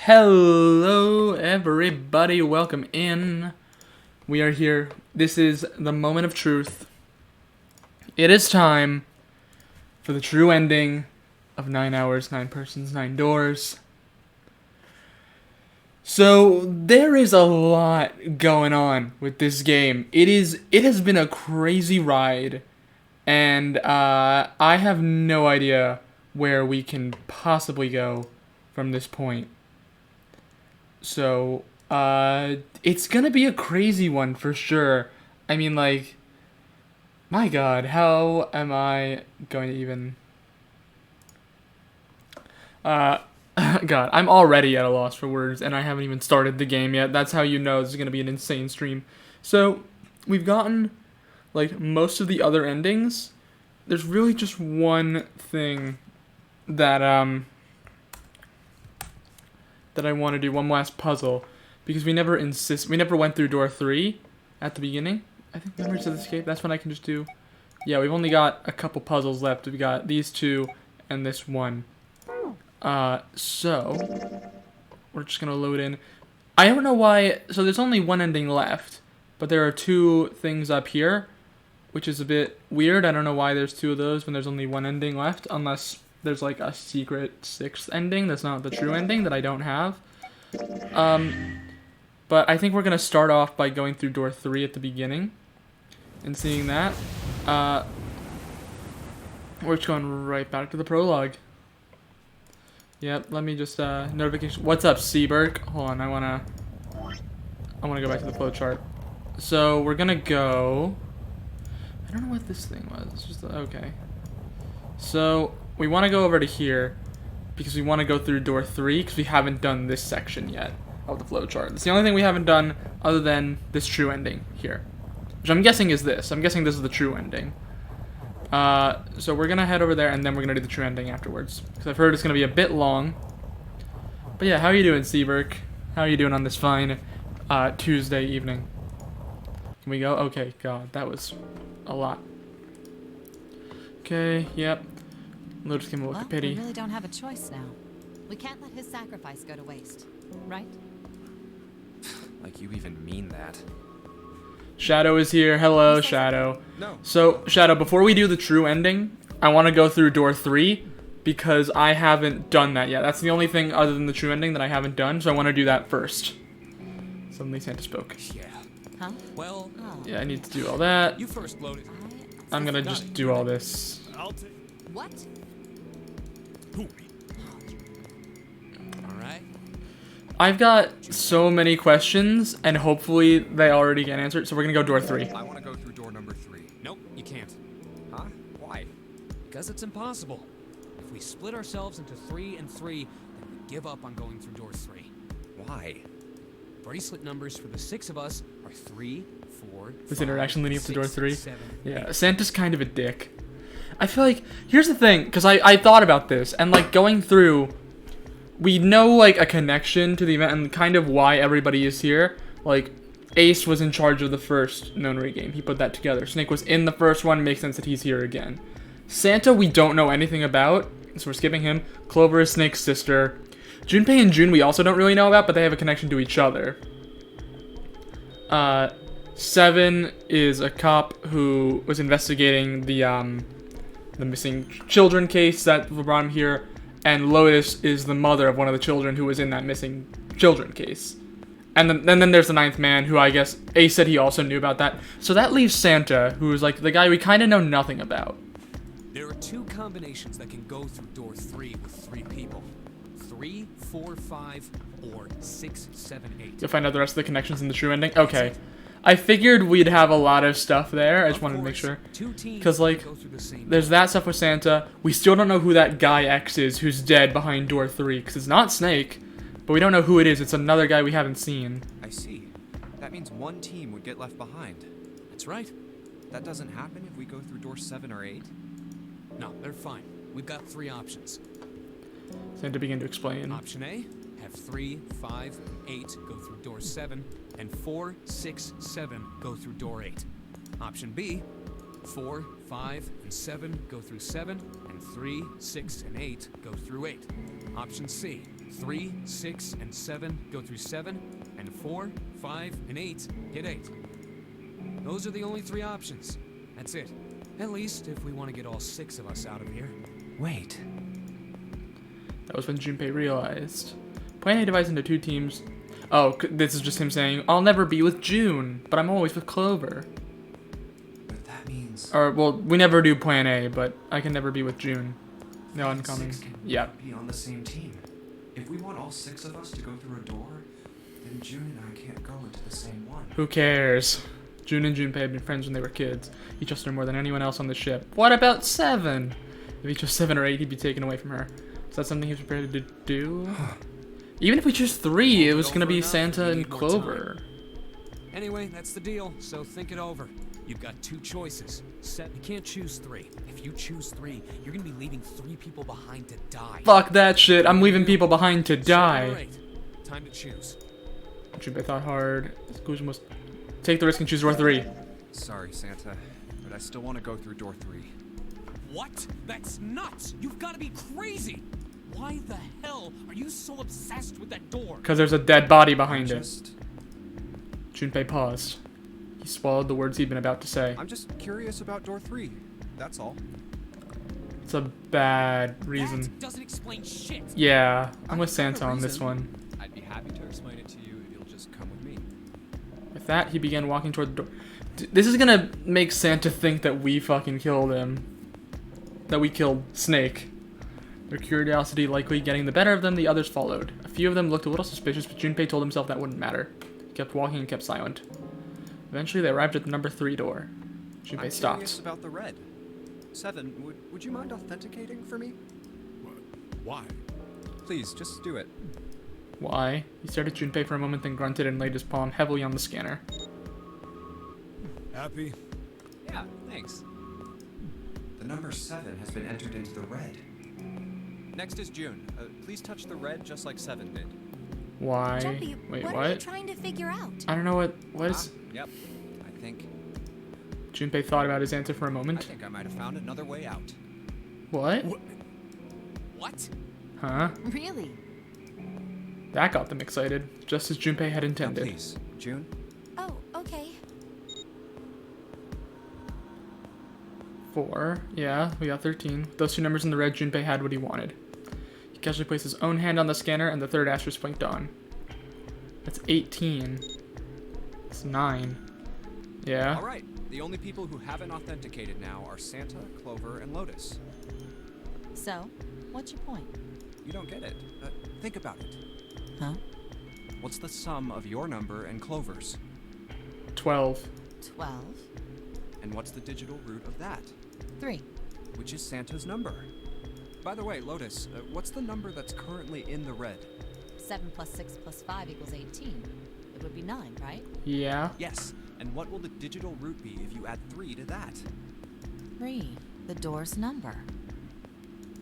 Hello everybody, welcome in. We are here. This is the moment of truth. It is time for the true ending of 9 hours, 9 persons, 9 doors. So there is a lot going on with this game. It has been a crazy ride, and I have no idea where we can possibly go from this point. So, it's gonna be a crazy one for sure. I mean, like, my god, how am I going to even... God, I'm already at a loss for words, and I haven't even started the game yet. That's how you know this is gonna be an insane stream. So, we've gotten, like, most of the other endings. There's really just one thing that, that I want to do, one last puzzle, because we never went through door 3 at the beginning. I think Memories of the Escape, that's when I can just do. Yeah, we've only got a couple puzzles left. We got these two and this one. So we're just gonna load in. I don't know why, so there's only one ending left, but there are two things up here, which is a bit weird. I don't know why there's two of those when there's only one ending left, unless there's like a secret 6th ending that's not the true ending that I don't have. But I think we're gonna start off by going through door 3 at the beginning and seeing that. We're just going right back to the prologue. Yep, let me just notification. What's up, Seaberg? Hold on, I wanna go back to the flowchart. So we're gonna go. I don't know what this thing was. It's just okay. So we want to go over to here because we want to go through door 3 because we haven't done this section yet of the flowchart. It's the only thing we haven't done other than this true ending here, which I'm guessing is this. I'm guessing this is the true ending. So we're gonna head over there and then we're gonna do the true ending afterwards because I've heard it's gonna be a bit long. But yeah, how are you doing, Seaberg? How are you doing on this fine Tuesday evening? Can we go? Okay, God, that was a lot. Okay, yep. We'll just give him a look at pity. We really don't have a choice now. We can't let his sacrifice go to waste, right? Like you even mean that. Shadow is here. Hello, Shadow. No. So, Shadow, before we do the true ending, I want to go through door 3 because I haven't done that yet. That's the only thing other than the true ending that I haven't done, so I want to do that first. So Suddenly Santa spoke. Yeah. Huh? Well, Oh. Yeah, I need to do all that. you first loaded. I'm gonna just do all this. I'll take. What? Who? All right. I've got so many questions, and hopefully they already get answered. So we're gonna go door 3. I want to go through door number 3. Nope, you can't. Huh? Why? Because it's impossible. If we split ourselves into 3 and 3, then we give up on going through door 3. Why? Bracelet numbers for the 6 of us are 3, 4. This 5, interaction leading up to door 6, 3. 7, Yeah, 8. Santa's kind of a dick. I feel like, here's the thing, because I thought about this, and like going through, we know like a connection to the event and kind of why everybody is here. Like, Ace was in charge of the first Nonary game. He put that together. Snake was in the first one. Makes sense that he's here again. Santa, we don't know anything about, so we're skipping him. Clover is Snake's sister. Junpei and June, we also don't really know about, but they have a connection to each other. 7 is a cop who was investigating the missing children case that brought him here, and Lotus is the mother of one of the children who was in that missing children case. And then there's the 9th man, who I guess Ace said he also knew about that. So that leaves Santa, who is like the guy we kind of know nothing about. There are 2 combinations that can go through door 3 with 3 people. 3, 4, 5, or 6, 7, 8. You'll find out the rest of the connections in the true ending. Okay. I figured we'd have a lot of stuff there. I just wanted to make sure. 2 teams Because, like, go through the same there's that stuff with Santa. We still don't know who that guy X is who's dead behind door 3. Because it's not Snake. But we don't know who it is. It's another guy we haven't seen. I see. That means one team would get left behind. That's right. That doesn't happen if we go through door 7 or 8. No, they're fine. We've got 3 options. Santa began to explain. Option A, have 3, 5, 8 go through door 7, and 4, 6, 7 go through door 8. Option B, 4, 5, and 7 go through 7, and 3, 6, and 8 go through 8. Option C, 3, 6, and 7 go through 7, and 4, 5, and 8 get 8. Those are the only 3 options. That's it. At least if we want to get all 6 of us out of here. Wait. That was when Junpei realized. Plan A divides into 2 teams. Oh, this is just him saying, I'll never be with June, but I'm always with Clover. But that means... Or, well, we never do Plan A, but I can never be with June. No incoming. 6 can Yeah. be on the same team. If we want all 6 of us to go through a door, then June and I can't go into the same one. Who cares? June and Junpei had been friends when they were kids. He trusted her more than anyone else on the ship. What about 7? If he chose 7 or 8, he'd be taken away from her. Is that something he was prepared to do? Even if we choose 3, it was gonna be Santa and Clover. Anyway, that's the deal, so think it over. You've got 2 choices. You can't choose 3. If you choose 3, you're gonna be leaving 3 people behind to die. Fuck that shit. I'm leaving people behind to 7 or die. 8. Time to choose. Junpei thought hard. His conclusion was take the risk and choose door 3. Sorry, Santa, but I still want to go through door 3. What? That's nuts! You've got to be crazy! Why the hell are you so obsessed with that door? Because there's a dead body behind it. Just... Junpei paused. He swallowed the words he'd been about to say. I'm just curious about door 3. That's all. It's a bad reason. That doesn't explain shit. Yeah, I'm with I've got a Santa on this reason. one. I'd be happy to explain it to you if you'll just come with me. With that, he began walking toward the door. This is gonna make Santa think that we fucking killed him. That we killed Snake. Their curiosity likely getting the better of them, the others followed. A few of them looked a little suspicious, but Junpei told himself that wouldn't matter. He kept walking and kept silent. Eventually, they arrived at the number 3 door. Junpei I'm stopped. curious about the red. 7, would you mind authenticating for me? Why? Please, just do it. Why? He stared at Junpei for a moment, then grunted and laid his palm heavily on the scanner. Happy? Yeah, thanks. The number 7 has been entered into the red. Next is June. Please touch the red just like 7 did. Why? Jumpy, Wait, what are you what? trying to figure out? I don't know what is... Yep, I think Junpei thought about his answer for a I moment. think I might have found another way out. What? What? Huh? Really? That got them excited, just as Junpei had Now, intended. please, June. Oh, okay. 4. Yeah, we got 13. Those 2 numbers in the red, Junpei had what he wanted. He casually placed his own hand on the scanner, and the 3rd asterisk blinked on. That's 18. It's 9. Yeah. All right. The only people who haven't authenticated now are Santa, Clover, and Lotus. So, what's your point? You don't get it. Think about it. Huh? What's the sum of your number and Clover's? 12. 12? And what's the digital root of that? 3. Which is Santa's number. By the way, Lotus, what's the number that's currently in the red? 7 plus 6 plus 5 equals 18. It would be 9, right? Yeah. Yes. And what will the digital root be if you add 3 to that? 3. The door's number.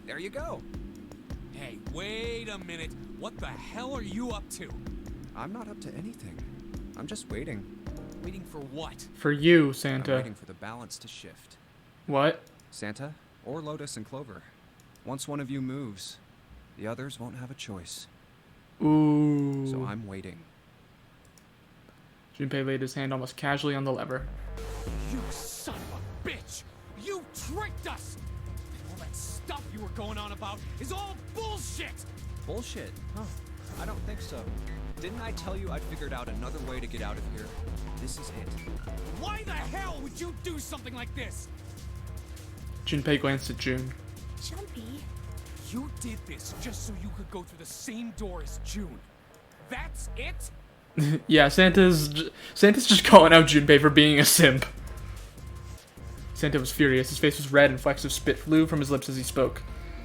There you go. Hey, wait a minute. What the hell are you up to? I'm not up to anything. I'm just waiting. Waiting for what? For you, I'm Santa. waiting for the balance to shift. What? Santa, or Lotus and Clover. Once one of you moves, the others won't have a choice. Ooh. So I'm waiting. Junpei laid his hand almost casually on the lever. You son of a bitch! You tricked us! All that stuff you were going on about is all bullshit! Bullshit, huh? I don't think so. Didn't I tell you I'd figured out another way to get out of here? This is it. Why the hell would you do something like this? Junpei glanced at June. Jumpy. You did this just so you could go through the same door as June. That's it? Yeah, Santa's just calling out Junpei for being a simp. Santa was furious. His face was red and flecks of spit flew from his lips as he spoke.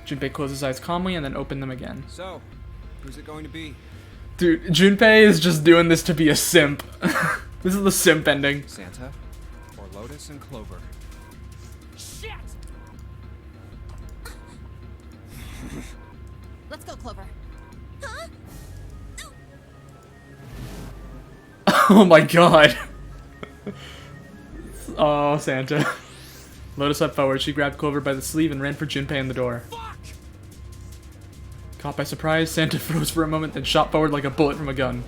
Junpei closed his eyes calmly and then opened them again. So, who's it going to be? Dude, Junpei is just doing this to be a simp. This is the simp ending. Santa, or Lotus and Clover? Shit! Let's go, Clover. Huh? Oh my god. Oh, Santa. Lotus leapt forward. She grabbed Clover by the sleeve and ran for Junpei in the door. Fuck! Caught by surprise, Santa froze for a moment, then shot forward like a bullet from a gun.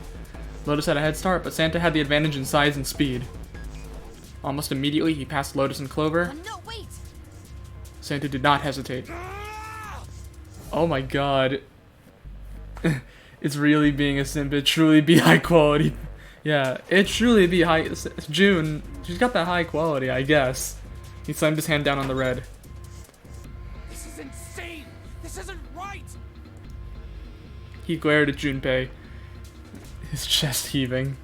Lotus had a head start, but Santa had the advantage in size and speed. Almost immediately, he passed Lotus and Clover. Oh, no, wait! Santa did not hesitate. Oh my god. It's really being a simp. It truly be high quality. Yeah, it truly be high. June, she's got that high quality, I guess. He slammed his hand down on the red. This is insane! This isn't right! He glared at Junpei, his chest heaving.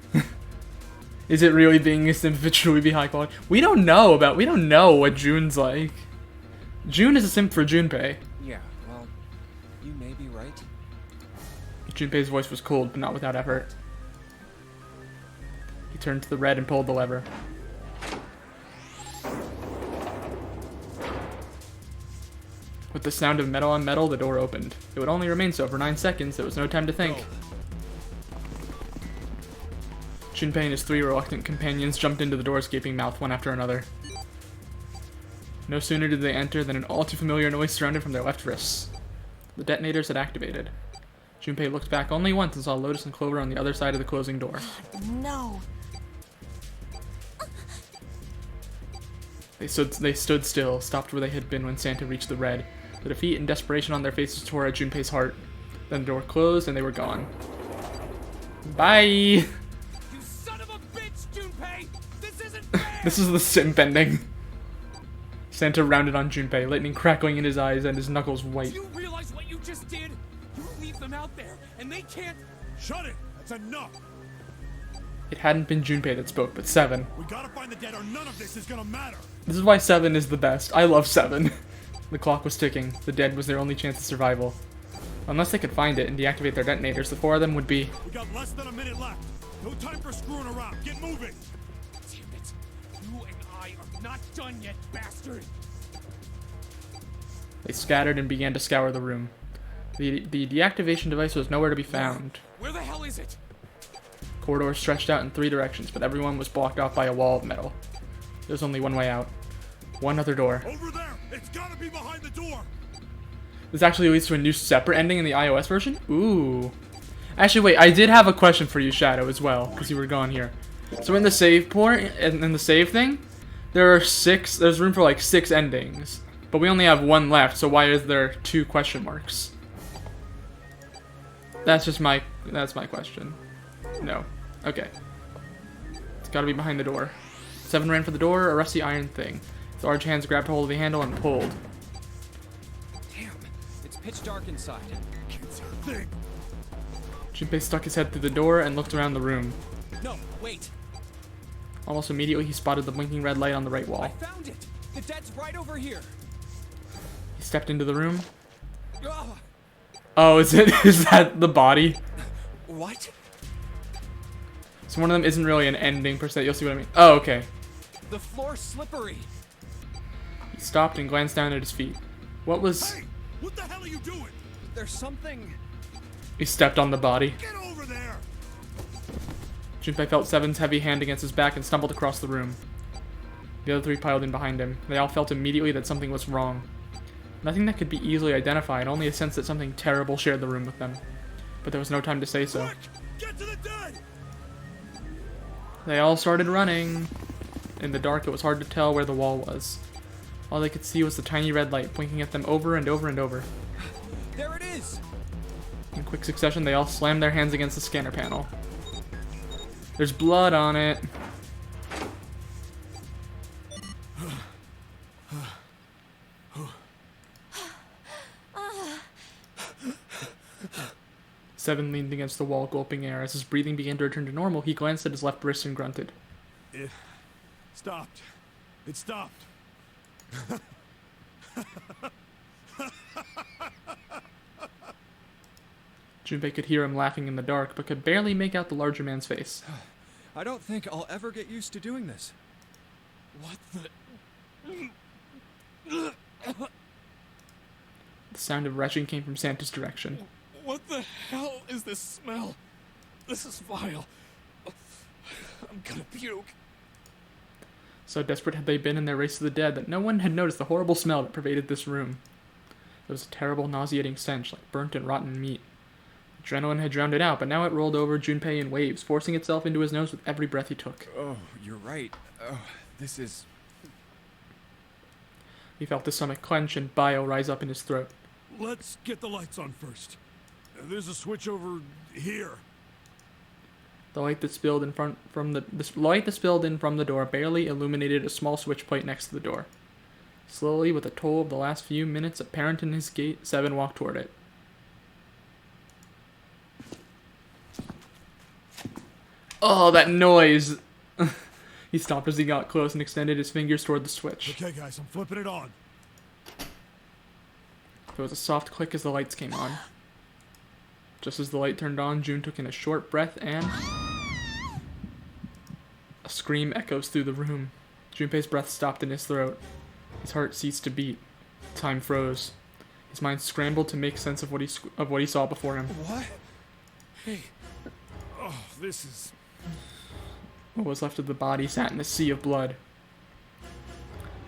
Is it really being a simp if it truly be high quality? We don't know what June's like. June is a simp for Junpei. Yeah, well, you may be right. Junpei's voice was cold, but not without effort. He turned to the red and pulled the lever. With the sound of metal on metal, the door opened. It would only remain so for 9 seconds. There was no time to think. Junpei and his 3 reluctant companions jumped into the door's gaping mouth one after another. No sooner did they enter than an all too familiar noise surrounded from their left wrists. The detonators had activated. Junpei looked back only once and saw Lotus and Clover on the other side of the closing door. No. They stood still, stopped where they had been when Santa reached the red. The defeat and desperation on their faces tore at Junpei's heart. Then the door closed and they were gone. Bye! You son of a bitch, Junpei! This isn't fair! This is the simp ending. Santa rounded on Junpei, lightning crackling in his eyes and his knuckles Do white. you realize what you just did? You leave them out there, and they can't... Shut it! That's enough! It hadn't been Junpei that spoke, but 7. We gotta find the dead or none of this is gonna matter! This is why 7 is the best. I love 7. The clock was ticking. The dead was their only chance of survival. Unless they could find it and deactivate their detonators, the 4 of them would be... We got less than a minute left! No time for screwing around! Get moving! Damn it! You and I are not done yet, bastard! They scattered and began to scour the room. The deactivation device was nowhere to be found. Where the hell is it? Corridors stretched out in 3 directions, but everyone was blocked off by a wall of metal. There was only one way out. One other door. Over there! It's gotta be behind the door! This actually leads to a new separate ending in the iOS version? Ooh. Actually, wait, I did have a question for you, Shadow, as well, because you were gone here. So in the save port, in the save thing, there's room for like 6 endings. But we only have 1 left, so why is there 2 question marks? That's my question. No. Okay. gotta be behind the door. Seven ran for the door, a rusty iron thing. His large hands grabbed hold of the handle and pulled. Damn, it's pitch dark inside. Can't see a thing. Junpei stuck his head through the door and looked around the room. No, wait. Almost immediately, he spotted the blinking red light on the right I wall. found it. The dead's right over here. He stepped into the room. Ugh. Oh, is that the body? What? So one of them isn't really an ending per se. You'll see what I mean. Oh, okay. The floor's slippery. He stopped and glanced down at his feet. What was... Hey, what the hell are you doing? There's something. He stepped on the body. Get over there. Junpei felt Seven's heavy hand against his back and stumbled across the room. The other three piled in behind him. They all felt immediately that something was wrong. Nothing that could be easily identified, only a sense that something terrible shared the room with them. But there was no time to say so. Quick, get to the dead. They all started running. In the dark, it was hard to tell where the wall was. All they could see was the tiny red light blinking at them over and over and over. There it is. In quick succession, they all slammed their hands against the scanner panel. There's blood on it. Seven leaned against the wall, gulping air. As his breathing began to return to normal, he glanced at his left wrist and grunted. It stopped. It stopped. Junpei could hear him laughing in the dark, but could barely make out the larger man's face. I don't think I'll ever get used to doing this. What the? The sound of retching came from Santa's direction. What the hell is this smell? This is vile. I'm gonna puke. So desperate had they been in their race to the dead that no one had noticed the horrible smell that pervaded this room. There was a terrible, nauseating stench, like burnt and rotten meat. Adrenaline had drowned it out, but now it rolled over Junpei in waves, forcing itself into his nose with every breath he took. Oh, you're right. Oh, this is. He felt his stomach clench and bile rise up in his throat. Let's get the lights on first. There's a switch over here. The light that spilled in from the door barely illuminated a small switch plate next to the door. Slowly, with the toll of the last few minutes apparent in his gait, Seven walked toward it. Oh, that noise! He stopped as he got close and extended his fingers toward the switch. Okay, guys, I'm flipping it on. There was a soft click as the lights came on. Just as the light turned on, June took in a short breath and... a scream echoes through the room. Junpei's breath stopped in his throat. His heart ceased to beat. Time froze. His mind scrambled to make sense of what he saw before him. What? Hey. Oh, this is... What was left of the body sat in a sea of blood.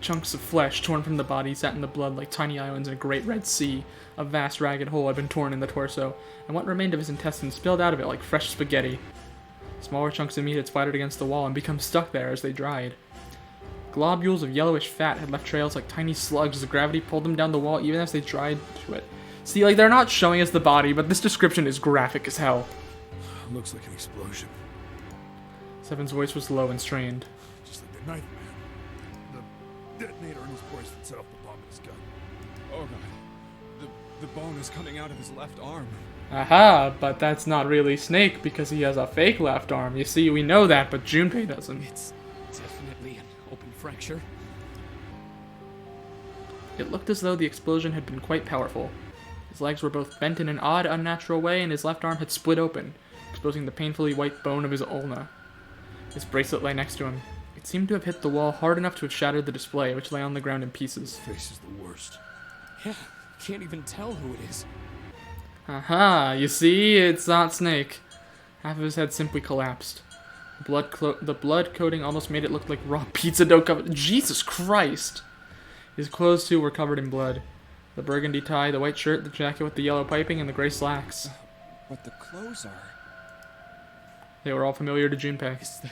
Chunks of flesh torn from the body sat in the blood like tiny islands in a great red sea. A vast ragged hole had been torn in the torso, and what remained of his intestines spilled out of it like fresh spaghetti. Smaller chunks of meat had splattered against the wall and become stuck there as they dried. Globules of yellowish fat had left trails like tiny slugs as gravity pulled them down the wall even as they dried to it. See, like, they're not showing us the body, but this description is graphic as hell. Looks like an explosion. Seven's voice was low and strained. Just like the knife man. The detonator in his voice that set off the bomb in his gun. Oh god. The bone is coming out of his left arm. Aha, but that's not really Snake because he has a fake left arm. You see, we know that, but Junpei doesn't. It's definitely an open fracture. It looked as though the explosion had been quite powerful. His legs were both bent in an odd, unnatural way, and his left arm had split open, exposing the painfully white bone of his ulna. His bracelet lay next to him. It seemed to have hit the wall hard enough to have shattered the display, which lay on the ground in pieces. Face is the worst. Yeah, can't even tell who it is. Aha, you see, it's not Snake. Half of his head simply collapsed. The blood coating almost made it look like raw pizza dough covered. Jesus Christ! His clothes, too, were covered in blood. The burgundy tie, the white shirt, the jacket with the yellow piping, and the gray slacks. But the clothes are. They were all familiar to Junpei. Is that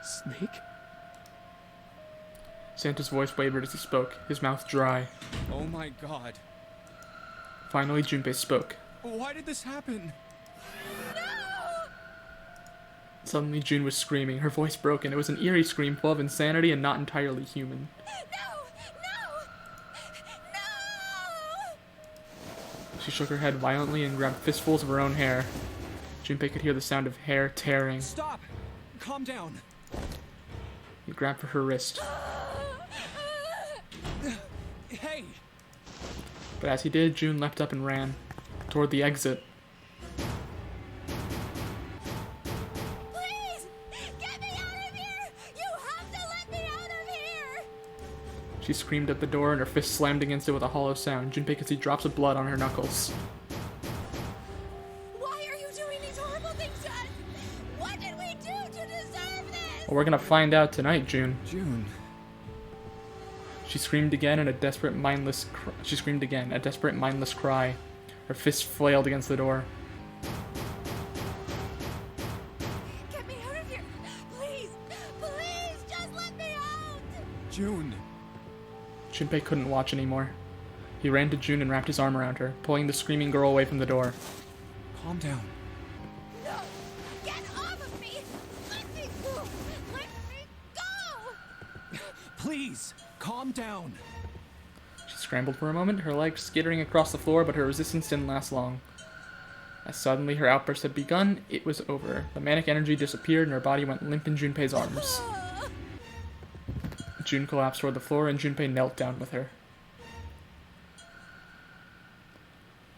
Snake? Santa's voice wavered as he spoke, his mouth dry. Oh my god. Finally, Junpei spoke. Why did this happen? Suddenly, June was screaming, her voice broken. It was an eerie scream full of insanity and not entirely human. She shook her head violently and grabbed fistfuls of her own hair. Junpei could hear the sound of hair tearing. Stop! Calm down. He grabbed for her wrist. Hey! But as he did, June leapt up and ran toward the exit. Please! Get me out of here! You have to let me out of here! She screamed at the door and her fist slammed against it with a hollow sound. Junpei could see drops of blood on her knuckles. Why are you doing these horrible things to us? What did we do to deserve this? Well, we're gonna find out tonight, June. June. She screamed again in a desperate, mindless cry. Her fist flailed against the door. Get me out of here! Please! Please! Just let me out! June. Junpei couldn't watch anymore. He ran to June and wrapped his arm around her, pulling the screaming girl away from the door. Calm down. No! Get off of me! Let me go! Let me go! Please, calm down. She scrambled for a moment, her legs skittering across the floor, but her resistance didn't last long. As suddenly her outburst had begun, it was over. The manic energy disappeared and her body went limp in Junpei's arms. June collapsed toward the floor and Junpei knelt down with her.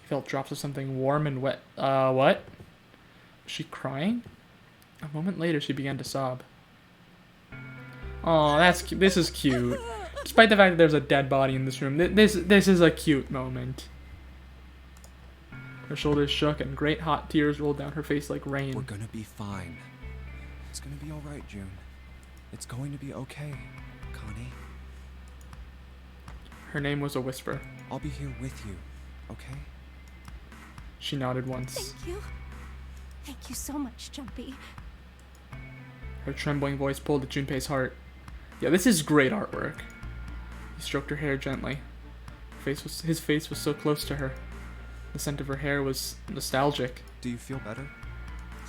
He felt drops of something warm and wet. What? Was she crying? A moment later, she began to sob. Oh, this is cute. Despite the fact that there's a dead body in this room, this is a cute moment. Her shoulders shook and great hot tears rolled down her face like rain. We're gonna be fine. It's gonna be alright, June. It's going to be okay, Connie. Her name was a whisper. I'll be here with you, okay? She nodded once. Thank you. Thank you so much, Jumpy. Her trembling voice pulled at Junpei's heart. Yeah, this is great artwork. He stroked her hair gently. His face was so close to her. The scent of her hair was nostalgic. Do you feel better?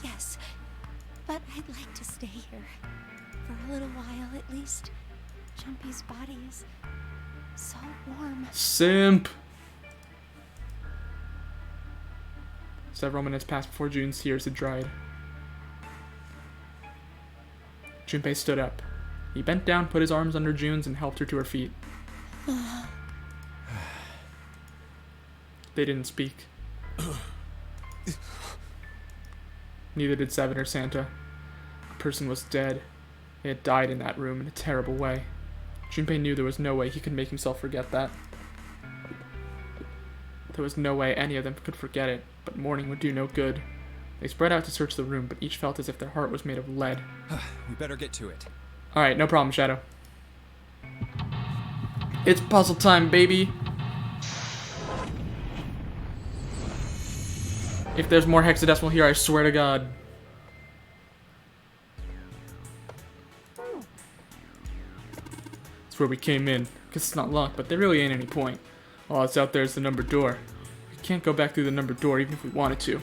Yes, but I'd like to stay here. For a little while, at least. Jumpy's body is so warm. Simp! Several minutes passed before June's tears had dried. Junpei stood up. He bent down, put his arms under June's, and helped her to her feet. They didn't speak. Neither did Seven or Santa. A person was dead. They had died in that room in a terrible way. Junpei knew there was no way he could make himself forget that. There was no way any of them could forget it, but mourning would do no good. They spread out to search the room, but each felt as if their heart was made of lead. We better get to it. Alright, no problem, Shadow. It's puzzle time, baby! If there's more hexadecimal here, I swear to God. That's where we came in. Guess it's not locked, but there really ain't any point. All that's out there is the numbered door. We can't go back through the numbered door even if we wanted to.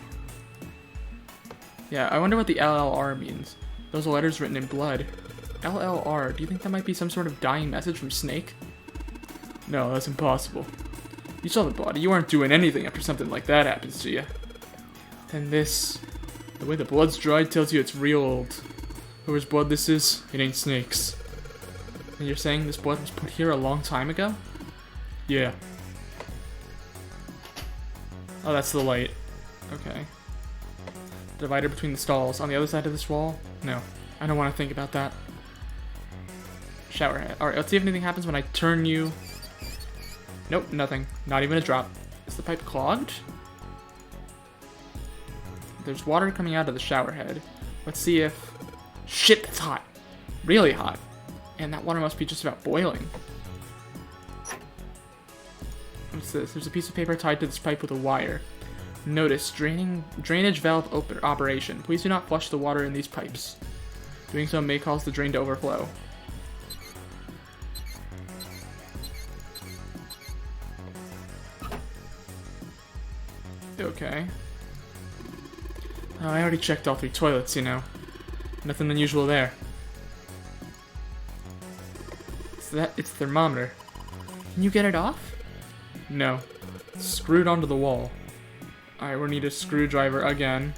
Yeah, I wonder what the LLR means. Those are letters written in blood. LLR, do you think that might be some sort of dying message from Snake? No, that's impossible. You saw the body, you aren't doing anything after something like that happens to you. Then this, the way the blood's dried tells you it's real old. Whoever's blood this is, it ain't Snake's. And you're saying this blood was put here a long time ago? Yeah. Oh, that's the light. Okay. Divider between the stalls. On the other side of this wall? No. I don't want to think about that. Shower head. Alright, let's see if anything happens when I turn you. Nope, nothing. Not even a drop. Is the pipe clogged? There's water coming out of the shower head. Let's see if... Shit, that's hot. Really hot. And that water must be just about boiling. What's this? There's a piece of paper tied to this pipe with a wire. Notice, drainage valve operation. Please do not flush the water in these pipes. Doing so may cause the drain to overflow. Okay. I already checked all 3 toilets, you know. Nothing unusual there. It's the thermometer. Can you get it off? No. It's screwed onto the wall. Alright, we'll need a screwdriver again.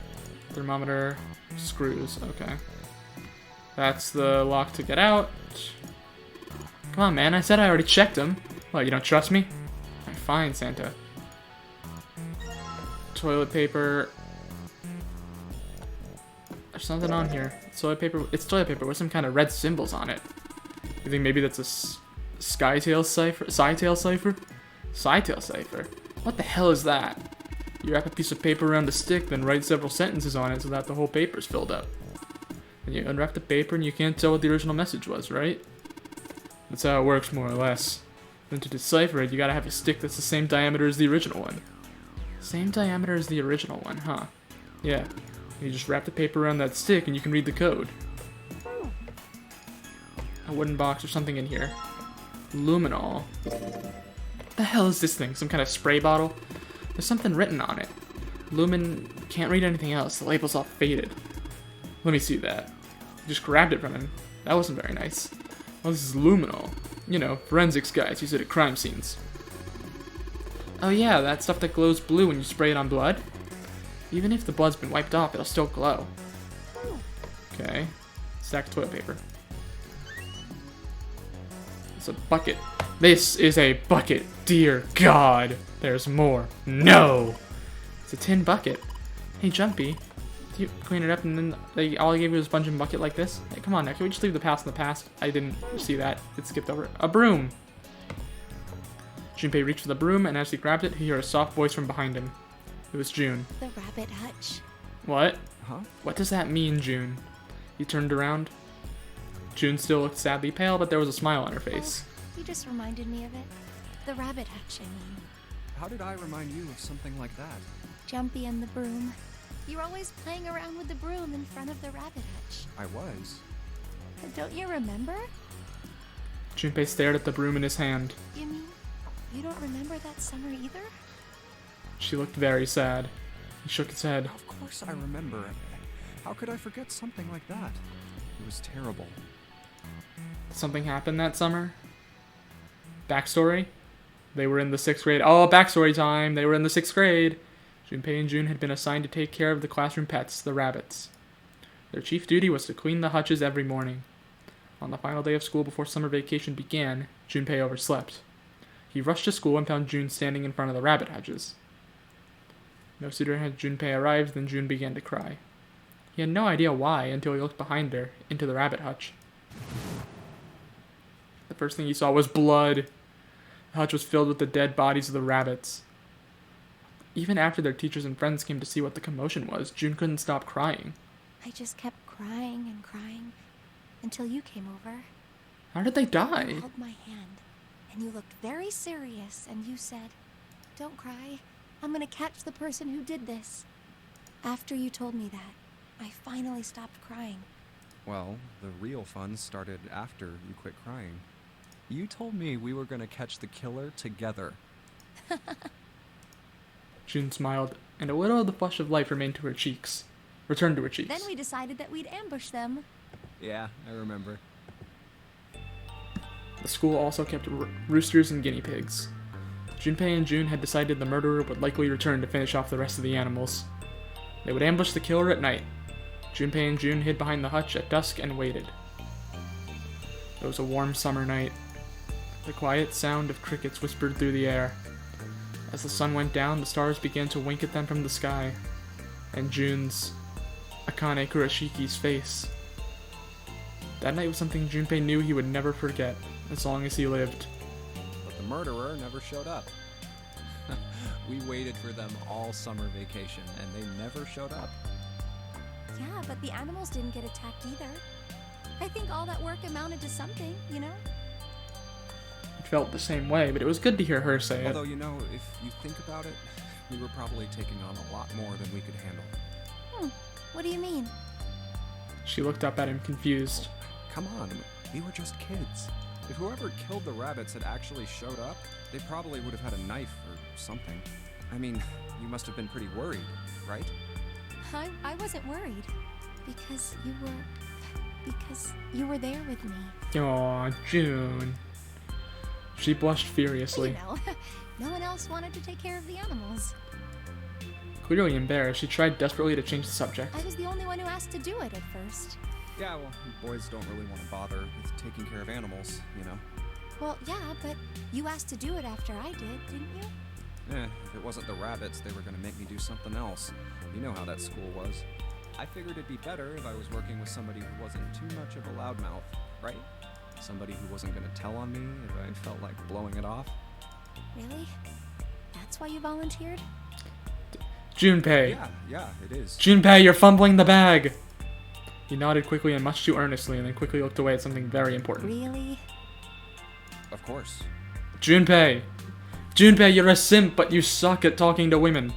Thermometer, screws, okay. That's the lock to get out. Come on, man, I said I already checked them. What, you don't trust me? Alright, fine, Santa. Toilet paper. There's something on here. Toilet paper. It's toilet paper with some kind of red symbols on it. You think maybe that's a Skytail cipher? Scytail cipher? Scytail cipher? What the hell is that? You wrap a piece of paper around a stick, then write several sentences on it so that the whole paper's filled up. Then you unwrap the paper and you can't tell what the original message was, right? That's how it works, more or less. Then to decipher it, you gotta have a stick that's the same diameter as the original one. Same diameter as the original one, huh? Yeah. You just wrap the paper around that stick and you can read the code. A wooden box or something in here. Luminol. What the hell is this thing? Some kind of spray bottle? There's something written on it. Lumen can't read anything else. The label's all faded. Let me see that. Just grabbed it from him. That wasn't very nice. Oh, this is luminol. You know, forensics guys use it at crime scenes. Oh yeah, that stuff that glows blue when you spray it on blood? Even if the blood's been wiped off, it'll still glow. Okay. Stack of toilet paper. It's a bucket. This is a bucket. Dear God. There's more. No! It's a tin bucket. Hey, Jumpy. You clean it up and then all I gave you was a sponge and bucket like this? Hey, come on now. Can we just leave the past in the past? I didn't see that. It skipped over. A broom! Junpei reached for the broom, and as he grabbed it, he heard a soft voice from behind him. It was June. The rabbit hutch. What? Huh? What does that mean, June? He turned around. June still looked sadly pale, but there was a smile on her face. Oh, you just reminded me of it. The rabbit hutch, I mean. How did I remind you of something like that? Jumpy and the broom. You're always playing around with the broom in front of the rabbit hutch. I was. Don't you remember? Junpei stared at the broom in his hand. You mean you don't remember that summer either? She looked very sad. He shook his head. Of course I remember. How could I forget something like that? It was terrible. Something happened that summer? Backstory? They were in the 6th grade. Oh, backstory time! They were in the 6th grade! Junpei and June had been assigned to take care of the classroom pets, the rabbits. Their chief duty was to clean the hutches every morning. On the final day of school before summer vacation began, Junpei overslept. He rushed to school and found June standing in front of the rabbit hutches. No sooner had Junpei arrived than June began to cry. He had no idea why until he looked behind her, into the rabbit hutch. The first thing he saw was blood. The hutch was filled with the dead bodies of the rabbits. Even after their teachers and friends came to see what the commotion was, June couldn't stop crying. I just kept crying and crying until you came over. How did they You die? held my hand, and you looked very serious, and you said, "Don't cry. I'm gonna catch the person who did this." After you told me that, I finally stopped crying. Well, the real fun started after you quit crying. You told me we were gonna catch the killer together. June smiled, and a little of the flush of life returned to her cheeks. Then we decided that we'd ambush them. Yeah, I remember. The school also kept roosters and guinea pigs. Junpei and June had decided the murderer would likely return to finish off the rest of the animals. They would ambush the killer at night. Junpei and June hid behind the hutch at dusk and waited. It was a warm summer night. The quiet sound of crickets whispered through the air. As the sun went down, the stars began to wink at them from the sky, and June's, Akane Kuroshiki's face. That night was something Junpei knew he would never forget, as long as he lived. But the murderer never showed up. We waited for them all summer vacation, and they never showed up. Yeah, but the animals didn't get attacked either. I think all that work amounted to something, you know? It felt the same way, but it was good to hear her say it. Although, you know, if you think about it, we were probably taking on a lot more than we could handle. What do you mean? She looked up at him, confused. Come on, we were just kids. If whoever killed the rabbits had actually showed up, they probably would have had a knife or something. I mean, you must have been pretty worried, right? I wasn't worried, because you were because you were there with me. Aw, June. She blushed You furiously. know, no one else wanted to take care of the animals. Clearly embarrassed, she tried desperately to change the subject. I was the only one who asked to do it at first. Yeah, well, boys don't really want to bother with taking care of animals, you know? Well, yeah, but you asked to do it after I did, didn't you? If it wasn't the rabbits, they were gonna make me do something else. You know how that school was. I figured it'd be better if I was working with somebody who wasn't too much of a loudmouth, right? Somebody who wasn't gonna tell on me if I felt like blowing it off. Really? That's why you volunteered? Junpei. Yeah, it is. Junpei, you're fumbling the bag! He nodded quickly and much too earnestly, and then quickly looked away at something very important. Really? Of course. Junpei! Junpei, you're a simp, but you suck at talking to women.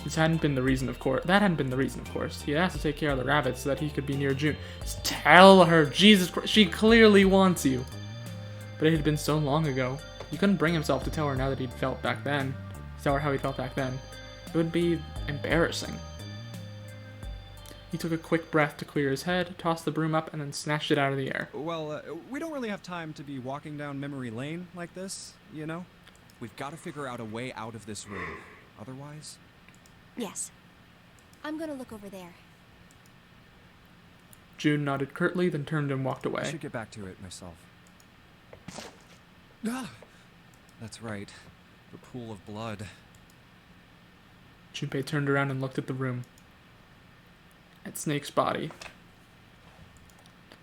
This hadn't been the reason, of course. That hadn't been the reason, of course. He had asked to take care of the rabbits so that he could be near June. Just tell her! Jesus Christ, she clearly wants you! But it had been so long ago. He couldn't bring himself to tell her now that he'd felt back then. Tell her how he felt back then. It would be embarrassing. He took a quick breath to clear his head, tossed the broom up, and then snatched it out of the air. Well, we don't really have time to be walking down memory lane like this, you know? We've got to figure out a way out of this room. Otherwise... Yes. I'm gonna look over there. June nodded curtly, then turned and walked I away. should get back to it myself. Ah! That's right. The pool of blood. Junpei turned around and looked at the room. At Snake's body.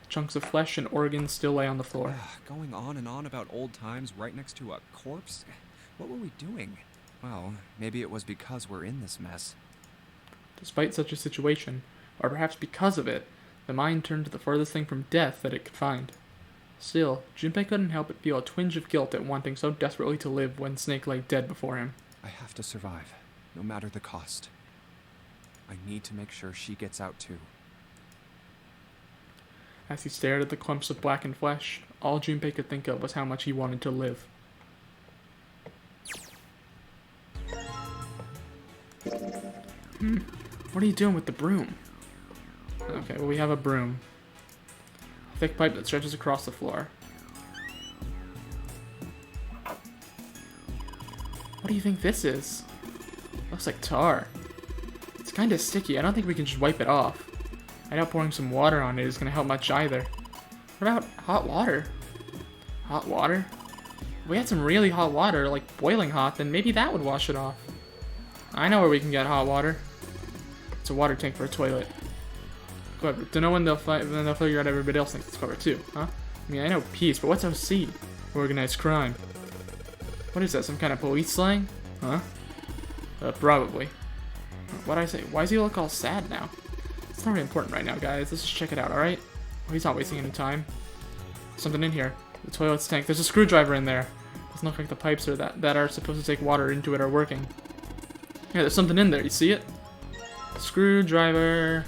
Chunks of flesh and organs still lay on the floor. Going on and on about old times right next to a corpse? What were we doing? Well, maybe it was because we're in this mess. Despite such a situation, or perhaps because of it, the mind turned to the furthest thing from death that it could find. Still, Junpei couldn't help but feel a twinge of guilt at wanting so desperately to live when Snake lay dead before him. I have to survive, no matter the cost. I need to make sure she gets out too. As he stared at the clumps of blackened flesh, all Junpei could think of was how much he wanted to live. What are you doing with the broom? Okay, well, we have a broom. A thick pipe that stretches across the floor. What do you think this is? Looks like tar. It's kind of sticky. I don't think we can just wipe it off. I doubt pouring some water on it is going to help much either. What about hot water? Hot water? If we had some really hot water, like boiling hot, then maybe that would wash it off. I know where we can get hot water. It's a water tank for a toilet. Clever. Don't know when they'll figure out everybody else thinks it's clever too, huh? I mean, I know peace, but what's OC? Organized crime. What is that, some kind of police slang? Huh? Probably. What'd I say? Why does he look all sad now? It's not really important right now, guys. Let's just check it out, alright? Oh, he's not wasting any time. Something in here. The toilet's tank. There's a screwdriver in there. Doesn't look like the pipes that are supposed to take water into it are working. Yeah, there's something in there. You see it? Screwdriver.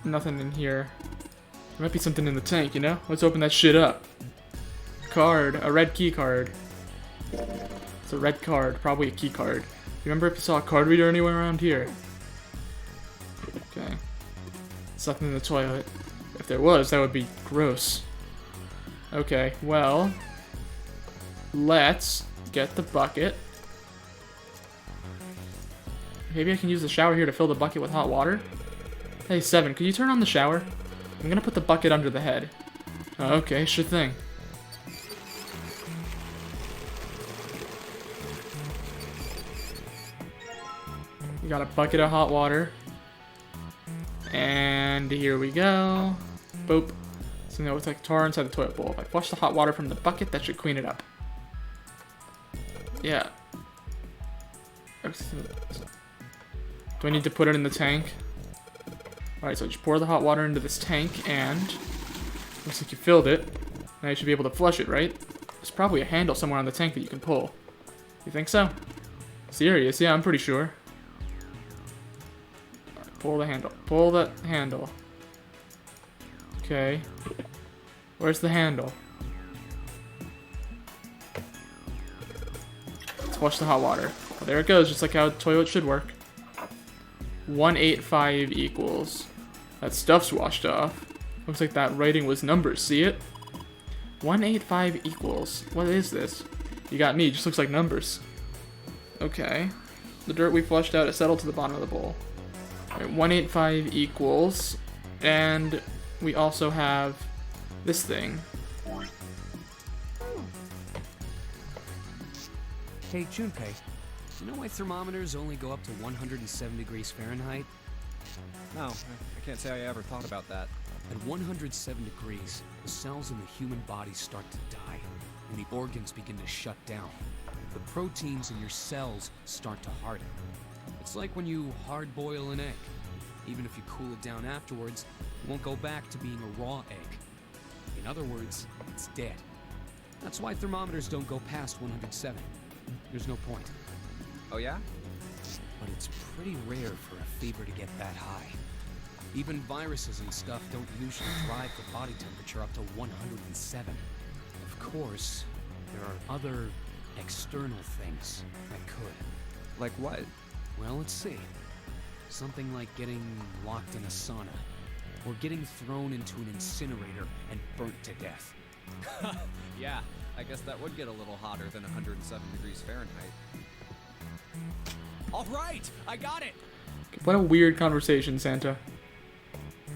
Nothing in here. There might be something in the tank, you know? Let's open that shit up. Card. A red key card. It's a red card. Probably a key card. Remember if you saw a card reader anywhere around here? Okay. There's nothing in the toilet. If there was, that would be gross. Okay, well... let's get the bucket. Maybe I can use the shower here to fill the bucket with hot water? Hey, Seven, could you turn on the shower? I'm gonna put the bucket under the head. Oh, okay, sure thing. We got a bucket of hot water. And here we go. Boop. So now it's like tar inside the toilet bowl. If I flush the hot water from the bucket, that should clean it up. Yeah. Do I need to put it in the tank? Alright, so just pour the hot water into this tank, and... looks like you filled it. Now you should be able to flush it, right? There's probably a handle somewhere on the tank that you can pull. You think so? Serious? Yeah, I'm pretty sure. Right, pull the handle. Pull the handle. Okay. Where's the handle? Let's flush the hot water. Well, there it goes, just like how a toilet should work. 185 equals. That stuff's washed off. Looks like that writing was numbers, see it? 185 equals. What is this? You got me, just looks like numbers. Okay. The dirt we flushed out is settled to the bottom of the bowl. Alright, 185 equals. And we also have this thing. Hey, Junpei, you know why thermometers only go up to 107 degrees Fahrenheit? No, I can't say I ever thought about that. At 107 degrees, the cells in the human body start to die, and the organs begin to shut down. The proteins in your cells start to harden. It's like when you hard-boil an egg. Even if you cool it down afterwards, it won't go back to being a raw egg. In other words, it's dead. That's why thermometers don't go past 107. There's no point. Oh yeah? But it's pretty rare for a fever to get that high. Even viruses and stuff don't usually drive the body temperature up to 107. Of course, there are other external things that could. Like what? Well, let's see. Something like getting locked in a sauna, or getting thrown into an incinerator and burnt to death. Yeah, I guess that would get a little hotter than 107 degrees Fahrenheit. All right, I got it! What a weird conversation, Santa.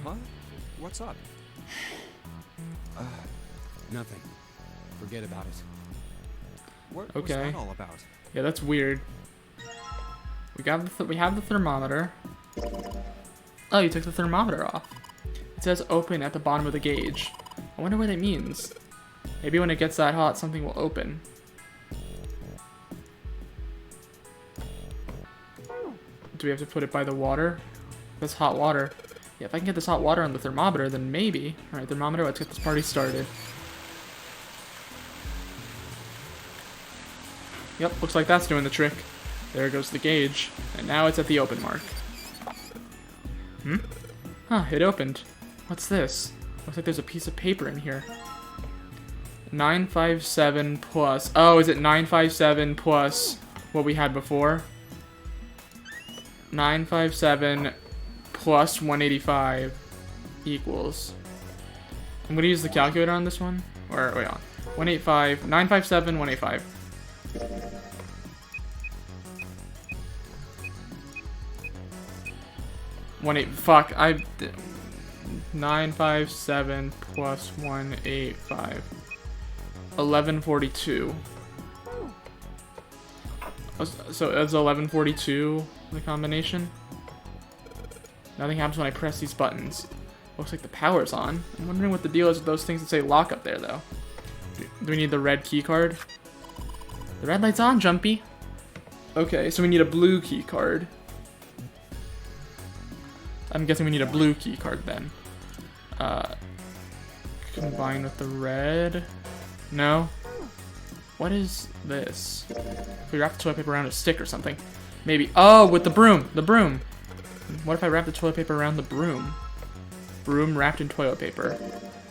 Huh? What's up? Nothing. Forget about it. What Okay. was that all about? Yeah, that's weird. We have the thermometer. Oh, you took the thermometer off. It says open at the bottom of the gauge. I wonder what it means. Maybe when it gets that hot, something will open. Do we have to put it by the water? That's hot water. Yeah, if I can get this hot water on the thermometer, then maybe. Alright, thermometer, let's get this party started. Yep, looks like that's doing the trick. There goes the gauge. And now it's at the open mark. Huh, it opened. What's this? Looks like there's a piece of paper in here. 957 plus... Oh, is it 957 plus what we had before? 957 plus 185 equals... I'm gonna use the calculator on this one. Or, wait on. 185... 957, 185. Fuck, 957 plus 185. 1142. So it's 1142 the combination. Nothing happens when I press these buttons. Looks like the power's on. I'm wondering what the deal is with those things that say lock up there though. Do we need the red key card? The red light's on, Jumpy. Okay, so we need a blue key card. I'm guessing we need a blue key card then. Combine with the red. No. What is this? If we wrap the toilet paper around a stick or something. Maybe. Oh, with the broom. The broom. What if I wrap the toilet paper around the broom? Broom wrapped in toilet paper.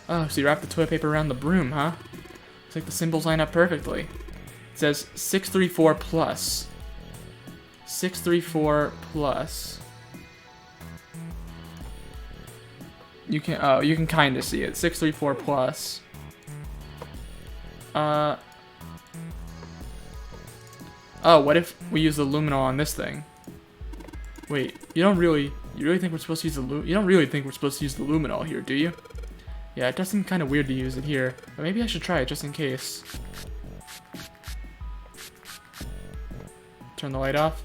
Oh, so you wrap the toilet paper around the broom, huh? Looks like the symbols line up perfectly. It says 634 plus. 634 plus. You can kind of see it. 634 plus. Oh, what if we use the luminol on this thing? Wait, you really think we're supposed to use you don't really think we're supposed to use the luminol here, do you? Yeah, it does seem kind of weird to use it here, but maybe I should try it just in case. Turn the light off.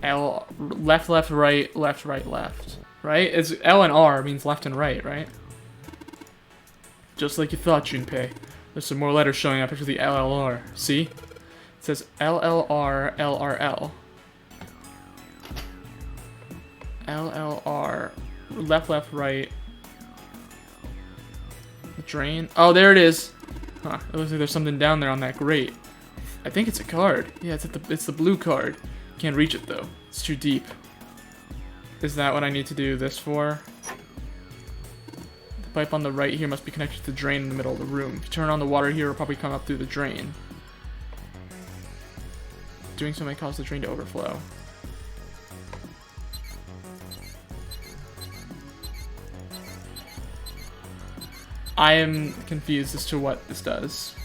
L, left, left, right, left, right, left. Right? It's L and R means left and right, right? Just like you thought, Junpei. There's some more letters showing up after the LLR. See? It says LLR, LRL. LLR. Left, left, right. Drain. Oh, there it is. Huh. It looks like there's something down there on that grate. I think it's a card. Yeah, it's the blue card. Can't reach it though. It's too deep. Is that what I need to do this for? The pipe on the right here must be connected to the drain in the middle of the room. If you turn on the water here, it'll probably come up through the drain. Doing so may cause the drain to overflow. I am confused as to what this does.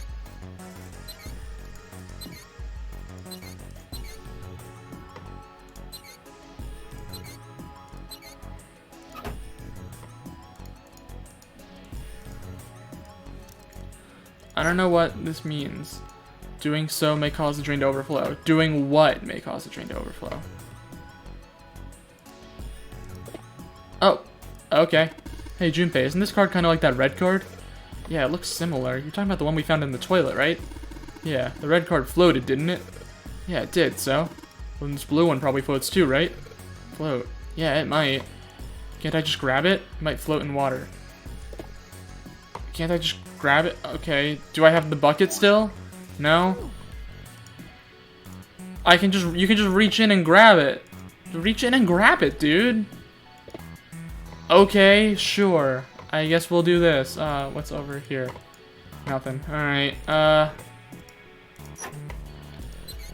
I don't know what this means. Doing so may cause the drain to overflow. Doing what may cause the drain to overflow? Oh, okay. Hey, Junpei, isn't this card kind of like that red card? Yeah, it looks similar. You're talking about the one we found in the toilet, right? Yeah, the red card floated, didn't it? Yeah, it did, so? Well, then this blue one probably floats too, right? Float. Yeah, it might. Can't I just grab it? It might float in water. Can't I just grab it? Okay. Do I have the bucket still? No? You can just reach in and grab it. Reach in and grab it, dude. Okay, sure. I guess we'll do this. What's over here? Nothing. Alright, I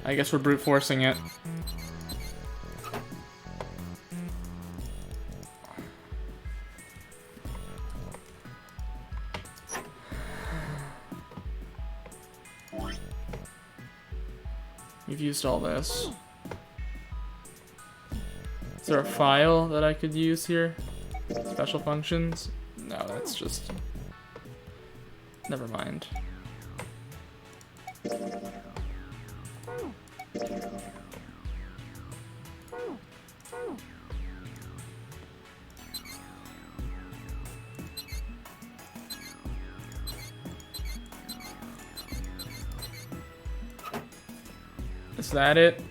guess we're brute forcing it. We've used all this. Is there a file that I could use here? Special functions? No, that's just... Never mind. Is that it?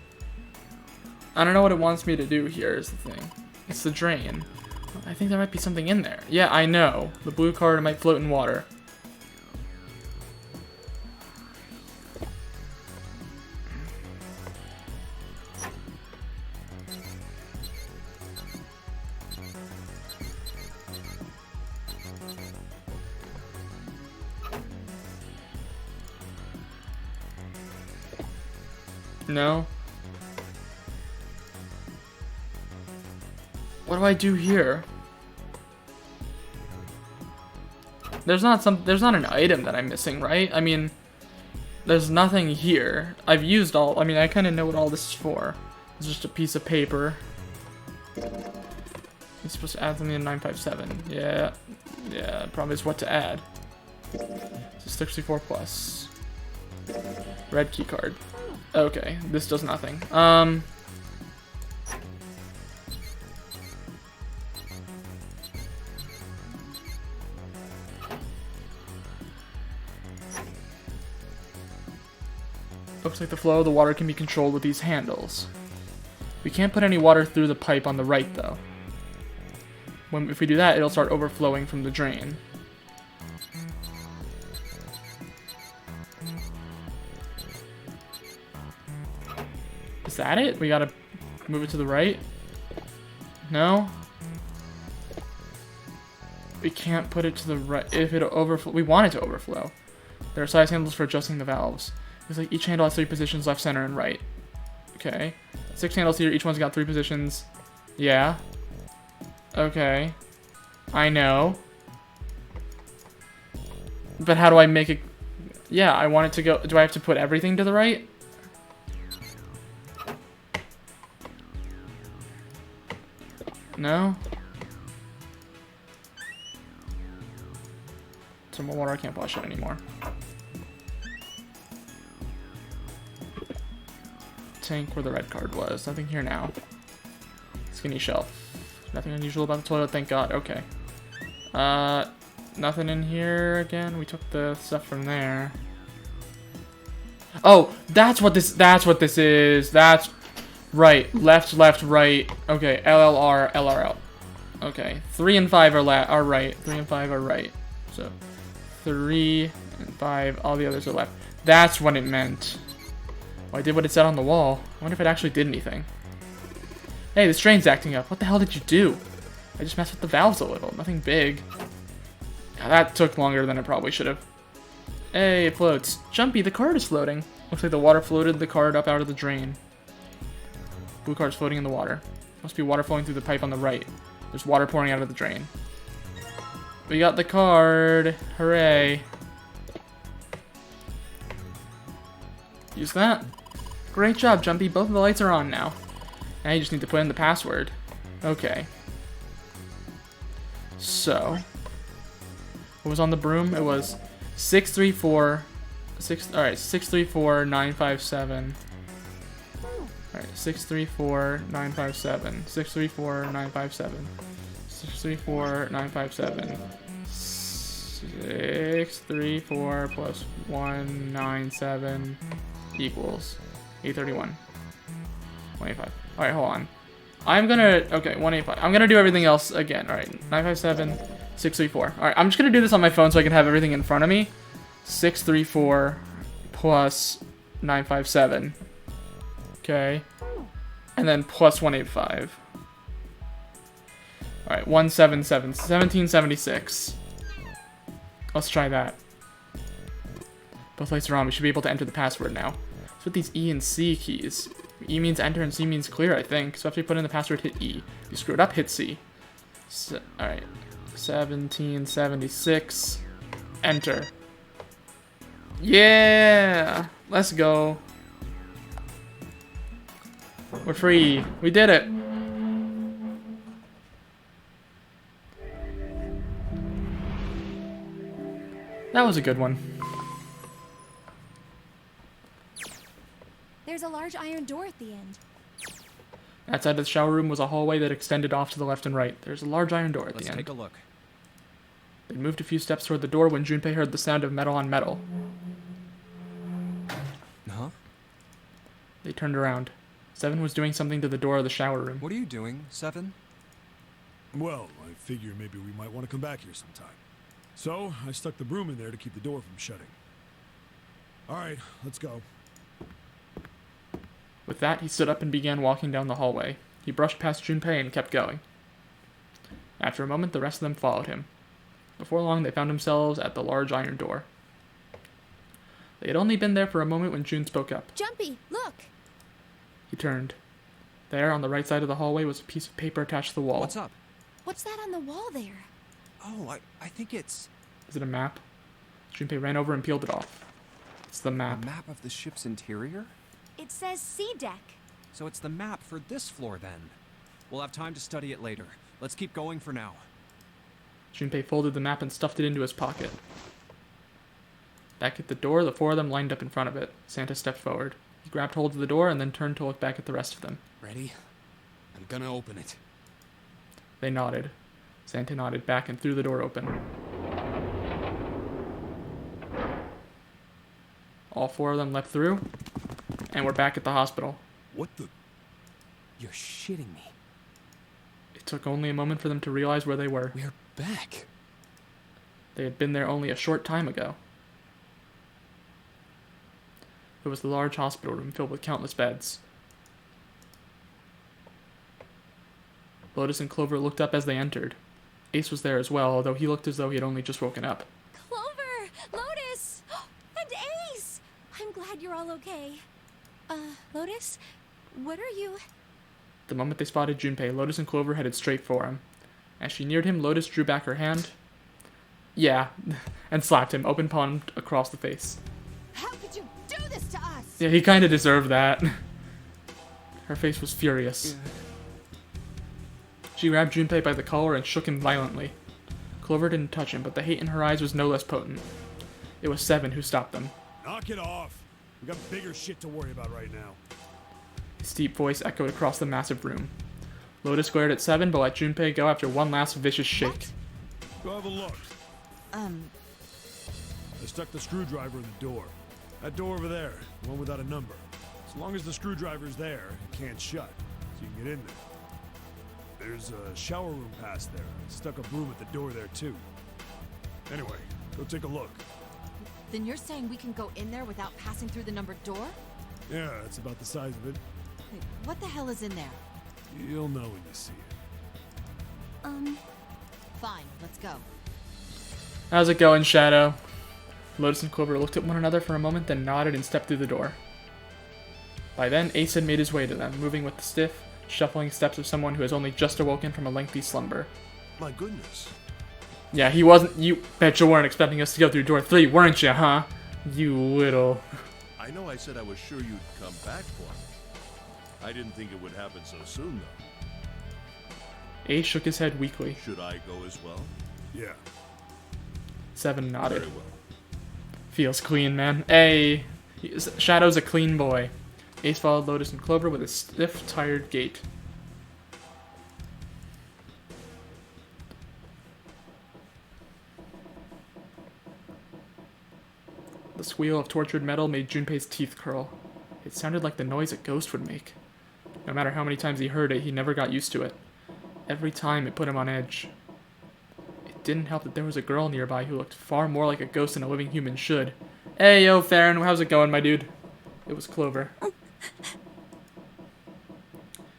I don't know what it wants me to do here is the thing. It's the drain. I think there might be something in there. Yeah, I know. The blue card might float in water. No? What do I do here? There's not an item that I'm missing, right? I mean, there's nothing here. I've used all, I mean, I kind of know what all this is for. It's just a piece of paper. It's supposed to add something in 957. Yeah, probably is what to add. So 64 plus. Red key card. Okay, this does nothing. Looks like the flow of the water can be controlled with these handles. We can't put any water through the pipe on the right, though. If we do that, it'll start overflowing from the drain. Is that it? We gotta move it to the right? No? We can't put it to the right. If it overflow, we want it to overflow. There are size handles for adjusting the valves. It's like each handle has 3 positions, left, center, and right. Okay. 6 handles here, each one's got 3 positions. Yeah. Okay. I know. But how do I make it... Yeah, I want it to go... Do I have to put everything to the right? No? Some more water, I can't wash it anymore. Tank where the red card was. Nothing here now. Skinny shelf. Nothing unusual about the toilet, thank God. Okay. Nothing in here again. We took the stuff from there. Oh, that's what this is. That's right. Left, right. Okay, LLR, LRL. Okay. 3 and 5 are right. 3 and 5 are right. So 3 and 5, all the others are left. That's what it meant. Oh, I did what it said on the wall. I wonder if it actually did anything. Hey, this drain's acting up. What the hell did you do? I just messed with the valves a little. Nothing big. Yeah, that took longer than it probably should have. Hey, it floats. Jumpy, the card is floating. Looks like the water floated the card up out of the drain. Blue card's floating in the water. Must be water flowing through the pipe on the right. There's water pouring out of the drain. We got the card. Hooray. Use that. Great job, Jumpy. Both of the lights are on now. Now you just need to put in the password. Okay. So, what was on the broom? It was 634-957. Alright, 634-957. 634-957. 634-957. 634 plus 197 equals 831. 185. Alright, hold on. I'm gonna, okay, 185. I'm gonna do everything else again. Alright, 957, 634. Alright, I'm just gonna do this on my phone so I can have everything in front of me. 634 plus 957. Okay. And then plus 185. Alright, 177, 1776. Let's try that. Both lights are on. We should be able to enter the password now. What's with these E and C keys? E means enter and C means clear, I think. So after you put in the password, hit E. If you screw it up, hit C. Alright. 1776. Enter. Yeah! Let's go. We're free. We did it. That was a good one. There's a large iron door at the end. Outside of the shower room was a hallway that extended off to the left and right. There's a large iron door at Let's the end. take a look. They moved a few steps toward the door when Junpei heard the sound of metal on metal. Huh? They turned around. Seven was doing something to the door of the shower room. What are you doing, Seven? Well, I figure maybe we might want to come back here sometime. So, I stuck the broom in there to keep the door from shutting. Alright, let's go. With that, he stood up and began walking down the hallway. He brushed past Junpei and kept going. After a moment, the rest of them followed him. Before long, they found themselves at the large iron door. They had only been there for a moment when June spoke up. Jumpy, look! He turned. There, on the right side of the hallway, was a piece of paper attached to the wall. What's up? What's that on the wall there? Oh, I think it's Is it a map? Junpei ran over and peeled it off. It's the a map. map of the ship's interior? It says C deck. So it's the map for this floor then. We'll have time to study it later. Let's keep going for now. Junpei folded the map and stuffed it into his pocket. Back at the door, the four of them lined up in front of it. Santa stepped forward. He grabbed hold of the door and then turned to look back at the rest of them. Ready? I'm gonna open it. They nodded. Santa nodded back and threw the door open. All four of them leapt through, and we're back at the hospital. What the? You're shitting me. It took only a moment for them to realize where they were. We're back. They had been there only a short time ago. It was the large hospital room filled with countless beds. Lotus and Clover looked up as they entered. Ace was there as well, although he looked as though he had only just woken up. Clover! Lotus! And Ace! I'm glad you're all okay. Lotus? What are you... The moment they spotted Junpei, Lotus and Clover headed straight for him. As she neared him, Lotus drew back her hand. Yeah, and slapped him, open palmed across the face. How could you do this to us? Yeah, he kinda deserved that. Her face was furious. She grabbed Junpei by the collar and shook him violently. Clover didn't touch him, but the hate in her eyes was no less potent. It was Seven who stopped them. Knock it off. We got bigger shit to worry about right now. His deep voice echoed across the massive room. Lotus glared at Seven, but let Junpei go after one last vicious shake. Go have a look. I stuck the screwdriver in the door. That door over there, the one without a number. As long as the screwdriver's there, it can't shut, so you can get in there. There's a shower room past there. I stuck a broom at the door there too. Anyway, go take a look. Then you're saying we can go in there without passing through the numbered door? Yeah, that's about the size of it. Wait, what the hell is in there? You'll know when you see it. Fine, let's go. How's it going, Shadow? Lotus and Clover looked at one another for a moment, then nodded and stepped through the door. By then, Ace had made his way to them, moving with the stiff, shuffling steps of someone who has only just awoken from a lengthy slumber. My goodness. Yeah, he wasn't. You bet you weren't expecting us to go through door 3, weren't you, huh? You little. I know I said I was sure you'd come back for me. I didn't think it would happen so soon, though. Ace shook his head weakly. Should I go as well? Yeah. 7 nodded. Very well. Feels clean, man. Hey, Shadow's a clean boy. Ace followed Lotus and Clover with a stiff, tired gait. The squeal of tortured metal made Junpei's teeth curl. It sounded like the noise a ghost would make. No matter how many times he heard it, he never got used to it. Every time it put him on edge. It didn't help that there was a girl nearby who looked far more like a ghost than a living human should. Hey, yo, Farron, how's it going, my dude? It was Clover.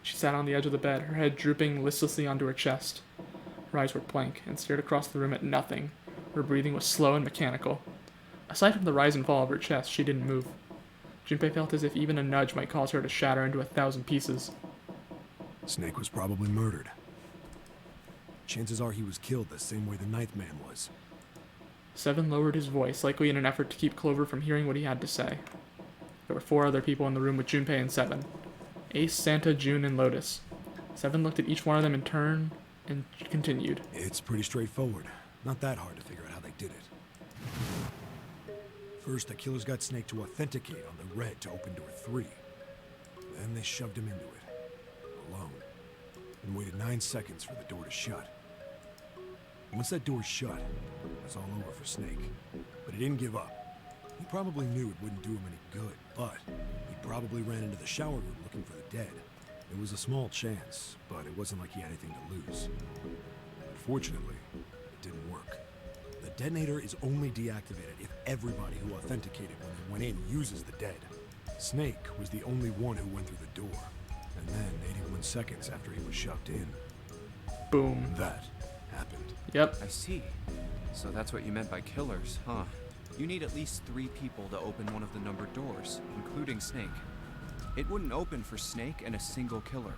She sat on the edge of the bed, her head drooping listlessly onto her chest. Her eyes were blank, and stared across the room at nothing. Her breathing was slow and mechanical. Aside from the rise and fall of her chest, she didn't move. Junpei felt as if even a nudge might cause her to shatter into 1,000 pieces. Snake was probably murdered. Chances are he was killed the same way the Ninth Man was. Seven lowered his voice, likely in an effort to keep Clover from hearing what he had to say. There were 4 other people in the room with Junpei and Seven. Ace, Santa, June, and Lotus. Seven looked at each one of them in turn and continued. It's pretty straightforward. Not that hard to figure out how they did it. First, the killers got Snake to authenticate on the red to open door 3. Then they shoved him into it, alone, and waited 9 seconds for the door to shut. Once that door shut, it was all over for Snake. But he didn't give up. He probably knew it wouldn't do him any good, but he probably ran into the shower room looking for the dead. It was a small chance, but it wasn't like he had anything to lose. Unfortunately, it didn't work. The detonator is only deactivated if everybody who authenticated when they went in uses the dead. Snake was the only one who went through the door, and then 81 seconds after he was shoved in, Boom. that happened. Yep. I see. So that's what you meant by killers, huh? You need at least 3 people to open one of the numbered doors, including Snake. It wouldn't open for Snake and a single killer.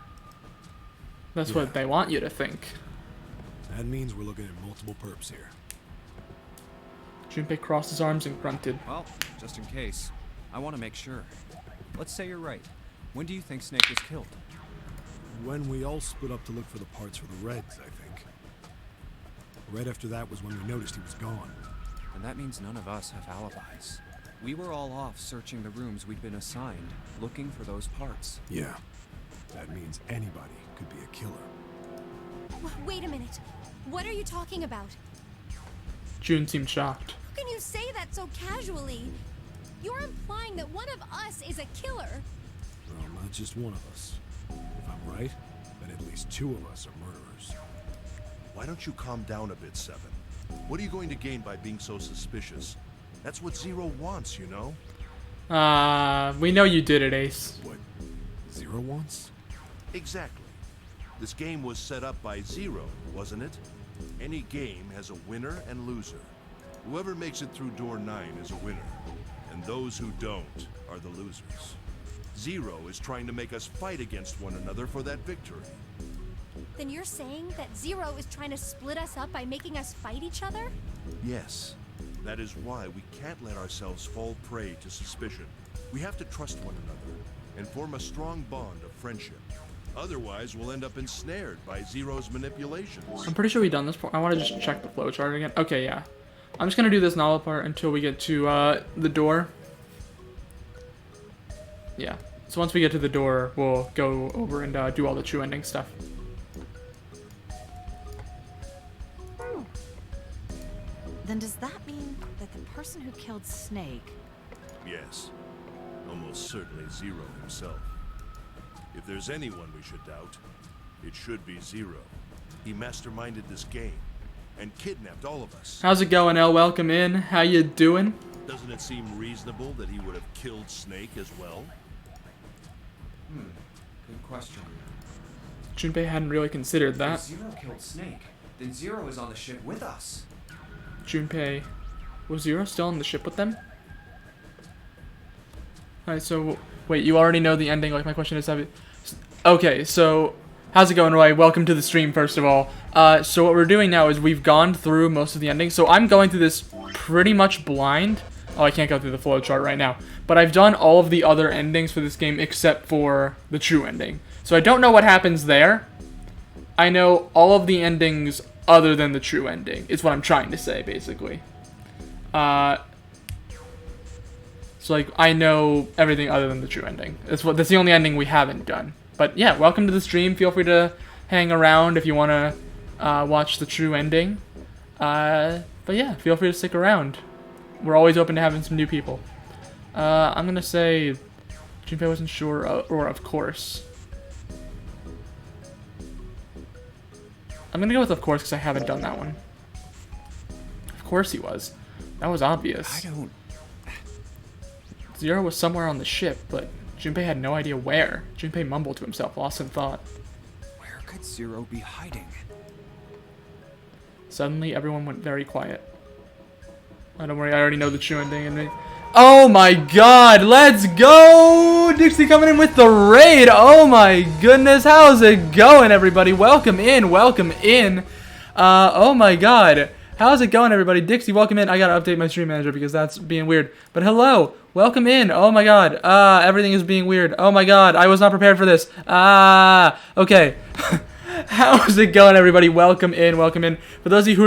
That's what they want you to think. That means we're looking at multiple perps here. Junpei crossed his arms and grunted. Well, just in case, I want to make sure. Let's say you're right. When do you think Snake was killed? When we all split up to look for the parts for the Reds, I think. Right after that was when we noticed he was gone. And that means none of us have alibis. We were all off searching the rooms we'd been assigned, looking for those parts. Yeah. That means anybody could be a killer. Wait a minute. What are you talking about? June seemed shocked. How can you say that so casually? You're implying that one of us is a killer. Well, not just one of us. If I'm right, then at least 2 of us are murderers. Why don't you calm down a bit, Seven? What are you going to gain by being so suspicious? That's what Zero wants, you know? We know you did it, Ace. What? Zero wants? Exactly. This game was set up by Zero, wasn't it? Any game has a winner and loser. Whoever makes it through door 9 is a winner, and those who don't are the losers. Zero is trying to make us fight against one another for that victory. Then you're saying that Zero is trying to split us up by making us fight each other? Yes. That is why we can't let ourselves fall prey to suspicion. We have to trust one another and form a strong bond of friendship. Otherwise, we'll end up ensnared by Zero's manipulations. I'm pretty sure we've done this part. I want to just check the flowchart again. Okay, yeah. I'm just going to do this novel part until we get to the door. Yeah. So once we get to the door, we'll go over and do all the true ending stuff. Then does that mean that the person who killed Snake... Yes. Almost certainly Zero himself. If there's anyone we should doubt, it should be Zero. He masterminded this game and kidnapped all of us. How's it going, El? Welcome in. How you doing? Doesn't it seem reasonable that he would have killed Snake as well? Good question. Junpei hadn't really considered If that. Zero killed Snake, then Zero is on the ship with us. Junpei... Was Zero still on the ship with them? Alright, so... Wait, you already know the ending, like my question is... Okay, so... How's it going, Roy? Welcome to the stream, first of all. So what we're doing now is we've gone through most of the endings. So I'm going through this pretty much blind. Oh, I can't go through the flow chart right now. But I've done all of the other endings for this game except for the true ending. So I don't know what happens there. I know all of the endings other than the true ending, is what I'm trying to say, basically. So, like, I know everything other than the true ending. That's the only ending we haven't done. But yeah, welcome to the stream. Feel free to hang around if you want to watch the true ending. But yeah, feel free to stick around. We're always open to having some new people. I'm going to say Junpei wasn't sure, or of course. I'm going to go with of course because I haven't done that one. Of course he was. That was obvious. I don't... Zero was somewhere on the ship, but Junpei had no idea where. Junpei mumbled to himself, lost in thought. Where could Zero be hiding? Suddenly, everyone went very quiet. Oh, don't worry, I already know the true ending. Oh my god, let's go! Dixie coming in with the raid! Oh my goodness, how's it going, everybody? Welcome in, welcome in. Oh my god. How's it going, everybody? Dixie, welcome in. I gotta update my stream manager because that's being weird. But hello, welcome in. Oh my god. Everything is being weird. Oh my god, I was not prepared for this. Okay. How's it going, everybody? Welcome in, welcome in. For those of you who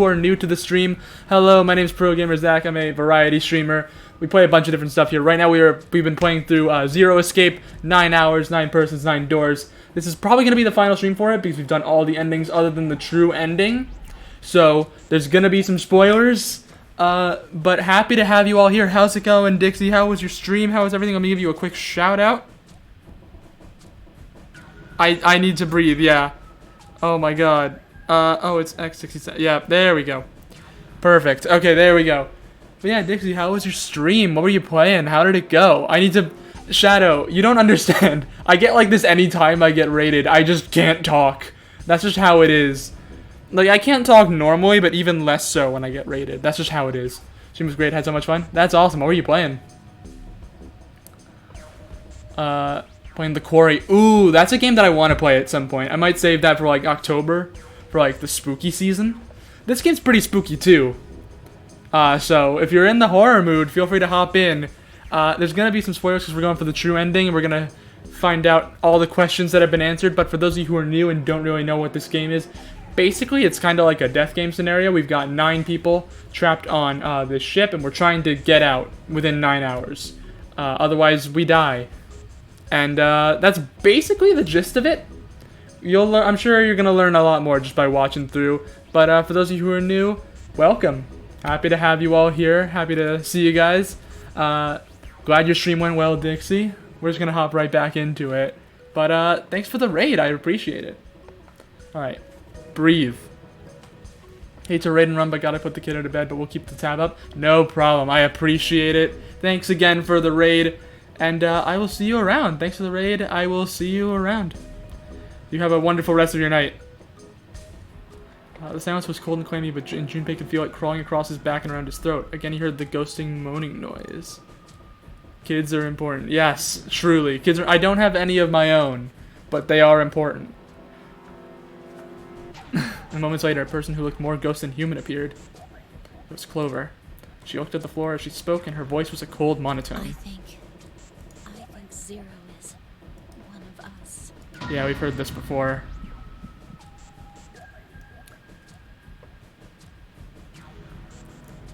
are new to the stream, hello. My name is Pro Gamer Zach. I'm a variety streamer. We play a bunch of different stuff here. Right now, we've been playing through Zero Escape, 9 hours, 9 persons, 9 doors. This is probably gonna be the final stream for it because we've done all the endings other than the true ending. So, there's gonna be some spoilers, but happy to have you all here. How's it going, Dixie? How was your stream? How was everything? Let me give you a quick shout out. I need to breathe, yeah. Oh my god. Oh, it's X67. Yeah, there we go. Perfect. Okay, there we go. But yeah, Dixie, how was your stream? What were you playing? How did it go? I need to... Shadow, you don't understand. I get like this anytime I get raided. I just can't talk. That's just how it is. Like, I can't talk normally, but even less so when I get raided. That's just how it is. Stream was great, had so much fun. That's awesome. What were you playing? Playing The Quarry. Ooh, that's a game that I want to play at some point. I might save that for, like, October. For, like, the spooky season. This game's pretty spooky, too. So, if you're in the horror mood, feel free to hop in. There's gonna be some spoilers because we're going for the true ending, and we're gonna find out all the questions that have been answered. But for those of you who are new and don't really know what this game is, basically, it's kind of like a death game scenario. We've got 9 people trapped on this ship, and we're trying to get out within 9 hours. Otherwise, we die. And that's basically the gist of it. I'm sure you're going to learn a lot more just by watching through. But for those of you who are new, welcome. Happy to have you all here. Happy to see you guys. Glad your stream went well, Dixie. We're just going to hop right back into it. But thanks for the raid. I appreciate it. Alright. Breathe. Hate to raid and run, but gotta put the kiddo to bed, but we'll keep the tab up. No problem. I appreciate it. Thanks again for the raid. And I will see you around. Thanks for the raid. I will see you around. You have a wonderful rest of your night. The silence was cold and clammy, but Junpei could feel it crawling across his back and around his throat. Again, he heard the ghosting moaning noise. Kids are important. Yes, truly. Kids are. I don't have any of my own, but they are important. And moments later, a person who looked more ghost than human appeared. It was Clover. She looked at the floor as she spoke, and her voice was a cold monotone. I think Zero is one of us. Yeah, we've heard this before.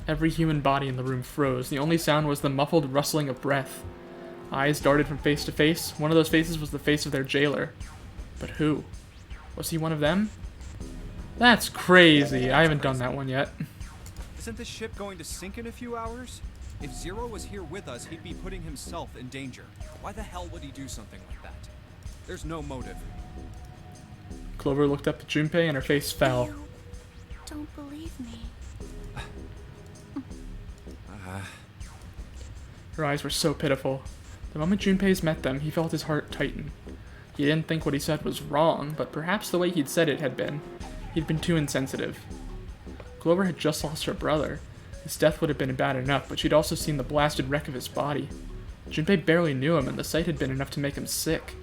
Every human body in the room froze. The only sound was the muffled rustling of breath. Eyes darted from face to face. One of those faces was the face of their jailer. But who? Was he one of them? That's crazy. I haven't done that one yet. Isn't this ship going to sink in a few hours? If Zero was here with us, he'd be putting himself in danger. Why the hell would he do something like that? There's no motive. Clover looked up at Junpei and her face fell. You don't believe me. Her eyes were so pitiful. The moment Junpei's met them, he felt his heart tighten. He didn't think what he said was wrong, but perhaps the way he'd said it had been. He'd been too insensitive. Clover had just lost her brother. His death would have been bad enough, but she'd also seen the blasted wreck of his body. Junpei barely knew him, and the sight had been enough to make him sick.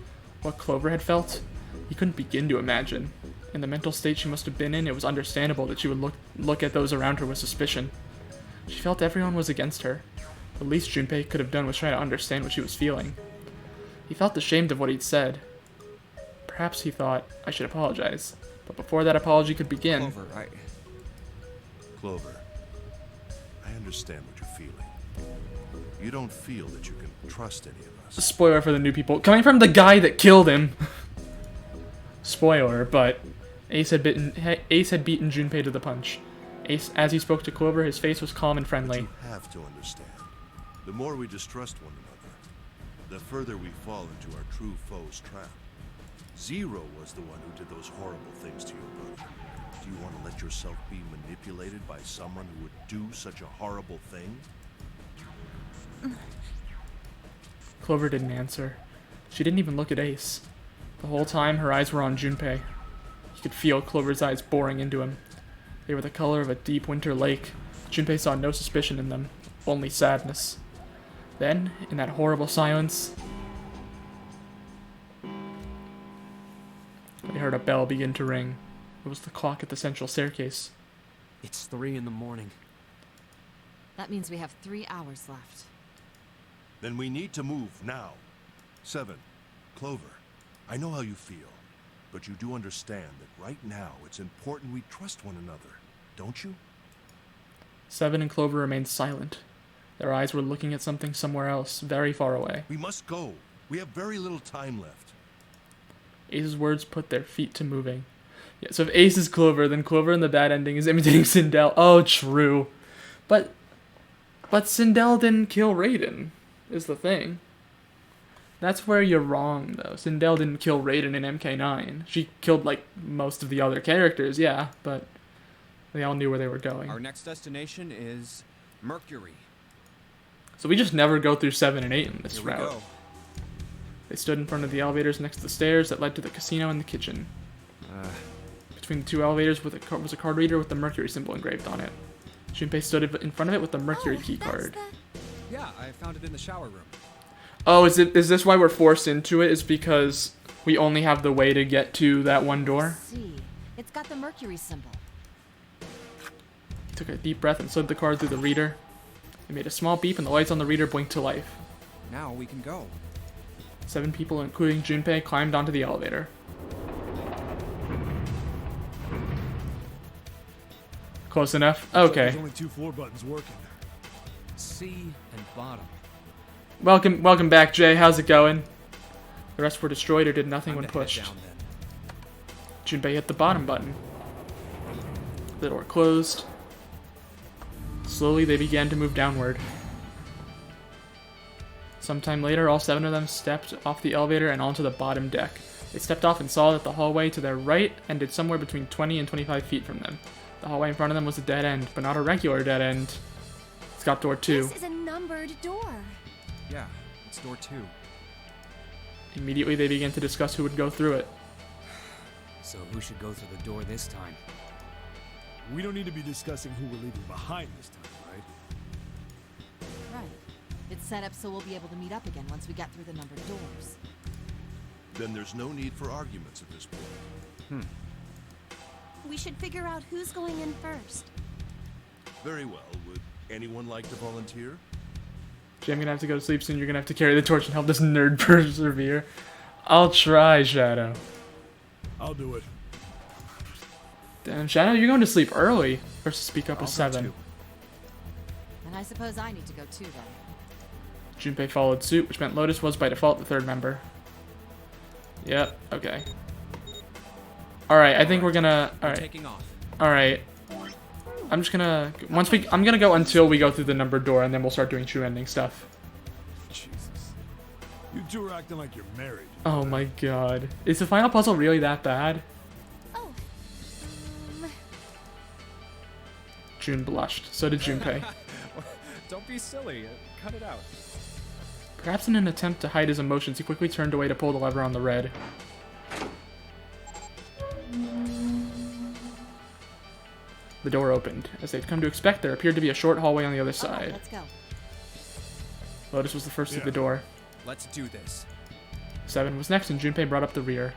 What Clover had felt? He couldn't begin to imagine. In the mental state she must have been in, it was understandable that she would look at those around her with suspicion. She felt everyone was against her. The least Junpei could have done was try to understand what she was feeling. He felt ashamed of what he'd said. Perhaps he thought, I should apologize. But before that apology could begin... Clover, I understand what you're feeling. You don't feel that you can trust any of us. Spoiler for the new people. Coming from the guy that killed him. Spoiler, but Ace had beaten Junpei to the punch. Ace, as he spoke to Clover, his face was calm and friendly. You have to understand. The more we distrust one another, the further we fall into our true foe's trap. Zero was the one who did those horrible things to your brother. Do you want to let yourself be manipulated by someone who would do such a horrible thing? Clover didn't answer. She didn't even look at Ace. The whole time, her eyes were on Junpei. He could feel Clover's eyes boring into him. They were the color of a deep winter lake. Junpei saw no suspicion in them, only sadness. Then, in that horrible silence, they heard a bell begin to ring. It was the clock at the central staircase. It's 3 in the morning. That means we have 3 hours left. Then we need to move now. 7. Clover, I know how you feel, but you do understand that right now it's important we trust one another, don't you? 7 and Clover remained silent. Their eyes were looking at something somewhere else, very far away. We must go. We have very little time left. Ace's words put their feet to moving. Yeah, so if Ace is Clover, then Clover in the bad ending is imitating Sindel. Oh, true. But Sindel didn't kill Raiden, is the thing. That's where you're wrong, though. Sindel didn't kill Raiden in MK9. She killed, like, most of the other characters, yeah, but they all knew where they were going. Our next destination is Mercury. So we just never go through 7 and 8 in this Here we route. go. They stood in front of the elevators next to the stairs that led to the casino and the kitchen. Between the 2 elevators was a card reader with the Mercury symbol engraved on it. Junpei stood in front of it with the Mercury key card. Yeah, I found it in the shower room. Oh, is this why we're forced into it? Is because we only have the way to get to that one door? See, it's got the Mercury symbol. He took a deep breath and slid the card through the reader. It made a small beep and the lights on the reader blinked to life. Now we can go. 7 people, including Junpei, climbed onto the elevator. Close enough? Okay. There's only 2 floor buttons working. C and bottom. Welcome back, Jay. How's it going? The rest were destroyed or did nothing when Time to head pushed. down then. Junpei hit the bottom button. The door closed. Slowly, they began to move downward. Sometime later, all 7 of them stepped off the elevator and onto the bottom deck. They stepped off and saw that the hallway to their right ended somewhere between 20 and 25 feet from them. The hallway in front of them was a dead end, but not a regular dead end. It's got door 2. This is a numbered door. Yeah, it's door 2. Immediately, they began to discuss who would go through it. So who should go through the door this time? We don't need to be discussing who we're leaving behind this time, right? Right. It's set up so we'll be able to meet up again once we get through the numbered doors. Then there's no need for arguments at this point. We should figure out who's going in first. Very well. Would anyone like to volunteer? Jay, I'm gonna have to go to sleep soon. You're gonna have to carry the torch and help this nerd persevere. I'll try, Shadow. I'll do it. Damn, Shadow, you're going to sleep early. First to speak up I'll was go 7. too. And I suppose I need to go too, then. Junpei followed suit, which meant Lotus was by default the 3rd member. Yep, okay. Alright, I think we're gonna... Alright. Taking off. Alright. I'm just gonna... I'm gonna go until we go through the numbered door, and then we'll start doing true ending stuff. Jesus. You 2 are acting like you're married. Oh my god. Is the final puzzle really that bad? Oh. June blushed. So did Junpei. Don't be silly. Cut it out. Perhaps in an attempt to hide his emotions, he quickly turned away to pull the lever on the red. The door opened. As they'd come to expect, there appeared to be a short hallway on the other Alright, side. let's go. Lotus was the first through Yeah. the door. Let's do this. 7 was next, and Junpei brought up the rear.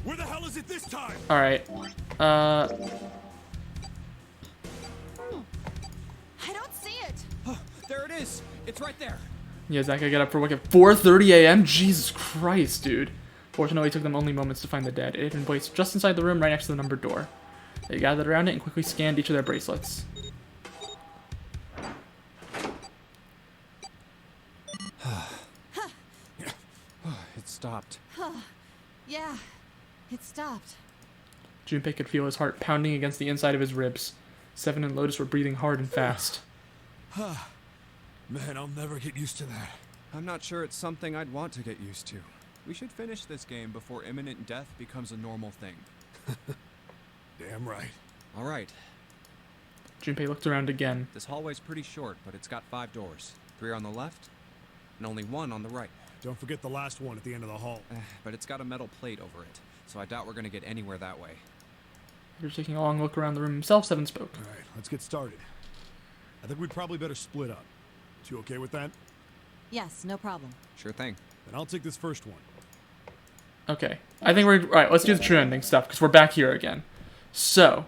Where the hell is it this time? Alright. I don't see it. There it is. It's right there. Yeah, Zach, I get up for work at 4:30 a.m.? Jesus Christ, dude. Fortunately, it took them only moments to find the dead. It had been placed just inside the room right next to the numbered door. They gathered around it and quickly scanned each of their bracelets. It stopped. Yeah, it stopped. Junpei could feel his heart pounding against the inside of his ribs. 7 and Lotus were breathing hard and fast. Man, I'll never get used to that. I'm not sure it's something I'd want to get used to. We should finish this game before imminent death becomes a normal thing. Damn right. All right. Junpei looked around again. This hallway's pretty short, but it's got 5 doors. 3 on the left, and only 1 on the right. Don't forget the last one at the end of the hall. But it's got a metal plate over it, so I doubt we're gonna get anywhere that way. After taking a long look around the room himself, 7 spoke. All right, let's get started. I think we'd probably better split up. You okay with that? Yes, no problem. Sure thing. Then I'll take this first one. Okay. I think we're... Alright, let's do the true ending stuff, because we're back here again. So,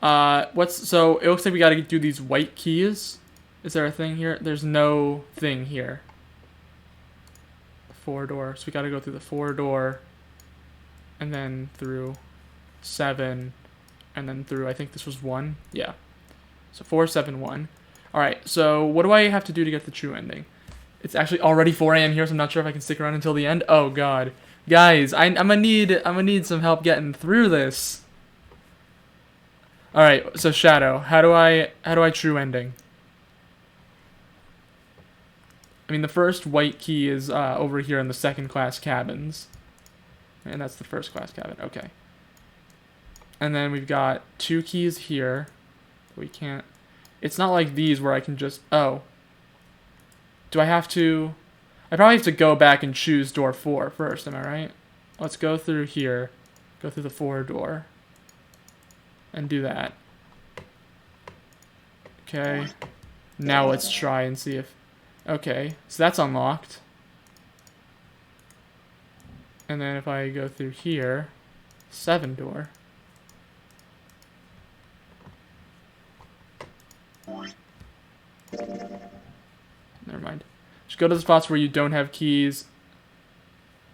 so, it looks like we gotta do these white keys. Is there a thing here? There's no thing here. 4-door. So we gotta go through the 4-door, and then through 7, and then through, I think this was 1. Yeah. So 4, 7, 1. Alright, so what do I have to do to get the true ending? It's actually already 4 a.m. here, so I'm not sure if I can stick around until the end. Oh god. Guys, I'm gonna need some help getting through this. Alright, so Shadow, how do I true ending? I mean, the first white key is over here in the second class cabins. And that's the first class cabin. Okay. And then we've got 2 keys here. We can't... It's not like these where I can just... Oh. Do I have to... I probably have to go back and choose door 4 first, am I right? Let's go through here. Go through the 4-door. And do that. Okay. Now let's try and see if... Okay, so that's unlocked. And then if I go through here... 7-door. Never mind. Just go to the spots where you don't have keys,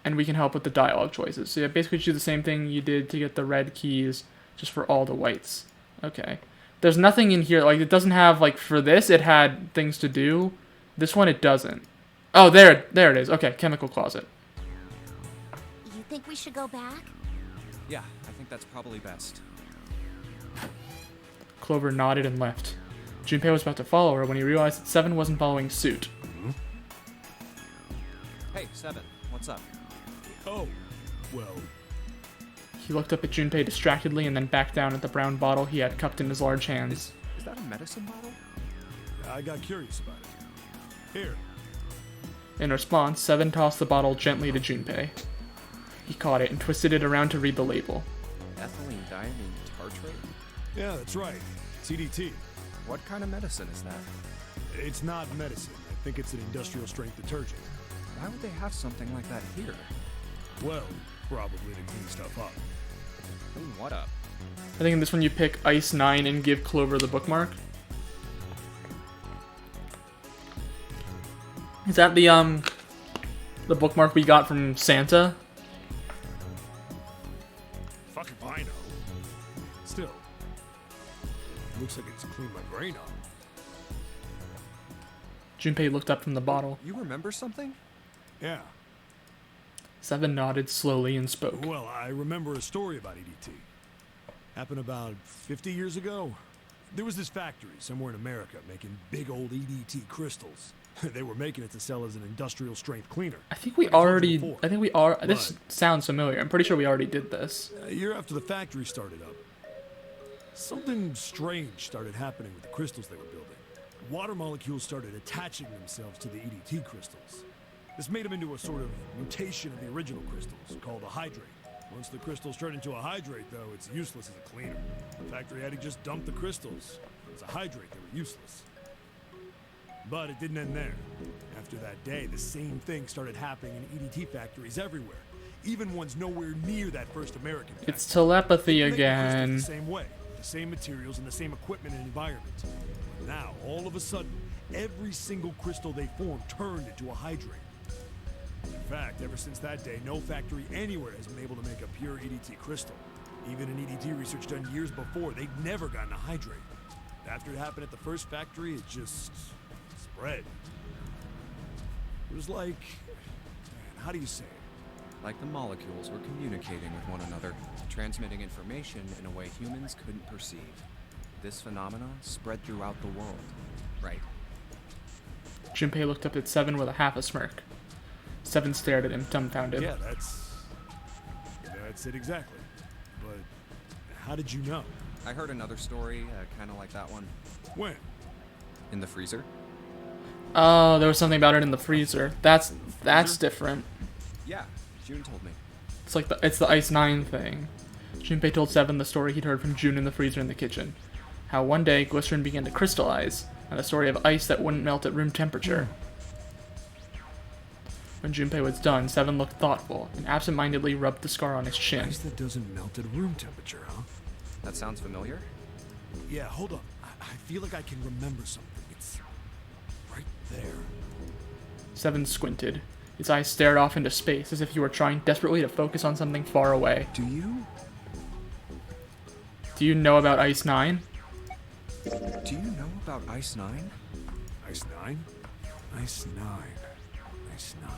and we can help with the dialogue choices. So yeah, basically do the same thing you did to get the red keys, just for all the whites. Okay. There's nothing in here, like, it doesn't have, like, for this, it had things to do. This one, it doesn't. Oh, there it is. Okay, chemical closet. You think we should go back? Yeah, I think that's probably best. Clover nodded and left. Junpei was about to follow her when he realized that 7 wasn't following suit. Hey, 7, what's up? Oh, well, He looked up at Junpei distractedly and then back down at the brown bottle he had cupped in his large hands. Is that a medicine bottle? I got curious about it. Here. In response, 7 tossed the bottle gently to Junpei. He caught it and twisted it around to read the label. Ethylene diamine tartrate? Yeah, that's right. CDT. What kind of medicine is that? It's not medicine. I think it's an industrial strength detergent. Why would they have something like that here? Well, probably to clean stuff up. Clean what up? I think in this one you pick Ice 9 and give Clover the bookmark. Is that the bookmark we got from Santa? Fuck if I know. Still, looks like it's cleaned my brain up. Junpei looked up from the bottle. You remember something? Yeah. 7 nodded slowly and spoke. Well, I remember a story about EDT. Happened about 50 years ago. There was this factory somewhere in America making big old EDT crystals. They were making it to sell as an industrial strength cleaner. I think we already... This sounds familiar. I'm pretty sure we already did this. A year after the factory started up, something strange started happening with the crystals they were building. Water molecules started attaching themselves to the EDT crystals. This made them into a sort of mutation of the original crystals, called a hydrate. Once the crystals turn into a hydrate, though, it's useless as a cleaner. The factory had to just dump the crystals. As a hydrate, they were useless. But it didn't end there. After that day, the same thing started happening in EDT factories everywhere, even ones nowhere near that first American factory. It's telepathy They make the crystals again. the same way, the same materials and the same equipment and environment. But now, all of a sudden, every single crystal they formed turned into a hydrate. In fact, ever since that day, no factory anywhere has been able to make a pure EDT crystal. Even in EDT research done years before, they'd never gotten a hydrate. After it happened at the first factory, it just spread. It was like, man, how do you say it? Like the molecules were communicating with one another, transmitting information in a way humans couldn't perceive. This phenomena spread throughout the world. Right. Junpei looked up at Seven with a half a smirk. Seven stared at him, dumbfounded. Yeah, that's it exactly. But how did you know? I heard another story, kind of like that one. When? In the freezer. Oh, there was something about it in the freezer. That's different. Yeah, June told me. It's the Ice 9 thing. Junpei told Seven the story he'd heard from June in the freezer in the kitchen. How one day glycerin began to crystallize, and a story of ice that wouldn't melt at room temperature. When Junpei was done, Seven looked thoughtful and absent-mindedly rubbed the scar on his chin. Ice that doesn't melt at room temperature, huh? That sounds familiar? Yeah, hold on. I feel like I can remember something. It's right there. Seven squinted. His eyes stared off into space as if he were trying desperately to focus on something far away. Do you? Do you know about Ice 9? Do you know about Ice 9? Ice 9? Ice 9. Ice 9.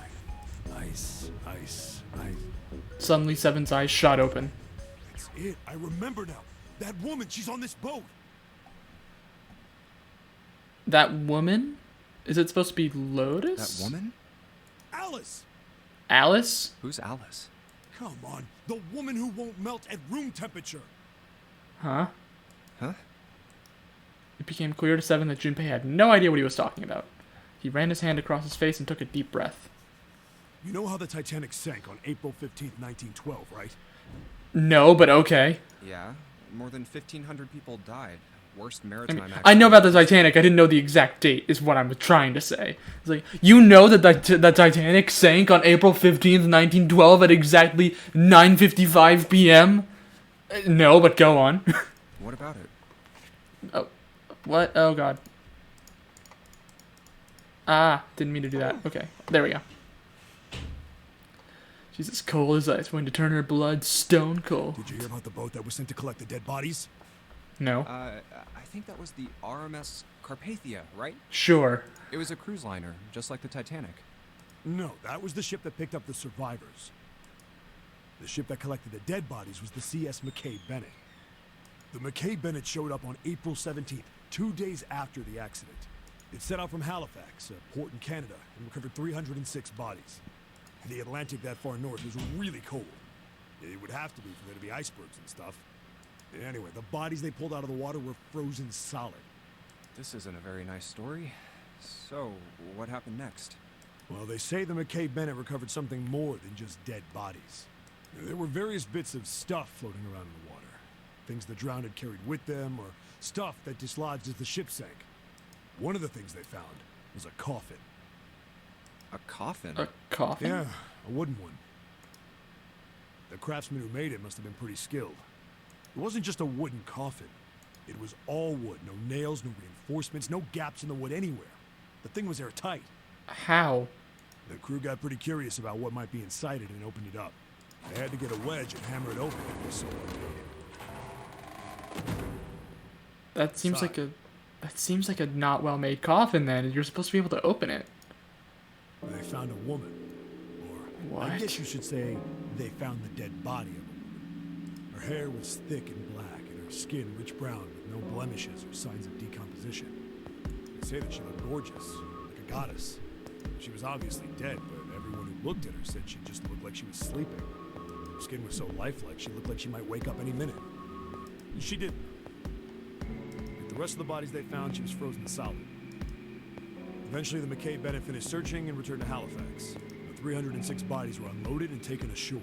Ice. Suddenly, Seven's eyes shot open. That's it. I remember now. That woman, she's on this boat. That woman? Is it supposed to be Lotus? That woman? Alice! Alice? Who's Alice? Come on. The woman who won't melt at room temperature. Huh? Huh? It became clear to Seven that Junpei had no idea what he was talking about. He ran his hand across his face and took a deep breath. You know how the Titanic sank on April 15th, 1912, right? No, but okay. Yeah, more than 1,500 people died. Worst maritime accident. I know about the Titanic. I didn't know the exact date, is what I'm trying to say. It's like, you know that the Titanic sank on April 15th, 1912 at exactly 9:55 p.m.? No, but go on. What about it? Oh, what? Oh, God. Ah, didn't mean to do that. Okay, there we go. She's as cold as ice, going to turn her blood stone cold. Did you hear about the boat that was sent to collect the dead bodies? No. I think that was the RMS Carpathia, right? Sure. It was a cruise liner, just like the Titanic. No, that was the ship that picked up the survivors. The ship that collected the dead bodies was the CS McKay Bennett. The McKay Bennett showed up on April 17th, 2 days after the accident. It set out from Halifax, a port in Canada, and recovered 306 bodies. The Atlantic that far north was really cold. It would have to be for there to be icebergs and stuff. Anyway, the bodies they pulled out of the water were frozen solid. This isn't a very nice story. So, what happened next? Well, they say the McKay Bennett recovered something more than just dead bodies. There were various bits of stuff floating around in the water. Things the drowned had carried with them, or stuff that dislodged as the ship sank. One of the things they found was a coffin. A coffin? A coffin? Yeah, a wooden one. The craftsman who made it must have been pretty skilled. It wasn't just a wooden coffin. It was all wood, no nails, no reinforcements, no gaps in the wood anywhere. The thing was airtight. How? The crew got pretty curious about what might be inside it and opened it up. They had to get a wedge and hammer it open if they so made. That seems like a not well made coffin then. You're supposed to be able to open it. They found a woman. Or What? I guess you should say they found the dead body of a woman. Her hair was thick and black, and her skin rich brown with no blemishes or signs of decomposition. They say that she looked gorgeous, like a goddess. She was obviously dead, but everyone who looked at her said she just looked like she was sleeping. Her skin was so lifelike, she looked like she might wake up any minute. And she didn't. Like the rest of the bodies they found, she was frozen solid. Eventually, the McKay Bennett finished searching and returned to Halifax. The 306 bodies were unloaded and taken ashore.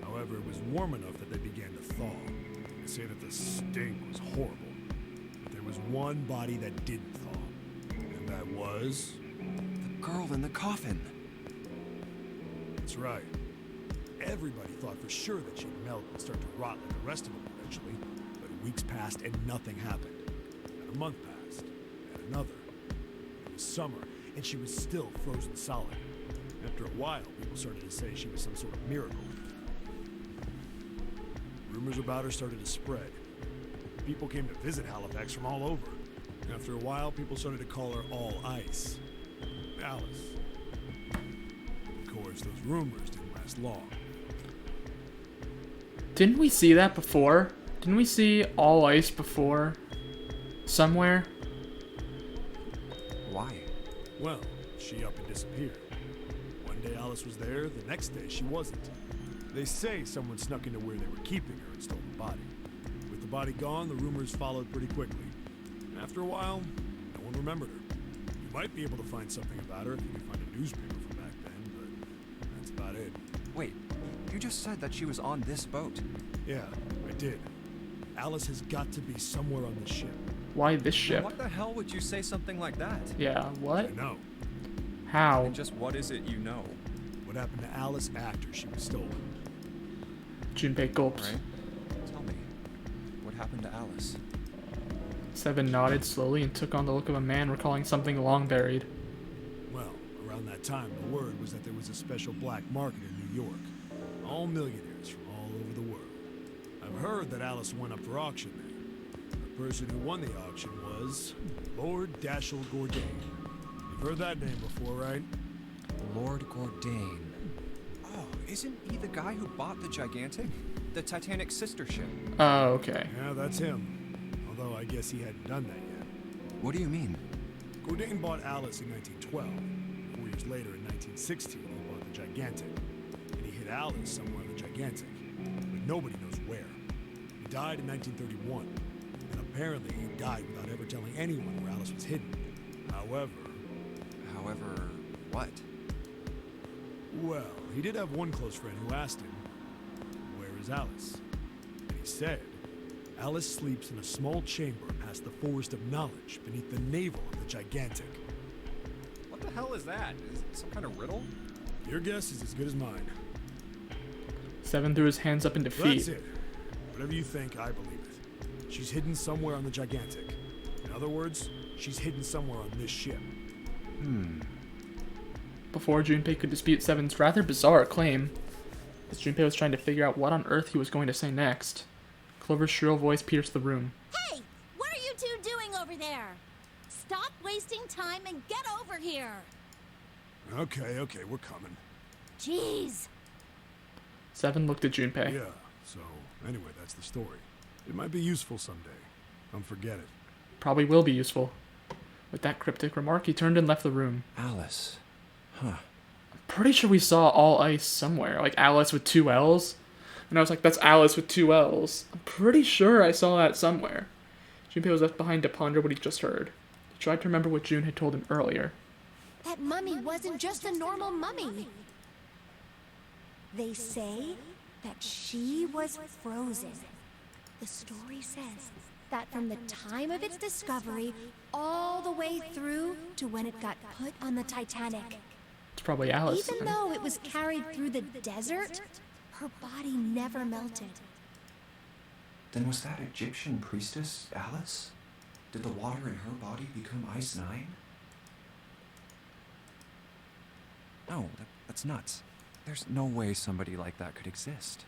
However, it was warm enough that they began to thaw. They say that the stink was horrible. But there was one body that didn't thaw. And that was... The girl in the coffin. That's right. Everybody thought for sure that she'd melt and start to rot like the rest of them eventually, but weeks passed and nothing happened. And a month passed, and another. It was summer, and she was still frozen solid. After a while, people started to say she was some sort of miracle. Rumors about her started to spread. People came to visit Halifax from all over. After a while, people started to call her All Ice. Alice. Of course, those rumors didn't last long. Didn't we see that before? Didn't we see All Ice before? Somewhere? Why? Well, she up and disappeared. One day Alice was there, the next day she wasn't. They say someone snuck into where they were keeping her and stole the body. With the body gone, the rumors followed pretty quickly. After a while, no one remembered her. You might be able to find something about her if you can find a newspaper from back then, but that's about it. Wait, you just said that she was on this boat. Yeah, I did. Alice has got to be somewhere on this ship. Why this ship? What the hell would you say something like that? Yeah, what? I know. How? And just what is it you know? What happened to Alice after she was stolen? Junpei gulped. Right? Tell me, what happened to Alice? Seven nodded slowly and took on the look of a man recalling something long buried. Well, around that time, the word was that there was a special black market in New York. All millionaires from all over the world. I've heard that Alice went up for auction there. The person who won the auction was Lord Dashiell Gordain. You've heard that name before, right? Lord Gordain. Oh, isn't he the guy who bought the Gigantic? The Titanic sister ship? Oh, okay. Yeah, that's him. Although I guess he hadn't done that yet. What do you mean? Gordain bought Alice in 1912. 4 years later, in 1916, he bought the Gigantic. And he hid Alice somewhere on the Gigantic. But nobody knows where. He died in 1931. And apparently he died without ever telling anyone where Alice was hidden. However, What? well, he did have one close friend who asked him, "Where is Alice?" And he said, "Alice sleeps in a small chamber past the Forest of Knowledge beneath the navel of the Gigantic." What the hell is that? Is it some kind of riddle? Your guess is as good as mine. Seven threw his hands up in So defeat. that's it. Whatever you think, I believe it. She's hidden somewhere on the Gigantic. In other words, she's hidden somewhere on this ship. Before Junpei could dispute Seven's rather bizarre claim, as Junpei was trying to figure out what on earth he was going to say next, Clover's shrill voice pierced the room. Hey! What are you two doing over there? Stop wasting time and get over here! Okay, we're coming. Jeez! Seven looked at Junpei. Yeah, so anyway, that's the story. It might be useful someday. Don't forget it. Probably will be useful. With that cryptic remark, he turned and left the room. Alice. Huh. Pretty sure we saw All Ice somewhere, like Alice with 2 L's. And I was like, that's Alice with 2 L's. I'm pretty sure I saw that somewhere. Junpei was left behind to ponder what he just heard. He tried to remember what June had told him earlier. That mummy wasn't just a normal mummy. They say that she was frozen. The story says that from the time of its discovery all the way through to when it got put on the Titanic. It's probably Alice. Even though it was carried through the desert, her body never melted. Then was that Egyptian priestess Alice? Did the water in her body become Ice 9? No, that's nuts. There's no way somebody like that could exist.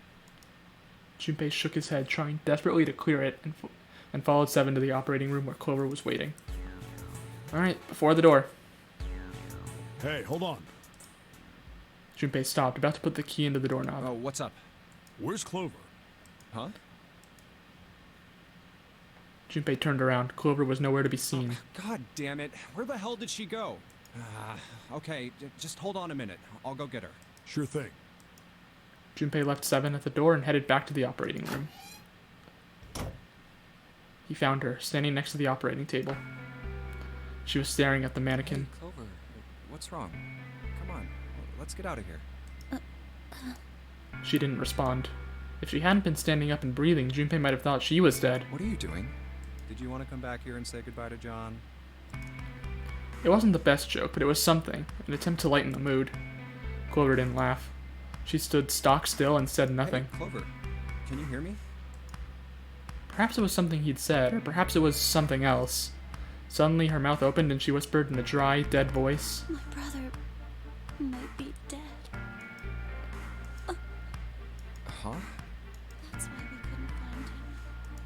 Junpei shook his head, trying desperately to clear it, and followed Seven to the operating room where Clover was waiting. Alright, before the door. Hey, hold on. Junpei stopped, about to put the key into the doorknob. Oh, what's up? Where's Clover? Huh? Junpei turned around. Clover was nowhere to be seen. God damn it. Where the hell did she go? Okay, just hold on a minute. I'll go get her. Sure thing. Junpei left Seven at the door and headed back to the operating room. He found her, standing next to the operating table. She was staring at the mannequin. Hey, Clover, what's wrong? Come on, let's get out of here. She didn't respond. If she hadn't been standing up and breathing, Junpei might have thought she was dead. What are you doing? Did you want to come back here and say goodbye to John? It wasn't the best joke, but it was something, an attempt to lighten the mood. Clover didn't laugh. She stood stock still and said nothing. Hey, Clover, can you hear me? Perhaps it was something he'd said, or perhaps it was something else. Suddenly, her mouth opened and she whispered in a dry, dead voice. My brother might be dead. Huh? That's why we couldn't find him.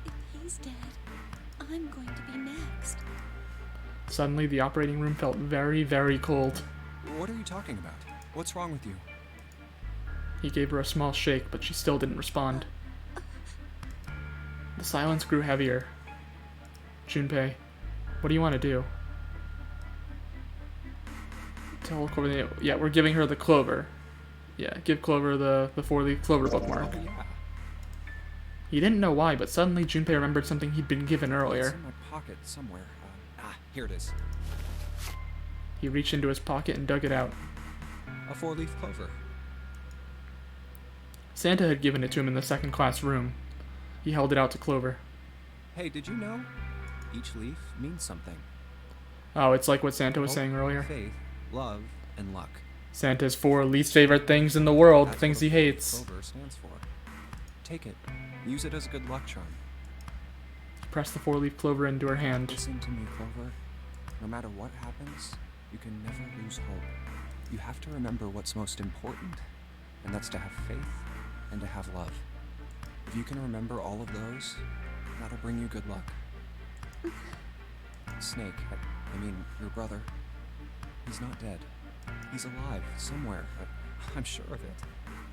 If he's dead, I'm going to be next. Suddenly, the operating room felt very, very cold. What are you talking about? What's wrong with you? He gave her a small shake, but she still didn't respond. The silence grew heavier. Junpei, what do you want to do? Tell Clover. Yeah, we're giving her the clover. Yeah, give Clover the 4-leaf clover bookmark. Oh, yeah. He didn't know why, but suddenly Junpei remembered something he'd been given It's earlier. in my pocket somewhere. Here it is. He reached into his pocket and dug it out. A 4-leaf clover. Santa had given it to him in the second-class room. He held it out to Clover. Hey, did you know? Each leaf means something. Oh, it's like what Santa was Hope, saying earlier. Faith, love, and luck. Santa's 4 least favorite things in the world, That's things what he a 4-leaf hates. Clover stands for. Take it. Use it as a good luck charm. He pressed the 4-leaf clover into her hand. Listen to me, Clover. No matter what happens, you can never lose hope. You have to remember what's most important, and that's to have faith and to have love. If you can remember all of those, that'll bring you good luck. Snake, I mean, your brother, he's not dead. He's alive, somewhere. I'm sure of it.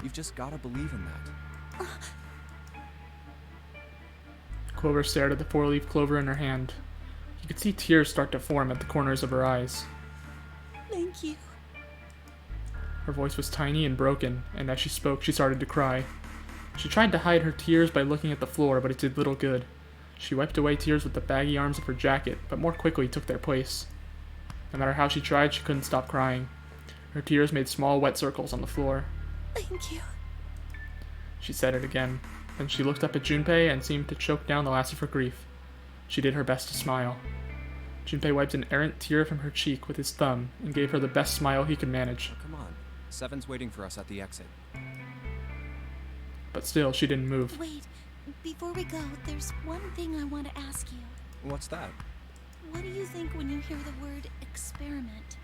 You've just gotta believe in that. Clover stared at the 4-leaf clover in her hand. You could see tears start to form at the corners of her eyes. Thank you. Her voice was tiny and broken, and as she spoke, she started to cry. She tried to hide her tears by looking at the floor, but it did little good. She wiped away tears with the baggy arms of her jacket, but more quickly took their place. No matter how she tried, she couldn't stop crying. Her tears made small wet circles on the floor. Thank you. She said it again. Then she looked up at Junpei and seemed to choke down the last of her grief. She did her best to smile. Junpei wiped an errant tear from her cheek with his thumb and gave her the best smile he could manage. Come on. Seven's waiting for us at the exit. But still, she didn't move. Wait, before we go, there's one thing I want to ask you. What's that? What do you think when you hear the word experiment?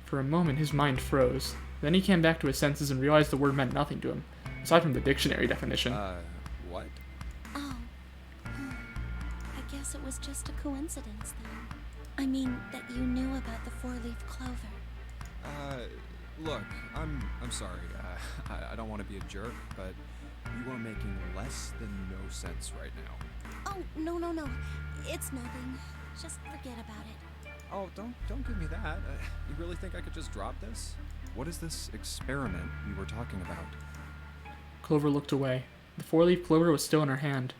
For a moment, his mind froze. Then he came back to his senses and realized the word meant nothing to him, aside from the dictionary definition. What? Oh. I guess it was just a coincidence then. I mean, that you knew about the 4-leaf clover. Look, I'm sorry. I don't want to be a jerk, but you are making less than no sense right now. Oh, no. It's nothing. Just forget about it. Oh, don't give me that. You really think I could just drop this? What is this experiment you were talking about? Clover looked away. The 4-leaf clover was still in her hand.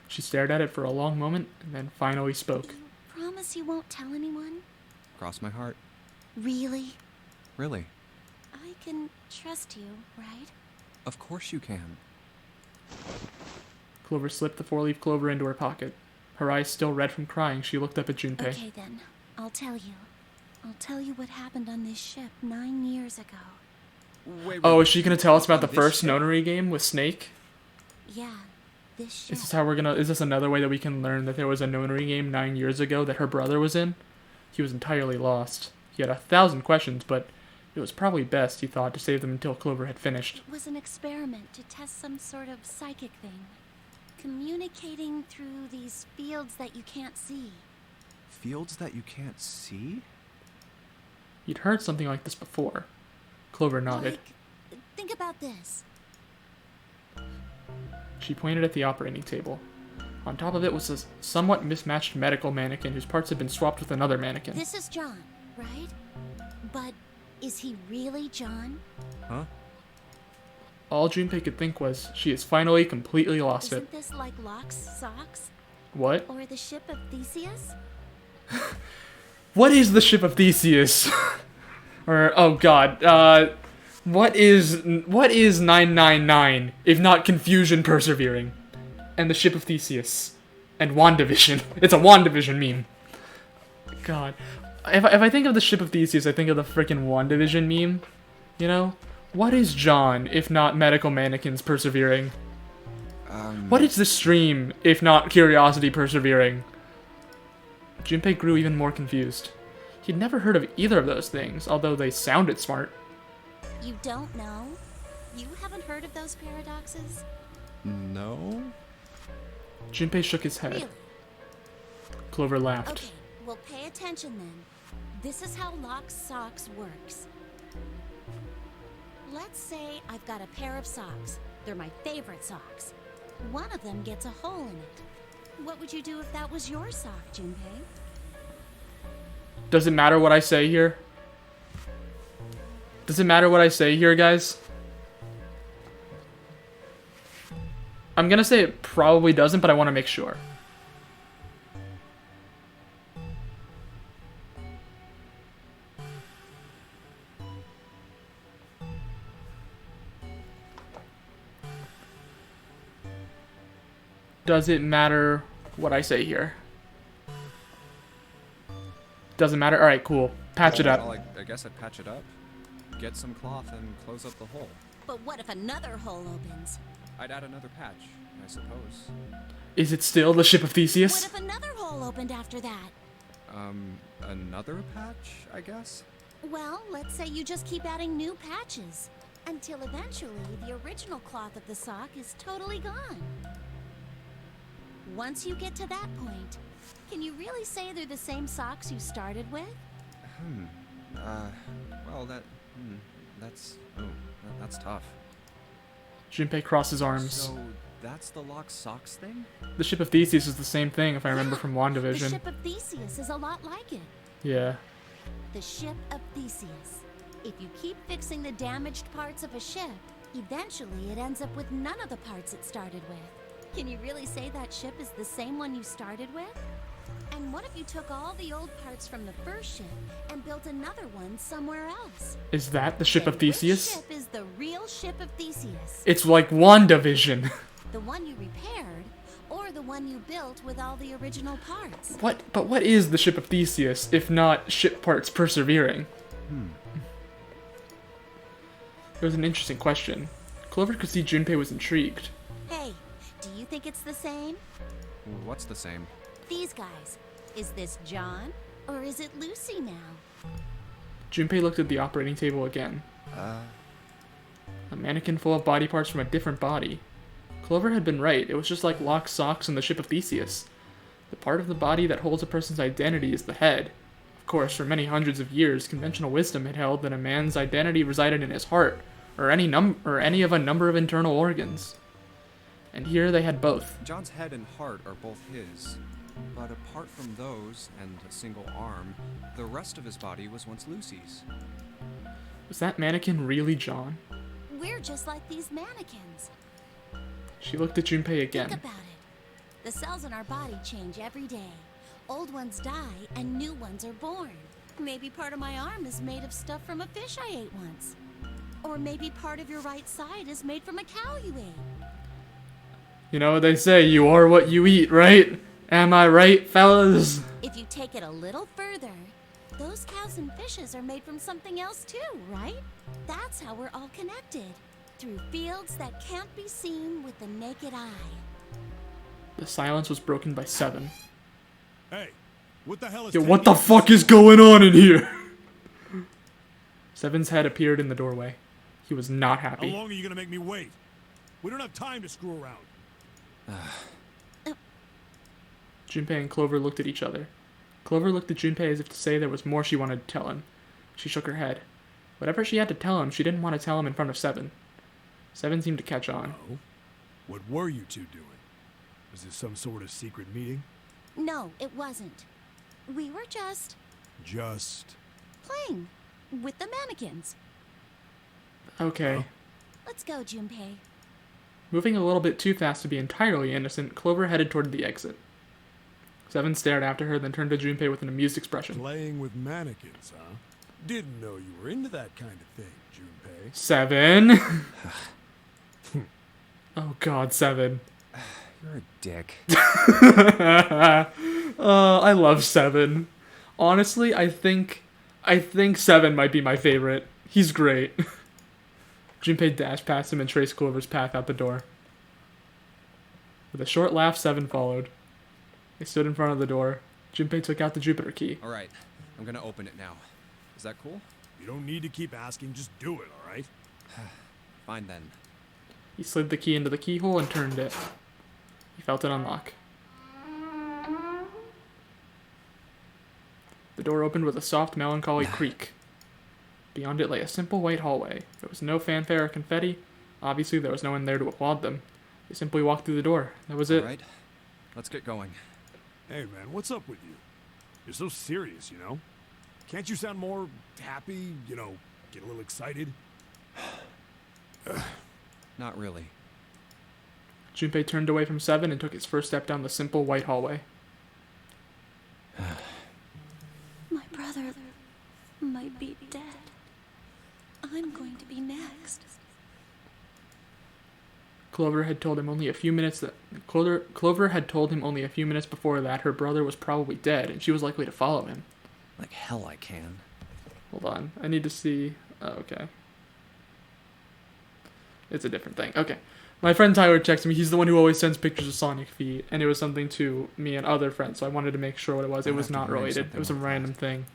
She stared at it for a long moment and then finally spoke. You promise you won't tell anyone? Cross my heart. Really? Really? I can trust you, right? Of course you can. Clover slipped the 4-leaf clover into her pocket. Her eyes still red from crying, she looked up at Junpei. Okay then, I'll tell you. I'll tell you what happened on this ship 9 years ago. Wait, Oh, is she gonna tell us about the This first ship? nonary game with Snake? Yeah, this ship. Is this another way that we can learn that there was a nonary game 9 years ago that her brother was in? He was entirely lost. He had 1,000 questions, but it was probably best, he thought, to save them until Clover had finished. It was an experiment to test some sort of psychic thing. Communicating through these fields that you can't see. Fields that you can't see? He'd heard something like this before. Clover nodded. Like, think about this. She pointed at the operating table. On top of it was a somewhat mismatched medical mannequin whose parts had been swapped with another mannequin. This is John, right? But is he really John? Huh? All Junpei could think was, she has finally completely lost it. Isn't this like Locke's socks? What? Or the ship of Theseus? What is the ship of Theseus? Or, oh god, what is 999 if not confusion persevering? And the ship of Theseus. And WandaVision. It's a WandaVision meme. God. if I think of the ship of Theseus, I think of the freaking WandaVision meme. You know, what is John if not medical mannequins persevering? What is the stream if not curiosity persevering? Junpei grew even more confused. He'd never heard of either of those things, although they sounded smart. You don't know? You haven't heard of those paradoxes? No? Junpei shook his head. Really? Clover laughed. Okay, well pay attention then. This is how lock socks works. Let's say I've got a pair of socks. They're my favorite socks. One of them gets a hole in it. What would you do if that was your sock, Junpei? Does it matter what I say here? Does it matter what I say here, guys? I'm gonna say it probably doesn't, but I want to make sure. Does it matter what I say here? Doesn't matter? Alright, cool. Patch it up. Well, I guess I'd patch it up. Get some cloth and close up the hole. But what if another hole opens? I'd add another patch, I suppose. Is it still the ship of Theseus? What if another hole opened after that? Another patch, I guess? Well, let's say you just keep adding new patches. Until eventually, the original cloth of the sock is totally gone. Once you get to that point, can you really say they're the same socks you started with? Well, that's tough. Junpei crossed his arms. So, that's the lock socks thing? The ship of Theseus is the same thing, if I remember from The WandaVision. ship of Theseus is a lot like it. Yeah. The ship of Theseus. If you keep fixing the damaged parts of a ship, eventually it ends up with none of the parts it started with. Can you really say that ship is the same one you started with? And what if you took all the old parts from the first ship and built another one somewhere else? Is that the ship of Then which Theseus? ship is the real ship of Theseus? It's like WandaVision. The one you repaired, or the one you built with all the original parts? But what is the ship of Theseus, if not ship parts persevering? It was an interesting question. Clover could see Junpei was intrigued. Hey, do you think it's the same? What's the same? These guys. Is this John, or is it Lucy now? Junpei looked at the operating table again. A mannequin full of body parts from a different body. Clover had been right. It was just like Locke's socks in the ship of Theseus. The part of the body that holds a person's identity is the head. Of course, for many hundreds of years, conventional wisdom had held that a man's identity resided in his heart, or any of a number of internal organs. And here they had both. John's head and heart are both his. But apart from those, and a single arm, the rest of his body was once Lucy's. Was that mannequin really John? We're just like these mannequins. She looked at Junpei again. Think about it. The cells in our body change every day. Old ones die, and new ones are born. Maybe part of my arm is made of stuff from a fish I ate once. Or maybe part of your right side is made from a cow you ate. You know what they say, you are what you eat, right? Am I right, fellas? If you take it a little further, those cows and fishes are made from something else too, right? That's how we're all connected. Through fields that can't be seen with the naked eye. The silence was broken by Seven. Hey, what the hell is Yo, taking what the you fuck so is going on in here? Seven's head appeared in the doorway. He was not How happy. long are you gonna make me wait? We don't have time to screw around. Junpei and Clover looked at each other. Clover looked at Junpei as if to say there was more she wanted to tell him. She shook her head. Whatever she had to tell him, she didn't want to tell him in front of Seven. Seven seemed to catch on. Oh? What were you two doing? Was this some sort of secret meeting? No, it wasn't. We were just Just... playing with the mannequins. Okay. Let's go, Junpei. Moving a little bit too fast to be entirely innocent, Clover headed toward the exit. Seven stared after her, then turned to Junpei with an amused expression. Playing with mannequins, huh? Didn't know you were into that kind of thing, Junpei. Seven? Oh god, Seven. You're a dick. I love Seven. Honestly, I think 7 might be my favorite. He's great. Junpei dashed past him and traced Clover's path out the door. With a short laugh, 7 followed. They stood in front of the door. Junpei took out the Jupiter key. All right, I'm gonna open it now. Is that cool? You don't need to keep asking, just do it, alright? Fine then. He slid the key into the keyhole and turned it. He felt it unlock. The door opened with a soft, melancholy creak. Beyond it lay a simple white hallway. There was no fanfare or confetti. Obviously, there was no one there to applaud them. They simply walked through the door. That was it. All right, let's get going. Hey man, what's up with you? You're so serious, you know? Can't you sound more happy, you know, get a little excited? Not really. Junpei turned away from 7 and took his first step down the simple white hallway. My brother might be dead. I'm going to be next. Clover had told him only a few minutes Clover had told him only a few minutes before that her brother was probably dead and she was likely to follow him. Like hell I can. Hold on. I need to see. Oh, okay. It's a different thing. Okay. My friend Tyler texted me. He's the one who always sends pictures of Sonic feet, and it was something to me and other friends, so I wanted to make sure what it was. It was not related. It was a random thing.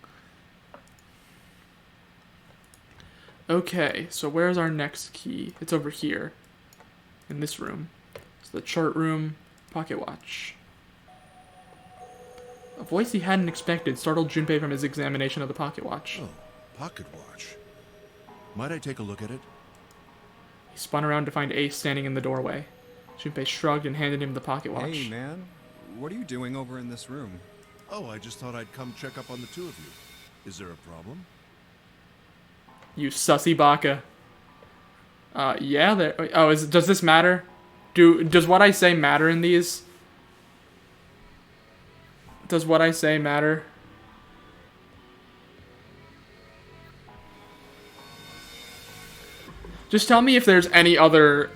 Okay, so where's our next key? It's over here. In this room. It's the chart room, pocket watch. A voice he hadn't expected startled Junpei from his examination of the pocket watch. Oh, pocket watch. Might I take a look at it? He spun around to find Ace standing in the doorway. Junpei shrugged and handed him the pocket watch. Hey man, what are you doing over in this room? Oh, I just thought I'd come check up on the two of you. Is there a problem? You sussy baka. Yeah, there. Oh, does this matter? Does what I say matter in these? Does what I say matter? Just tell me if there's any other,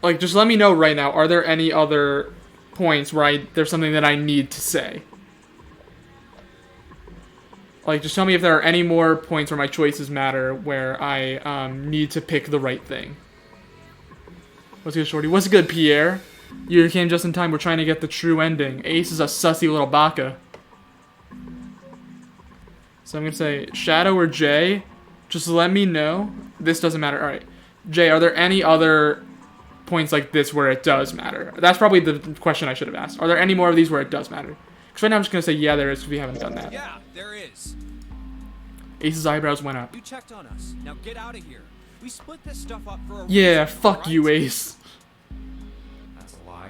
like, just let me know right now. Are there any other points where there's something that I need to say? Like, just tell me if there are any more points where my choices matter, where I need to pick the right thing. What's good, Shorty? What's good, Pierre? You came just in time. We're trying to get the true ending. Ace is a sussy little baka. So I'm going to say, Shadow or Jay, just let me know. This doesn't matter. All right. Jay, are there any other points like this where it does matter? That's probably the question I should have asked. Are there any more of these where it does matter? Because right now I'm just going to say, yeah, there is, because we haven't done that. Yeah, there is. Ace's eyebrows went up. You checked on us. Now get out of here. We split this stuff up for a Yeah, reason, fuck right? you, Ace. That's a lie.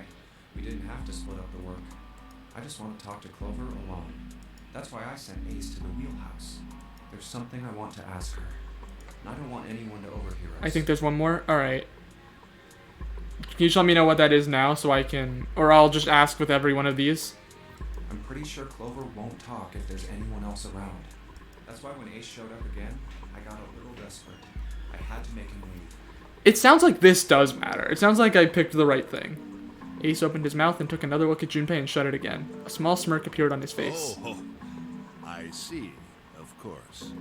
We didn't have to split up the work. I just want to talk to Clover alone. That's why I sent Ace to the wheelhouse. There's something I want to ask her. And I don't want anyone to overhear us. I think there's one more. Alright. Can you just let me know what that is now so I can... Or I'll just ask with every one of these. I'm pretty sure Clover won't talk if there's anyone else around. That's why when Ace showed up again, I got a little desperate. I had to make him leave. It sounds like this does matter. It sounds like I picked the right thing. Ace opened his mouth and took another look at Junpei and shut it again. A small smirk appeared on his face. Oh, I see. Of course.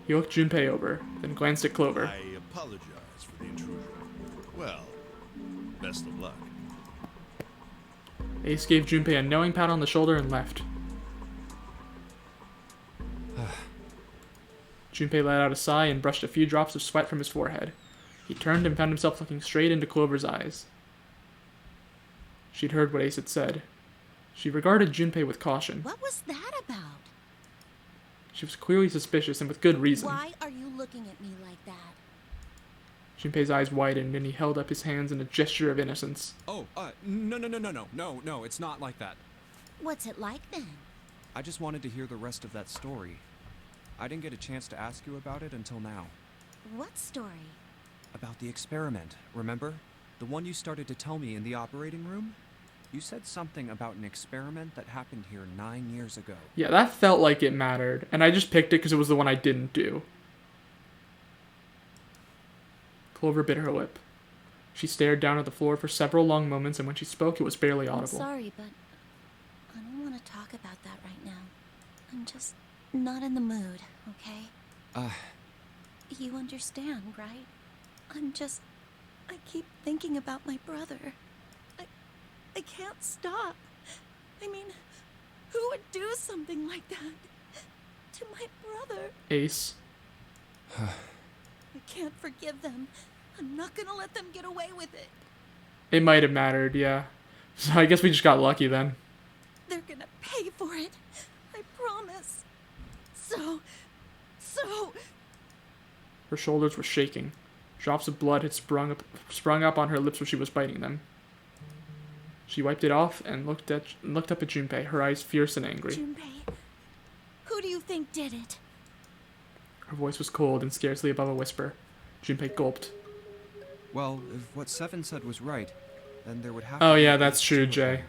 He looked Junpei over, then glanced at Clover. I apologize for the intrusion. Well, best of luck. Ace gave Junpei a knowing pat on the shoulder and left. Junpei let out a sigh and brushed a few drops of sweat from his forehead. He turned and found himself looking straight into Clover's eyes. She'd heard what Ace had said. She regarded Junpei with caution. What was that about? She was clearly suspicious and with good reason. Why are you looking at me like that? Junpei's eyes widened and he held up his hands in a gesture of innocence. Oh, no, it's not like that. What's it like then? I just wanted to hear the rest of that story. I didn't get a chance to ask you about it until now. What story? About the experiment, remember? The one you started to tell me in the operating room? You said something about an experiment that happened here 9 years ago. Yeah, that felt like it mattered, and I just picked it because it was the one I didn't do. Clover bit her lip. She stared down at the floor for several long moments, and when she spoke, it was barely I'm audible. sorry, but I don't want to talk about that right now. I'm just not in the mood, okay? You understand, right? I keep thinking about my brother. I can't stop. I mean, who would do something like that to my brother? Ace. I can't forgive them. I'm not gonna let them get away with it. It might have mattered, yeah. So I guess we just got lucky then. They're gonna pay for it. I promise. So... Her shoulders were shaking. Drops of blood had sprung up on her lips when she was biting them. She wiped it off and looked up at Junpei, her eyes fierce and angry. Junpei, who do you think did it? Her voice was cold and scarcely above a whisper. Junpei gulped. Well, if what Seven said was right, then there would have Oh to be yeah, at that's least true, 2 of Jay. them.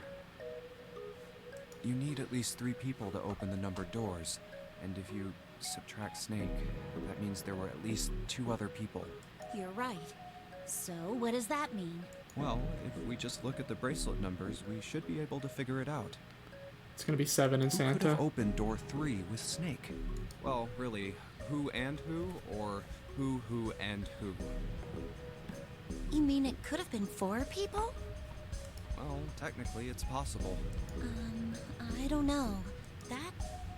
You need at least 3 people to open the numbered doors, and if you subtract Snake, that means there were at least 2 other people. You're right. So, what does that mean? Well, if we just look at the bracelet numbers, we should be able to figure it out. It's gonna be 7 in Who could Santa. have opened door 3 with Snake? Well, really, who and who, or who and who? You mean it could have been 4 people? Well, technically, it's possible. I don't know. That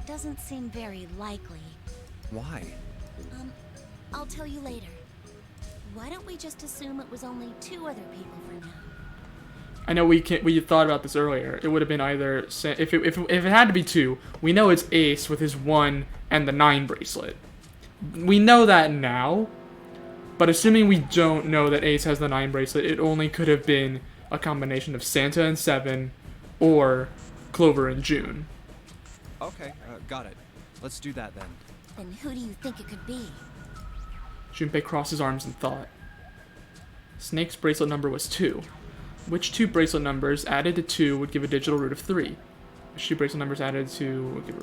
doesn't seem very likely. Why? I'll tell you later. Why don't we just assume it was only 2 other people for now? I know we thought about this earlier. It would have been either if it had to be 2. We know it's Ace with his 1 and the 9 bracelet. We know that now, but assuming we don't know that Ace has the 9 bracelet, it only could have been a combination of Santa and 7, or Clover and June. Okay, got it. Let's do that then. Then who do you think it could be? Junpei crossed his arms in thought. Snake's bracelet number was 2. Which 2 bracelet numbers added to 2 would give a digital root of 3? Which 2 bracelet numbers added to would give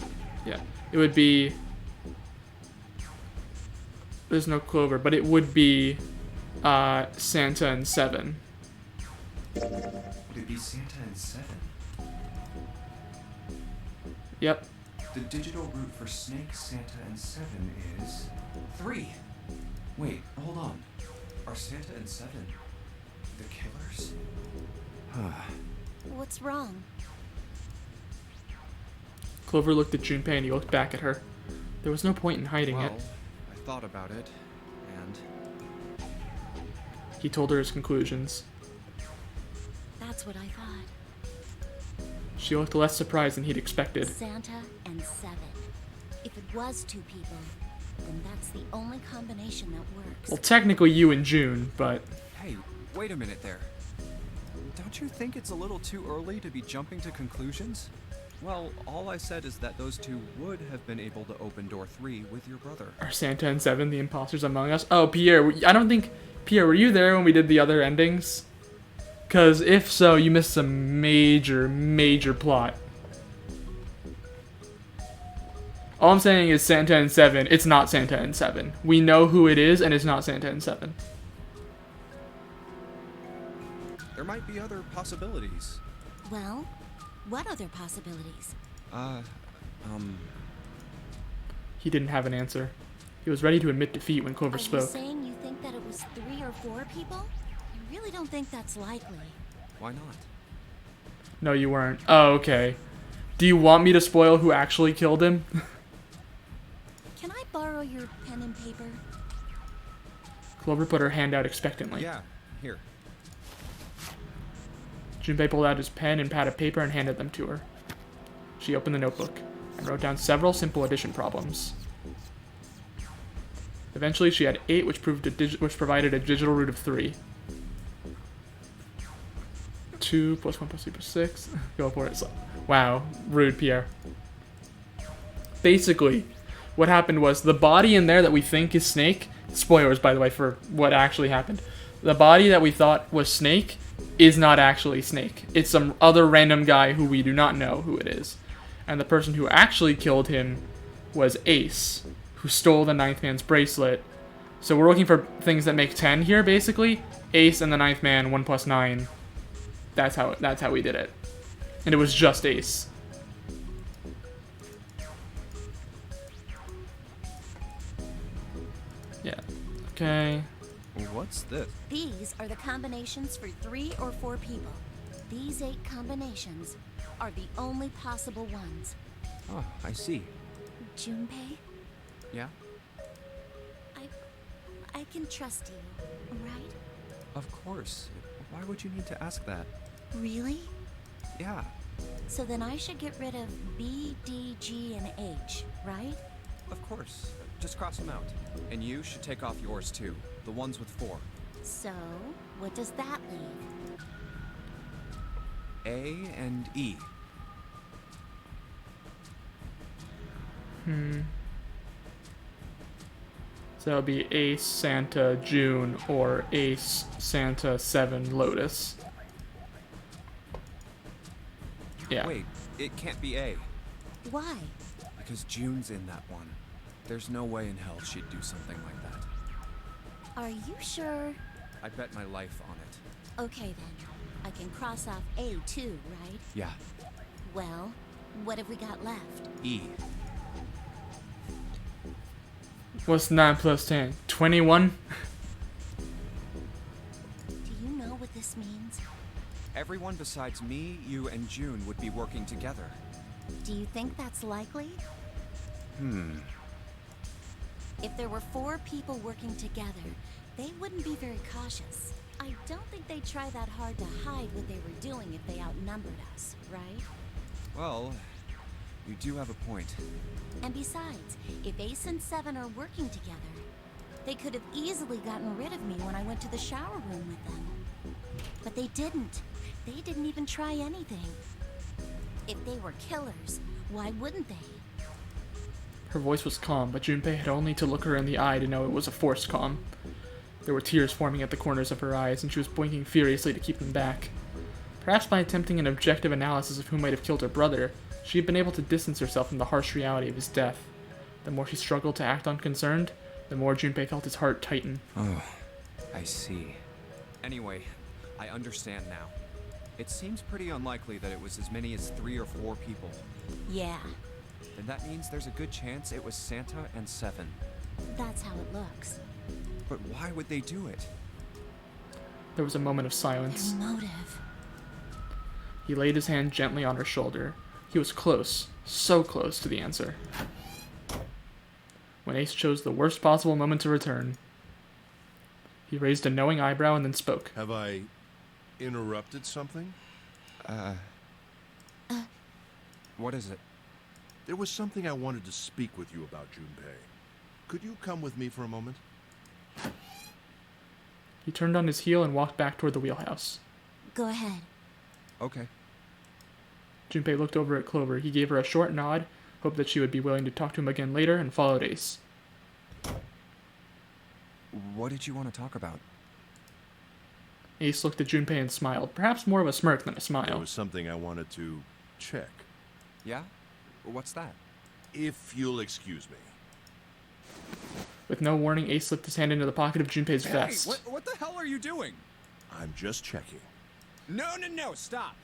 it would be... There's no Clover, but it would be Santa and 7. Would it be Santa and 7? Yep. The digital root for Snake, Santa, and 7 is 3. Wait, hold on. Are Santa and 7 the killers? What's wrong? Clover looked at Junpei and he looked back at her. There was no point in hiding it. Well, I thought about it, and... He told her his conclusions. That's what I thought. She looked less surprised than he'd expected. Santa and 7. If it was 2 people, then that's the only combination that works. Well, technically you and June, but... Hey, wait a minute there. Don't you think it's a little too early to be jumping to conclusions? Well, all I said is that those 2 would have been able to open door 3 with your brother. Are Santa and 7 the imposters among us? Oh, Pierre, I don't think... Pierre, were you there when we did the other endings? Because if so, you missed some major plot. All I'm saying is Santa and 7, it's not Santa and 7. We know who it is, and it's not Santa and 7. There might be other possibilities. Well, what other possibilities? He didn't have an answer. He was ready to admit defeat when Clover Are you spoke. saying you think that it was 3 or 4 people? I really don't think that's likely. Why not? No, you weren't. Oh, okay. Do you want me to spoil who actually killed him? Can I borrow your pen and paper? Clover put her hand out expectantly. Yeah, here. Junpei pulled out his pen and pad of paper and handed them to her. She opened the notebook and wrote down several simple addition problems. Eventually, she had 8, which provided a digital root of 3. 2 plus 1 plus 2 plus 6. Go for it. Wow, rude, Pierre. Basically, what happened was the body in there that we think is Snake. Spoilers, by the way, for what actually happened. The body that we thought was Snake is not actually Snake. It's some other random guy who we do not know who it is. And the person who actually killed him was Ace, who stole the 9th man's bracelet. So we're looking for things that make 10 here, basically. Ace and the 9th man, 1 plus 9. That's how we did it. And it was just Ace. Okay. What's this? These are the combinations for 3 or 4 people. These 8 combinations are the only possible ones. Oh, I see. Junpei, Yeah? I can trust you, right? Of course. Why would you need to ask that? Really? Yeah. So then I should get rid of B, D, G, and H, right? Of course. Just cross them out. And you should take off yours too. The ones with 4. So, what does that leave? A and E. So that would be Ace, Santa, June, or Ace, Santa, 7, Lotus. Yeah. Wait, it can't be A. Why? Because June's in that one. There's no way in hell she'd do something like that. Are you sure? I'd bet my life on it. Okay then. I can cross off A too, right? Yeah. Well, what have we got left? E. What's 9 plus 10? 21? Do you know what this means? Everyone besides me, you, and June would be working together. Do you think that's likely? If there were 4 people working together, they wouldn't be very cautious. I don't think they'd try that hard to hide what they were doing if they outnumbered us, right? Well, you do have a point. And besides, if Ace and 7 are working together, they could have easily gotten rid of me when I went to the shower room with them. But they didn't. They didn't even try anything. If they were killers, why wouldn't they? Her voice was calm, but Junpei had only to look her in the eye to know it was a forced calm. There were tears forming at the corners of her eyes, and she was blinking furiously to keep them back. Perhaps by attempting an objective analysis of who might have killed her brother, she had been able to distance herself from the harsh reality of his death. The more she struggled to act unconcerned, the more Junpei felt his heart tighten. Oh, I see. Anyway, I understand now. It seems pretty unlikely that it was as many as 3 or 4 people. Yeah, Then that means there's a good chance it was Santa and 7. that's how it looks. But why would they do it? There was a moment of silence. Their motive. He laid his hand gently on her shoulder. He was close, so close to the answer. When Ace chose the worst possible moment to return, he raised a knowing eyebrow and then spoke. Have I interrupted something? What is it? There was something I wanted to speak with you about, Junpei. Could you come with me for a moment? He turned on his heel and walked back toward the wheelhouse. Go ahead. Okay. Junpei looked over at Clover. He gave her a short nod, hoped that she would be willing to talk to him again later, and followed Ace. What did you want to talk about? Ace looked at Junpei and smiled, perhaps more of a smirk than a There smile. was something I wanted to check. Yeah? What's that? If you'll excuse me. With no warning, Ace slipped his hand into the pocket of Junpei's vest. Hey, what the hell are you doing? I'm just checking. No, stop!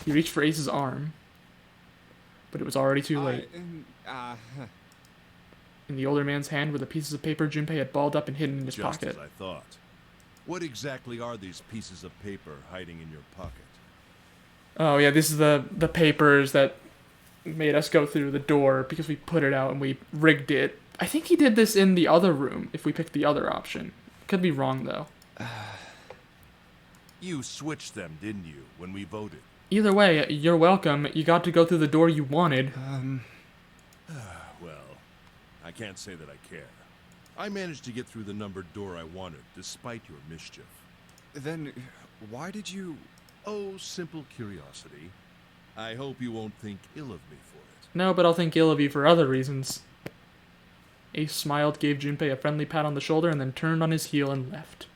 He reached for Ace's arm, but it was already too late. In the older man's hand were the pieces of paper Junpei had balled up and hidden in his Just pocket. as I thought. What exactly are these pieces of paper hiding in your pocket? Oh yeah, this is the papers that made us go through the door because we put it out and we rigged it. I think he did this in the other room if we picked the other option. Could be wrong though. You switched them, didn't you, when we voted? Either way, you're welcome. You got to go through the door you wanted. Well, I can't say that I care. I managed to get through the numbered door I wanted, despite your mischief. Then, why did you... Oh, simple curiosity. I hope you won't think ill of me for it. No, but I'll think ill of you for other reasons. Ace smiled, gave Junpei a friendly pat on the shoulder, and then turned on his heel and left.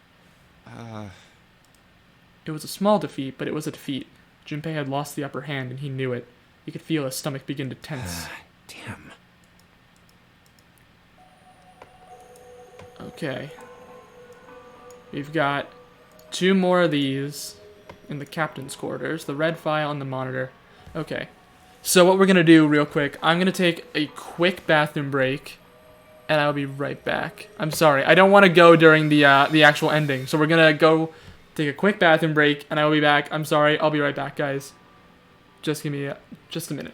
It was a small defeat, but it was a defeat. Junpei had lost the upper hand, and he knew it. He could feel his stomach begin to tense. Damn. Okay. We've got 2 more of these in the captain's quarters. The red file on the monitor. Okay. So what we're going to do real quick, I'm going to take a quick bathroom break. and I'll be right back. I'm sorry, I don't want to go during the actual ending, so we're gonna go take a quick bathroom break, and I will be back. I'm sorry, I'll be right back, guys. Just give me just a minute.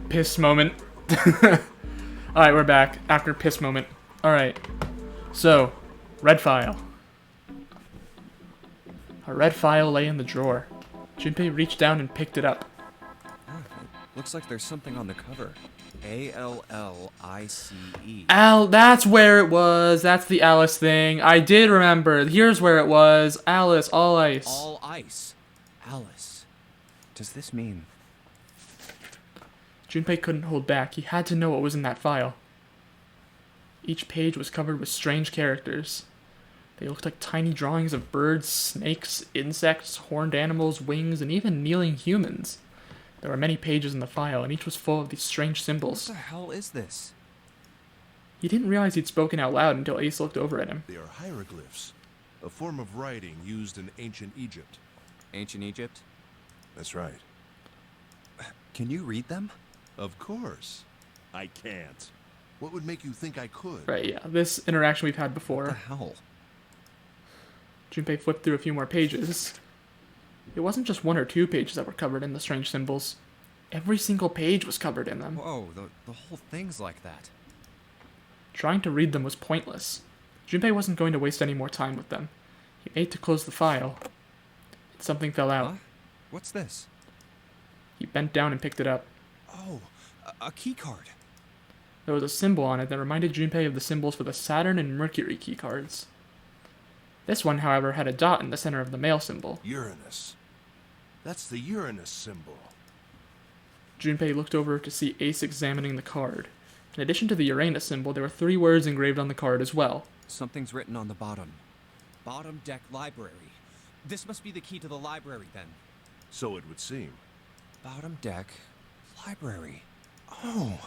Piss moment. Alright, we're back after piss moment. Alright. So, red file. A red file lay in the drawer. Junpei reached down and picked it up. Oh, it looks like there's something on the cover. ALLICE. That's where it was. That's the Alice thing. I did remember. Here's where it was. Alice, all ice. All ice. Alice. Does this mean... Junpei couldn't hold back. He had to know what was in that file. Each page was covered with strange characters. They looked like tiny drawings of birds, snakes, insects, horned animals, wings, and even kneeling humans. There were many pages in the file, and each was full of these strange symbols. What the hell is this? He didn't realize he'd spoken out loud until Ace looked over at him. They are hieroglyphs, a form of writing used in ancient Egypt. Ancient Egypt? That's right. Can you read them? Of course. I can't. What would make you think I could? Right, yeah. This interaction we've had before. What the hell? Junpei flipped through a few more pages. It wasn't just one or two pages that were covered in the strange symbols. Every single page was covered in them. Whoa, the whole thing's like that. Trying to read them was pointless. Junpei wasn't going to waste any more time with them. He made to close the file. And something fell out. Huh? What's this? He bent down and picked it up. Oh, a key card. There was a symbol on it that reminded Junpei of the symbols for the Saturn and Mercury key cards. This one, however, had a dot in the center of the male symbol. Uranus. That's the Uranus symbol. Junpei looked over to see Ace examining the card. In addition to the Uranus symbol, there were 3 words engraved on the card as well. Something's written on the bottom. Bottom deck library. This must be the key to the library, then. So it would seem. Bottom deck library. Oh.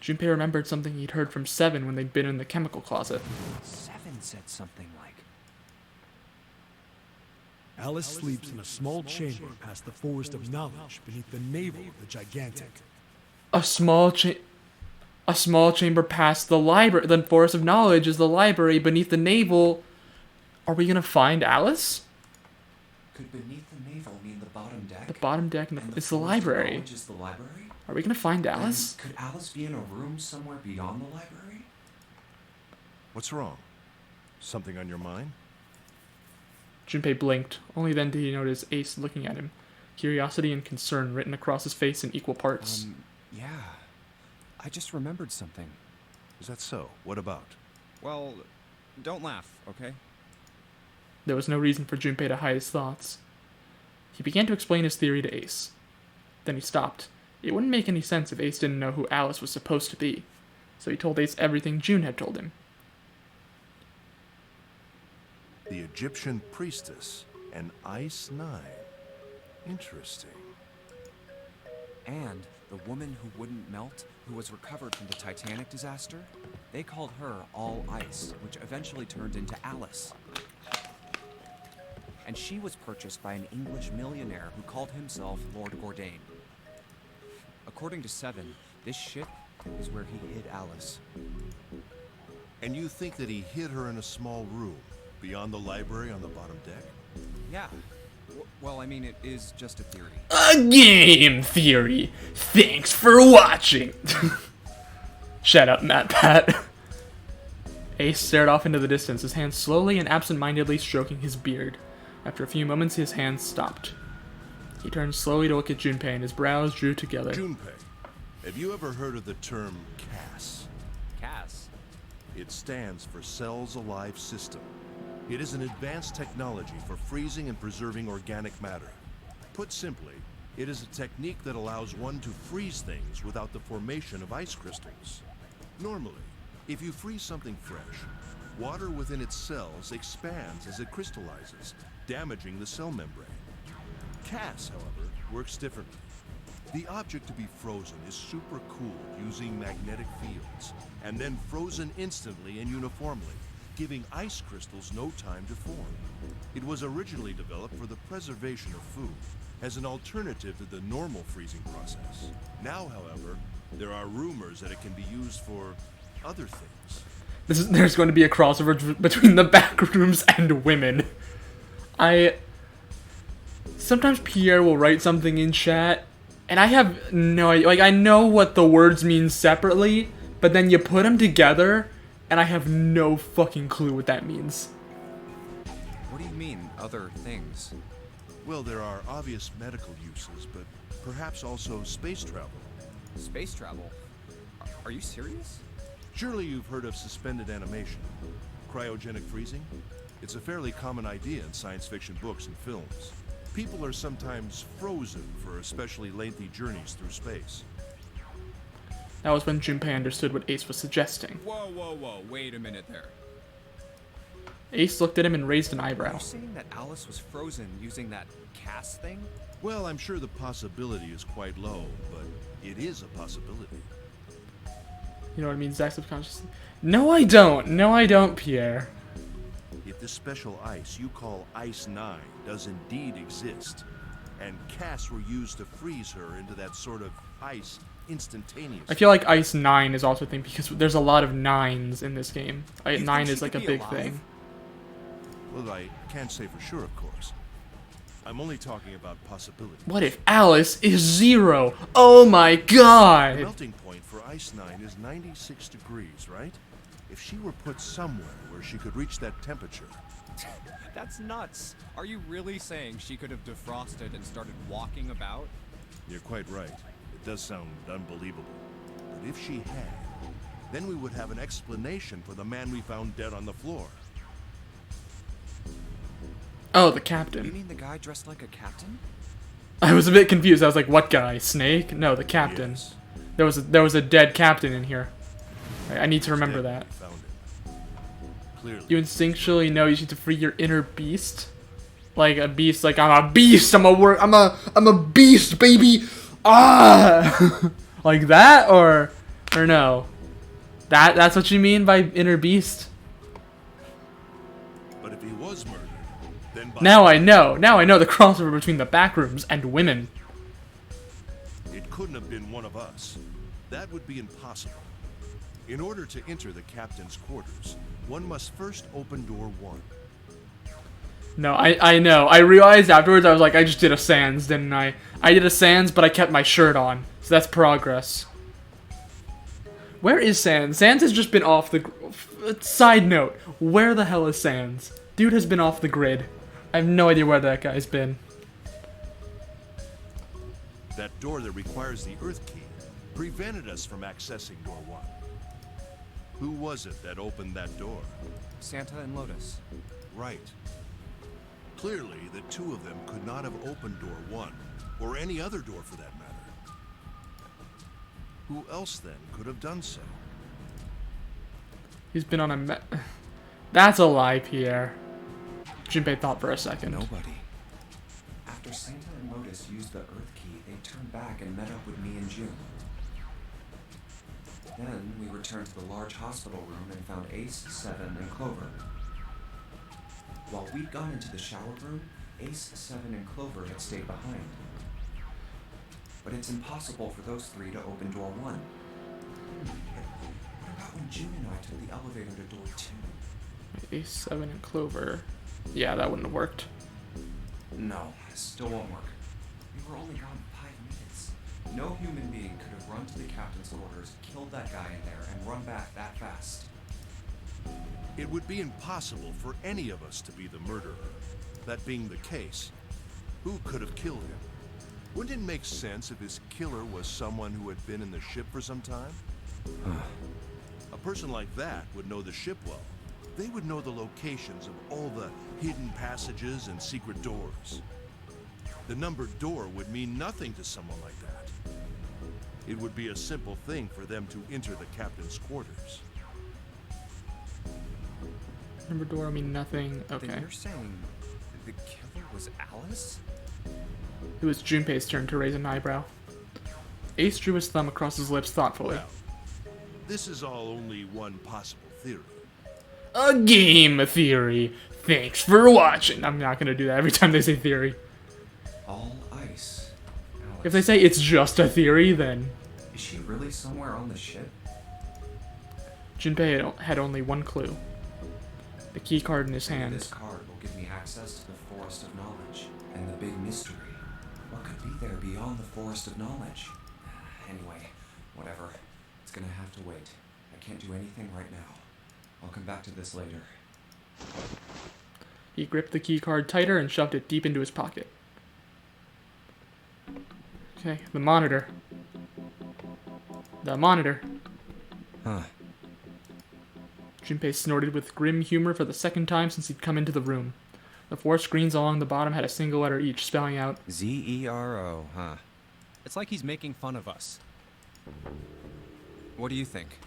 Junpei remembered something he'd heard from Seven when they'd been in the chemical closet. Seven said something like... Alice sleeps in a small chamber past the forest of knowledge beneath the navel of the gigantic. A small chamber past the library. The forest of knowledge is the library beneath the navel. Are we gonna find Alice? Could beneath the navel mean the bottom deck? The bottom deck and it's the forest of library. knowledge is the library? Are we gonna find Alice? Then could Alice be in a room somewhere beyond the library? What's wrong? Something on your mind? Junpei blinked. Only then did he notice Ace looking at him. Curiosity and concern written across his face in equal parts. Yeah. I just remembered something. Is that so? What about? Well, don't laugh, okay? There was no reason for Junpei to hide his thoughts. He began to explain his theory to Ace. Then he stopped. It wouldn't make any sense if Ace didn't know who Alice was supposed to be, so he told Ace everything June had told him. The Egyptian priestess and Ice 9. Interesting. And the woman who wouldn't melt, who was recovered from the Titanic disaster, they called her All Ice, which eventually turned into Alice. And she was purchased by an English millionaire who called himself Lord Gordain. According to Seven, this ship is where he hid Alice. And you think that he hid her in a small room, beyond the library on the bottom deck? Yeah. Well, I mean, it is just a theory. A game theory. Thanks for watching. Shut up, Matt Pat. Ace stared off into the distance, his hand slowly and absent-mindedly stroking his beard. After a few moments, his hand stopped. He turned slowly to look at Junpei, and his brows drew together. Junpei, have you ever heard of the term CAS? Cass. It stands for Cells Alive System. It is an advanced technology for freezing and preserving organic matter. Put simply, it is a technique that allows one to freeze things without the formation of ice crystals. Normally, if you freeze something fresh, water within its cells expands as it crystallizes, damaging the cell membrane. CAS, however, works differently. The object to be frozen is supercooled using magnetic fields, and then frozen instantly and uniformly, giving ice crystals no time to form. It was originally developed for the preservation of food, as an alternative to the normal freezing process. Now, however, there are rumors that it can be used for other things. There's going to be a crossover between the backrooms and women. Sometimes Pierre will write something in chat, and I have no idea. Like, I know what the words mean separately, but then you put them together, and I have no fucking clue what that means. What do you mean, other things? Well, there are obvious medical uses, but perhaps also space travel. Space travel? Are you serious? Surely you've heard of suspended animation. Cryogenic freezing? It's a fairly common idea in science fiction books and films. People are sometimes frozen for especially lengthy journeys through space. That was when Junpei understood what Ace was suggesting. Whoa, wait a minute there. Ace looked at him and raised an Are eyebrow. you saying that Alice was frozen using that CAS thing? Well, I'm sure the possibility is quite low, but it is a possibility. You know what I mean, Zach, subconsciously? No, I don't. No, I don't, Pierre. If this special ice you call Ice 9 does indeed exist, and CAS were used to freeze her into that sort of ice instantaneously. I feel like Ice 9 is also a thing because there's a lot of 9s in this game. 9 is like a big thing. Well, I can't say for sure, of course. I'm only talking about possibilities. What if Alice is 0? Oh my god! The melting point for Ice 9 is 96 degrees, right? If she were put somewhere where she could reach that temperature. That's nuts. Are you really saying she could have defrosted and started walking about? You're quite right. It does sound unbelievable. But if she had, then we would have an explanation for the man we found dead on the floor. Oh, the You captain. mean the guy dressed like a captain? I was a bit confused. I was like, what guy? Snake? No, the captain. Yes. There was a dead captain in here. I need to remember Dead when that. we found it. Clearly. You instinctually know you need to free your inner beast. Like a beast, like I'm a beast, I'm a beast, baby. Ah, like that, or no? That's what you mean by inner beast? But if he was murdered, then by Now I know the crossover between the backrooms and women. it couldn't have been one of us. That would be impossible. In order to enter the captain's quarters, one must first open door 1. No, I know. I realized afterwards, I was like, I just did a sans, didn't I? I did a sans, but I kept my shirt on. So that's progress. Where is Sans? Sans has just been off the... Side note, where the hell is Sans? Dude has been off the grid. I have no idea where that guy's been. That door that requires the Earth key prevented us from accessing door 1. Who was it that opened that door? Santa and Lotus. Right. Clearly, the two of them could not have opened door 1, or any other door for that matter. Who else then could have done so? He's been on a That's a lie, Pierre. Junpei thought for a second. Nobody. After Santa and Lotus used the Earth Key, they turned back and met up with me and June. Then we returned to the large hospital room and found Ace, Seven, and Clover. While we'd gone into the shower room, Ace, Seven, and Clover had stayed behind. But it's impossible for those three to open door 1. What about when June and I took the elevator to door 2? Ace, 7, and Clover. Yeah, that wouldn't have worked. No, it still won't work. We were only gone 5 minutes. No human being could have run to the captain's quarters, killed that guy in there, and run back that fast. It would be impossible for any of us to be the murderer. That being the case, who could have killed him? Wouldn't it make sense if his killer was someone who had been in the ship for some time? A person like that would know the ship well. They would know the locations of all the hidden passages and secret doors. The numbered door would mean nothing to someone like that. It would be a simple thing for them to enter the captain's quarters. Number door, I mean nothing. Okay. Then you're saying the killer was Alice? It was Junpei's turn to raise an eyebrow. Ace drew his thumb across his lips thoughtfully. Well, this is all only one possible theory. A game theory. Thanks for watching. I'm not gonna do that every time they say theory. All ice. Alice, If they say it's just a theory, then is she really somewhere on the ship? Junpei had only one clue. The key card in his Maybe hand. This card will give me access to the Forest of Knowledge and the big mystery. What could be there beyond the Forest of Knowledge? Anyway, whatever. It's gonna have to wait. I can't do anything right now. I'll come back to this later. He gripped the key card tighter and shoved it deep into his pocket. Okay, the monitor. The monitor. Huh. Junpei snorted with grim humor for the second time since he'd come into the room. The 4 screens along the bottom had a single letter each, spelling out Z-E-R-O, huh? It's like he's making fun of us. What do you think?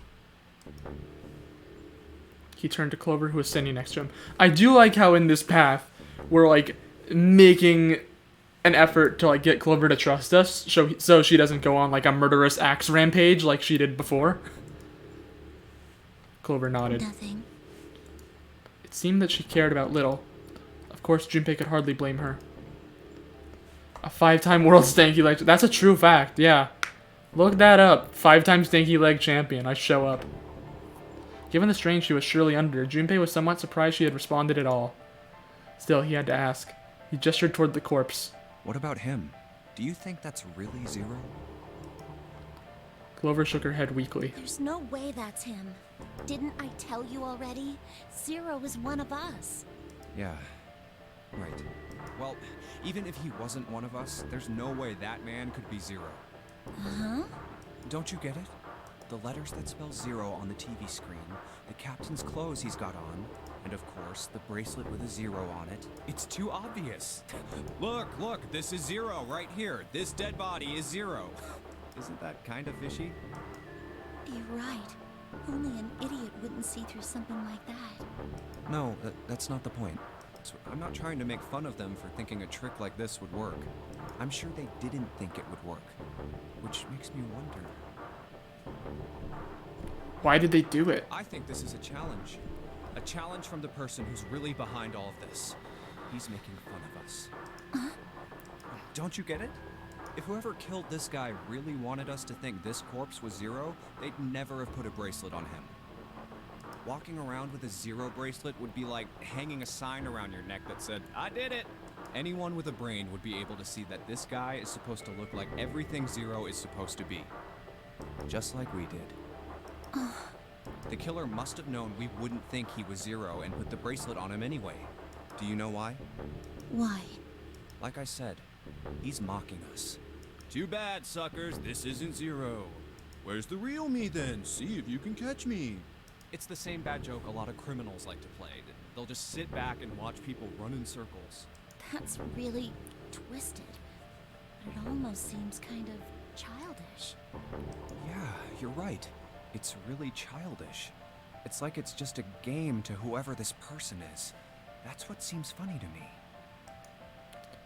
He turned to Clover, who was standing next to him. I do like how in this path, we're, like, making an effort to, like, get Clover to trust us, so she doesn't go on, like, a murderous axe rampage like she did before. Clover nodded. Nothing. It seemed that she cared about little. Of course, Junpei could hardly blame her. A 5-time world stanky leg... That's a true fact, yeah. Look that up. 5-time stanky leg champion. I show up. Given the strain she was surely under, Junpei was somewhat surprised she had responded at all. Still, he had to ask. He gestured toward the corpse. What about him? Do you think that's really Zero? Clover shook her head weakly. There's no way that's him. Didn't I tell you already? Zero is one of us. Yeah. Right. Well, even if he wasn't one of us, there's no way that man could be Zero. Huh? Don't you get it? The letters that spell Zero on the TV screen, the captain's clothes he's got on, and of course, the bracelet with a 0 on it. It's too obvious. Look, this is Zero right here. This dead body is Zero. Isn't that kind of fishy? You're right. Only an idiot wouldn't see through something like that. No, that's not the point. I'm not trying to make fun of them for thinking a trick like this would work. I'm sure they didn't think it would work, which makes me wonder. Why did they do it? I think this is a challenge. A challenge from the person who's really behind all of this. He's making fun of us. Don't you get it? If whoever killed this guy really wanted us to think this corpse was Zero, they'd never have put a bracelet on him. Walking around with a 0 bracelet would be like hanging a sign around your neck that said, "I did it!" Anyone with a brain would be able to see that this guy is supposed to look like everything Zero is supposed to be. Just like we did. The killer must have known we wouldn't think he was Zero and put the bracelet on him anyway. Do you know why? Why? Like I said, he's mocking us. Too bad, suckers, this isn't Zero. Where's the real me then? See if you can catch me. It's the same bad joke a lot of criminals like to play. They'll just sit back and watch people run in circles. That's really twisted. But it almost seems kind of childish. Yeah, you're right. It's really childish. It's like it's just a game to whoever this person is. That's what seems funny to me.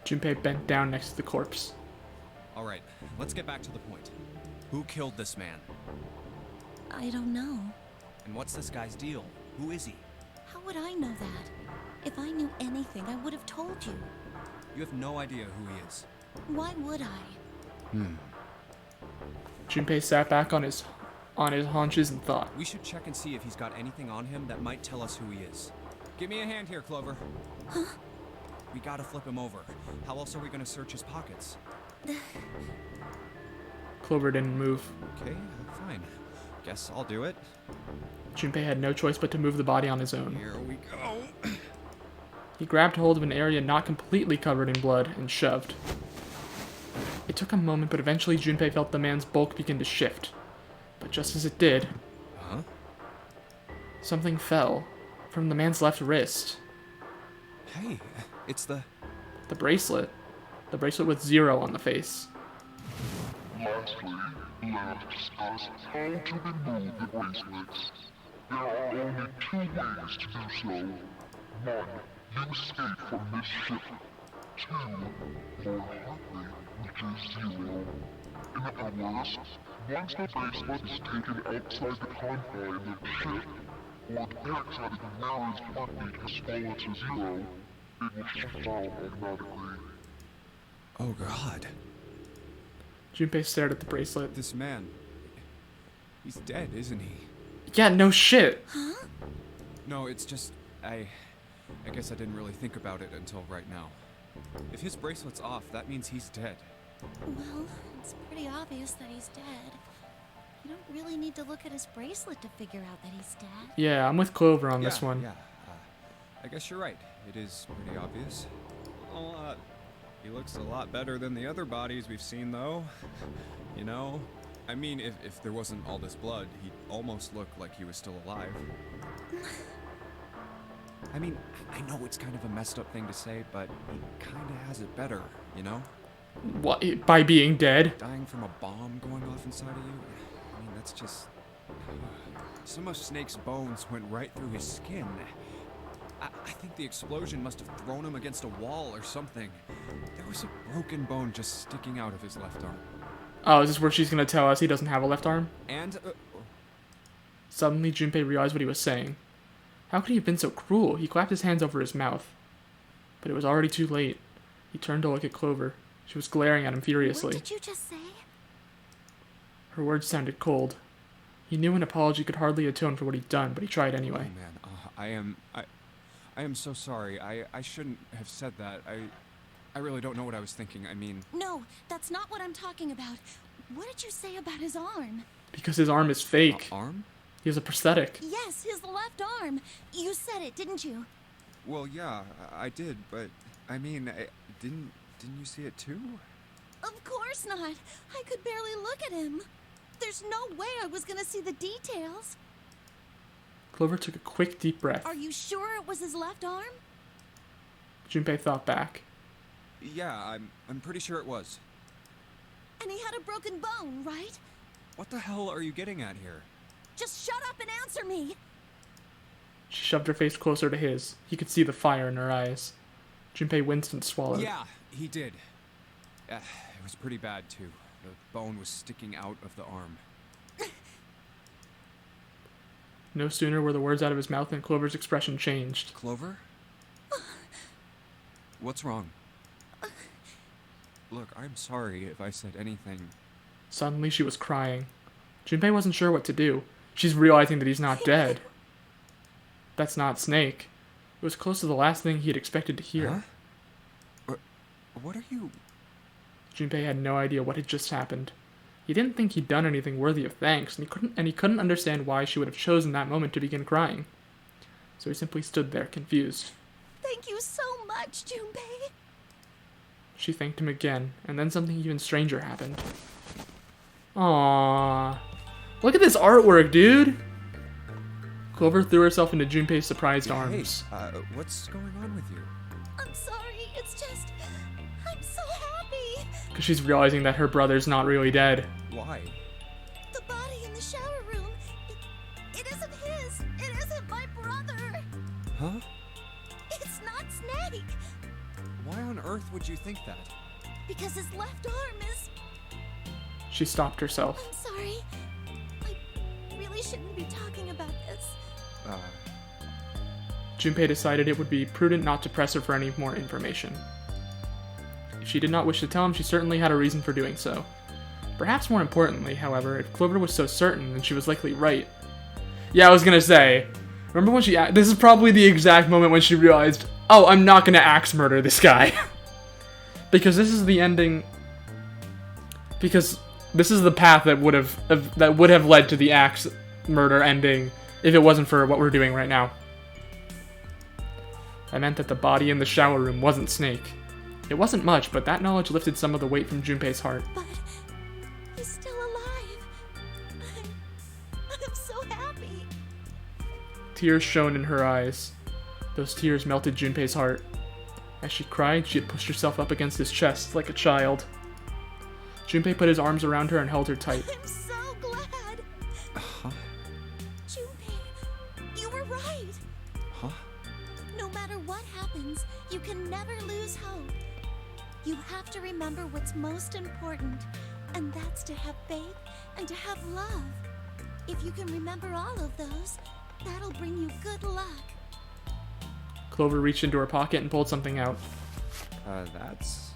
Junpei bent down next to the corpse. All right, let's get back to the point. Who killed this man? I don't know. And what's this guy's deal? Who is he? How would I know that? If I knew anything, I would have told you. You have no idea who he is. Why would I? Junpei sat back on his haunches and thought. We should check and see if he's got anything on him that might tell us who he is. Give me a hand here, Clover. Huh? We gotta flip him over. How else are we gonna search his pockets? Clover didn't move. Okay, fine. Guess I'll do it. Junpei had no choice but to move the body on his own. Here we go. He grabbed hold of an area not completely covered in blood and shoved. It took a moment, but eventually Junpei felt the man's bulk begin to shift. But just as it did, Huh? something fell from the man's left wrist. Hey, it's the... The bracelet. The bracelet with 0 on the face. Lastly, let's discuss how to remove the bracelets. There are only 2 ways to do so. 1. You escape from this ship. 2. Your heart rate reaches 0. In other words, once the bracelet is taken outside the confine of the ship, or the paraxatic mirror's heartbeat has fallen to 0, it will shut down automatically. Oh god. Junpei stared at the bracelet. This man... He's dead, isn't he? Yeah, no shit. Huh? No, it's just... I guess I didn't really think about it until right now. If his bracelet's off, that means he's dead. Well, it's pretty obvious that he's dead. You don't really need to look at his bracelet to figure out that he's dead. Yeah, I'm with Clover on this one. Yeah. I guess you're right. It is pretty obvious. Well, he looks a lot better than the other bodies we've seen, though. You know? I mean, if there wasn't all this blood, he'd almost look like he was still alive. I mean, I know it's kind of a messed up thing to say, but he kind of has it better, you know? What? By being dead? Dying from a bomb going off inside of you? I mean, that's just... Some of Snake's bones went right through his skin. I think the explosion must have thrown him against a wall or something. There was a broken bone just sticking out of his left arm. Oh, is this where she's gonna tell us he doesn't have a left arm? And... Suddenly, Junpei realized what he was saying. How could he have been so cruel? He clapped his hands over his mouth. But it was already too late. He turned to look at Clover. She was glaring at him furiously. What did you just say? Her words sounded cold. He knew an apology could hardly atone for what he'd done, but he tried anyway. Oh man, I am so sorry. I shouldn't have said that. I really don't know what I was thinking. I mean... No, that's not what I'm talking about. What did you say about his arm? Because his arm is fake. Arm? He has a prosthetic. Yes, his left arm. You said it, didn't you? Well, yeah, I did, but I mean, didn't you see it too? Of course not. I could barely look at him. There's no way I was gonna see the details. Clover took a quick, deep breath. Are you sure it was his left arm? Junpei thought back. Yeah, I'm pretty sure it was. And he had a broken bone, right? What the hell are you getting at here? Just shut up and answer me. She shoved her face closer to his. He could see the fire in her eyes. Junpei winced and swallowed. Yeah, he did. It was pretty bad, too. The bone was sticking out of the arm. No sooner were the words out of his mouth than Clover's expression changed. Clover? What's wrong? Look, I'm sorry if I said anything. Suddenly she was crying. Junpei wasn't sure what to do. She's realizing that he's not dead. That's not Snake. It was close to the last thing he had expected to hear. Huh? What are you... Junpei had no idea what had just happened. He didn't think he'd done anything worthy of thanks, and he couldn't understand why she would have chosen that moment to begin crying. So he simply stood there, confused. Thank you so much, Junpei. She thanked him again, and then something even stranger happened. Aww. Look at this artwork, dude! Clover threw herself into Junpei's surprised arms. Hey, what's going on with you? I'm sorry, it's just... I'm so happy! Because she's realizing that her brother's not really dead. Why? The body in the shower room, it isn't his! It isn't my brother! Huh? It's not Snake! Why on earth would you think that? Because his left arm is... She stopped herself. I'm sorry. I really shouldn't be talking about this. Junpei decided it would be prudent not to press her for any more information. If she did not wish to tell him, she certainly had a reason for doing so. Perhaps more importantly, however, if Clover was so certain, then she was likely right. Yeah, I was gonna say, remember when this is probably the exact moment when she realized, oh, I'm not gonna axe murder this guy. Because this is the ending, because this is the path that would have led to the axe murder ending if it wasn't for what we're doing right now. That meant that the body in the shower room wasn't Snake. It wasn't much, but that knowledge lifted some of the weight from Junpei's heart. But he's still alive. I'm so happy. Tears shone in her eyes. Those tears melted Junpei's heart. As she cried, she had pushed herself up against his chest like a child. Junpei put his arms around her and held her tight. I'm so glad. Huh? Junpei, you were right. Huh? No matter what happens, you can never lose hope. You have to remember what's most important, and that's to have faith and to have love. If you can remember all of those, that'll bring you good luck. Clover reached into her pocket and pulled something out. That's...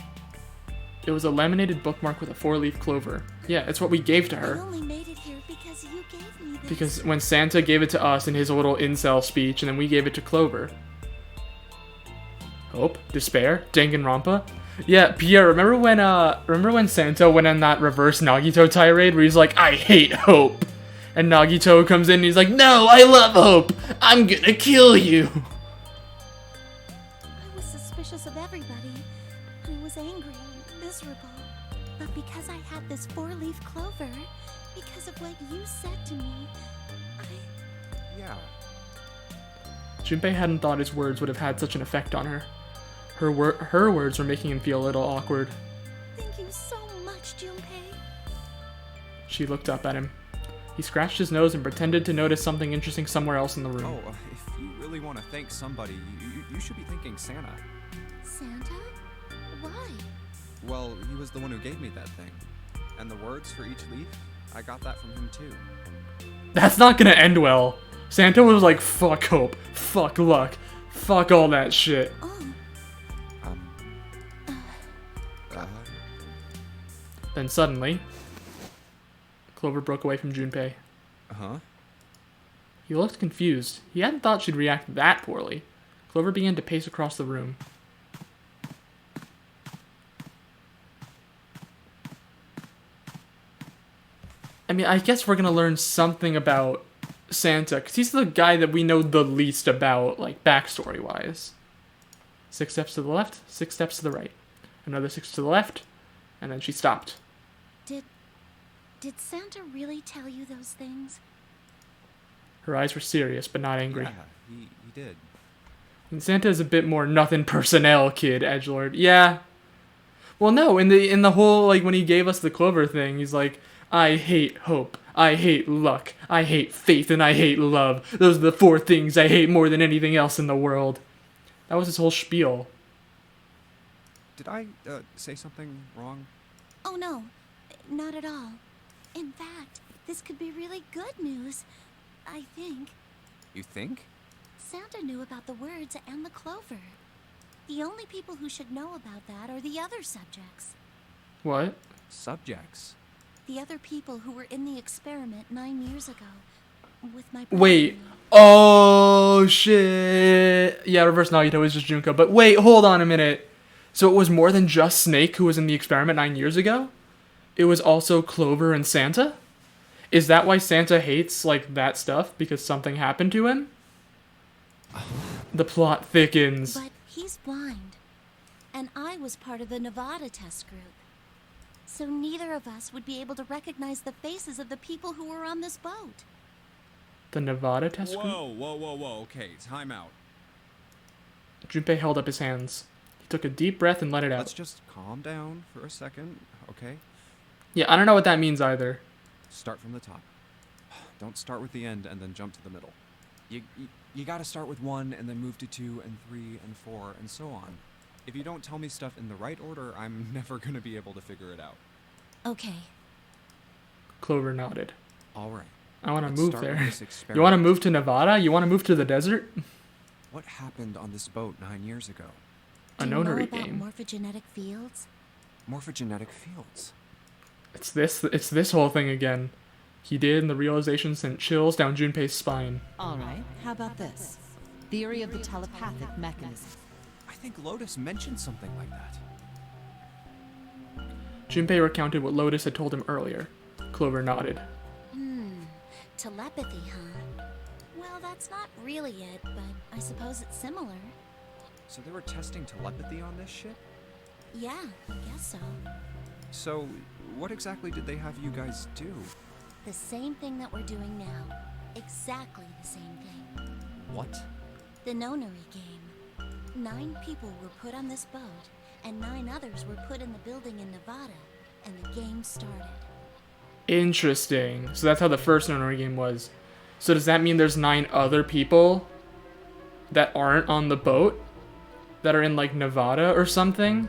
It was a laminated bookmark with a 4-leaf clover. Yeah, it's what we gave to I her. only made it here because you gave me this. Because when Santa gave it to us in his little incel speech, and then we gave it to Clover. Hope? Despair? Danganronpa? Yeah, Pierre, remember when Santa went on that reverse Nagito tirade where he's like, I hate hope. And Nagito comes in and he's like, no, I love hope. I'm gonna kill you. I was suspicious of everybody. I was angry and miserable. But because I had this 4-leaf clover, because of what you said to me, Yeah. Junpei hadn't thought his words would have had such an effect on her. Her words were making him feel a little awkward. Thank you so much, Junpei. She looked up at him. He scratched his nose and pretended to notice something interesting somewhere else in the room. Oh, if you really want to thank somebody, you should be thanking Santa. Santa? Why? Well, he was the one who gave me that thing. And the words for each leaf, I got that from him too. That's not gonna end well. Santa was like, fuck hope, fuck luck, fuck all that shit. Oh, Then suddenly, Clover broke away from Junpei. Uh-huh. He looked confused. He hadn't thought she'd react that poorly. Clover began to pace across the room. I mean, I guess we're gonna learn something about Santa, because he's the guy that we know the least about, like, backstory-wise. 6 steps to the left, 6 steps to the right. Another 6 to the left, and then she stopped. Did Santa really tell you those things? Her eyes were serious, but not angry. Yeah, he did. And Santa is a bit more nothing personnel kid, edgelord. Yeah. Well, no, in the whole, like, when he gave us the Clover thing, he's like, I hate hope, I hate luck, I hate faith, and I hate love. Those are the 4 things I hate more than anything else in the world. That was his whole spiel. Did I say something wrong? Oh no, not at all. In fact, this could be really good news, I think. You think? Santa knew about the words and the clover. The only people who should know about that are the other subjects. What? Subjects. The other people who were in the experiment 9 years ago. With my brother. Wait. Oh, shit. Yeah, Reverse Nagito is just Junko. But wait, hold on a minute. So it was more than just Snake who was in the experiment 9 years ago? It was also Clover and Santa? Is that why Santa hates, like, that stuff? Because something happened to him? The plot thickens. But he's blind. And I was part of the Nevada test group. So neither of us would be able to recognize the faces of the people who were on this boat. The Nevada test group? Whoa. Okay, time out. Junpei held up his hands. He took a deep breath and let it out. Let's just calm down for a second, okay? Yeah, I don't know what that means either. Start from the top. Don't start with the end and then jump to the middle. You gotta start with 1 and then move to 2 and 3 and 4 and so on. If you don't tell me stuff in the right order, I'm never gonna be able to figure it out. Okay. Clover nodded. All right. I want to Let's move start with there. this You experiment. want to move to Nevada? You want to move to the desert? What happened on this boat 9 years ago? A Do you know nonary about game. morphogenetic fields? Morphogenetic fields. It's this whole thing again. He did, and the realization sent chills down Junpei's spine. All right, how about this? Theory of the telepathic mechanism. I think Lotus mentioned something like that. Junpei recounted what Lotus had told him earlier. Clover nodded. Telepathy, huh? Well, that's not really it, but I suppose it's similar. So they were testing telepathy on this ship? Yeah, I guess so. So, what exactly did they have you guys do? The same thing that we're doing now. Exactly the same thing. What? The nonary game. 9 people were put on this boat, and 9 others were put in the building in Nevada, and the game started. Interesting. So that's how the first nonary game was. So does that mean there's 9 other people that aren't on the boat? That are in, like, Nevada or something?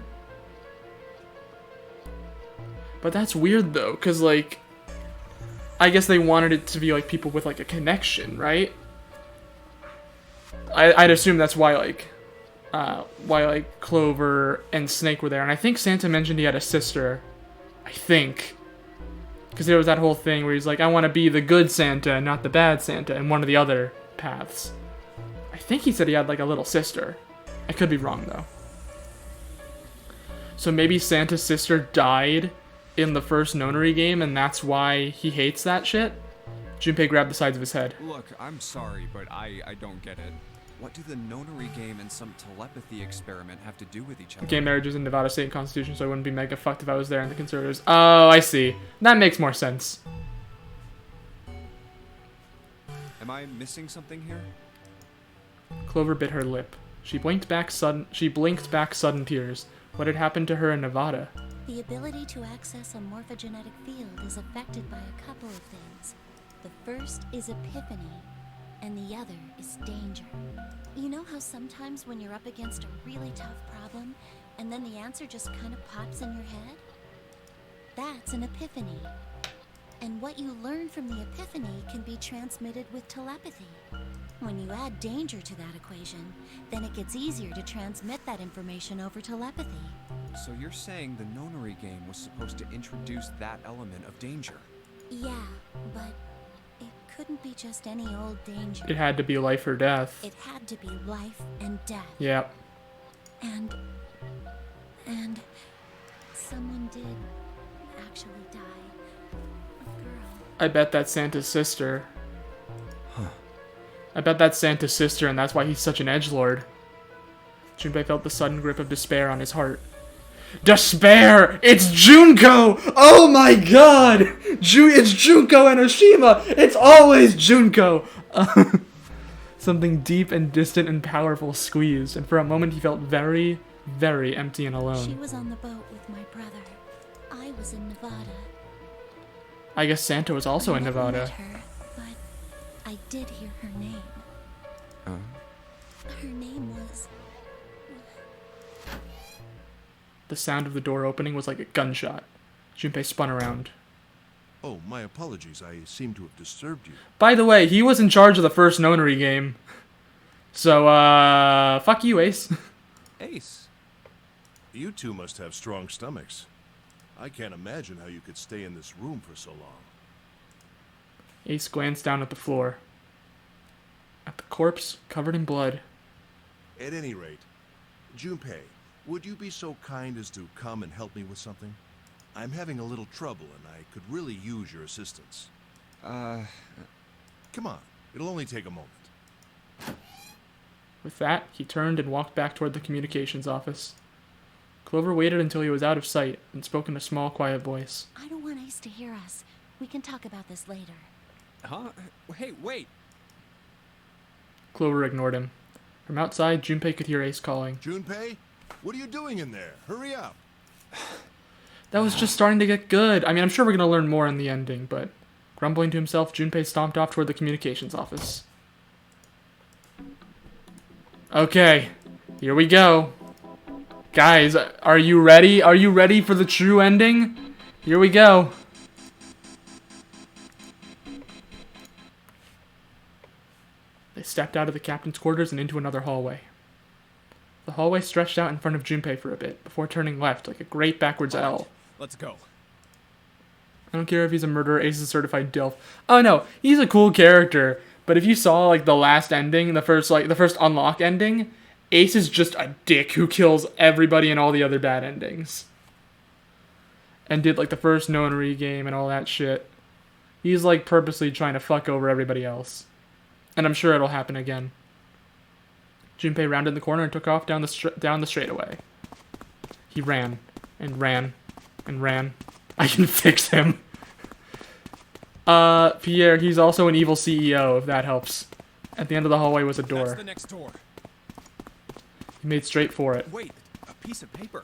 But that's weird, though, because, like, I guess they wanted it to be, like, people with, like, a connection, right? I'd assume that's why, like, Clover and Snake were there. And I think Santa mentioned he had a sister. I think. Because there was that whole thing where he's like, I want to be the good Santa and not the bad Santa in one of the other paths. I think he said he had, like, a little sister. I could be wrong, though. So maybe Santa's sister died in the first nonary game, and that's why he hates that shit? Junpei grabbed the sides of his head. Look, I'm sorry, but I don't get it. What do the nonary game and some telepathy experiment have to do with each other? Gay marriage is in Nevada state constitution, so I wouldn't be mega fucked if I was there and the conservatives. Oh, I see. That makes more sense. Am I missing something here? Clover bit her lip. She blinked back sudden tears. What had happened to her in Nevada? The ability to access a morphogenetic field is affected by a couple of things. The first is epiphany, and the other is danger. You know how sometimes when you're up against a really tough problem, and then the answer just kind of pops in your head? That's an epiphany. And what you learn from the epiphany can be transmitted with telepathy. When you add danger to that equation, then it gets easier to transmit that information over telepathy. So you're saying the nonary game was supposed to introduce that element of danger? Yeah, but it couldn't be just any old danger. It had to be life or death. It had to be life and death. Yep. And someone did actually die. A girl. I bet that's Santa's sister. I bet that's Santa's sister, and that's why he's such an edgelord. Junpei felt the sudden grip of despair on his heart. Despair! It's Junko! Oh my god! It's Junko and Oshima! It's always Junko! Something deep and distant and powerful squeezed, and for a moment he felt very, very empty and She alone. was on the boat with my brother. I was in Nevada. I guess Santa was also I in never Nevada. met her, but I did hear her name. Her name was... The sound of the door opening was like a gunshot. Junpei spun around. Oh, my apologies. I seem to have disturbed you. By the way, he was in charge of the first nonary game. So, fuck you, Ace. Ace. You two must have strong stomachs. I can't imagine how you could stay in this room for so long. Ace glanced down at the floor. At the corpse, covered in blood. At any rate, Junpei, would you be so kind as to come and help me with something? I'm having a little trouble and I could really use your assistance. Come on, it'll only take a moment. With that, he turned and walked back toward the communications office. Clover waited until he was out of sight and spoke in a small, quiet voice. I don't want Ace to hear us. We can talk about this later. Huh? Hey, wait! Clover ignored him. From outside, Junpei could hear Ace calling. Junpei? What are you doing in there? Hurry up. That was just starting to get good. I mean, I'm sure we're going to learn more in the ending, but... Grumbling to himself, Junpei stomped off toward the communications office. Okay, here we go. Guys, are you ready? Are you ready for the true ending? Here we go. They stepped out of the captain's quarters and into another hallway. The hallway stretched out in front of Junpei for a bit, before turning left like a great backwards L. Let's go. I don't care if he's a murderer, Ace is a certified DILF. Oh no, he's a cool character. But if you saw like the last ending, the first unlock ending, Ace is just a dick who kills everybody in all the other bad endings. And did like the first no one regame and all that shit. He's like purposely trying to fuck over everybody else. And I'm sure it'll happen again. Junpei rounded the corner and took off down the straightaway. He ran and ran and ran. I can fix him. Pierre, he's also an evil CEO, if that helps. At the end of the hallway was a door. That's the next door. He made straight for it. Wait, a piece of paper.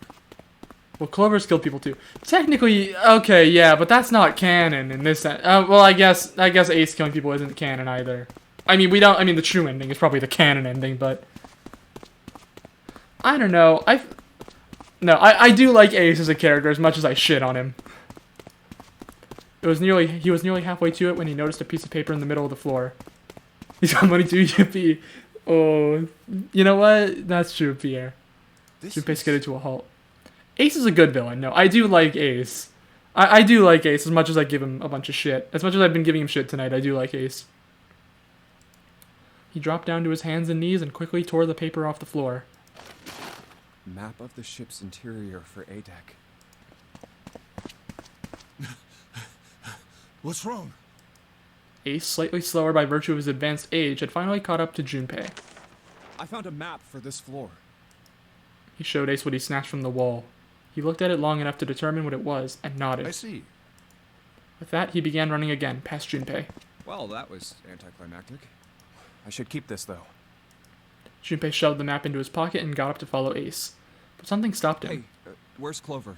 Well, Clover's killed people too. Technically, okay, yeah, but that's not canon in this sense. Well, I guess Ace killing people isn't canon either. I mean, the true ending is probably the canon ending, but... I don't know. I do like Ace as a character as much as I shit on him. He was nearly halfway to it when he noticed a piece of paper in the middle of the floor. He's got money too, yippee. Oh, you know what? That's true, Pierre. Junpei skidded to a halt. Ace is a good villain. No, I do like Ace. I do like Ace as much as I give him a bunch of shit. As much as I've been giving him shit tonight, I do like Ace. He dropped down to his hands and knees and quickly tore the paper off the floor. Map of the ship's interior for A-Deck. What's wrong? Ace, slightly slower by virtue of his advanced age, had finally caught up to Junpei. I found a map for this floor. He showed Ace what he snatched from the wall. He looked at it long enough to determine what it was, and nodded. I see. With that, he began running again, past Junpei. Well, that was anticlimactic. I should keep this, though. Junpei shoved the map into his pocket and got up to follow Ace. But something stopped him. Hey, where's Clover?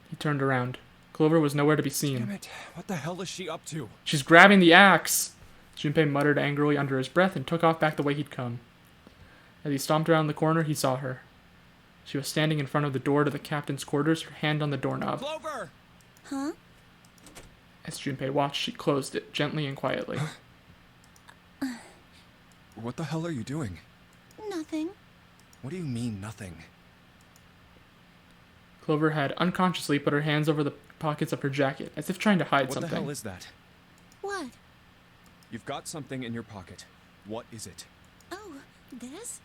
He turned around. Clover was nowhere to be seen. Damn it, what the hell is she up to? She's grabbing the axe! Junpei muttered angrily under his breath and took off back the way he'd come. As he stomped around the corner, he saw her. She was standing in front of the door to the captain's quarters, her hand on the doorknob. Clover! Huh? As Junpei watched, she closed it, gently and quietly. What the hell are you doing? Nothing. What do you mean, nothing? Clover had unconsciously put her hands over the pockets of her jacket, as if trying to hide something. What the hell is that? What? You've got something in your pocket. What is it? Oh, this?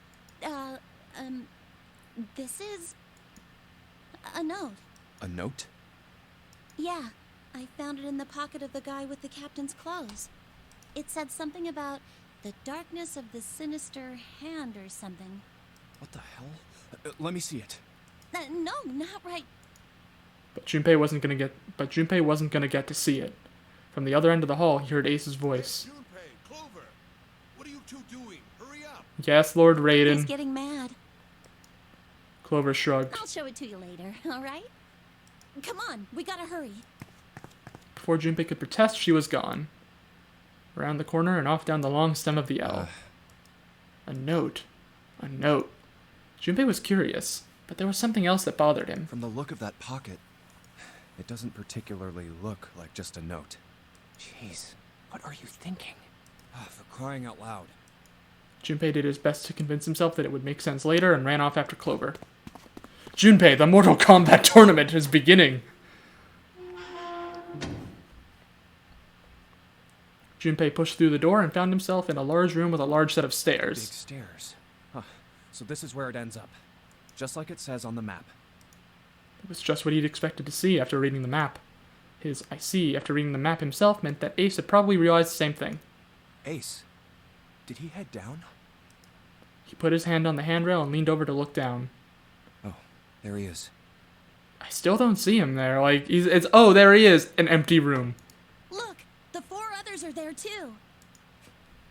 This is... a note. A note? Yeah, I found it in the pocket of the guy with the captain's clothes. It said something about the darkness of the sinister hand or something. What the hell? Let me see it. No, not right. But Junpei wasn't gonna get to see it. From the other end of the hall, he heard Ace's voice. Junpei, Clover, what are you two doing? Hurry up. Yes, Lord He's Raiden. getting mad. Clover shrugged. I'll show it to you later, alright? Come on, we gotta hurry. Before Junpei could protest, she was gone. Around the corner and off down the long stem of the L. A note. A note. Junpei was curious, but there was something else that bothered him. From the look of that pocket, it doesn't particularly look like just a note. Jeez, what are you thinking? For crying out loud. Junpei did his best to convince himself that it would make sense later and ran off after Clover. Junpei, the Mortal Kombat tournament is beginning! Junpei pushed through the door and found himself in a large room with a large set of Big stairs. stairs. Huh. So this is where it ends up. Just like it says on the map. It was just what he'd expected to see after reading the map. His "I see" after reading the map himself meant that Ace had probably realized the same thing. Ace, did he head down? He put his hand on the handrail and leaned over to look down. Oh, there he is. I still don't see him there. Like, oh, there he is, an empty room. Look, the 4 others are there too.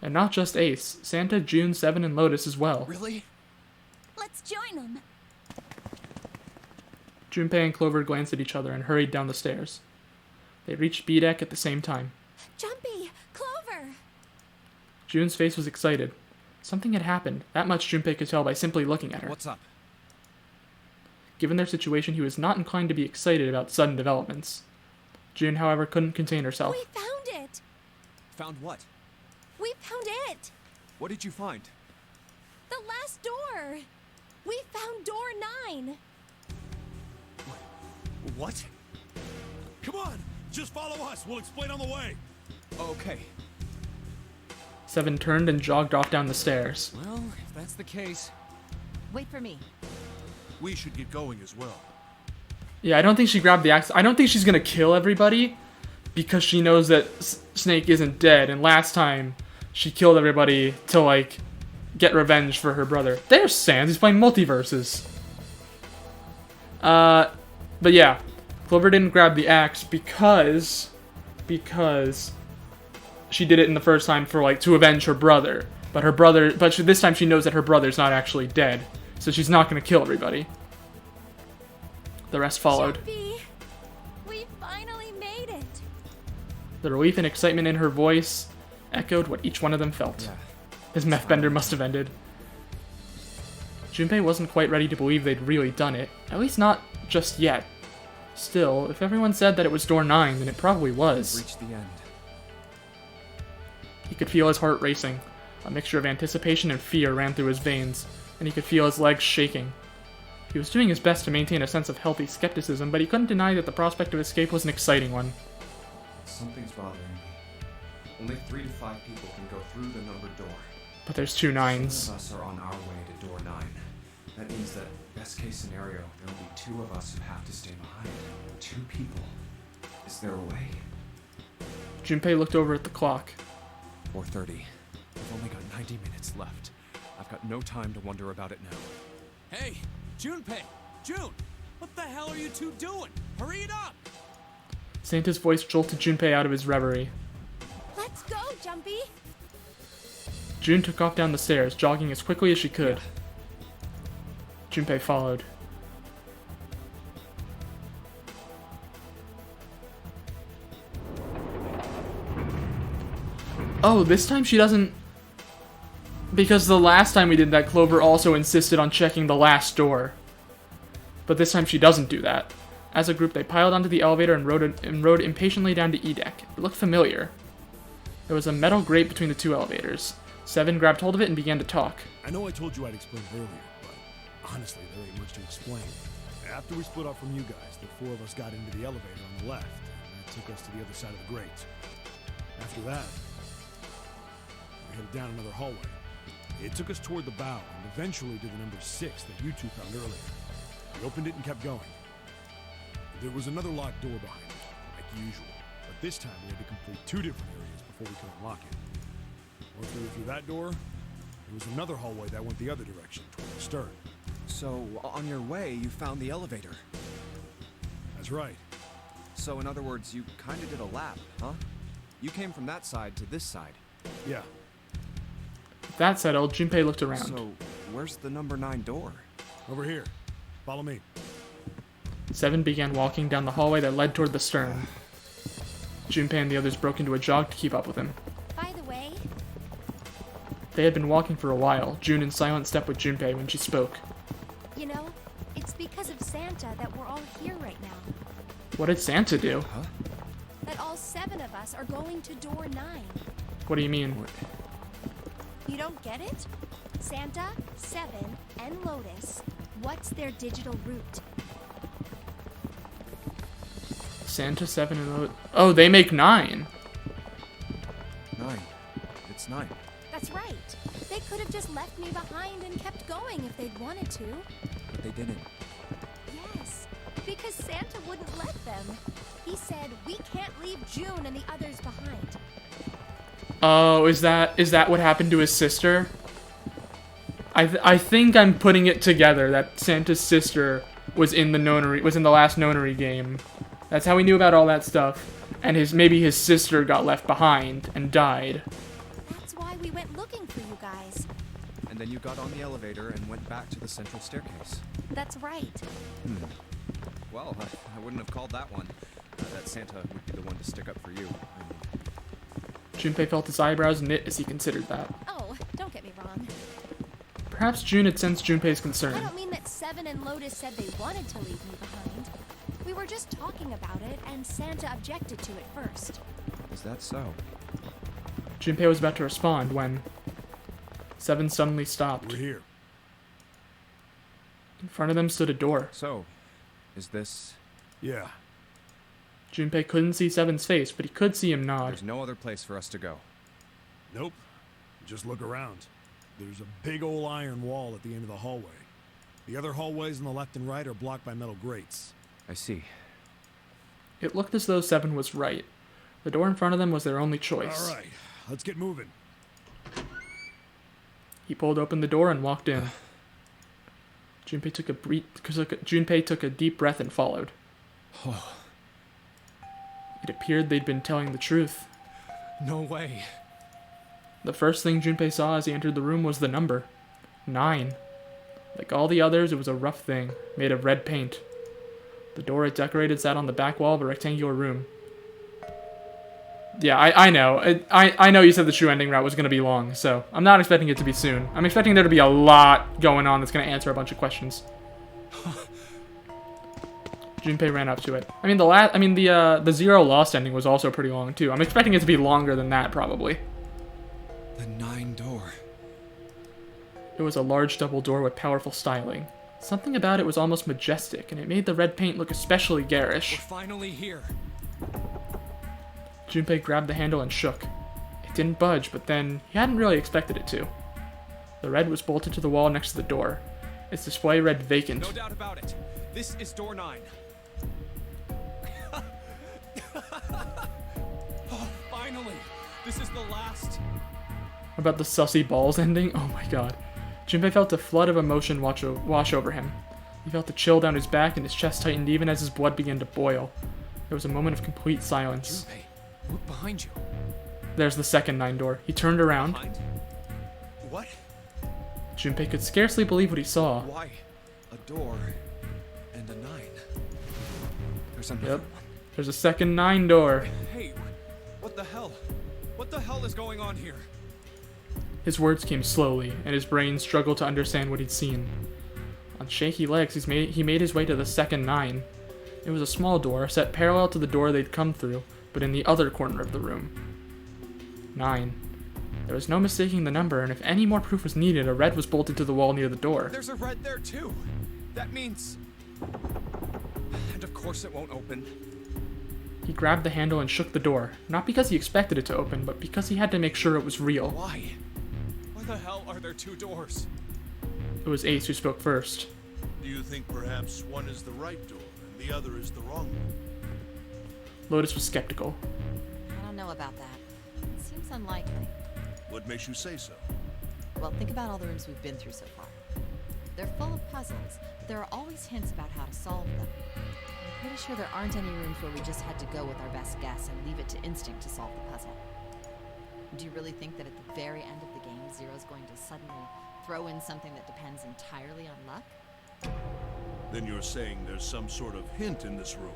And not just Ace, Santa, June, Seven, and Lotus as well. Really? Let's join them. Junpei and Clover glanced at each other and hurried down the stairs. They reached B deck at the same time. Jumpy! Clover! June's face was excited. Something had happened. That much Junpei could tell by simply looking at her. What's up? Given their situation, he was not inclined to be excited about sudden developments. June, however, couldn't contain herself. We found it! Found what? We found it! What did you find? The last door! We found door 9! What? Come on! Just follow us. We'll explain on the way. Okay. Seven turned and jogged off down the stairs. Well, if that's the case. Wait for me. We should get going as well. Yeah, I don't think she grabbed the axe. I don't think she's gonna kill everybody because she knows that Snake isn't dead. And last time, she killed everybody to, like, get revenge for her brother. There's Sans. He's playing multiverses. But yeah, Clover didn't grab the axe because she did it in the first time for, like, to avenge her brother. But this time she knows that her brother's not actually dead, so she's not gonna kill everybody. The rest followed. Jumpy! We finally made it! The relief and excitement in her voice echoed what each one of them felt. Yeah. His meth bender must have ended. Junpei wasn't quite ready to believe they'd really done it, at least not just yet. Still, if everyone said that it was door 9, then it probably was. Reached the end. He could feel his heart racing. A mixture of anticipation and fear ran through his veins, and he could feel his legs shaking. He was doing his best to maintain a sense of healthy skepticism, but he couldn't deny that the prospect of escape was an exciting one. Something's bothering me. Only 3 to 5 people can go through the numbered door. But there's 2 9s. Some of us are on our way to door 9. That means that, best case scenario, there will be 2 of us who have to stay behind. 2 people. Is there a way? Junpei looked over at the clock. 4:30. I've only got 90 minutes left. I've got no time to wonder about it now. Hey, Junpei! June! What the hell are you two doing? Hurry it up! Santa's voice jolted Junpei out of his reverie. Let's go, Jumpy! June took off down the stairs, jogging as quickly as she could. Junpei followed. Oh, this time she doesn't... Because the last time we did that, Clover also insisted on checking the last door. But this time she doesn't do that. As a group, they piled onto the elevator and rode impatiently down to E deck. It looked familiar. There was a metal grate between the 2 elevators. Seven grabbed hold of it and began to talk. I know I told you I'd explain earlier, but honestly, there ain't much to explain. After we split up from you guys, the 4 of us got into the elevator on the left, and that took us to the other side of the grate. After that, we headed down another hallway. It took us toward the bow, and eventually to the number 6 that you 2 found earlier. We opened it and kept going. There was another locked door behind it, like usual, but this time we had to complete 2 different areas before we could unlock it. Once we were through that door, there was another hallway that went the other direction, toward the stern. So, on your way, you found the elevator. That's right. So, in other words, you kinda did a lap, huh? You came from that side to this side. Yeah. With that settled, Junpei looked around. So, where's the number 9 door? Over here. Follow me. Seven began walking down the hallway that led toward the stern. Junpei and the others broke into a jog to keep up with him. By the way, They had been walking for a while, June in silent step with Junpei when she spoke. you know, it's because of Santa that we're all here right now. What did Santa do? Huh? That all 7 of us are going to door 9. What do you mean? You don't get it? Santa, 7, and Lotus. What's their digital route? Santa, 7, and... Oh, they make 9! 9. It's 9. That's right. They could have just left me behind and kept going if they'd wanted to. But they didn't. Yes, because Santa wouldn't let them. He said, we can't leave June and the others behind. Oh, is that what happened to his sister? I think I'm putting it together that Santa's sister was in the last nonary game. That's how we knew about all that stuff. And maybe his sister got left behind and died. That's why we and then you got on the elevator and went back to the central staircase. That's right. Well, I wouldn't have called that one. That Santa would be the one to stick up for you. Junpei felt his eyebrows knit as he considered that. Oh, don't get me wrong. Perhaps June had sensed Junpei's concern. I don't mean that Seven and Lotus said they wanted to leave me behind. We were just talking about it, and Santa objected to it first. Is that so? Junpei was about to respond when Seven suddenly stopped. We're here. In front of them stood a door. So, is this... Yeah. Junpei couldn't see Seven's face, but he could see him nod. There's no other place for us to go. Nope. Just look around. There's a big old iron wall at the end of the hallway. The other hallways on the left and right are blocked by metal grates. I see. It looked as though Seven was right. The door in front of them was their only choice. All right, let's get moving. He pulled open the door and walked in. Junpei took a deep breath and followed. It appeared they'd been telling the truth. No way. The first thing Junpei saw as he entered the room was the number 9. Like all the others, it was a rough thing, made of red paint. The door it decorated sat on the back wall of a rectangular room. Yeah, I know. I know you said the true ending route was going to be long, so I'm not expecting it to be soon. I'm expecting there to be a lot going on that's going to answer a bunch of questions. Junpei ran up to it. I mean, the Zero Lost ending was also pretty long, too. I'm expecting it to be longer than that, probably. The 9 door. It was a large double door with powerful styling. Something about it was almost majestic, and it made the red paint look especially garish. We're finally here. Junpei grabbed the handle and shook. It didn't budge, but then he hadn't really expected it to. The red was bolted to the wall next to the door. Its display read vacant. No doubt about it. This is door 9. Oh, finally. This is the last. About the sussy balls ending? Oh my god. Junpei felt a flood of emotion wash over him. He felt the chill down his back and his chest tightened even as his blood began to boil. There was a moment of complete silence. Junpei, look behind you. There's the second 9 door. He turned around. Behind? What? Junpei could scarcely believe what he saw. Why? A door and a 9. There's another Yep. one. There's a second 9 door. Hey, what the hell? What the hell is going on here? His words came slowly, and his brain struggled to understand what he'd seen. On shaky legs, he made his way to the second 9. It was a small door, set parallel to the door they'd come through, but in the other corner of the room. 9. There was no mistaking the number, and if any more proof was needed, a red was bolted to the wall near the door. There's a red there too. That means... And of course it won't open. He grabbed the handle and shook the door, not because he expected it to open, but because he had to make sure it was real. Why? Why the hell are there 2 doors? It was Ace who spoke first. Do you think perhaps one is the right door and the other is the wrong one? Lotus was skeptical. I don't know about that. It seems unlikely. What makes you say so? Well, think about all the rooms we've been through so far. They're full of puzzles, but there are always hints about how to solve them. I'm pretty sure there aren't any rooms where we just had to go with our best guess and leave it to instinct to solve the puzzle. Do you really think that at the very end of the game, Zero's going to suddenly throw in something that depends entirely on luck? Then you're saying there's some sort of hint in this room.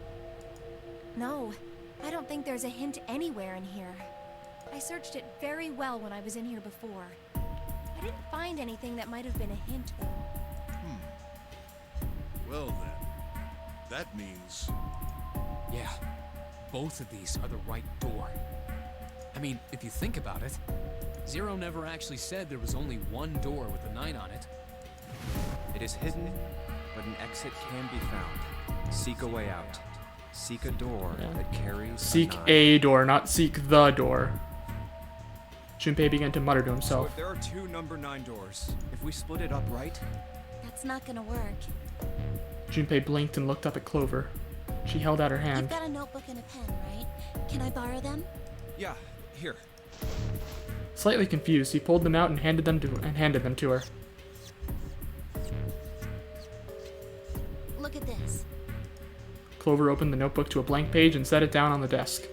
No, I don't think there's a hint anywhere in here. I searched it very well when I was in here before. I didn't find anything that might have been a hint, though. Well then, that means... Yeah, both of these are the right door. I mean, if you think about it, Zero never actually said there was only one door with a 9 on it. It is hidden, but an exit can be found. Seek a way out. Seek a door that carries Seek a 9. a door, not seek the door. Junpei began to mutter to So himself. if there are 2 number 9 doors, if we split it up right, That's not gonna work. Junpei blinked and looked up at Clover. She held out her You've hand. got a notebook and a pen, right? Can I borrow them? yeah, here. Slightly confused, he pulled them out and handed them to her. Look at this. Clover opened the notebook to a blank page and set it down on the desk.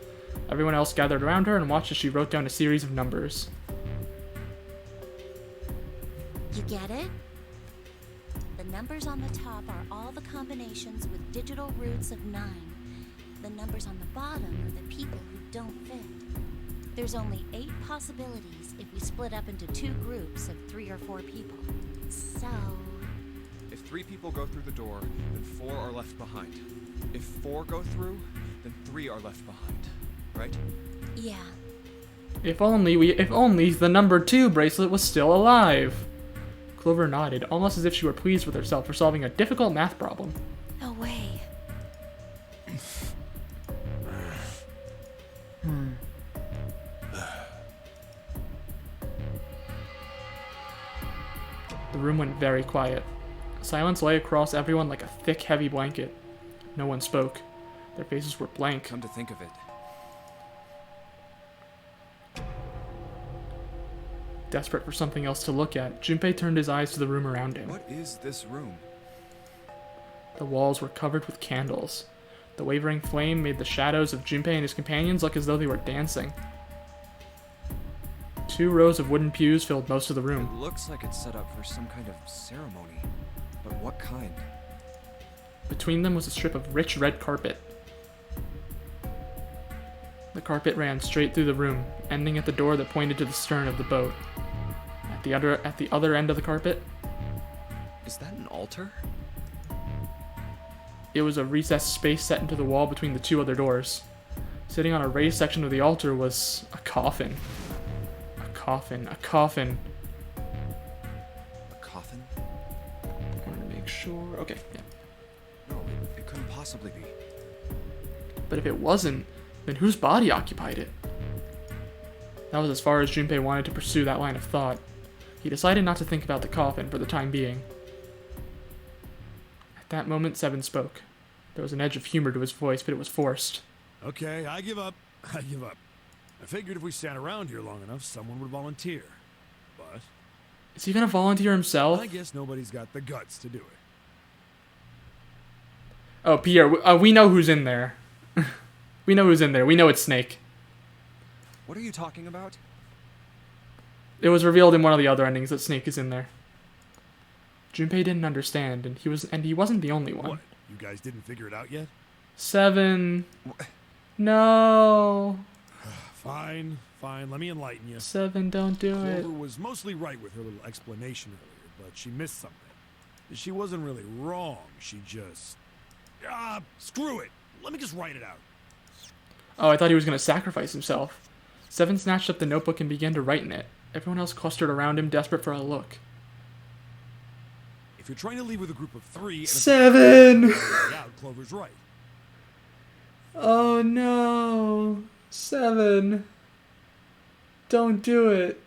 Everyone else gathered around her and watched as she wrote down a series of numbers. You Get it? The numbers on the top are all the combinations with digital roots of 9. The numbers on the bottom are the people who don't fit. There's only 8 possibilities if we split up into 2 groups of 3 or 4 people. So... If 3 people go through the door, then 4 are left behind. If 4 go through, then 3 are left behind. Right? yeah. If only the number 2 bracelet was still alive. Clover nodded, almost as if she were pleased with herself for solving a difficult math problem. No way. The room went very quiet. Silence lay across everyone like a thick, heavy blanket. No one spoke. Their faces were blank. Come to think of it, Desperate for something else to look at, Junpei turned his eyes to the room around him. what is this room? The walls were covered with candles. The wavering flame made the shadows of Junpei and his companions look as though they were dancing. 2 rows of wooden pews filled most of the It room. looks like it's set up for some kind of ceremony. But what kind? Between them was a strip of rich red carpet. The carpet ran straight through the room, ending at the door that pointed to the stern of the boat. At the other end of the carpet, Is that an altar? it was a recessed space set into the wall between the 2 other doors. Sitting on a raised section of the altar was a coffin. A coffin. A coffin? I want to make sure. Okay, yeah. No, it couldn't possibly be. But if it wasn't, then whose body occupied it? That was as far as Junpei wanted to pursue that line of thought. He decided not to think about the coffin for the time being. At that moment, Seven spoke. There was an edge of humor to his voice, but it was forced. Okay, I give up. I give up. I figured if we sat around here long enough, someone would volunteer. But Is he gonna volunteer himself? I guess nobody's got the guts to do it. Oh, Pierre, we know who's in there. We know who's in there. We know it's Snake. What are you talking about? It was revealed in one of the other endings that Snake is in there. Junpei didn't understand, and he wasn't the only one. What? You guys didn't figure it out yet? 7. No. Fine, fine. Let me enlighten you. 7, don't do it. Clover was mostly right with her little explanation earlier, but she missed something. She wasn't really wrong. She just... screw it. Let me just write it out. Oh, I thought he was going to sacrifice himself. 7 snatched up the notebook and began to write in it. Everyone else clustered around him, desperate for a look. If you're trying to leave with a group of 3... and 7! yeah, Clover's right. Oh no. 7. Don't do it.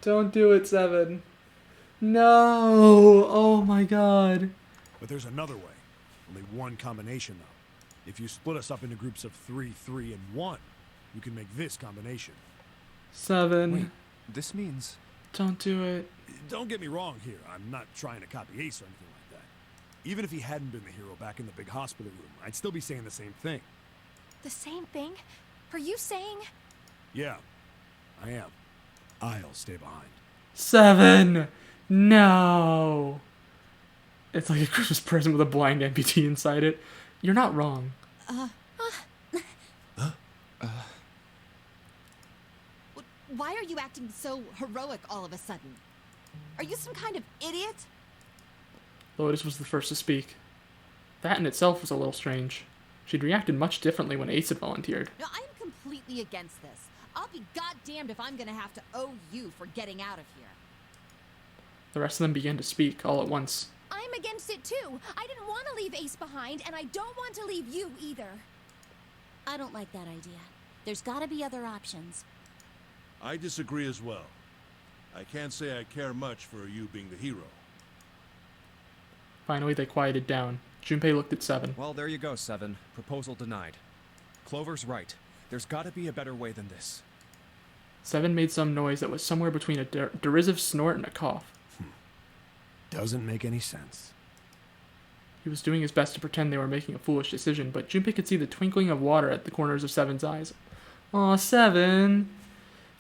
Don't do it, 7. No. Oh my god. But there's another way. Only one combination, though. If you split us up into groups of 3, 3, and 1, you can make this combination. 7. Wait, this means... Don't do it. Don't get me wrong here. I'm not trying to copy Ace or anything like that. Even if he hadn't been the hero back in the big hospital room, I'd still be saying the same thing. The same thing? Are you saying? Yeah, I am. I'll stay behind. 7. No. It's like a Christmas present with a blind amputee inside it. You're not wrong. Why are you acting so heroic all of a sudden? Are you some kind of idiot? Lotus was the first to speak. That in itself was a little strange. She'd reacted much differently when Ace had volunteered. No, I'm completely against this. I'll be goddamned if I'm gonna have to owe you for getting out of here. The rest of them began to speak all at once. I'm against it too. I didn't want to leave Ace behind, and I don't want to leave you either. I don't like that idea. There's gotta be other options. I disagree as well. I can't say I care much for you being the hero. Finally, they quieted down. Junpei looked at 7. Well, there you go, 7. Proposal denied. Clover's right. There's gotta be a better way than this. 7 made some noise that was somewhere between a derisive snort and a cough. Doesn't make any sense. He was doing his best to pretend they were making a foolish decision, but Junpei could see the twinkling of water at the corners of 7's eyes. Aw, 7.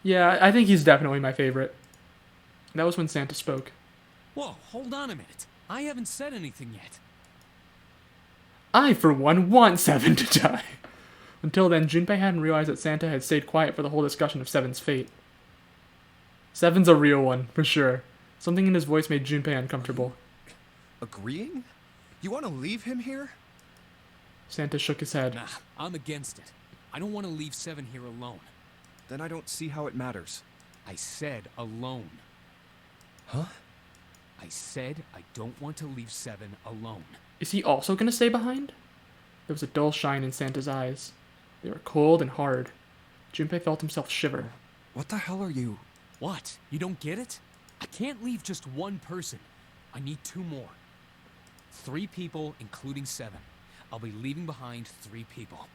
Yeah, I think he's definitely my favorite. That was when Santa spoke. Whoa, hold on a minute. I haven't said anything yet. I, for one, want Seven to die. Until then, Junpei hadn't realized that Santa had stayed quiet for the whole discussion of Seven's fate. Seven's a real one, for sure. Something in his voice made Junpei uncomfortable. Agreeing? You want to leave him here? Santa shook his head. Nah, I'm against it. I don't want to leave Seven here alone. Then I don't see how it matters. I said alone. Huh? I said I don't want to leave Seven alone. Is he also gonna stay behind? There was a dull shine in Santa's eyes. They were cold and hard. Junpei felt himself shiver. What the hell are you? What? You don't get it? I can't leave just one person. I need 2 more. 3 people, including Seven. I'll be leaving behind 3 people.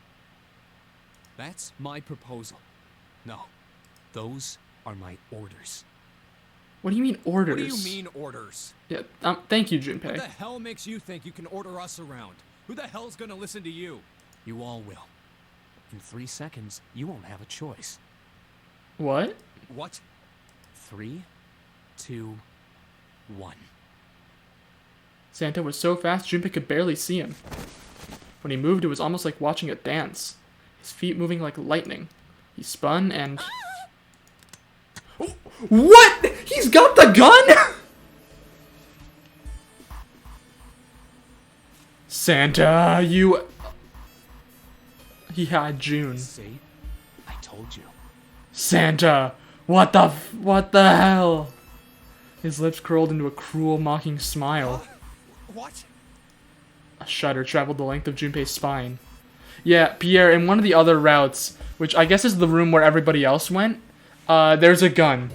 That's my proposal. No, those are my orders. What do you mean orders? What do you mean orders? Yeah, thank you, What Junpei. the hell makes you think you can order us around? Who the hell's gonna listen to you? You all will. In 3 seconds, you won't have a choice. What? What? 3, 2, 1. Santa was so fast, Junpei could barely see him. When he moved, it was almost like watching a dance. His feet moving like lightning. He spun and... What?! He's got the gun?! Santa, you... He had June. See? I told you. Santa! What the hell? His lips curled into a cruel, mocking smile. What? A shudder traveled the length of Junpei's spine. Yeah, Pierre, in one of the other routes, which I guess is the room where everybody else went, there's a gun.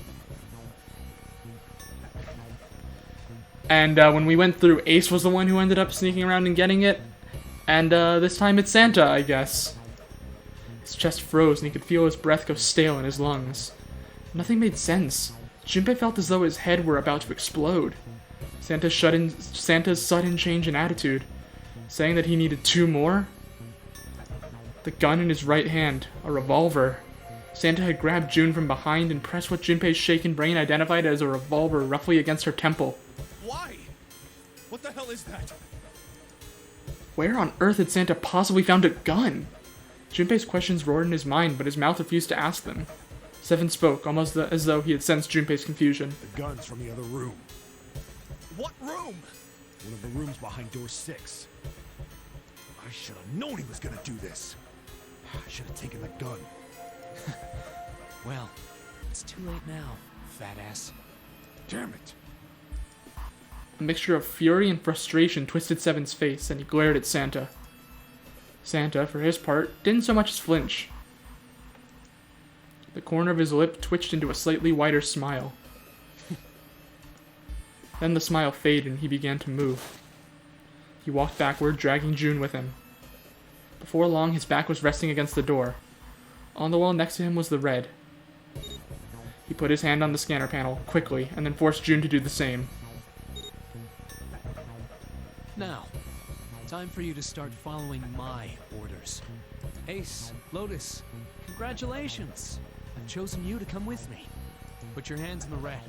And when we went through, Ace was the one who ended up sneaking around and getting it. And this time it's Santa, I guess. His chest froze and he could feel his breath go stale in his lungs. Nothing made sense. Junpei felt as though his head were about to explode. Santa's sudden change in attitude, saying that he needed 2 more. The gun in his right hand, a revolver. Santa had grabbed June from behind and pressed what Junpei's shaken brain identified as a revolver roughly against her temple. Why? What the hell is that? Where on earth had Santa possibly found a gun? Junpei's questions roared in his mind, but his mouth refused to ask them. Seven spoke, almost as though he had sensed Junpei's confusion. The gun's from the other room. What room? One of the rooms behind door 6. I should have known he was gonna do this. I should have taken the gun. Well, it's too late now, fat ass. Damn it. A mixture of fury and frustration twisted Seven's face, and he glared at Santa. Santa, for his part, didn't so much as flinch. The corner of his lip twitched into a slightly wider smile. Then the smile faded and he began to move. He walked backward, dragging June with him. Before long, his back was resting against the door. On the wall next to him was the red. He put his hand on the scanner panel, quickly, and then forced June to do the same. Now, time for you to start following my orders. Ace, Lotus, congratulations. I've chosen you to come with me. Put your hands in the red.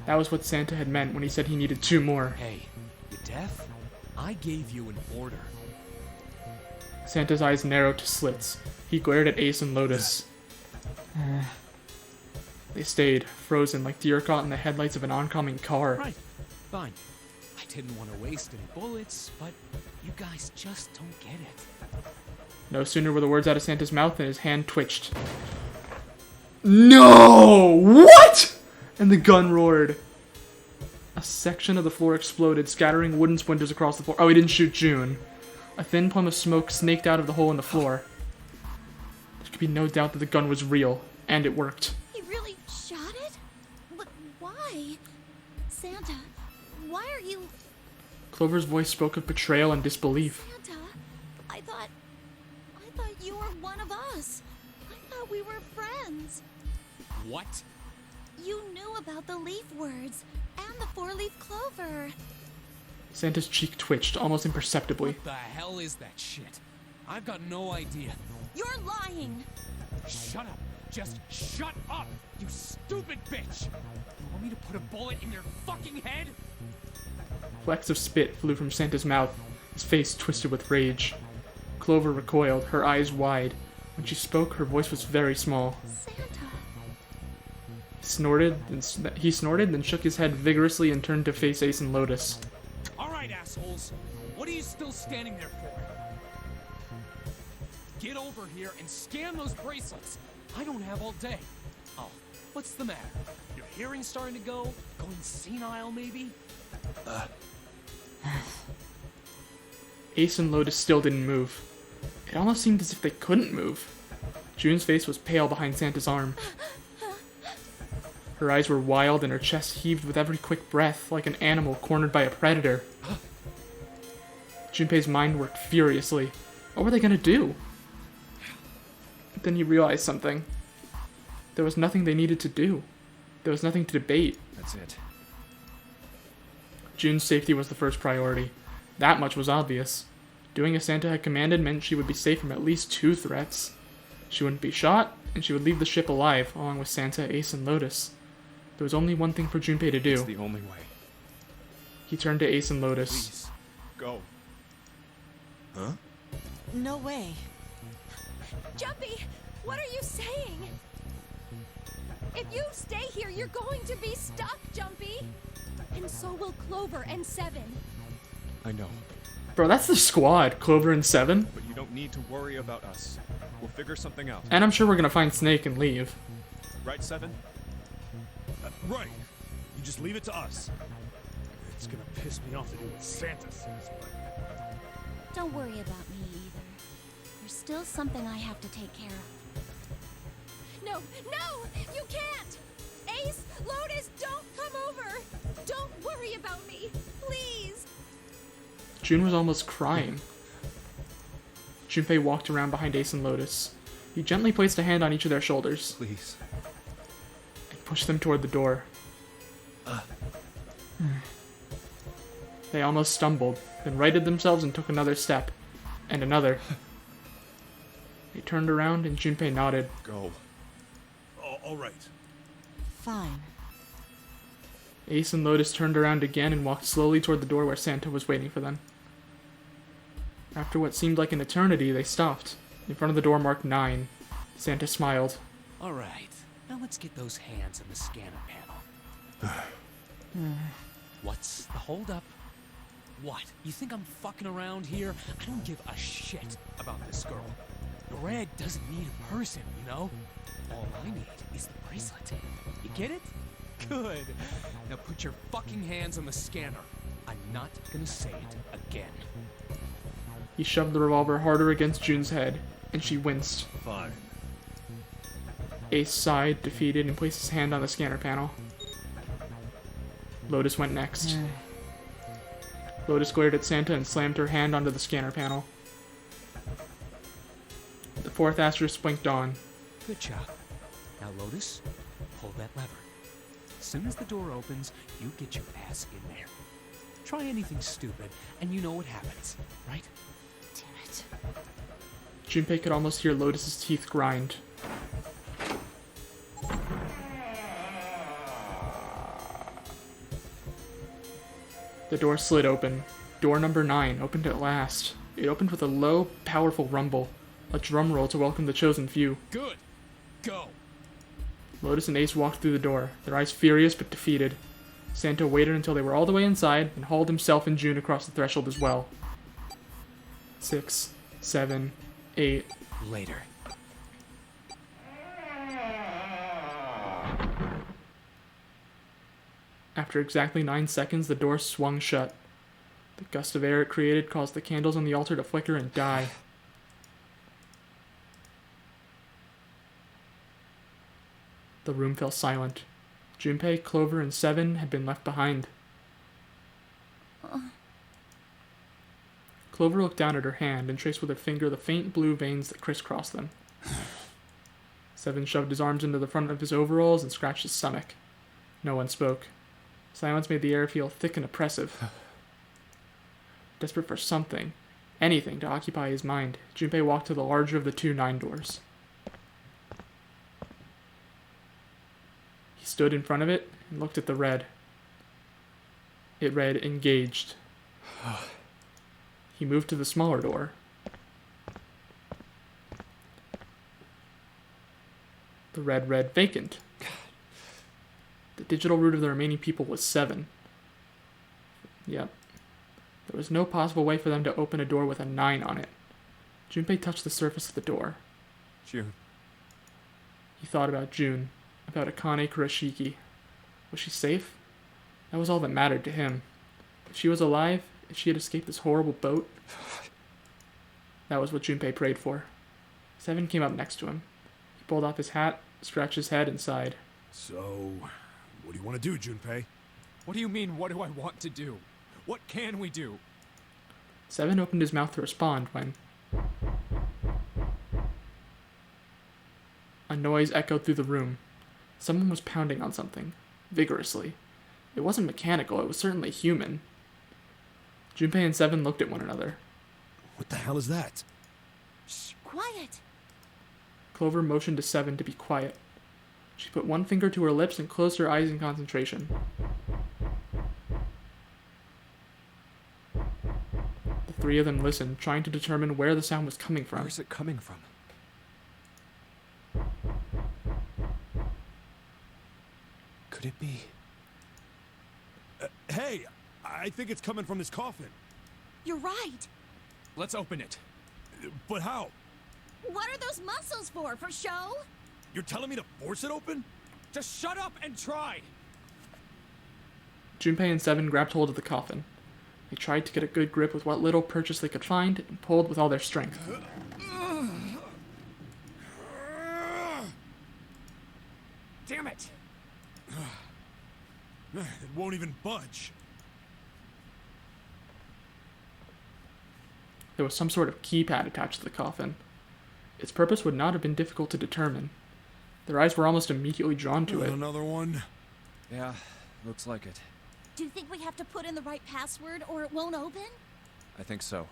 That was what Santa had meant when he said he needed 2 more. Hey, you deaf? I gave you an order. Santa's eyes narrowed to slits. He glared at Ace and Lotus. They stayed, frozen like deer caught in the headlights of an oncoming car. Right, fine. I didn't want to waste any bullets, but you guys just don't get it. No sooner were the words out of Santa's mouth than his hand twitched. No! What? And the gun roared. A section of the floor exploded, scattering wooden splinters across the floor. Oh, he didn't shoot June. A thin plume of smoke snaked out of the hole in the floor. There could be no doubt that the gun was real, and it worked. He really shot it? But why? Santa, why are you... Clover's voice spoke of betrayal and disbelief. Santa, I thought you were one of us. I thought we were friends. What? You knew about the leaf words and the 4-leaf clover. Santa's cheek twitched, almost imperceptibly. What the hell is that shit? I've got no idea. You're lying. Shut up. Just shut up, you stupid bitch! You want me to put a bullet in your fucking head? Flecks of spit flew from Santa's mouth, his face twisted with rage. Clover recoiled, her eyes wide. When she spoke, her voice was very small. Santa. He snorted, then shook his head vigorously and turned to face Ace and Lotus. Alright, assholes. What are you still standing there for? Get over here and scan those bracelets. I don't have all day. Oh, what's the matter? Your hearing's starting to go? Going senile, maybe? Ace and Lotus still didn't move. It almost seemed as if they couldn't move. June's face was pale behind Santa's arm. Her eyes were wild and her chest heaved with every quick breath, like an animal cornered by a predator. Junpei's mind worked furiously. What were they gonna do? Then he realized something. There was nothing they needed to do. There was nothing to debate. That's it. June's safety was the first priority. That much was obvious. Doing as Santa had commanded meant she would be safe from at least 2 threats. She wouldn't be shot, and she would leave the ship alive, along with Santa, Ace, and Lotus. There was only one thing for Junpei to do. It's the only way. He turned to Ace and Lotus. Please, go. Huh? No way. Jumpy, what are you saying? If you stay here, you're going to be stuck, Jumpy. And so will Clover and Seven. I know, Bro, that's the squad, Clover and Seven. but you don't need to worry about us. We'll figure something out. And I'm sure we're gonna find Snake and leave. Right, Seven? Right. You just leave it to us. It's gonna piss me off to do what Santa says, but... Don't worry about me either. There's still something I have to take care of. No, you can't! Ace, Lotus, don't come over! Don't worry about me, please! June was almost crying. Junpei walked around behind Ace and Lotus. He gently placed a hand on each of their shoulders Please. and pushed them toward the door. They almost stumbled, then righted themselves and took another step. And another. They turned around and Junpei nodded. Go. all right. Fine. Ace and Lotus turned around again and walked slowly toward the door where Santa was waiting for them. After what seemed like an eternity, they stopped. In front of the door marked 9. Santa smiled. Alright, now let's get those hands in the scanner panel. What's the holdup? What? You think I'm fucking around here? I don't give a shit about this girl. Greg doesn't need a person, you know? All I need is the bracelet. You get it? Good. Now put your fucking hands on the scanner. I'm not gonna say it again. He shoved the revolver harder against June's head, and she winced. Fine. Ace sighed, defeated, and placed his hand on the scanner panel. Lotus went next. Lotus glared at Santa and slammed her hand onto the scanner panel. The 4th asterisk blinked on. Good job. Now, Lotus, pull that lever. As soon as the door opens, you get your ass in there. Try anything stupid, and you know what happens, right? Damn it. Junpei could almost hear Lotus's teeth grind. The door slid open. Door number 9 opened at last. It opened with a low, powerful rumble, a drum roll to welcome the chosen few. Good. Go. Lotus and Ace walked through the door, their eyes furious but defeated. Santa waited until they were all the way inside and hauled himself and June across the threshold as well. 6, 7, 8. Later. After exactly 9 seconds, the door swung shut. The gust of air it created caused the candles on the altar to flicker and die. The room fell silent. Junpei, Clover, and Seven had been left behind. Clover looked down at her hand and traced with her finger the faint blue veins that crisscrossed them. Seven shoved his arms into the front of his overalls and scratched his stomach. No one spoke. Silence made the air feel thick and oppressive. Desperate for something, anything to occupy his mind, Junpei walked to the larger of the 2 9 doors. stood in front of it and looked at the red. It read, engaged. He moved to the smaller door. The red read, vacant. The digital root of the remaining people was 7. Yep. There was no possible way for them to open a door with a 9 on it. Junpei touched the surface of the door. June. He thought about June, about Akane Kurashiki. Was she safe? That was all that mattered to him. If she was alive, if she had escaped this horrible boat, that was what Junpei prayed for. 7 came up next to him. He pulled off his hat, scratched his head, and sighed. So, what do you want to do, Junpei? What do you mean, what do I want to do? What can we do? 7 opened his mouth to respond when a noise echoed through the room. Someone was pounding on something, vigorously. It wasn't mechanical, it was certainly human. Junpei and 7 looked at one another. What the hell is that? Shh, quiet. Clover motioned to 7 to be quiet. She put one finger to her lips and closed her eyes in concentration. The 3 of them listened, trying to determine where the sound was coming from. Where is it coming from? Could it be? Hey, I think it's coming from this coffin. You're right. Let's open it. But how? What are those muscles for show? You're telling me to force it open? Just shut up and try! Junpei and 7 grabbed hold of the coffin. They tried to get a good grip with what little purchase they could find and pulled with all their strength. Damn it! It won't even budge. There was some sort of keypad attached to the coffin. Its purpose would not have been difficult to determine. Their eyes were almost immediately drawn to it. Another one? Yeah, looks like it. Do you think we have to put in the right password or it won't open? I think so.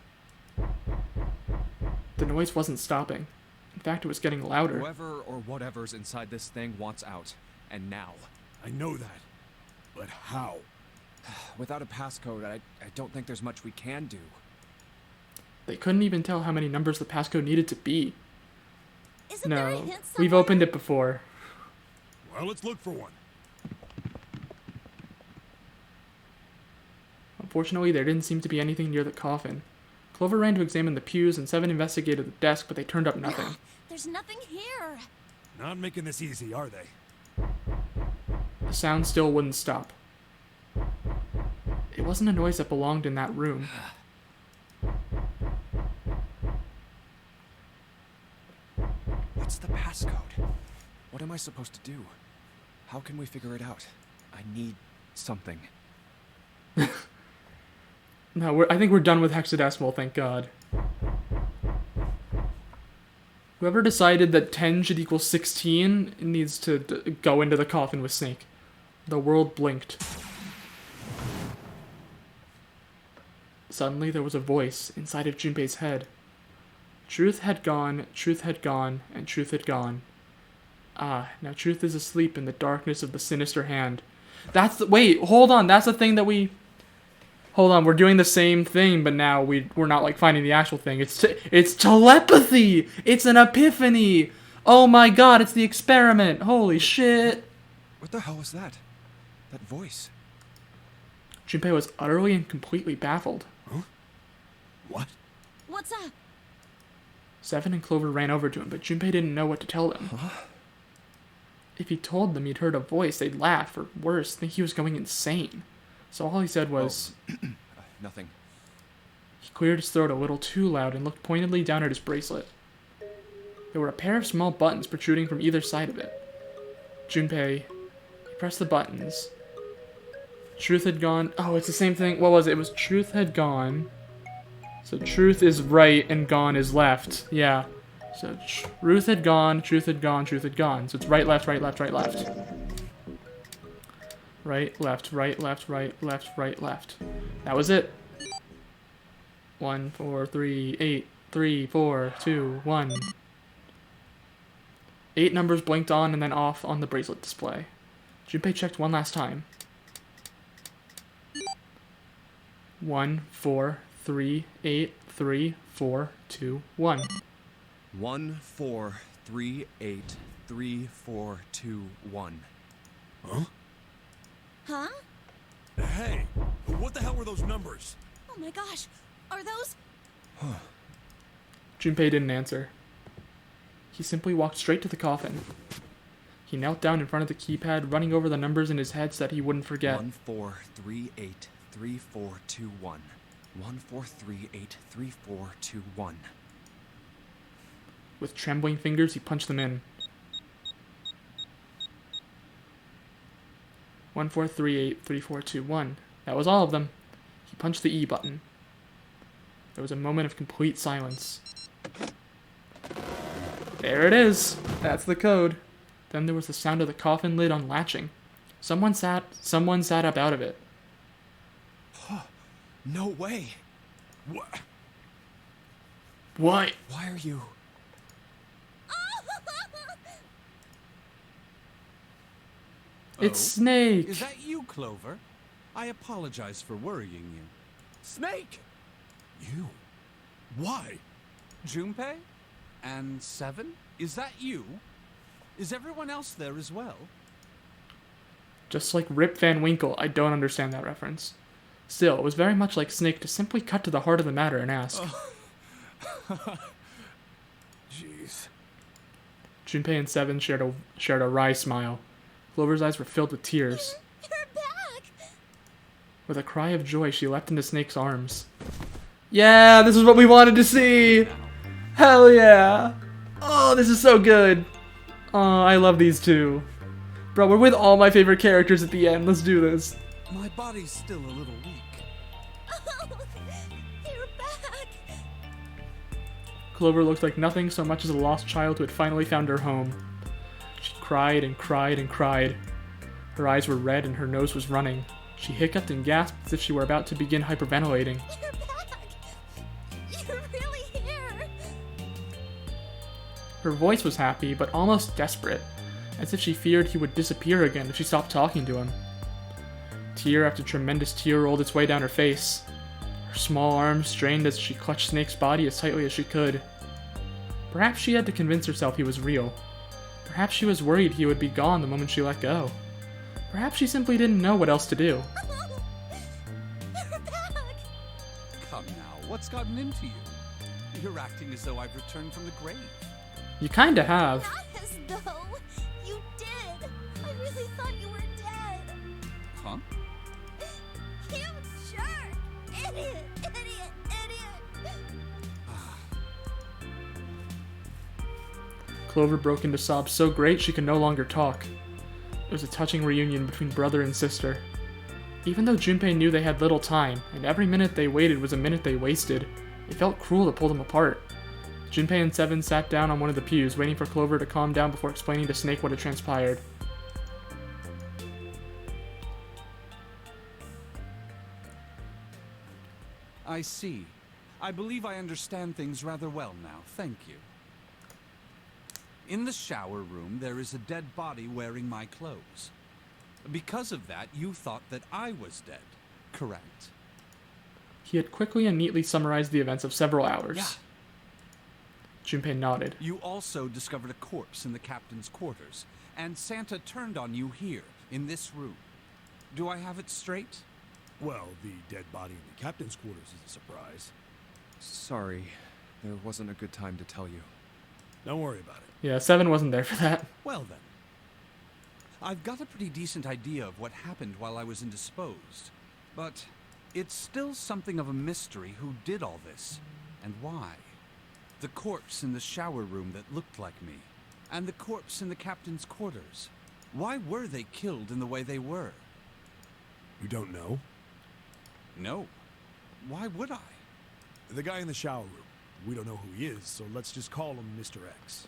The noise wasn't stopping. In fact, it was getting louder. Whoever or whatever's inside this thing wants out. And now. I know that. But how? Without a passcode, I don't think there's much we can do. They couldn't even tell how many numbers the passcode needed to be. Isn't there a No, hint we've somewhere? opened it before. Well, let's look for one. Unfortunately, there didn't seem to be anything near the coffin. Clover ran to examine the pews, and 7 investigated the desk, but they turned up nothing. There's nothing here. Not making this easy, are they? The sound still wouldn't stop. It wasn't a noise that belonged in that room. What's the passcode? What am I supposed to do? How can we figure it out? I need something. No, I think we're done with hexadecimal, thank God. Whoever decided that 10 should equal 16 needs to go into the coffin with Snake. The world blinked. Suddenly, there was a voice inside of Junpei's head. Truth had gone, and truth had gone. Ah, now truth is asleep in the darkness of the sinister hand. That's the- wait, hold on, that's the thing that we... Hold on, we're doing the same thing, but now we're not, like, finding the actual thing. It's telepathy! It's an epiphany! Oh my god, it's the experiment! Holy shit! What the hell was that? That voice? Junpei was utterly and completely baffled. Huh? What? What's up? 7 and Clover ran over to him, but Junpei didn't know what to tell them. Huh? If he told them he'd heard a voice, they'd laugh, or worse, think he was going insane. So all he said was... Nothing. He cleared his throat a little too loud and looked pointedly down at his bracelet. There were a pair of small buttons protruding from either side of it. Junpei... He pressed the buttons. Truth had gone... Oh, it's the same thing. What was it? It was truth had gone. So truth is right and gone is left. Yeah. So truth had gone, truth had gone, truth had gone. So it's right, left, right, left, right, left. Right, left, right, left, right, left, right, left. That was it. 1, 4, 3, 8, 3, 4, 2, 1. 8 numbers blinked on and then off on the bracelet display. Junpei checked one last time. 1 4 3 8 3 4 2 1. 1 4 3 8 3 4 2 1. Huh? Huh? Hey, what the hell were those numbers? Oh my gosh. Are those? Junpei didn't answer. He simply walked straight to the coffin. He knelt down in front of the keypad, running over the numbers in his head so that he wouldn't forget. 1 4 3 8 3 4 2 1. 1 4 3 8 3 4 2 1. With trembling fingers, he punched them in. 1 4 3 8 3 4 2 1. That was all of them. He punched the E button. There was a moment of complete silence. There it is. That's the code. Then there was the sound of the coffin lid unlatching. Someone sat up out of it. No way. What? What? Why are you? It's Snake. Is that you, Clover? I apologize for worrying you. Snake! You? Why? Junpei? And Seven? Is that you? Is everyone else there as well? Just like Rip Van Winkle, I don't understand that reference. Still, it was very much like Snake to simply cut to the heart of the matter and ask. Jeez. Junpei and Seven shared a wry smile. Clover's eyes were filled with tears. You're back! With a cry of joy, she leapt into Snake's arms. Yeah, this is what we wanted to see! Hell yeah! Oh, this is so good! Oh, I love these two. Bro, we're with all my favorite characters at the end. Let's do this. My body's still a little weak. Oh, you're back! Clover looked like nothing so much as a lost child who had finally found her home. She cried and cried and cried. Her eyes were red and her nose was running. She hiccuped and gasped as if she were about to begin hyperventilating. You're back! You're really here! Her voice was happy, but almost desperate, as if she feared he would disappear again if she stopped talking to him. Tear after tremendous tear rolled its way down her face. Her small arms strained as she clutched Snake's body as tightly as she could. Perhaps she had to convince herself he was real. Perhaps she was worried he would be gone the moment she let go. Perhaps she simply didn't know what else to do. You're back! Come now, what's gotten into you? You're acting as though I've returned from the grave. You kinda have. Not as though you did! I really thought you were dead! Huh? You jerk! Idiot! Idiot! Idiot! Clover broke into sobs so great she could no longer talk. It was a touching reunion between brother and sister. Even though Junpei knew they had little time, and every minute they waited was a minute they wasted, it felt cruel to pull them apart. Junpei and Seven sat down on one of the pews, waiting for Clover to calm down before explaining to Snake what had transpired. I see. I believe I understand things rather well now. Thank you. In the shower room, there is a dead body wearing my clothes. Because of that, you thought that I was dead, correct? He had quickly and neatly summarized the events of several hours. Yeah. Junpei nodded. You also discovered a corpse in the captain's quarters, and Santa turned on you here, in this room. Do I have it straight? Well, the dead body in the captain's quarters is a surprise. Sorry, there wasn't a good time to tell you. Don't worry about it. Yeah, Seven wasn't there for that. Well then. I've got a pretty decent idea of what happened while I was indisposed, but it's still something of a mystery who did all this, and why. The corpse in the shower room that looked like me, and the corpse in the captain's quarters. Why were they killed in the way they were? You don't know? No. Why would I? The guy in the shower room. We don't know who he is, so let's just call him Mr. X.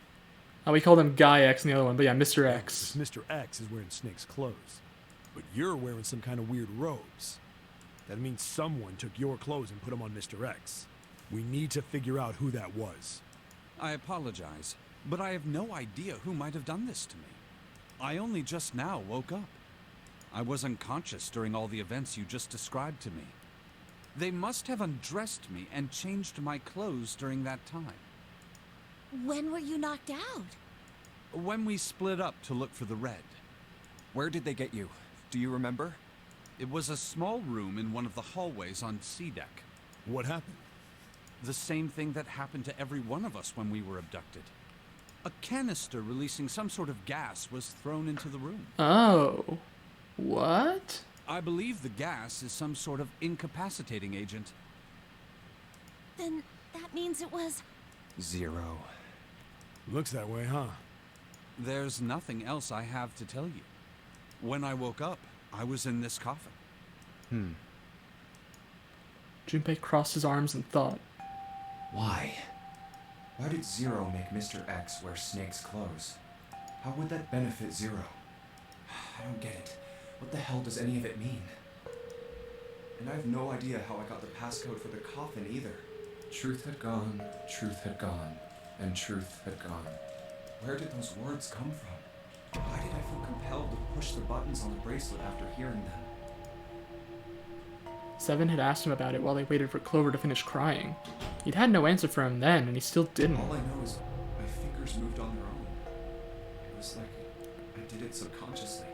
We called him Guy X in the other one, but yeah, Mr. X. This Mr. X is wearing Snake's clothes. But you're wearing some kind of weird robes. That means someone took your clothes and put them on Mr. X. We need to figure out who that was. I apologize, but I have no idea who might have done this to me. I only just now woke up. I was unconscious during all the events you just described to me. They must have undressed me and changed my clothes during that time. When were you knocked out? When we split up to look for the red. Where did they get you? Do you remember? It was a small room in one of the hallways on C deck. What happened? The same thing that happened to every one of us when we were abducted. A canister releasing some sort of gas was thrown into the room. Oh. What? I believe the gas is some sort of incapacitating agent. Then that means it was... Zero. Looks that way, huh? There's nothing else I have to tell you. When I woke up, I was in this coffin. Junpei crossed his arms in thought. Why? Why did Zero make Mr. X wear Snake's clothes? How would that benefit Zero? I don't get it. What the hell does any of it mean? And I have no idea how I got the passcode for the coffin either. Truth had gone, and truth had gone. Where did those words come from? Why did I feel compelled to push the buttons on the bracelet after hearing them? Seven had asked him about it while they waited for Clover to finish crying. He'd had no answer for him then, and he still didn't. All I know is my fingers moved on their own. It was like I did it subconsciously.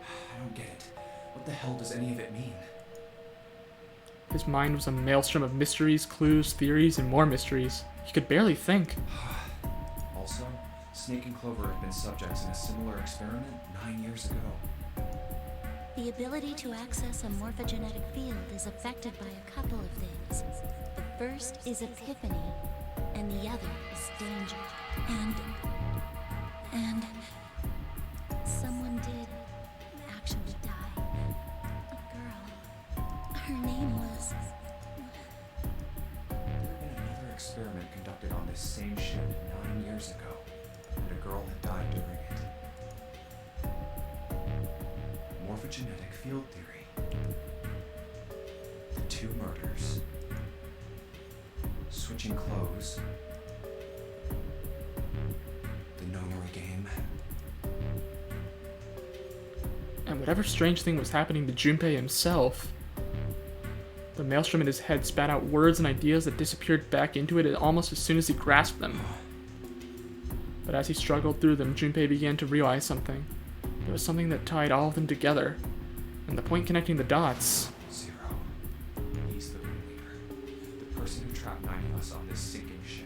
I don't get it. What the hell does any of it mean? His mind was a maelstrom of mysteries, clues, theories, and more mysteries. He could barely think. Also, Snake and Clover had been subjects in a similar experiment 9 years ago. The ability to access a morphogenetic field is affected by a couple of things. The first is epiphany, and the other is danger. And someone did actually die. A girl. Her name was... There had been another experiment conducted on this same ship 9 years ago, and a girl had died during it. Morphogenetic field theory. The two murders. Switching clothes. The nonary game. And whatever strange thing was happening to Junpei himself. The maelstrom in his head spat out words and ideas that disappeared back into it almost as soon as he grasped them. But as he struggled through them, Junpei began to realize something. There was something that tied all of them together, and the point connecting the dots. Zero. He's the ringleader. The person who trapped 9 of us on this sinking ship.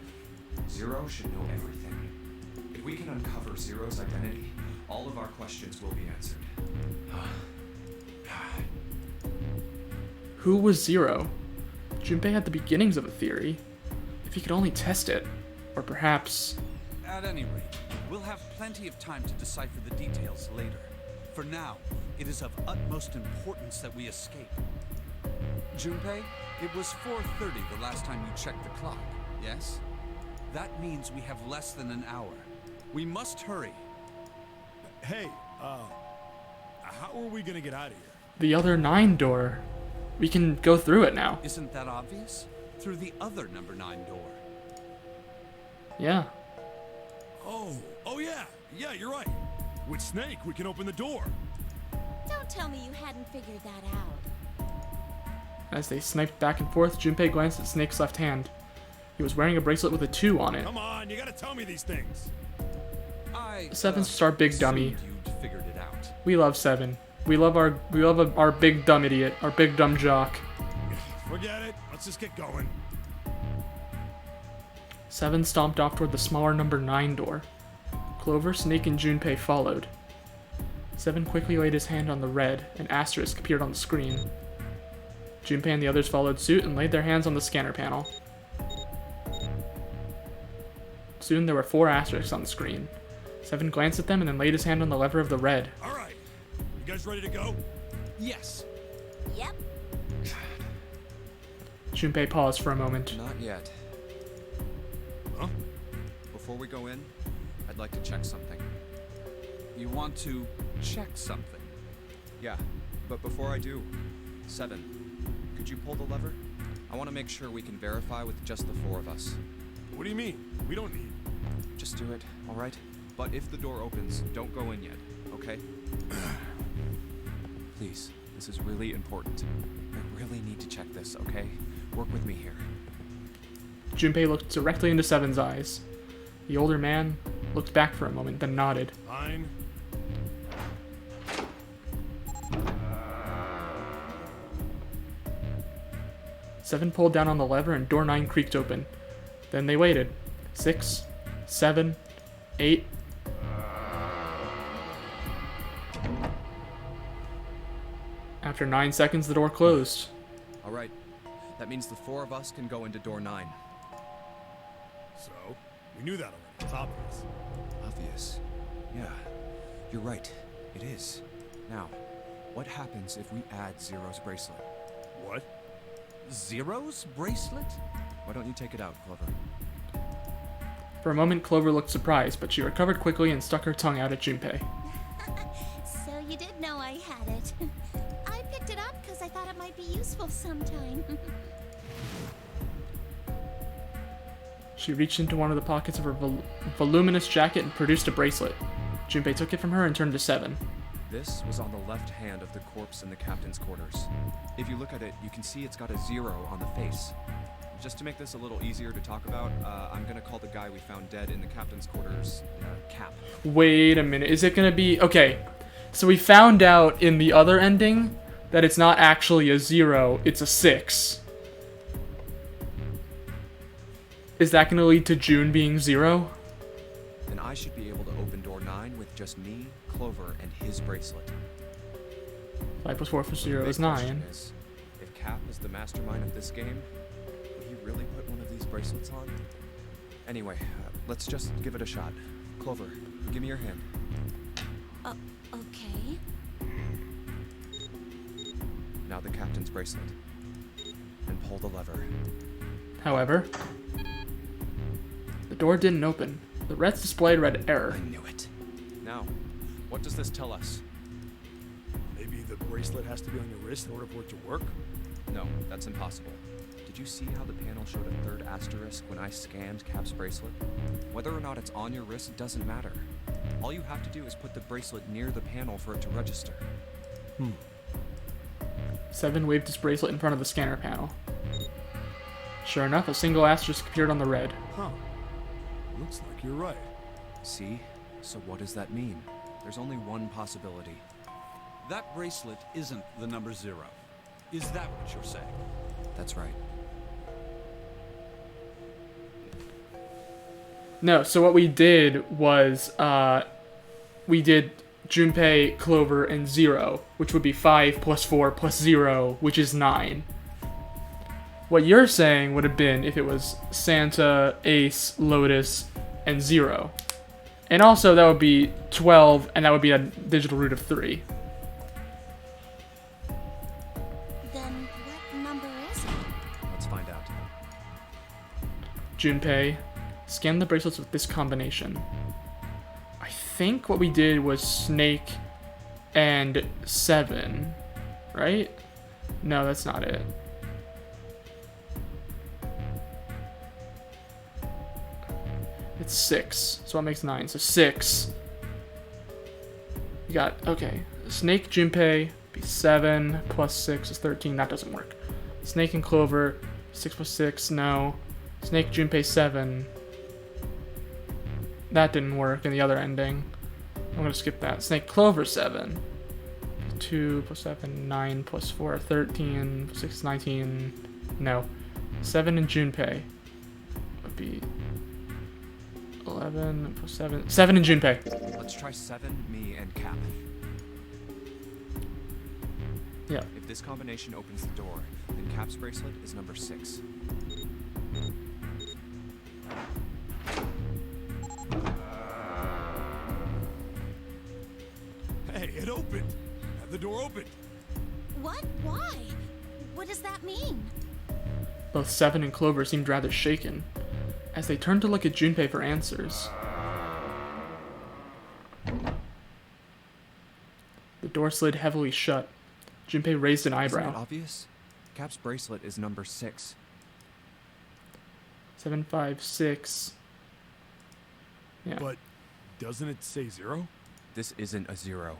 Zero should know everything. If we can uncover Zero's identity, all of our questions will be answered. Who was Zero? Junpei had the beginnings of a theory. If he could only test it. Or perhaps... At any rate, we'll have plenty of time to decipher the details later. For now, it is of utmost importance that we escape. Junpei, it was 4:30 the last time you checked the clock, yes? That means we have less than an hour. We must hurry. Hey, how are we gonna get out of here? the other 9 door. We can go through it now. Isn't that obvious? Through the other number 9 door. Yeah. Oh yeah, you're right. With Snake, we can open the door. Don't tell me you hadn't figured that out. As they sniped back and forth, Junpei glanced at Snake's left hand. He was wearing a bracelet with a 2 on it. Come on, you gotta tell me these things. Seven's just our big dummy. You'd figured it out. We love Seven. We love our big dumb idiot, our big dumb jock. Forget it. Let's just get going. Seven stomped off toward the smaller number 9 door. Clover, Snake, and Junpei followed. Seven quickly laid his hand on the red. An asterisk appeared on the screen. Junpei and the others followed suit and laid their hands on the scanner panel. Soon there were 4 asterisks on the screen. Seven glanced at them and then laid his hand on the lever of the red. All right. You guys ready to go? Yes. Yep. Junpei paused for a moment. Not yet. Huh? Before we go in, I'd like to check something. You want to check something? Yeah, but before I do, Seven, could you pull the lever? I want to make sure we can verify with just the 4 of us. What do you mean? We don't need... Just do it, alright? But if the door opens, don't go in yet, okay? Please, this is really important. I really need to check this, okay? Work with me here. Junpei looked directly into Seven's eyes. The older man looked back for a moment, then nodded. Fine. Seven pulled down on the lever and door 9 creaked open. Then they waited. 6, 7, 8. After 9 seconds, the door closed. All right. That means the 4 of us can go into door 9. So, we knew that already. It's obvious. Obvious. Yeah, you're right. It is. Now, what happens if we add Zero's bracelet? What? Zero's bracelet? Why don't you take it out, Clover? For a moment, Clover looked surprised, but she recovered quickly and stuck her tongue out at Junpei. So you did know I had it. I picked it up because I thought it might be useful sometime. She reached into one of the pockets of her voluminous jacket and produced a bracelet. Junpei took it from her and turned to Seven. This was on the left hand of the corpse in the captain's quarters. If you look at it, you can see it's got a 0 on the face. Just to make this a little easier to talk about, I'm gonna call the guy we found dead in the captain's quarters, Cap. Wait a minute, is it gonna be... Okay, so we found out in the other ending that it's not actually a 0, it's a 6. Is that gonna lead to June being 0? Then I should be able to open door 9 with just me, Clover, and his bracelet. 5 plus 4 plus 0 The is big question 9. is, if Cap is the mastermind of this game, would he really put one of these bracelets on? Anyway, let's just give it a shot. Clover, give me your hand. Okay. Now the captain's bracelet. And pull the lever. However, the door didn't open. The red display read error. I knew it. Now, what does this tell us? Maybe the bracelet has to be on your wrist in order for it to work? No, that's impossible. Did you see how the panel showed a 3rd asterisk when I scanned Cap's bracelet? Whether or not it's on your wrist doesn't matter. All you have to do is put the bracelet near the panel for it to register. Seven waved his bracelet in front of the scanner panel. Sure enough, a single asterisk appeared on the red. Huh. Looks like you're right. See? So what does that mean? There's only one possibility. That bracelet isn't the number 0. Is that what you're saying? That's right. No, so what we did was, we did Junpei, Clover, and 0, which would be 5 plus 4 plus 0, which is 9. What you're saying would have been if it was Santa, Ace, Lotus, and 0. And also that would be 12, and that would be a digital root of 3. Then what number is it? Let's find out. Junpei, scan the bracelets with this combination. I think what we did was Snake and 7, right? No, that's not it. It's 6, so what makes 9? So 6. You got, okay. Snake, Junpei, be 7 plus 6 is 13. That doesn't work. Snake and Clover, 6 plus 6, no. Snake, Junpei, 7. That didn't work in the other ending. I'm gonna skip that. Snake, Clover, 7. 2 plus 7, 9 plus 4, 13, 6, 19. No. 7 and Junpei would be 11 plus 7. 7 and Junpei. Let's try 7, me, and Cap. Yeah. If this combination opens the door, then Cap's bracelet is number 6. Hey, it opened! The door opened! What? Why? What does that mean? Both 7 and Clover seemed rather shaken as they turned to look at Junpei for answers. The door slid heavily shut. Junpei raised an Isn't eyebrow. it obvious? Cap's bracelet is number 6. 7, 5, 6. Yeah. But doesn't it say 0? This isn't a 0.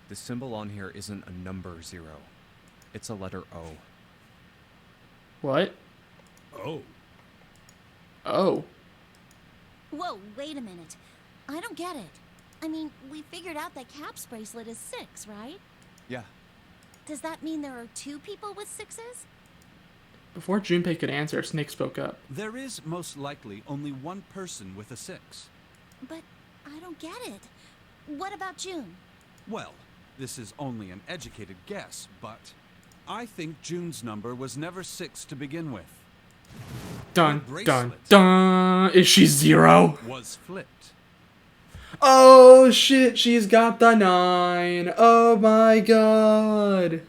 The symbol on here isn't a number 0. It's a letter O. What? Oh. Oh. Whoa, wait a minute. I don't get it. I mean, we figured out that Cap's bracelet is 6, right? Yeah. Does that mean there are 2 people with 6s? Before Junpei could answer, Snake spoke up. There is most likely only one person with a 6. But I don't get it. What about June? Well, this is only an educated guess, but I think June's number was never 6 to begin with. Dun, Her dun, bracelet dun. Is she 0? was flipped. Oh, shit. She's got the 9. Oh, my God.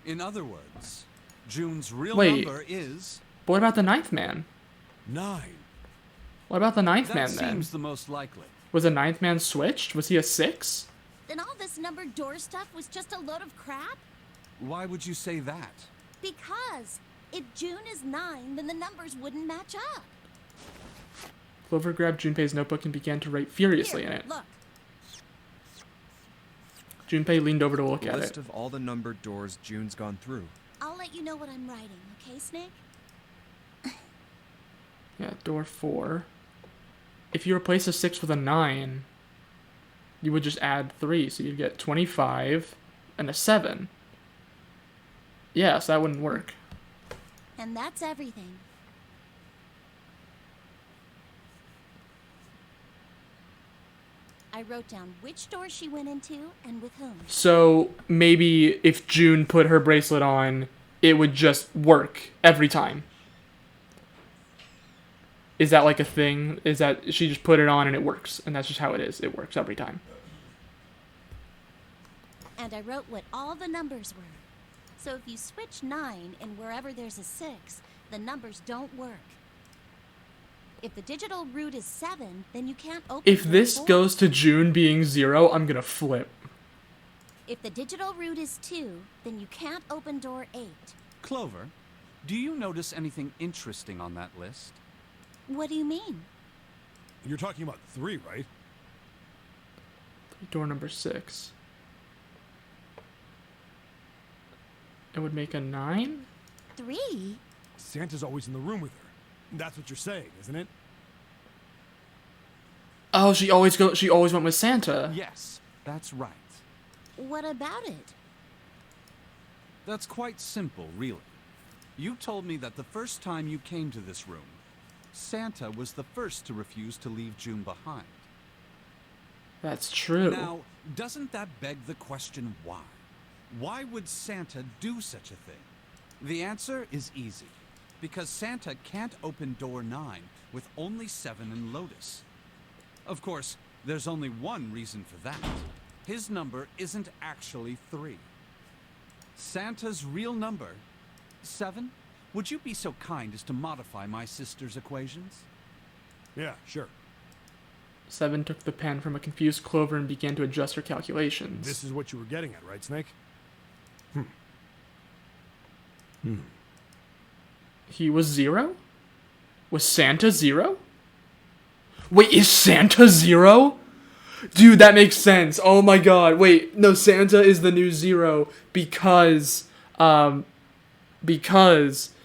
In other words, June's real Wait. number is... But what about the 9th man? 9. What about the 9th That man, then? seems the most likely. Was the 9th man switched? Was he a 6? Then all this numbered door stuff was just a load of crap? Why would you say that? Because if June is 9, then the numbers wouldn't match up. Clover grabbed Junpei's notebook and began to write furiously Here, in it. look. Junpei leaned over to look A at list it. of all the numbered doors June's gone through. I'll let you know what I'm writing, okay, Snake? Yeah, door 4. If you replace a 6 with a 9, you would just add 3, so you'd get 25 and a 7. Yeah, so that wouldn't work. And that's everything. I wrote down which door she went into and with whom. So maybe if June put her bracelet on, it would just work every time. Is that like a thing? Is that she just put it on and it works, and that's just how it is? It works every time. And I wrote what all the numbers were. So if you switch 9 and wherever there's a 6, the numbers don't work. If the digital root is 7, then you can't open If door this 4. goes to June being 0, I'm gonna flip. If the digital root is 2, then you can't open door 8. Clover, do you notice anything interesting on that list? What do you mean? You're talking about 3, right? Door number 6. It would make a 9? 3? Santa's always in the room with her. That's what you're saying, isn't it? Oh, she always went with Santa. Yes, that's right. What about it? That's quite simple, really. You told me that the first time you came to this room, Santa was the first to refuse to leave June behind. That's true. Now, doesn't that beg the question why? Why would Santa do such a thing? The answer is easy. Because Santa can't open door 9 with only 7 in Lotus. Of course, there's only one reason for that. His number isn't actually 3. Santa's real number, 7? Would you be so kind as to modify my sister's equations? Yeah, sure. 7 took the pen from a confused Clover and began to adjust her calculations. This is what you were getting at, right, Snake? He was 0? Was Santa 0? Wait, is Santa 0? Dude, that makes sense. Oh my god. Wait, no, Santa is the new 0 because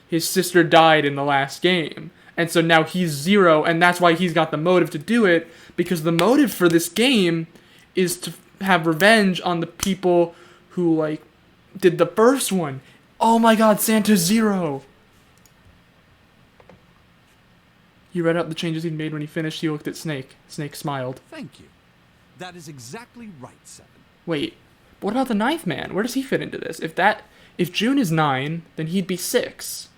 his sister died in the last game. And so now he's 0, and that's why he's got the motive to do it, because the motive for this game is to have revenge on the people who, like, did the first one. Oh my god, Santa's 0. He read out the changes he'd made. When he finished, he looked at Snake. Snake smiled. Thank you. That is exactly right, 7. Wait, but what about the 9th man? Where does he fit into this? If June is 9, then he'd be 6.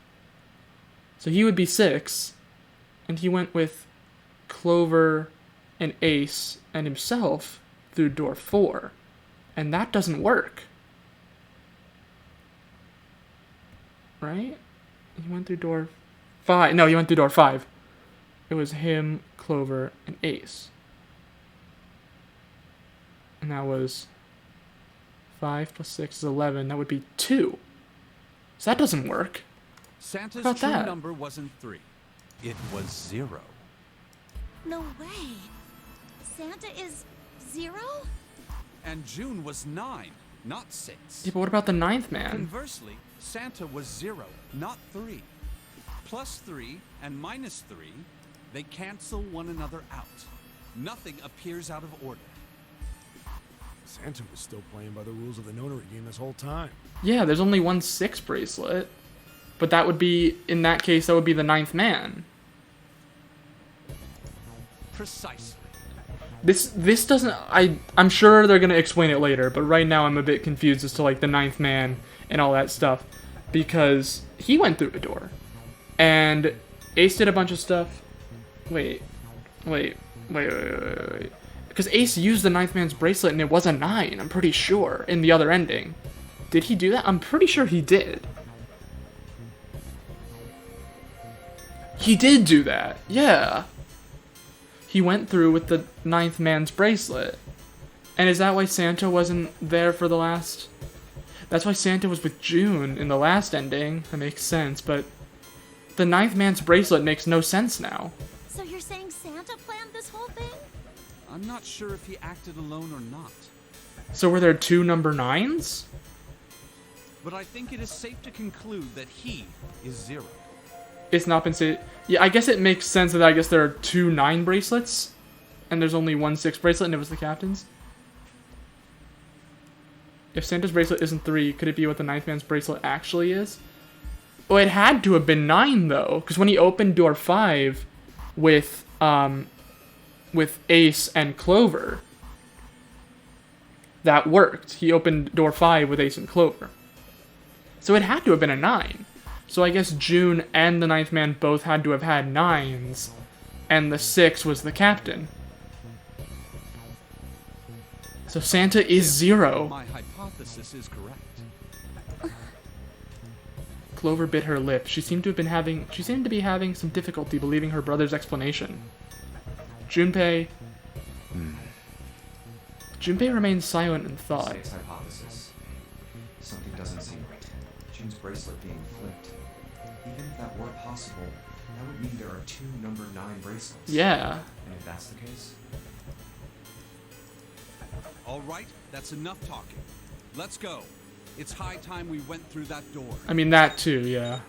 So he would be 6, and he went with Clover and Ace and himself through door 4. And that doesn't work. Right? He went through door 5. No, he went through door 5. It was him, Clover, and Ace. And that was 5 plus 6 is 11. That would be 2. So that doesn't work. Santa's How about true that? number wasn't 3. It was 0. No way. Santa is 0? And June was 9. not 6. Yeah, but what about the ninth man? Conversely, Santa was 0, not 3. Plus 3 and minus 3, they cancel one another out. Nothing appears out of order. Santa was still playing by the rules of the notary game this whole time. Yeah, there's only one 6 bracelet. But that would be, in that case, that would be the ninth man. Precisely. This doesn't, I'm sure they're gonna explain it later, but right now I'm a bit confused as to like the ninth man and all that stuff. Because he went through a door. And Ace did a bunch of stuff. Wait. Because Ace used the ninth man's bracelet and it was a 9, I'm pretty sure, in the other ending. Did he do that? I'm pretty sure he did. He did do that, yeah. He went through with the ninth man's bracelet. And is that why Santa wasn't there for the last... That's why Santa was with June in the last ending. That makes sense, but... The ninth man's bracelet makes no sense now. So you're saying Santa planned this whole thing? I'm not sure if he acted alone or not. So were there 2 number 9s? But I think it is safe to conclude that he is 0. It's not been said. Yeah, I guess it makes sense that I guess there are 2 9 bracelets, and there's only 1 6 bracelet, and it was the captain's. If Santa's bracelet isn't 3, could it be what the ninth man's bracelet actually is? Well, it had to have been 9 though, because when he opened door 5 with Ace and Clover, that worked. He opened door 5 with Ace and Clover, so it had to have been a 9. So I guess June and the ninth man both had to have had 9s, and the 6 was the captain. So Santa is 0. My hypothesis is correct. Clover bit her lip. She seemed to be having some difficulty believing her brother's explanation. Junpei remained silent in thought. Snake's hypothesis. Something doesn't seem right. June's bracelet being flipped. Even if that were possible, that would mean there are 2 number 9 bracelets. Yeah. And if that's the case... All right, that's enough talking. Let's go. It's high time we went through that door. I mean, that too, yeah.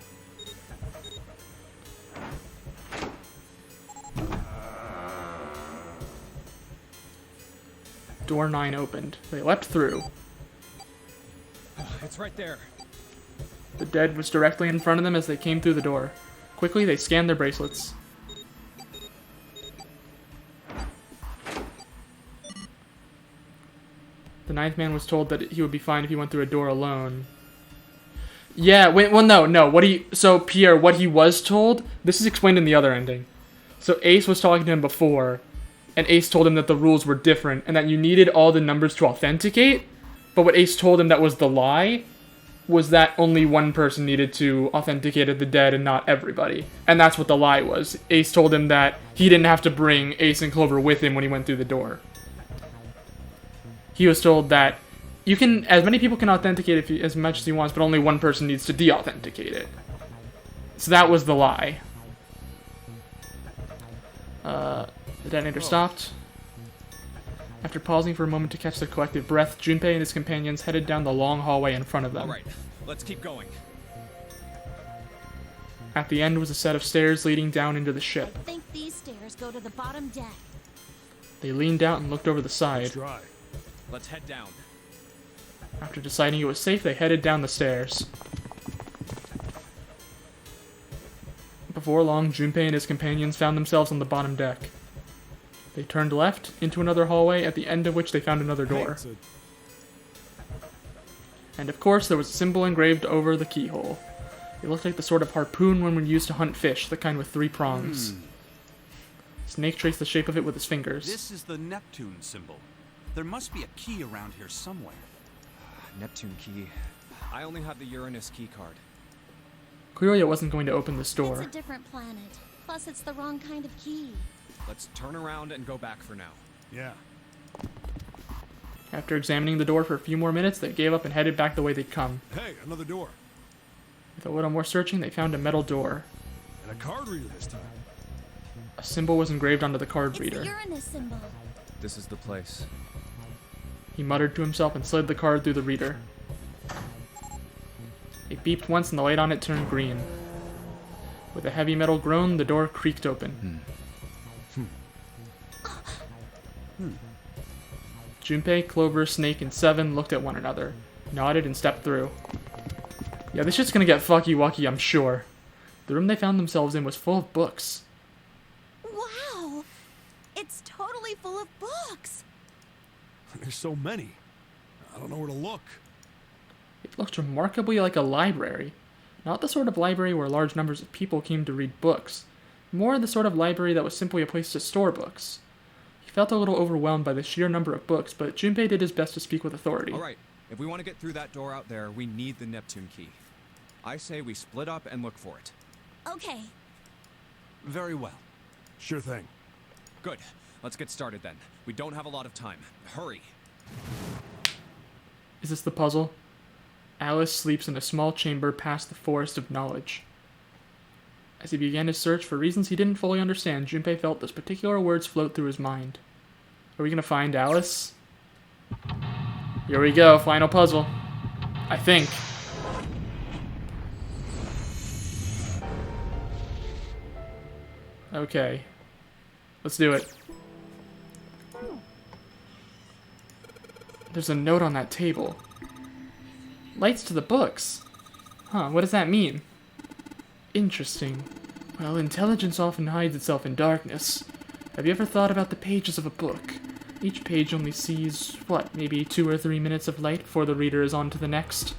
Door 9 opened. They leapt through. It's right there. The dead was directly in front of them as they came through the door. Quickly, they scanned their bracelets. The ninth man was told that he would be fine if he went through a door alone. Yeah, wait, well, no. So, Pierre, what he was told, this is explained in the other ending. So, Ace was talking to him before, and Ace told him that the rules were different, and that you needed all the numbers to authenticate, but what Ace told him that was the lie was that only one person needed to authenticate the dead and not everybody. And that's what the lie was. Ace told him that he didn't have to bring Ace and Clover with him when he went through the door. He was told that you can, as many people can authenticate as much as he wants, but only one person needs to de-authenticate it. So that was the lie. The detonator stopped. After pausing for a moment to catch their collective breath, Junpei and his companions headed down the long hallway in front of them. All right, let's keep going. At the end was a set of stairs leading down into the ship. I think these stairs go to the bottom deck. They leaned out and looked over the side. Try. Let's head down. After deciding it was safe, they headed down the stairs. Before long, Junpei and his companions found themselves on the bottom deck. They turned left into another hallway, at the end of which they found another door. And of course, there was a symbol engraved over the keyhole. It looked like the sort of harpoon one would use to hunt fish, the kind with 3 prongs. Snake traced the shape of it with his fingers. This is the Neptune symbol. There must be a key around here somewhere. Neptune key. I only have the Uranus key card. Clearly it wasn't going to open this door. It's a different planet. Plus, it's the wrong kind of key. Let's turn around and go back for now. Yeah. After examining the door for a few more minutes, they gave up and headed back the way they'd come. Hey, another door. With a little more searching, they found a metal door. And a card reader this time. A symbol was engraved onto the card It's reader. the Uranus symbol. This is the place. He muttered to himself and slid the card through the reader. It beeped once and the light on it turned green. With a heavy metal groan, the door creaked open. Junpei, Clover, Snake, and Seven looked at one another, nodded, and stepped through. Yeah, this shit's gonna get fucky-wucky, I'm sure. The room they found themselves in was full of books. Wow! It's totally full of books! There's so many. I don't know where to look. It looked remarkably like a library. Not the sort of library where large numbers of people came to read books. More the sort of library that was simply a place to store books. He felt a little overwhelmed by the sheer number of books, but Junpei did his best to speak with authority. Alright, if we want to get through that door out there, we need the Neptune key. I say we split up and look for it. Okay. Very well. Sure thing. Good. Let's get started then. We don't have a lot of time. Hurry. Is this the puzzle? Alice sleeps in a small chamber past the forest of knowledge. As he began his search for reasons he didn't fully understand, Junpei felt those particular words float through his mind. Are we gonna find Alice? Here we go, final puzzle. I think. Okay. Let's do it. There's a note on that table. Lights to the books. Huh, what does that mean? Interesting. Well, intelligence often hides itself in darkness. Have you ever thought about the pages of a book? Each page only sees, what, maybe 2 or 3 minutes of light before the reader is on to the next?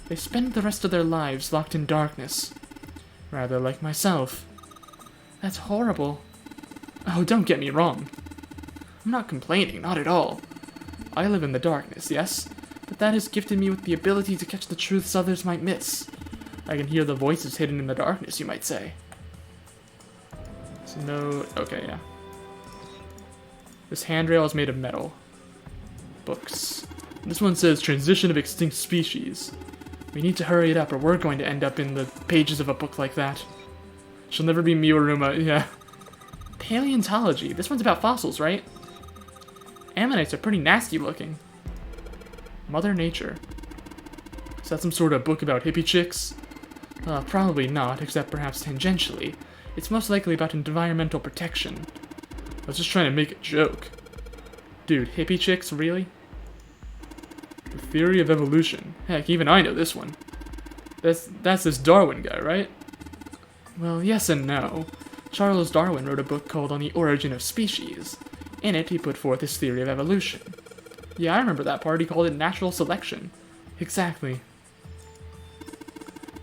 They spend the rest of their lives locked in darkness. Rather like myself. That's horrible. Oh, don't get me wrong. I'm not complaining, not at all. I live in the darkness, yes, but that has gifted me with the ability to catch the truths others might miss. I can hear the voices hidden in the darkness, you might say. So no, okay, yeah. This handrail is made of metal. Books. This one says Transition of Extinct Species. We need to hurry it up or we're going to end up in the pages of a book like that. She'll never be Miwaruma, yeah. Paleontology. This one's about fossils, right? Ammonites are pretty nasty looking. Mother Nature. Is that some sort of book about hippie chicks? Probably not, except perhaps tangentially. It's most likely about environmental protection. I was just trying to make a joke. Dude, hippie chicks, really? The Theory of Evolution. Heck, even I know this one. That's this Darwin guy, right? Well, yes and no. Charles Darwin wrote a book called On the Origin of Species. In it, he put forth his theory of evolution. Yeah, I remember that part. He called it natural selection. Exactly.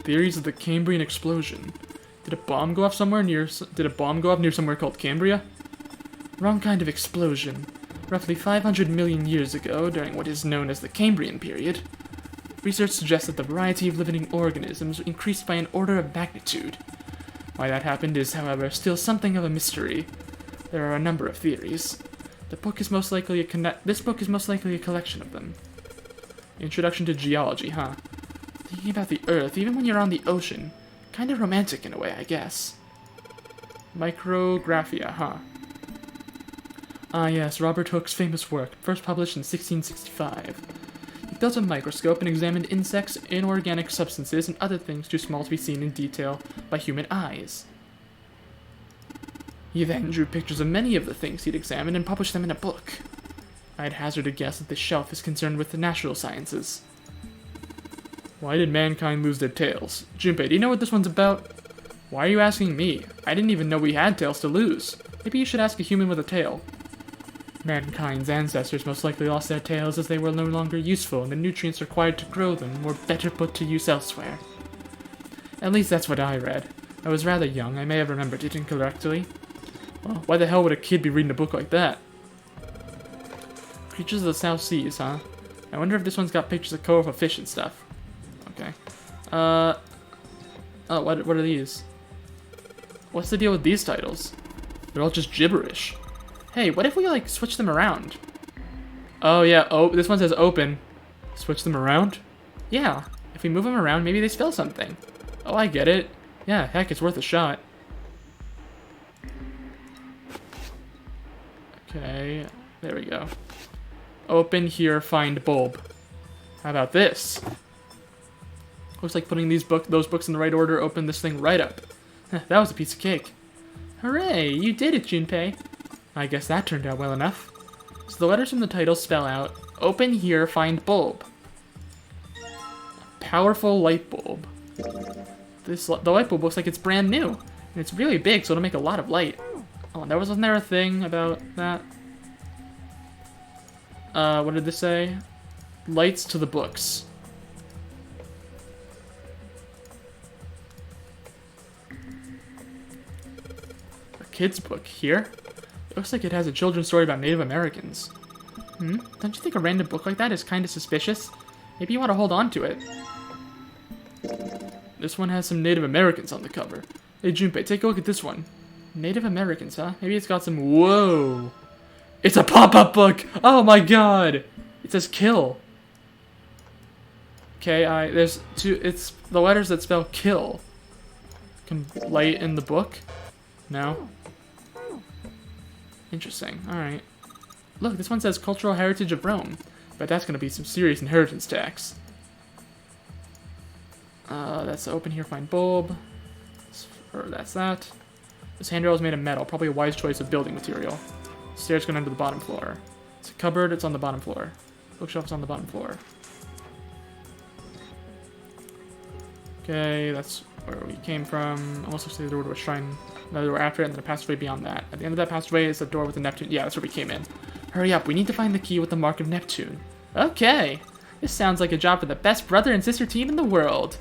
Theories of the Cambrian explosion. Did a bomb go off somewhere somewhere called Cambria? Wrong kind of explosion. Roughly 500 million years ago, during what is known as the Cambrian period, research suggests that the variety of living organisms increased by an order of magnitude. Why that happened is, however, still something of a mystery. There are a number of theories. This book is most likely a collection of them. Introduction to Geology, huh? Thinking about the Earth, even when you're on the ocean. Kind of romantic in a way, I guess. Micrographia, huh? Ah yes, Robert Hooke's famous work, first published in 1665. He built a microscope and examined insects, inorganic substances, and other things too small to be seen in detail by human eyes. He then drew pictures of many of the things he'd examined and published them in a book. I'd hazard a guess that this shelf is concerned with the natural sciences. Why did mankind lose their tails? Junpei, do you know what this one's about? Why are you asking me? I didn't even know we had tails to lose. Maybe you should ask a human with a tail. Mankind's ancestors most likely lost their tails as they were no longer useful and the nutrients required to grow them were better put to use elsewhere. At least that's what I read. I was rather young, I may have remembered it incorrectly. Well, why the hell would a kid be reading a book like that? Creatures of the South Seas, huh? I wonder if this one's got pictures of colorful fish and stuff. Okay. Oh, what are these? What's the deal with these titles? They're all just gibberish. Hey, what if we, like, switch them around? Oh, yeah, this one says open. Switch them around? Yeah, if we move them around, maybe they spell something. Oh, I get it. Yeah, heck, it's worth a shot. Okay, there we go. Open here, find bulb. How about this? Looks like putting those books in the right order opened this thing right up. That was a piece of cake. Hooray, you did it, Junpei. I guess that turned out well enough. So the letters from the title spell out, open here, find bulb. Powerful light bulb. The light bulb looks like it's brand new. And it's really big, so it'll make a lot of light. Oh, and wasn't there a thing about that? What did this say? Lights to the books. A kid's book here? It looks like it has a children's story about Native Americans. Don't you think a random book like that is kind of suspicious? Maybe you want to hold on to it. This one has some Native Americans on the cover. Hey Junpei, take a look at this one. Native Americans, huh? Maybe it's got some... Whoa! It's a pop-up book! Oh my god! It says kill. K-I... There's two... It's the letters that spell kill. Can light in the book? No? Interesting. Alright. Look, this one says Cultural Heritage of Rome. But that's gonna be some serious inheritance tax. That's open here, find bulb. That's that. This handrail is made of metal. Probably a wise choice of building material. Stairs going under the bottom floor. It's a cupboard, it's on the bottom floor. Bookshelf is on the bottom floor. Okay, that's where we came from. Almost looks like the door to a shrine. Another door after it, and then a passageway beyond that. At the end of that passageway is a door with a Neptune. Yeah, that's where we came in. Hurry up, we need to find the key with the mark of Neptune. Okay! This sounds like a job for the best brother and sister team in the world.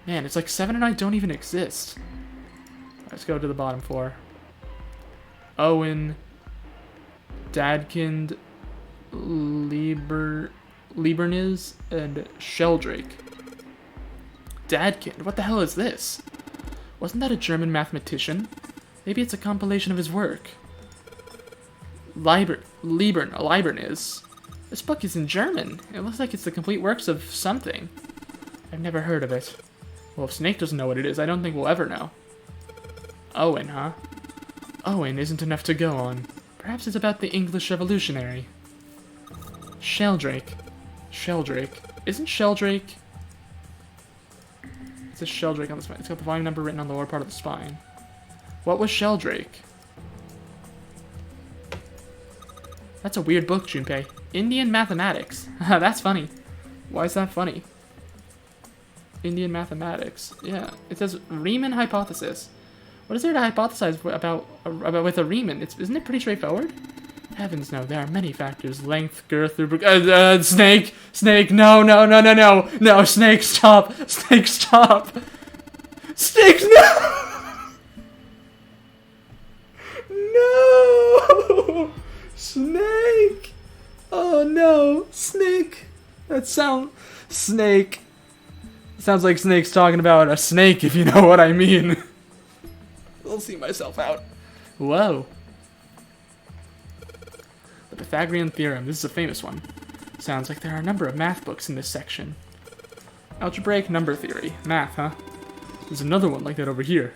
Man, it's like 7 and I don't even exist. Let's go to the bottom floor. Owen, Dadkind, Lieberniz, and Sheldrake. Dadkind? What the hell is this? Wasn't that a German mathematician? Maybe it's a compilation of his work. Lieberniz. This book is in German. It looks like it's the complete works of something. I've never heard of it. Well, if Snake doesn't know what it is, I don't think we'll ever know. Owen, huh? Owen isn't enough to go on. Perhaps it's about the English Revolutionary. Sheldrake. Sheldrake. Isn't Sheldrake... It says Sheldrake on the spine. It's got the volume number written on the lower part of the spine. What was Sheldrake? That's a weird book, Junpei. Indian Mathematics. That's funny. Why is that funny? Indian Mathematics. Yeah, it says Riemann hypothesis. What is there to hypothesize about with a Riemann? Isn't it pretty straightforward? Heavens no, there are many factors. Length, girth, Snake! Snake, no, no, no, no, no! No, Snake, stop! Snake, stop! Snake, no! No! Snake! Oh no, Snake! That sound... Snake. Sounds like Snake's talking about a snake, if you know what I mean. I'll see myself out. Whoa. The Pythagorean theorem. This is a famous one. Sounds like there are a number of math books in this section. Algebraic number theory. Math, huh? There's another one like that over here.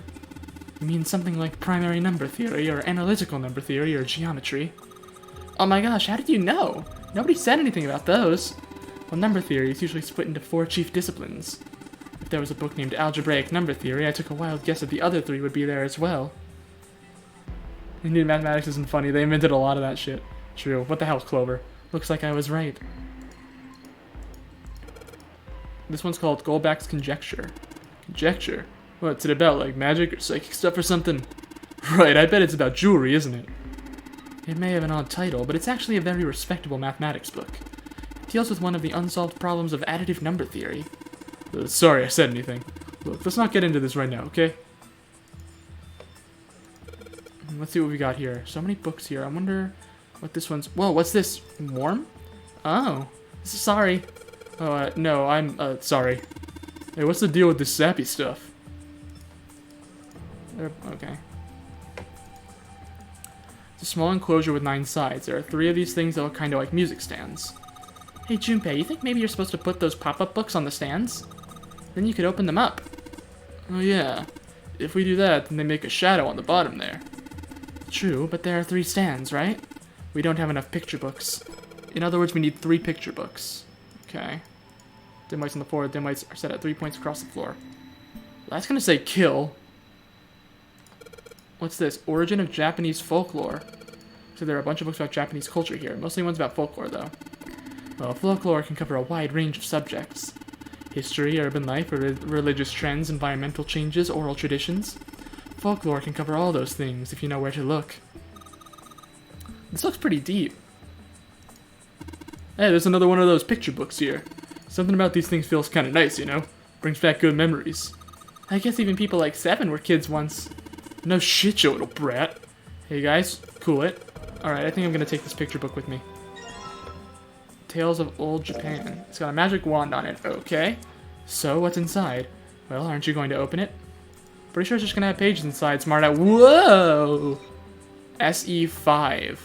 You mean something like primary number theory, or analytical number theory, or geometry? Oh my gosh, how did you know? Nobody said anything about those. Well, number theory is usually split into 4 chief disciplines. If there was a book named Algebraic Number Theory, I took a wild guess that the other 3 would be there as well. Indian mathematics isn't funny, they invented a lot of that shit. True. What the hell, Clover? Looks like I was right. This one's called Goldback's Conjecture. Conjecture? What's it about, like magic or psychic stuff or something? Right, I bet it's about jewelry, isn't it? It may have an odd title, but it's actually a very respectable mathematics book. It deals with one of the unsolved problems of additive number theory. Sorry I said anything. Look, let's not get into this right now, okay? Let's see what we got here. So many books here. I wonder what this one's... Whoa, what's this? Warm? Oh. Sorry. Oh, no, I'm, sorry. Hey, what's the deal with this sappy stuff? Okay. It's a small enclosure with 9 sides. There are 3 of these things that look kind of like music stands. Hey, Junpei, you think maybe you're supposed to put those pop-up books on the stands? Then you could open them up. Oh, yeah. If we do that, then they make a shadow on the bottom there. True, but there are 3 stands, right? We don't have enough picture books. In other words, we need 3 picture books. Okay. Dim lights on the floor. Dim lights are set at 3 points across the floor. That's gonna say kill. What's this? Origin of Japanese folklore. So there are a bunch of books about Japanese culture here. Mostly ones about folklore, though. Well, folklore can cover a wide range of subjects. History, urban life, religious trends, environmental changes, oral traditions. Folklore can cover all those things if you know where to look. This looks pretty deep. Hey, there's another one of those picture books here. Something about these things feels kind of nice, you know? Brings back good memories. I guess even people like Seven were kids once. No shit, you little brat. Hey guys, cool it. Alright, I think I'm gonna take this picture book with me. Tales of Old Japan. It's got a magic wand on it. Okay. So, what's inside? Well, aren't you going to open it? Pretty sure it's just gonna have pages inside. Smart out. Whoa! SE5.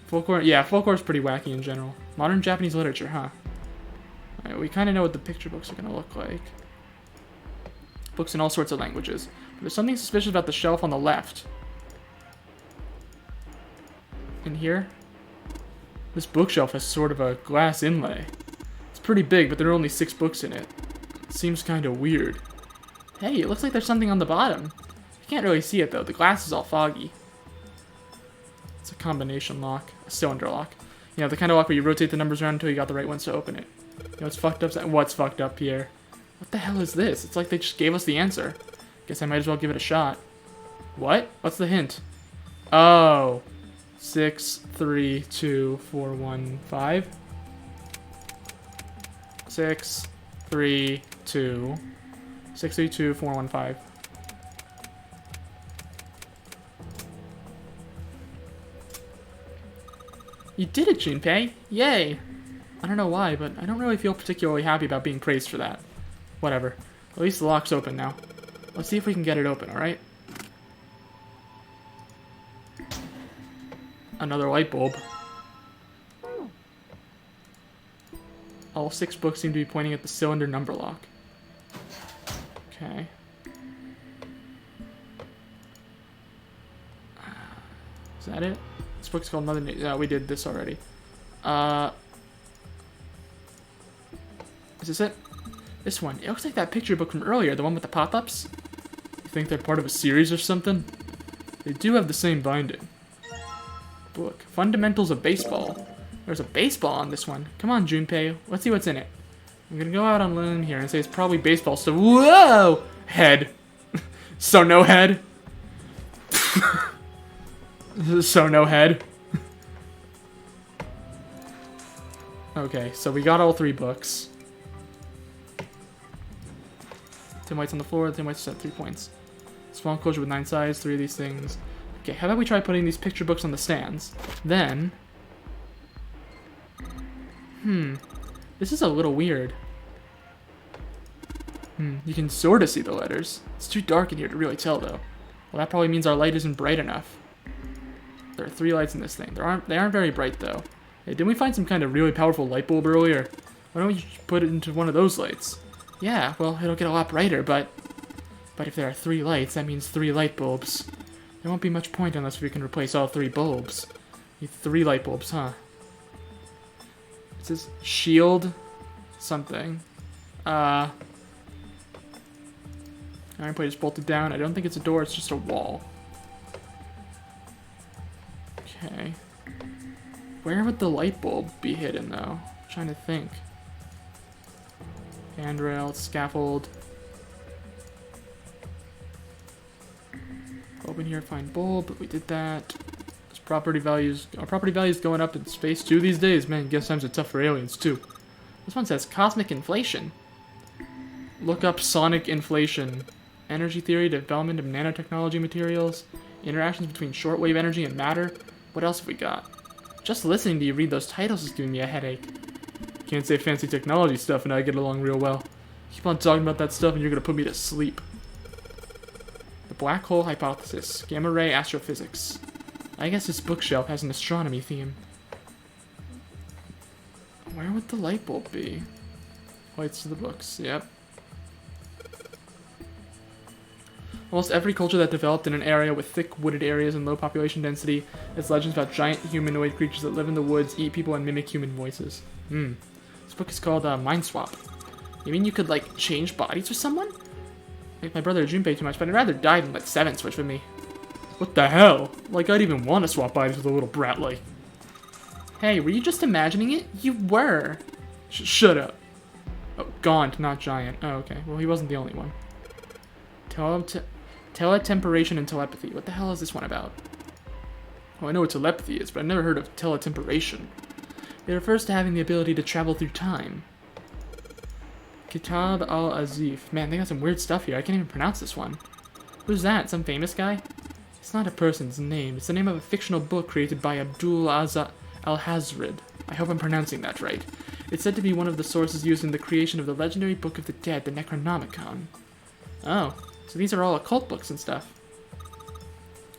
Folklore. Yeah, folklore is pretty wacky in general. Modern Japanese literature, huh? Alright, we kind of know what the picture books are gonna look like. Books in all sorts of languages. But there's something suspicious about the shelf on the left. In here? This bookshelf has sort of a glass inlay. It's pretty big, but there are only 6 books in it. It seems kind of weird. Hey, it looks like there's something on the bottom. You can't really see it, though. The glass is all foggy. It's a combination lock. A cylinder lock. You know, the kind of lock where you rotate the numbers around until you got the right ones to open it. You know what's fucked up? What's fucked up here? What the hell is this? It's like they just gave us the answer. Guess I might as well give it a shot. What? What's the hint? Oh. 6, 3, 2, 4, 1, 5. 6, 3, 2. 6, 3, 2, 4, 1, 5. You did it, Junpei! Yay! I don't know why, but I don't really feel particularly happy about being praised for that. Whatever. At least the lock's open now. Let's see if we can get it open, alright? Another light bulb. All 6 books seem to be pointing at the cylinder number lock. Okay. Is that it? This book's called Mother Nature. Yeah, we did this already. Is this it? This one. It looks like that picture book from earlier, the one with the pop-ups. You think they're part of a series or something? They do have the same binding. Book. Fundamentals of Baseball. There's a baseball on this one. Come on, Junpei. Let's see what's in it. I'm gonna go out on a limb here and say it's probably baseball stuff. Whoa! Head. So no head. So no head. Okay, so we got all 3 books. Tin whites on the floor. Tin whites set 3 points. Small enclosure with 9 sides. 3 of these things. Okay, how about we try putting these picture books on the stands? Then... This is a little weird. You can sort of see the letters. It's too dark in here to really tell, though. Well, that probably means our light isn't bright enough. There are 3 lights in this thing. They aren't very bright, though. Hey, didn't we find some kind of really powerful light bulb earlier? Why don't we just put it into one of those lights? Yeah, well, it'll get a lot brighter, but if there are 3 lights, that means 3 light bulbs. There won't be much point unless we can replace all 3 bulbs. Need 3 light bulbs, huh? It says shield something. Iron plate is bolted down. I don't think it's a door, it's just a wall. Okay. Where would the light bulb be hidden, though? I'm trying to think. Handrail, scaffold. Open here, find bulb. We did that. There's property values. Our property values going up in space too these days. Man, guess times are tough for aliens too. This one says cosmic inflation. Look up sonic inflation. Energy theory, development of nanotechnology materials, interactions between shortwave energy and matter. What else have we got? Just listening to you read those titles is giving me a headache. Can't say fancy technology stuff and I get along real well. Keep on talking about that stuff and you're gonna put me to sleep. The black hole hypothesis. Gamma ray astrophysics. I guess this bookshelf has an astronomy theme. Where would the light bulb be? Lights to the books, yep. Almost every culture that developed in an area with thick wooded areas and low population density has legends about giant humanoid creatures that live in the woods, eat people, and mimic human voices. This book is called Mind Swap. You mean you could, like, change bodies with someone? Like my brother Junpei too much, but I'd rather die than let Seven switch with me. What the hell? Like, I'd even want to swap bodies with a little brat like. Hey, were you just imagining it? You were. Shut up. Oh, Gaunt, not Giant. Oh, okay. Well, he wasn't the only one. Teletemperation and telepathy. What the hell is this one about? Well, I know what telepathy is, but I've never heard of teletemperation. It refers to having the ability to travel through time. Kitab al-Azif. Man, they got some weird stuff here. I can't even pronounce this one. Who's that? Some famous guy? It's not a person's name. It's the name of a fictional book created by Abdul al-Hazred. I hope I'm pronouncing that right. It's said to be one of the sources used in the creation of the legendary Book of the Dead, the Necronomicon. Oh, so these are all occult books and stuff.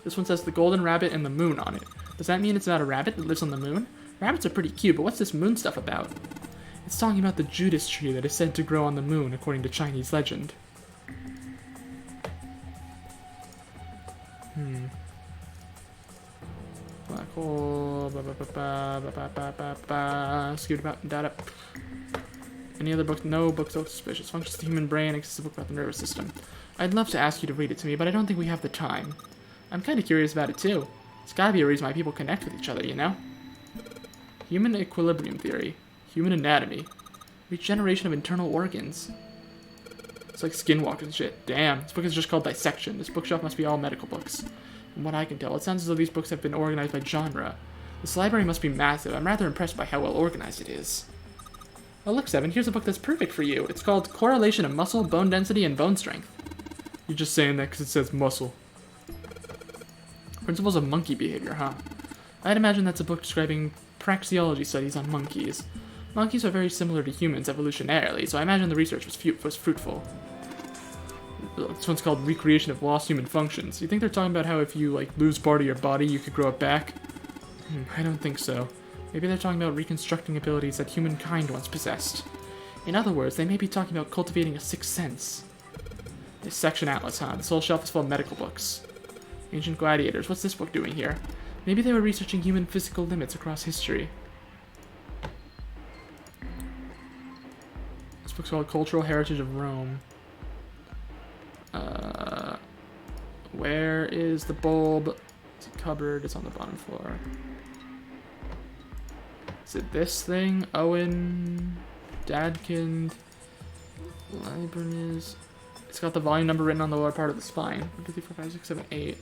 This one says the Golden Rabbit and the Moon on it. Does that mean it's about a rabbit that lives on the moon? Rabbits are pretty cute, but what's this moon stuff about? It's talking about the Judas tree that is said to grow on the moon, according to Chinese legend. Black hole. Scoot about data. Any other books? No books so suspicious. Functions of the human brain. Exists a book about the nervous system. I'd love to ask you to read it to me, but I don't think we have the time. I'm kind of curious about it too. It's gotta be a reason why people connect with each other, you know? Human equilibrium theory. Human anatomy. Regeneration of internal organs. It's like skinwalkers and shit. Damn, this book is just called Dissection. This bookshelf must be all medical books. From what I can tell, it sounds as though these books have been organized by genre. This library must be massive. I'm rather impressed by how well organized it is. Oh look, Seven, here's a book that's perfect for you. It's called Correlation of Muscle, Bone Density, and Bone Strength. You're just saying that because it says muscle. Principles of Monkey Behavior, huh? I'd imagine that's a book describing praxeology studies on monkeys. Monkeys are very similar to humans evolutionarily, so I imagine the research was fruitful. This one's called Recreation of Lost Human Functions. You think they're talking about how if you, like, lose part of your body, you could grow it back? I don't think so. Maybe they're talking about reconstructing abilities that humankind once possessed. In other words, they may be talking about cultivating a sixth sense. Dissection Atlas, huh? This whole shelf is full of medical books. Ancient Gladiators. What's this book doing here? Maybe they were researching human physical limits across history. This book's called Cultural Heritage of Rome. Where is the bulb? It's a cupboard. It's on the bottom floor. Is it this thing? Owen, Dadkind, Libraries. It's got the volume number written on the lower part of the spine. 1, 2, 3, 4, 5, 6, 7, 8.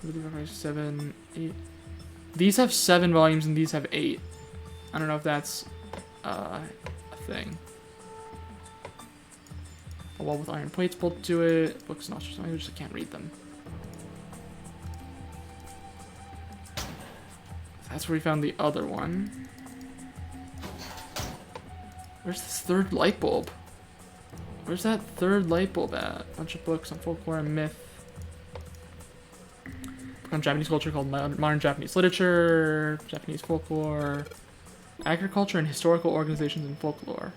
1, 2, 3, 4, 5, 6, 7, 8. These have 7 volumes and these have 8. I don't know if that's a thing. A wall with iron plates bolted to it. Books in Austrian language, I can't read them. That's where we found the other one. Where's this third light bulb? Where's that third light bulb at? Bunch of books on folklore and myth. Book on Japanese culture called Modern Japanese Literature, Japanese Folklore, Agriculture and Historical Organizations in Folklore.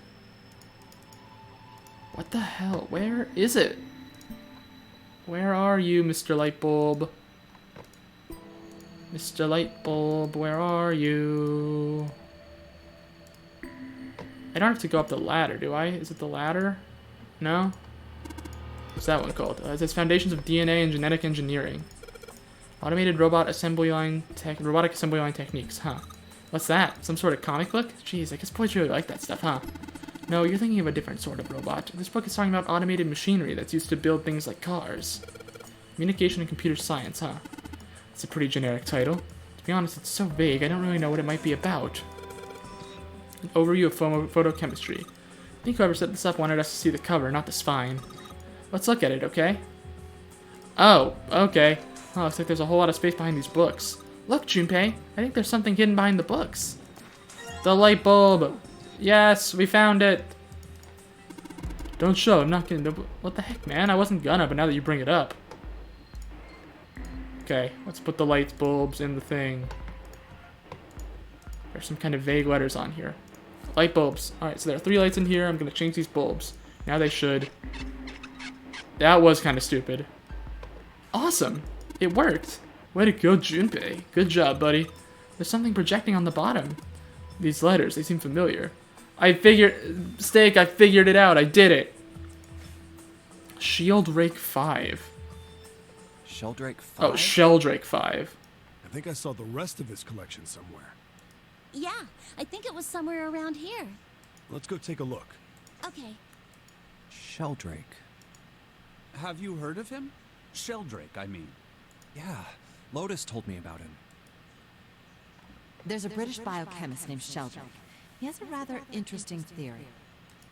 What the hell? Where is it? Where are you, Mr. Lightbulb? Mr. Lightbulb, where are you? I don't have to go up the ladder, do I? Is it the ladder? No? What's that one called? It says Foundations of DNA and Genetic Engineering. Automated robotic assembly line techniques, huh? What's that? Some sort of comic book? Jeez, I guess boys really like that stuff, huh? No, you're thinking of a different sort of robot. This book is talking about automated machinery that's used to build things like cars. Communication and computer science, huh? It's a pretty generic title. To be honest, it's so vague, I don't really know what it might be about. An overview of photochemistry. I think whoever set this up wanted us to see the cover, not the spine. Let's look at it, okay? Oh, okay. Oh, looks like there's a whole lot of space behind these books. Look, Junpei, I think there's something hidden behind the books. The light bulb! Yes, we found it! Don't show, I'm not gonna... What the heck, man? I wasn't gonna, but now that you bring it up. Okay, let's put the light bulbs in the thing. There's some kind of vague letters on here. Light bulbs. Alright, so there are 3 lights in here. I'm gonna change these bulbs. Now they should... That was kind of stupid. Awesome. It worked. Way to go, Junpei. Good job, buddy. There's something projecting on the bottom. These letters, they seem familiar. I figured... Steak, I figured it out. I did it. Shield Rake 5. Sheldrake 5? Oh, Sheldrake 5. I think I saw the rest of his collection somewhere. Yeah, I think it was somewhere around here. Let's go take a look. Okay. Sheldrake. Have you heard of him? Sheldrake, I mean. Yeah, Lotus told me about him. There's a British biochemist named Sheldrake. He has a rather interesting theory.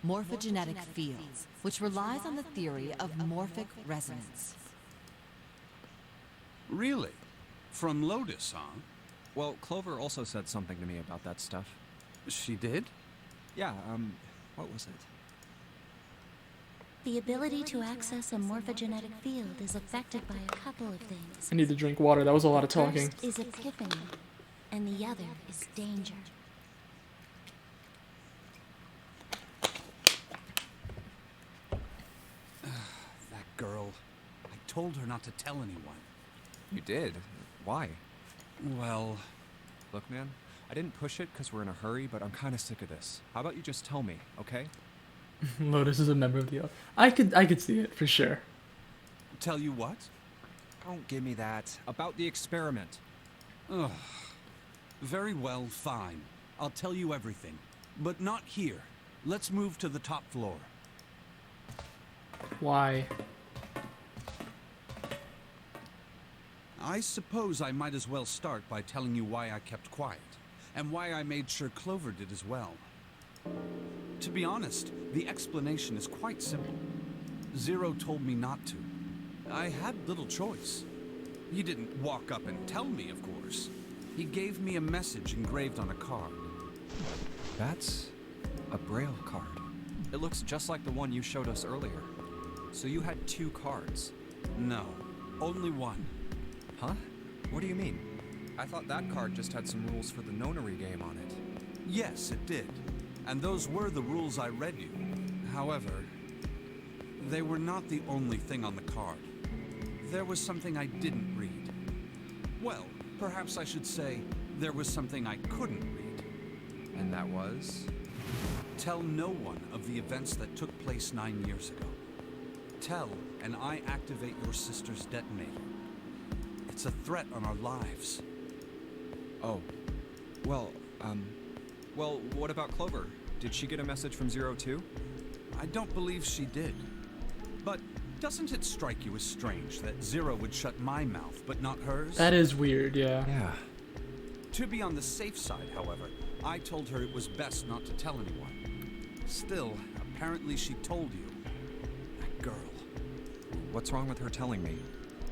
Morphogenetic fields, which relies on the theory of morphic resonance. Really? From Lotus, huh? Well, Clover also said something to me about that stuff. She did? Yeah, what was it? The ability to access a morphogenetic field is affected by a couple of things. I need to drink water. That was a lot of talking. First is epiphany, and the other is danger. That girl. I told her not to tell anyone. You did? Why? Well, Look, man, I didn't push it because we're in a hurry, but I'm kind of sick of this. How about you just tell me, okay? Lotus is a member of the... I could see it, for sure. tell you what? Don't give me that. About the experiment. Ugh. Very well, fine. I'll tell you everything. But not here. Let's move to the top floor. Why? I suppose I might as well start by telling you why I kept quiet, and why I made sure Clover did as well. To be honest, the explanation is quite simple. Zero told me not to. I had little choice. He didn't walk up and tell me, of course. He gave me a message engraved on a card. That's a Braille card. It looks just like the one you showed us earlier. So you had 2 cards. No, only one. Huh? What do you mean? I thought that card just had some rules for the nonary game on it. Yes, it did. And those were the rules I read you. However, they were not the only thing on the card. There was something I didn't read. Well, perhaps I should say, there was something I couldn't read. And that was? Tell no one of the events that took place 9 years ago. Tell, and I activate your sister's detonator. It's a threat on our lives. Oh. Well, what about Clover? Did she get a message from Zero too? I don't believe she did. But doesn't it strike you as strange that Zero would shut my mouth, but not hers? That is weird, yeah. Yeah. To be on the safe side, however, I told her it was best not to tell anyone. Still, apparently she told you. That girl. What's wrong with her telling me?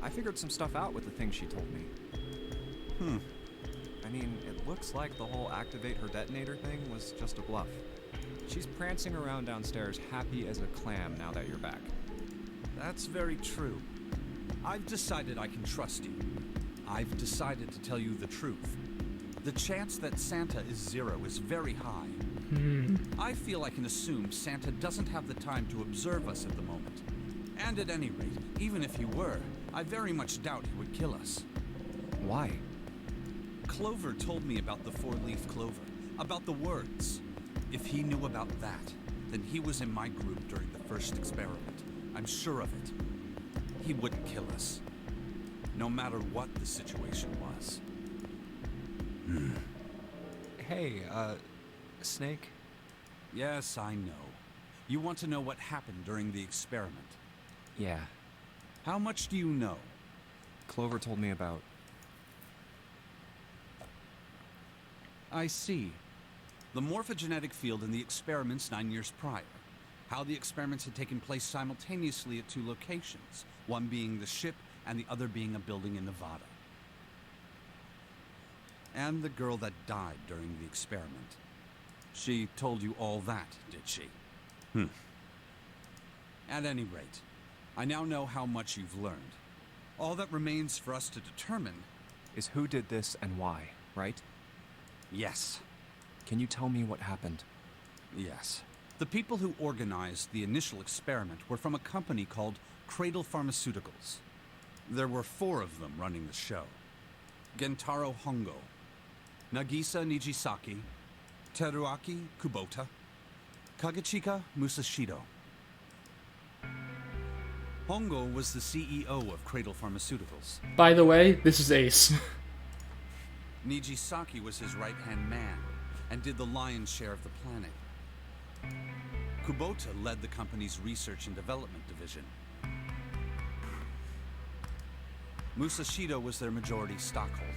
I figured some stuff out with the things she told me. I mean, it looks like the whole activate her detonator thing was just a bluff. She's prancing around downstairs happy as a clam now that you're back. That's very true. I've decided I can trust you. I've decided to tell you the truth. The chance that Santa is Zero is very high. I feel I can assume Santa doesn't have the time to observe us at the moment. And at any rate, even if he were, I very much doubt he would kill us. Why? Clover told me about the 4-leaf clover, about the words. If he knew about that, then he was in my group during the first experiment. I'm sure of it. He wouldn't kill us. No matter what the situation was. Hey, Snake? Yes, I know. You want to know what happened during the experiment. Yeah. How much do you know? Clover told me about... I see. The morphogenetic field in the experiments 9 years prior. How the experiments had taken place simultaneously at 2 locations, one being the ship and the other being a building in Nevada. And the girl that died during the experiment. She told you all that, did she? At any rate, I now know how much you've learned. All that remains for us to determine is who did this and why, right? Yes. Can you tell me what happened? Yes. The people who organized the initial experiment were from a company called Cradle Pharmaceuticals. There were 4 of them running the show. Gentaro Hongo, Nagisa Nijisaki, Teruaki Kubota, Kagechika Musashido. Hongo was the CEO of Cradle Pharmaceuticals. By the way, this is Ace. Nijisaki was his right-hand man and did the lion's share of the planning. Kubota led the company's research and development division. Musashido was their majority stockholder.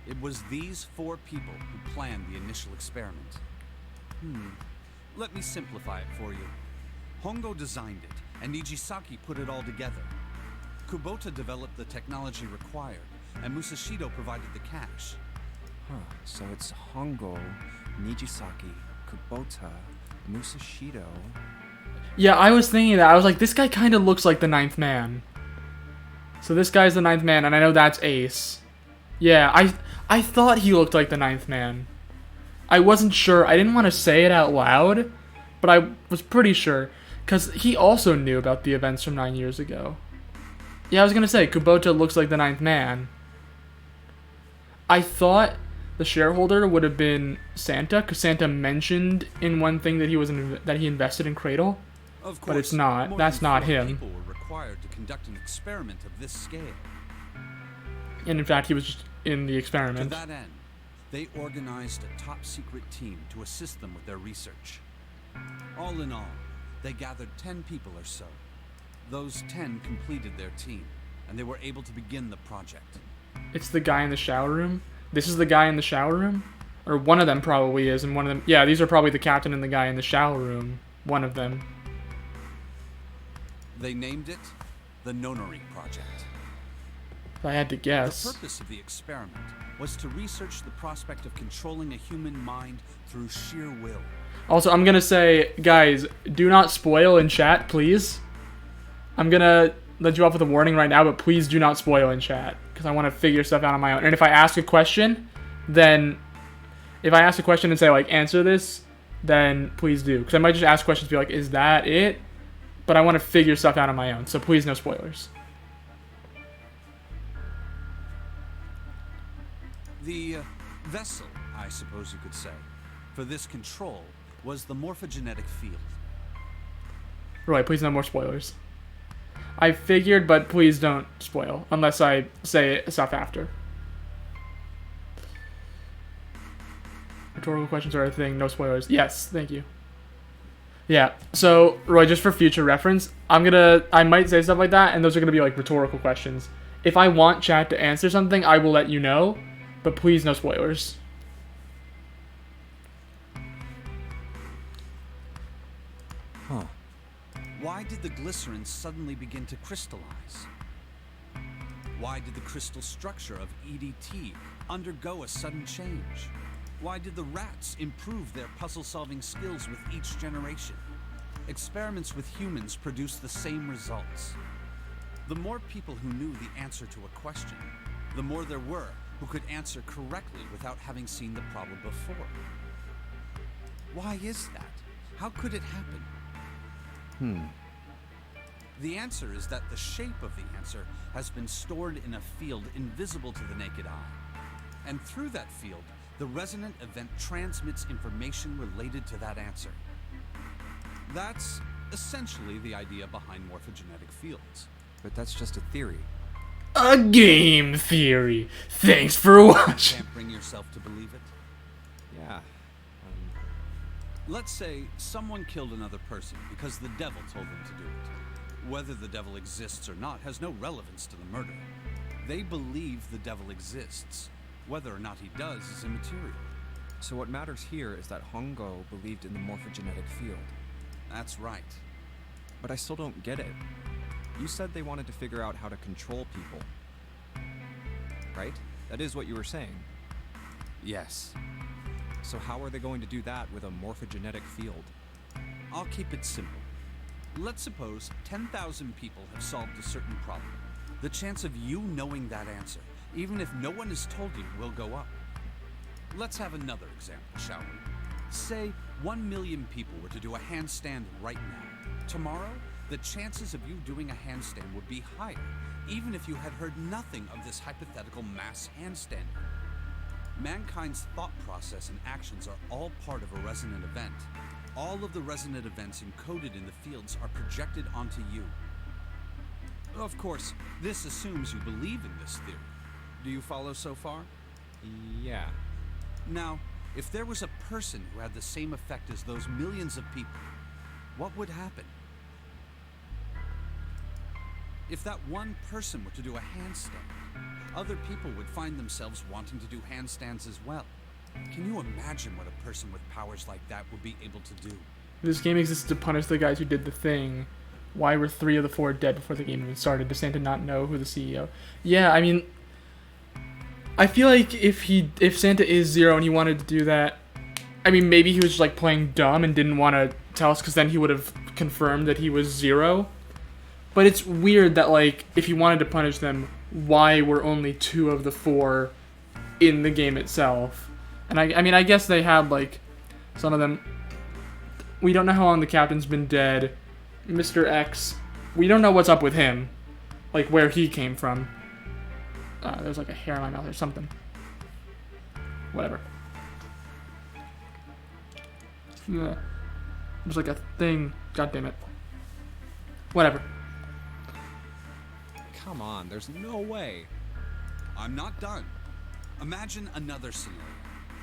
It was these 4 people who planned the initial experiment. Let me simplify it for you. Hongo designed it, and Nijisaki put it all together. Kubota developed the technology required, and Musashido provided the cash. So it's Hongo, Nijisaki, Kubota, Musashido. Yeah, I was thinking that. I was like, this guy kind of looks like the 9th man. So this guy's the 9th man, and I know that's Ace. Yeah, I thought he looked like the 9th man. I wasn't sure. I didn't want to say it out loud, but I was pretty sure. Because he also knew about the events from 9 years ago. Yeah, I was going to say, Kubota looks like the 9th man. I thought the shareholder would have been Santa, because Santa mentioned in one thing that he invested in Cradle. Of course, but it's not. more That's than not 4 him. people were required to conduct an experiment of this scale. And in fact, he was just in the To experiment. that end, they organized a top-secret team to assist them with their research. All in all, they gathered 10 people or so. Those 10 completed their team, and they were able to begin the project. It's the guy in the shower room. This is the guy in the shower room? Or one of them probably is, and one of them... Yeah, these are probably the captain and the guy in the shower room. One of them. They named it the Nonori Project. If I had to guess. The purpose of the experiment was to research the prospect of controlling a human mind through sheer will. Also, I'm gonna say, guys, do not spoil in chat, please. I'm gonna let you off with a warning right now, but please do not spoil in chat, because I want to figure stuff out on my own. And if I ask a question, then... If I ask a question and say, like, answer this, then please do. Because I might just ask questions and be like, is that it? But I want to figure stuff out on my own, so please no spoilers. The vessel, I suppose you could say, for this control was the morphogenetic field. Roy, please no more spoilers. I figured, but please don't spoil, unless I say stuff after. Rhetorical questions are a thing, no spoilers. Yes, thank you. Yeah, so, Roy, just for future reference, I might say stuff like that, and those are gonna be, like, rhetorical questions. If I want chat to answer something, I will let you know, but please no spoilers. Huh. Why did the glycerin suddenly begin to crystallize? Why did the crystal structure of EDT undergo a sudden change? Why did the rats improve their puzzle-solving skills with each generation? Experiments with humans produced the same results. The more people who knew the answer to a question, the more there were who could answer correctly without having seen the problem before. Why is that? How could it happen? The answer is that the shape of the answer has been stored in a field invisible to the naked eye. And through that field, the resonant event transmits information related to that answer. That's essentially the idea behind morphogenetic fields. But that's just a theory. A game theory. Thanks for watching. Can't bring yourself to believe it? Yeah. Let's say someone killed another person because the devil told them to do it. Whether the devil exists or not has no relevance to the murder. They believe the devil exists. Whether or not he does is immaterial. So what matters here is that Hongo believed in the morphogenetic field. That's right. But I still don't get it. You said they wanted to figure out how to control people. Right? That is what you were saying. Yes. So how are they going to do that with a morphogenetic field? I'll keep it simple. Let's suppose 10,000 people have solved a certain problem. The chance of you knowing that answer, even if no one has told you, will go up. Let's have another example, shall we? Say 1 million people were to do a handstand right now. Tomorrow, the chances of you doing a handstand would be higher, even if you had heard nothing of this hypothetical mass handstand. Mankind's thought process and actions are all part of a resonant event. All of the resonant events encoded in the fields are projected onto you. Of course, this assumes you believe in this theory. Do you follow so far? Yeah. Now, if there was a person who had the same effect as those millions of people, what would happen? If that one person were to do a handstand, other people would find themselves wanting to do handstands as well. Can you imagine what a person with powers like that would be able to do? This game exists to punish the guys who did the thing. Why were 3 of the 4 dead before the game even started? Does Santa not know who the CEO? Yeah, I mean, I feel like if Santa is Zero and he wanted to do that, I mean, maybe he was just like playing dumb and didn't want to tell us, because then he would have confirmed that he was Zero. But it's weird that, like, if he wanted to punish them, why were only 2 of the 4 in the game itself? And I mean, I guess they had, like, some of them. We don't know how long the captain's been dead. Mr. X, we don't know what's up with him. Like, where he came from. There's, like, a hair in my mouth or something. Whatever. Yeah. There's, like, a thing. God damn it. Whatever. Come on, there's no way. I'm not done. Imagine another scenario.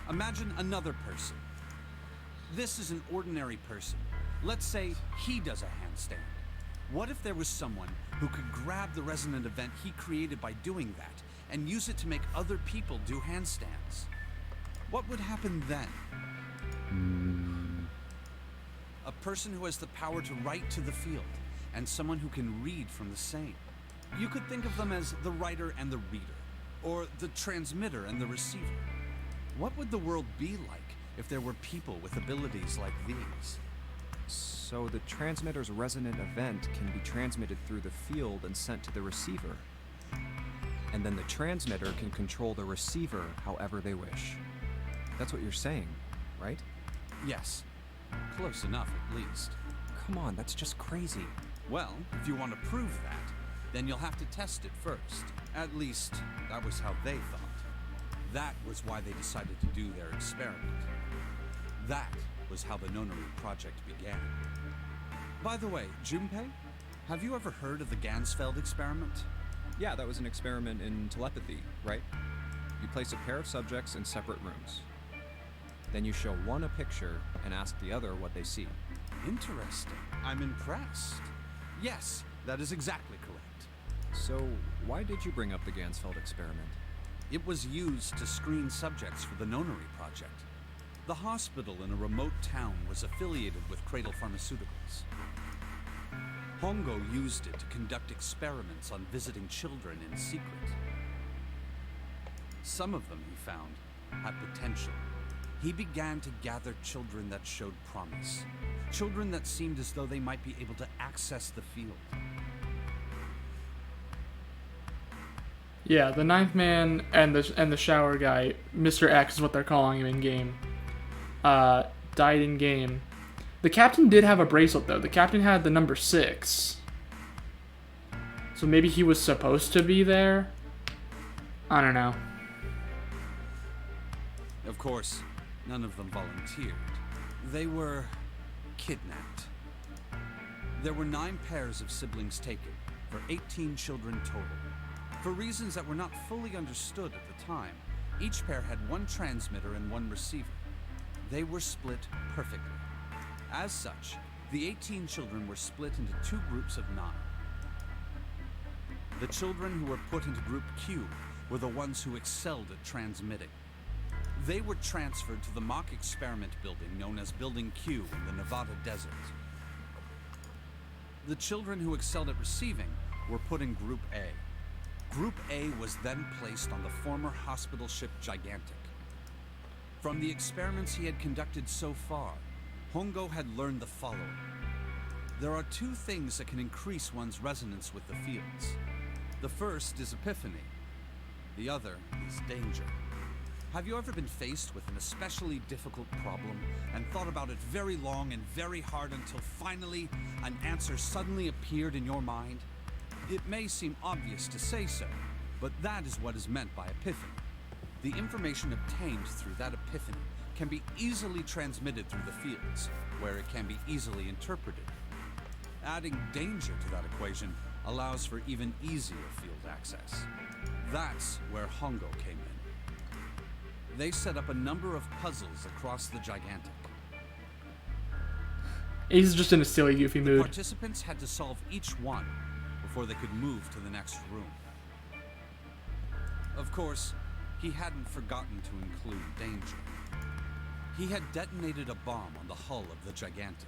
Imagine another person. This is an ordinary person. Let's say he does a handstand. What if there was someone who could grab the resonant event he created by doing that and use it to make other people do handstands? What would happen then? A person who has the power to write to the field, and someone who can read from the same. You could think of them as the writer and the reader, or the transmitter and the receiver. What would the world be like if there were people with abilities like these? So the transmitter's resonant event can be transmitted through the field and sent to the receiver. And then the transmitter can control the receiver however they wish. That's what you're saying, right? Yes. Close enough, at least. Come on, that's just crazy. Well, if you want to prove that, then you'll have to test it first. At least, that was how they thought. That was why they decided to do their experiment. That was how the Nonary project began. By the way, Junpei, have you ever heard of the Gansfeld experiment? Yeah, that was an experiment in telepathy, right? You place a pair of subjects in separate rooms. Then you show one a picture and ask the other what they see. Interesting. I'm impressed. Yes, that is exactly correct. So, why did you bring up the Gansfeld experiment? It was used to screen subjects for the Nonary project. The hospital in a remote town was affiliated with Cradle Pharmaceuticals. Hongo used it to conduct experiments on visiting children in secret. Some of them, he found, had potential. He began to gather children that showed promise. Children that seemed as though they might be able to access the field. Yeah, the ninth man and the shower guy, Mr. X is what they're calling him in game, died in game. The captain did have a bracelet though. The captain had the number 6. So maybe he was supposed to be there? I don't know. Of course, none of them volunteered. They were kidnapped. There were 9 pairs of siblings taken, for 18 children total. For reasons that were not fully understood at the time, each pair had 1 transmitter and 1 receiver. They were split perfectly. As such, the 18 children were split into 2 groups of 9. The children who were put into Group Q were the ones who excelled at transmitting. They were transferred to the mock experiment building known as Building Q in the Nevada desert. The children who excelled at receiving were put in Group A. Group A was then placed on the former hospital ship Gigantic. From the experiments he had conducted so far, Hongo had learned the following. There are 2 things that can increase one's resonance with the fields. The first is epiphany. The other is danger. Have you ever been faced with an especially difficult problem and thought about it very long and very hard until finally an answer suddenly appeared in your mind? It may seem obvious to say so, but that is what is meant by epiphany. The information obtained through that epiphany can be easily transmitted through the fields, where it can be easily interpreted. Adding danger to that equation allows for even easier field access. That's where Hongo came in. They set up a number of puzzles across the Gigantic. Ace is just in a silly, goofy mood. Participants had to solve each one before they could move to the next room. Of course, he hadn't forgotten to include danger. He had detonated a bomb on the hull of the Gigantic.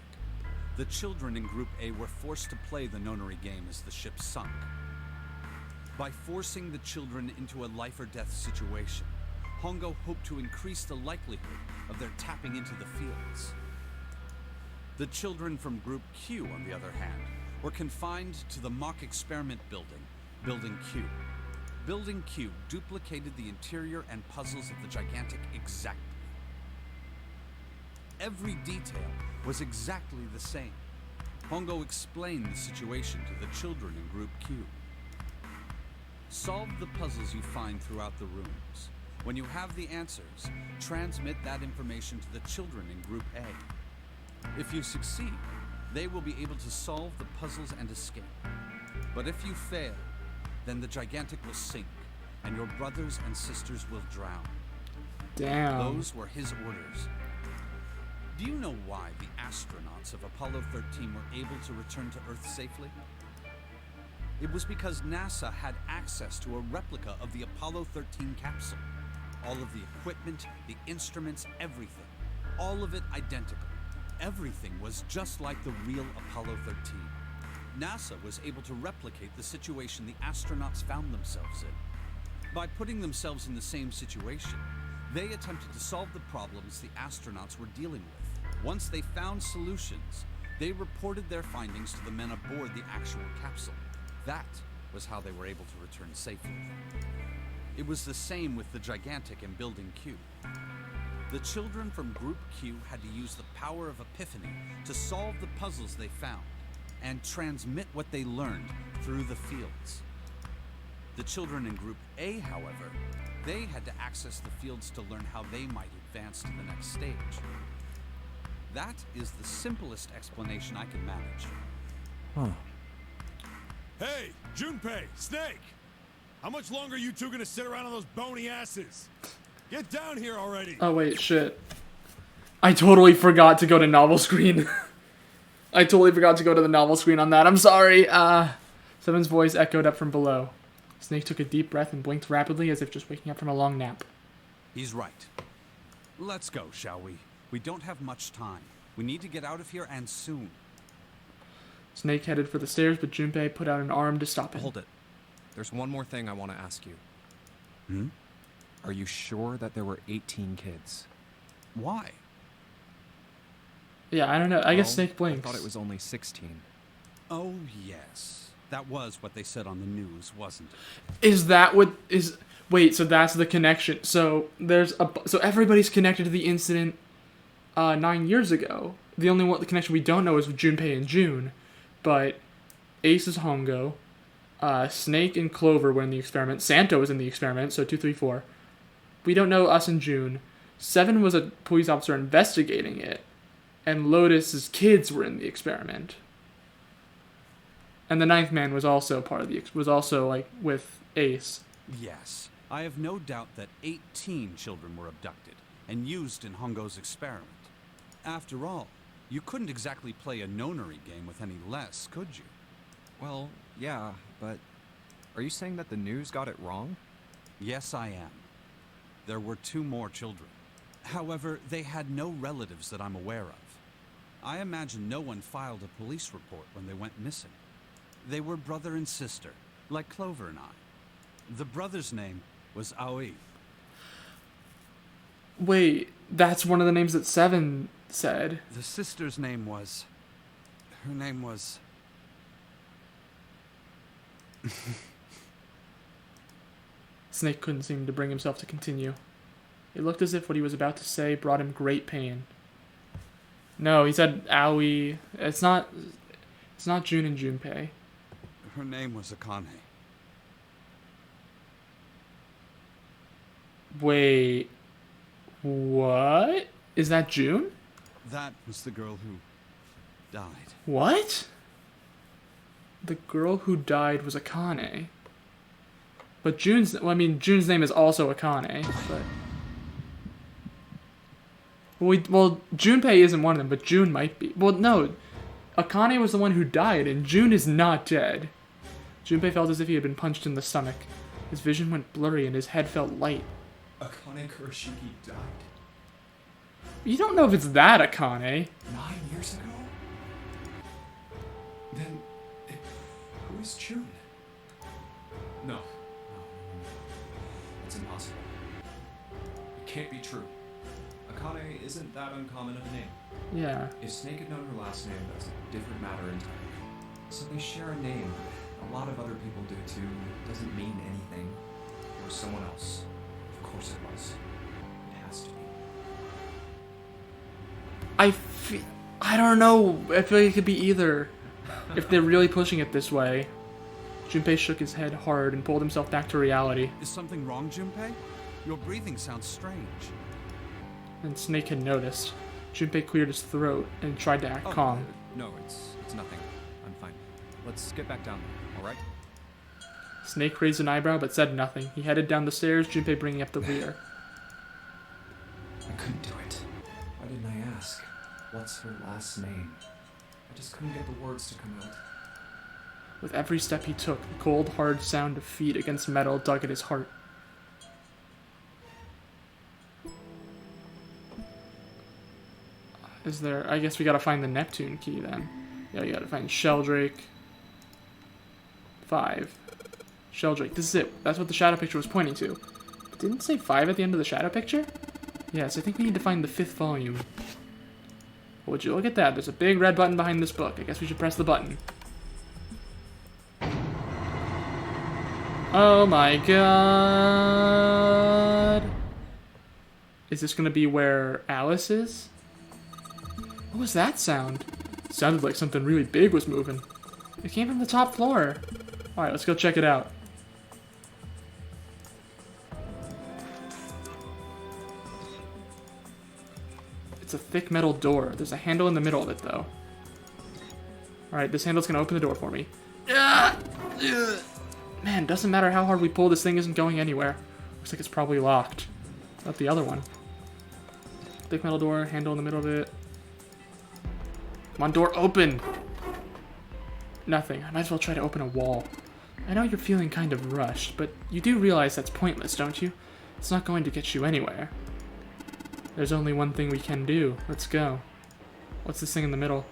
The children in Group A were forced to play the nonary game as the ship sunk. By forcing the children into a life-or-death situation, Hongo hoped to increase the likelihood of their tapping into the fields. The children from Group Q, on the other hand, were confined to the mock experiment building, Building Q. Building Q duplicated the interior and puzzles of the Gigantic exactly. Every detail was exactly the same. Hongo explained the situation to the children in Group Q. Solve the puzzles you find throughout the rooms. When you have the answers, transmit that information to the children in Group A. If you succeed, they will be able to solve the puzzles and escape. But if you fail, then the Gigantic will sink, and your brothers and sisters will drown. Damn. Those were his orders. Do you know why the astronauts of Apollo 13 were able to return to Earth safely? It was because NASA had access to a replica of the Apollo 13 capsule. All of the equipment, the instruments, everything. All of it identical. Everything was just like the real Apollo 13. NASA was able to replicate the situation the astronauts found themselves in. By putting themselves in the same situation, they attempted to solve the problems the astronauts were dealing with. Once they found solutions, they reported their findings to the men aboard the actual capsule. That was how they were able to return safely. It was the same with the Gigantic and Building Q. The children from Group Q had to use the power of epiphany to solve the puzzles they found and transmit what they learned through the fields. The children in Group A, however, they had to access the fields to learn how they might advance to the next stage. That is the simplest explanation I can manage. Huh. Hey, Junpei, Snake! How much longer are you two gonna sit around on those bony asses? Get down here already! Oh wait, shit. I totally forgot to go to novel screen. I totally forgot to go to the novel screen on that. I'm sorry. Seven's voice echoed up from below. Snake took a deep breath and blinked rapidly as if just waking up from a long nap. He's right. Let's go, shall we? We don't have much time. We need to get out of here, and soon. Snake headed for the stairs, but Junpei put out an arm to stop him. Hold it. There's one more thing I want to ask you. Hmm? Are you sure that there were 18 kids? Why? Yeah, I don't know. I guess Well, Snake blinks. I thought it was only 16. Oh, yes. That was what they said on the news, wasn't it? Is that what is... Wait, so that's the connection. So there's a... So everybody's connected to the incident 9 years ago. The only one, the connection we don't know is with Junpei and June. But Ace is Hongo. Snake and Clover were in the experiment. Santo was in the experiment, so 2, 3, 4. We don't know us and June. 7 was a police officer investigating it. And Lotus's kids were in the experiment. And the 9th man was also part of the... Was also, like, with Ace. Yes. I have no doubt that 18 children were abducted and used in Hongo's experiment. After all, you couldn't exactly play a nonary game with any less, could you? Well, yeah, but are you saying that the news got it wrong? Yes, I am. There were 2 more children. However, they had no relatives that I'm aware of. I imagine no one filed a police report when they went missing. They were brother and sister, like Clover and I. The brother's name was Aoi. Wait, that's one of the names that 7 said. The sister's name was... Her name was... Snake couldn't seem to bring himself to continue. It looked as if what he was about to say brought him great pain. No, he said Aoi. It's not June and Junpei. Her name was Akane. Wait. What? Is that June? That was the girl who died. What? The girl who died was Akane. But June's name is also Akane, but... Well, Junpei isn't one of them, but June might be. Well, no. Akane was the one who died, and June is not dead. Junpei felt as if he had been punched in the stomach. His vision went blurry, and his head felt light. Akane Kurashiki died? You don't know if it's that Akane. 9 years ago? Then, who is June? No. It's impossible. It can't be true. Akane isn't that uncommon of a name. Yeah. If Snake had known her last name, that's a different matter entirely. So they share a name. A lot of other people do too. It doesn't mean anything. It was someone else. Of course it was. It has to be. I don't know. I feel like it could be either. If they're really pushing it this way. Junpei shook his head hard and pulled himself back to reality. Is something wrong, Junpei? Your breathing sounds strange. And Snake had noticed. Junpei cleared his throat and tried to act calm. No, it's nothing. I'm fine. Let's get back down there, alright? Snake raised an eyebrow but said nothing. He headed down the stairs, Junpei bringing up the rear. I couldn't do it. Why didn't I ask? What's her last name? I just couldn't get the words to come out. With every step he took, the cold, hard sound of feet against metal dug at his heart. Is there... I guess we gotta find the Neptune key then. Yeah, you gotta find Sheldrake. 5. Sheldrake. This is it. That's what the shadow picture was pointing to. But didn't it say 5 at the end of the shadow picture? Yes, I think we need to find the 5th volume. Would you look at that? There's a big red button behind this book. I guess we should press the button. Oh my god. Is this gonna be where Alice is? What was that sound? It sounded like something really big was moving. It came from the top floor. Alright, let's go check it out. It's a thick metal door. There's a handle in the middle of it, though. Alright, this handle's gonna open the door for me. Man, doesn't matter how hard we pull, this thing isn't going anywhere. Looks like it's probably locked. Not the other one. Thick metal door, handle in the middle of it. Come on, door, open! Nothing. I might as well try to open a wall. I know you're feeling kind of rushed, but you do realize that's pointless, don't you? It's not going to get you anywhere. There's only one thing we can do. Let's go. What's this thing in the middle?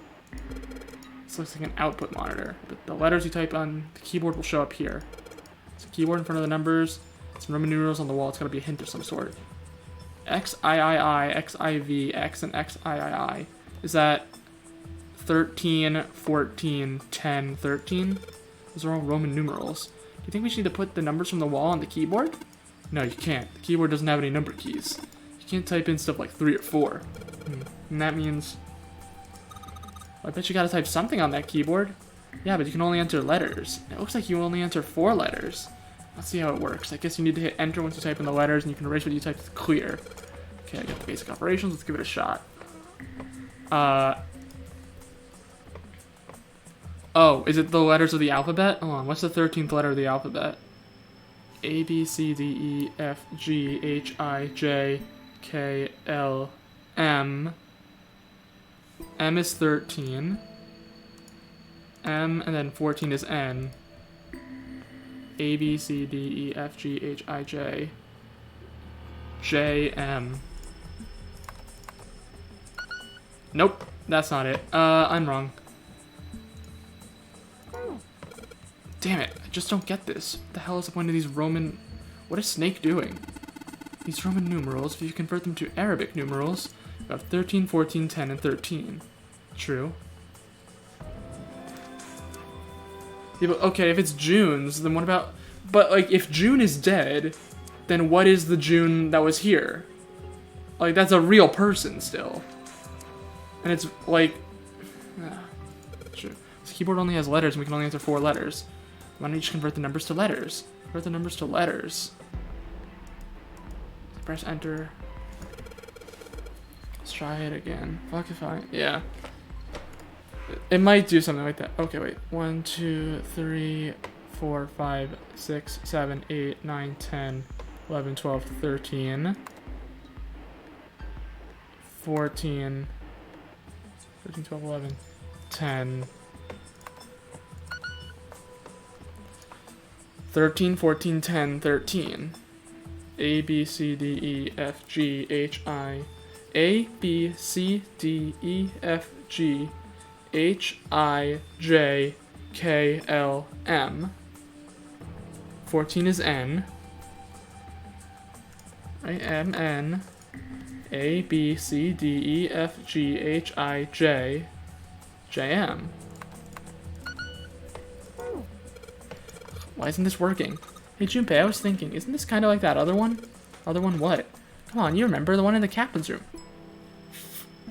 This looks like an output monitor, but the letters you type on the keyboard will show up here. It's a keyboard in front of the numbers, some Roman numerals on the wall. It's gotta be a hint of some sort. XIII, XIV, X, and XIII. Is that 13, 14, 10, 13? Those are all Roman numerals. Do you think we should need to put the numbers from the wall on the keyboard? No, you can't. The keyboard doesn't have any number keys. You can't type in stuff like 3 or 4. And that means... I bet you gotta type something on that keyboard. Yeah, but you can only enter letters. It looks like you only enter 4 letters. Let's see how it works. I guess you need to hit enter once you type in the letters, and you can erase what you typed with clear. Okay, I got the basic operations. Let's give it a shot. Oh, is it the letters of the alphabet? Hold on, what's the 13th letter of the alphabet? A, B, C, D, E, F, G, H, I, J, K, L, M. M is 13. M, and then 14 is N. A, B, C, D, E, F, G, H, I, J. J, M. Nope, that's not it. I'm wrong. Damn it, I just don't get this. What the hell is the point of these Roman... What is Snake doing? These Roman numerals, if you convert them to Arabic numerals, you have 13, 14, 10, and 13. True. Yeah, but okay, if it's June's, then what about... But, like, if June is dead, then what is the June that was here? Like, that's a real person still. And it's like... sure. This keyboard only has letters and we can only enter 4 letters. Why don't you just convert the numbers to letters? Convert the numbers to letters. Press enter. Let's try it again. Fuck if I... Yeah. It might do something like that. Okay, wait. 1, 2, 3, 4, 5, 6, 7, 8, 9, 10, 11, 12, 13, 14, 13, 12, 11, 10, 13, 14, 10, 13. A, B, C, D, E, F, G, H, I. A, B, C, D, E, F, G, H, I, J, K, L, M. 14 is N. Right, M, N. A, B, C, D, E, F, G, H, I, J, J, M. Why isn't this working? Hey Junpei, I was thinking, isn't this kind of like that other one? Other one what? Come on, you remember the one in the captain's room.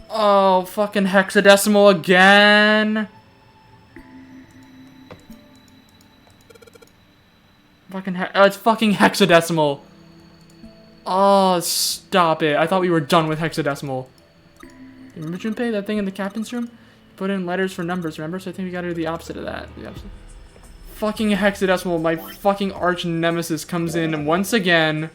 Oh, fucking hexadecimal again! Oh, it's fucking hexadecimal! Oh, stop it. I thought we were done with hexadecimal. Remember, Junpei, that thing in the captain's room? Put in letters for numbers, remember? So I think we gotta do the opposite of that. The opposite. Fucking hexadecimal, my fucking arch nemesis comes in once again.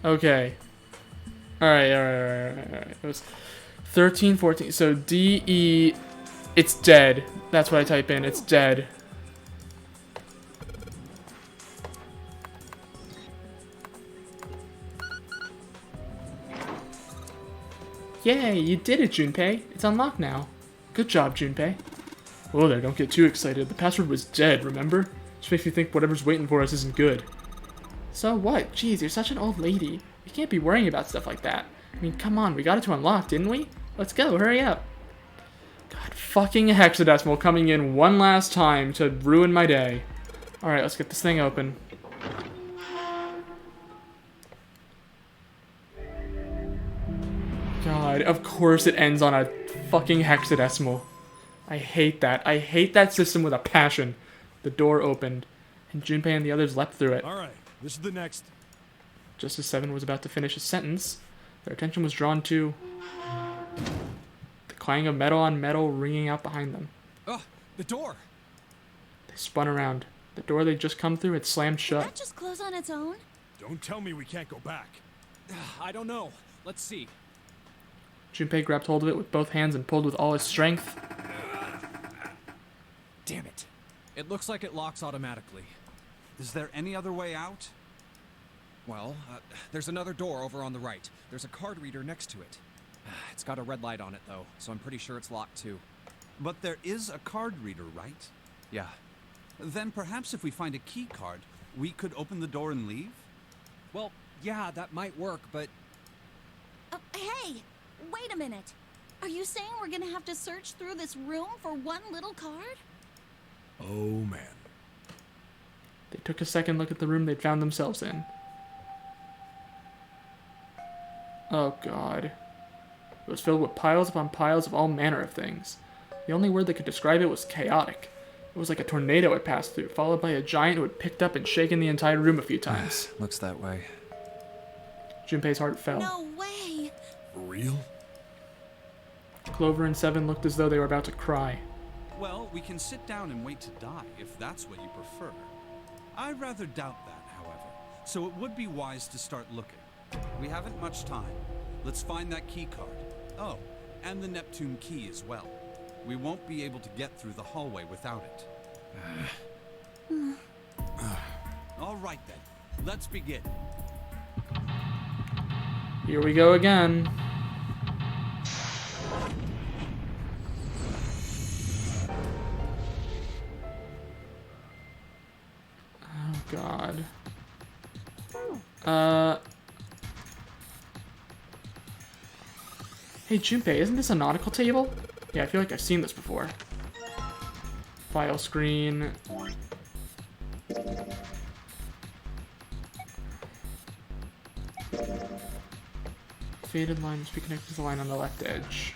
Okay. Alright. It was 13, 14. So D-E, it's dead. That's what I type in. It's dead. Yay, you did it, Junpei. It's unlocked now. Good job, Junpei. Whoa there, don't get too excited. The password was dead, remember? Just makes me think whatever's waiting for us isn't good. So what? Jeez, you're such an old lady. You can't be worrying about stuff like that. I mean, come on, we got it to unlock, didn't we? Let's go, hurry up. God, fucking hexadecimal coming in one last time to ruin my day. Alright, let's get this thing open. God, of course it ends on a fucking hexadecimal. I hate that. I hate that system with a passion. The door opened, and Junpei and the others leapt through it. Alright, this is the next. Just as Seven was about to finish a sentence, their attention was drawn to the clang of metal on metal ringing out behind them. Ugh, the door! They spun around. The door they'd just come through had slammed shut. Did that just close on its own? Don't tell me we can't go back. I don't know. Let's see. Junpei grabbed hold of it with both hands and pulled with all his strength. Damn it. It looks like it locks automatically. Is there any other way out? Well, there's another door over on the right. There's a card reader next to it. It's got a red light on it, though, so I'm pretty sure it's locked, too. But there is a card reader, right? Yeah. Then perhaps if we find a key card, we could open the door and leave? Well, yeah, that might work, but... Hey! Wait a minute. Are you saying we're gonna have to search through this room for one little card? Oh, man. They took a second look at the room they'd found themselves in. Oh, God. It was filled with piles upon piles of all manner of things. The only word that could describe it was chaotic. It was like a tornado had passed through, followed by a giant who had picked up and shaken the entire room a few times. Looks that way. Junpei's heart fell. No way! For real? Clover and Seven looked as though they were about to cry. Well, we can sit down and wait to die, if that's what you prefer. I rather doubt that, however, so it would be wise to start looking. We haven't much time. Let's find that key card. Oh, and the Neptune key as well. We won't be able to get through the hallway without it. All right then, let's begin. Here we go again. Oh, God. Hey, Junpei, isn't this a nautical table? Yeah, I feel like I've seen this before. File screen. Faded line must be connected to the line on the left edge.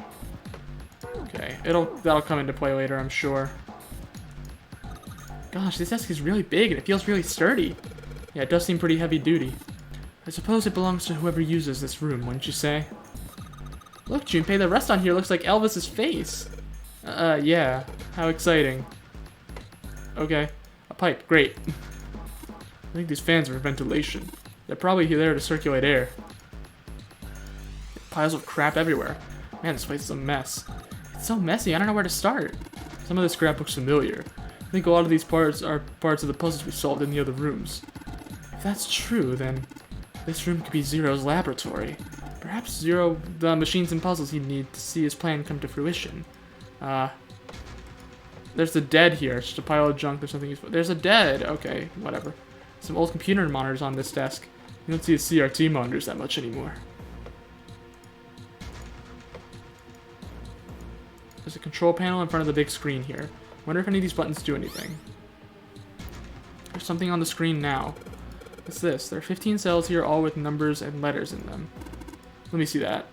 Okay, that'll come into play later, I'm sure. Gosh, this desk is really big and it feels really sturdy. Yeah, it does seem pretty heavy duty. I suppose it belongs to whoever uses this room, wouldn't you say? Look, Junpei, the rest on here looks like Elvis's face. Yeah. How exciting. Okay. A pipe, great. I think these fans are for ventilation. They're probably there to circulate air. Piles of crap everywhere. Man, this place is a mess. It's so messy, I don't know where to start. Some of this crap looks familiar. I think a lot of these parts are parts of the puzzles we solved in the other rooms. If that's true, then this room could be Zero's laboratory. Perhaps Zero, the machines and puzzles he'd need to see his plan come to fruition. There's a dead here. It's just a pile of junk. There's something useful. There's a dead. Okay, whatever. Some old computer monitors on this desk. You don't see the CRT monitors that much anymore. There's a control panel in front of the big screen here. Wonder if any of these buttons do anything. There's something on the screen now. What's this? There are 15 cells here, all with numbers and letters in them. Let me see that.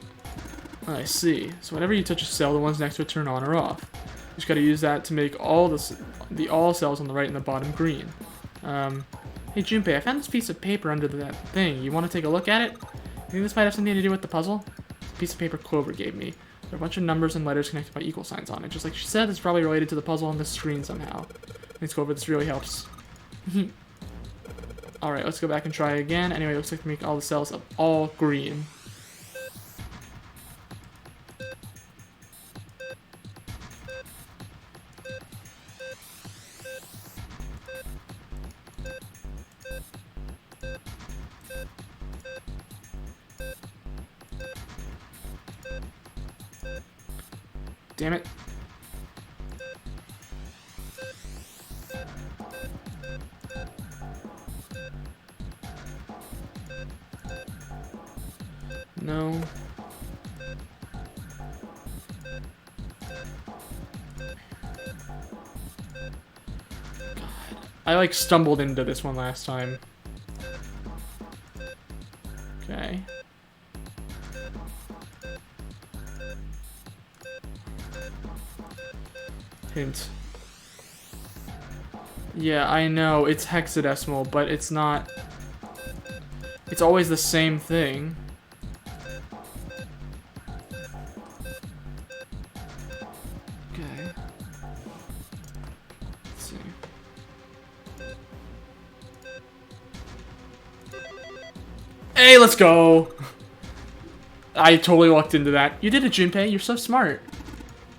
I see. So whenever you touch a cell, the ones next to it turn on or off. You just gotta use that to make all the all cells on the right and the bottom green. Hey Junpei, I found this piece of paper under that thing. You want to take a look at it? You think this might have something to do with the puzzle? It's a piece of paper Clover gave me. There are a bunch of numbers and letters connected by equal signs on it. Just like she said, it's probably related to the puzzle on the screen somehow. Thanks, Clover. This really helps. Alright, let's go back and try again. Anyway, it looks like we make all the cells all green. Damn it. No. God. I like stumbled into this one last time. Okay. Hint. Yeah, I know, it's hexadecimal, but it's not... It's always the same thing. Okay. Let's see. Hey, let's go! I totally walked into that. You did it, Junpei. You're so smart.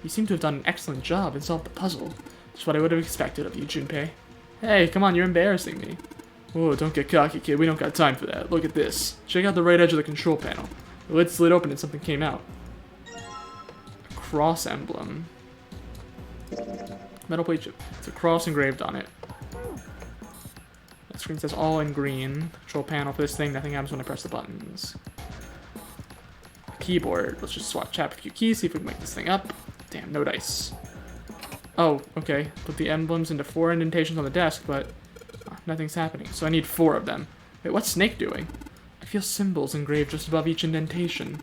You seem to have done an excellent job and solved the puzzle. Just what I would have expected of you, Junpei. Hey, come on, you're embarrassing me. Whoa, don't get cocky, kid. We don't got time for that. Look at this. Check out the right edge of the control panel. The lid slid open and something came out. A cross emblem. Metal plate chip. It's a cross engraved on it. The screen says all in green. Control panel for this thing. Nothing happens when I press the buttons. A keyboard. Let's just swap chat with a few keys, see if we can make this thing up. Damn, no dice. Oh, okay. Put the emblems into 4 indentations on the desk, but nothing's happening. So I need 4 of them. Wait, what's Snake doing? I feel symbols engraved just above each indentation.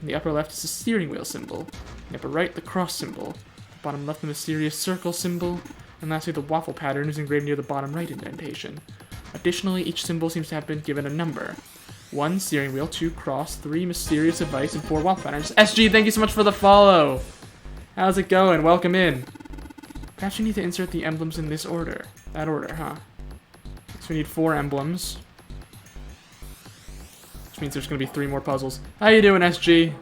In the upper left is the steering wheel symbol. In the upper right, the cross symbol. The bottom left, the mysterious circle symbol. And lastly, the waffle pattern is engraved near the bottom right indentation. Additionally, each symbol seems to have been given a number. 1 steering wheel, 2 cross, 3 mysterious advice, and 4 waffle patterns. SG, thank you so much for the follow! How's it going? Welcome in. Perhaps we need to insert the emblems in this order. That order, huh? So we need 4 emblems. Which means there's gonna be 3 more puzzles. How you doing, SG?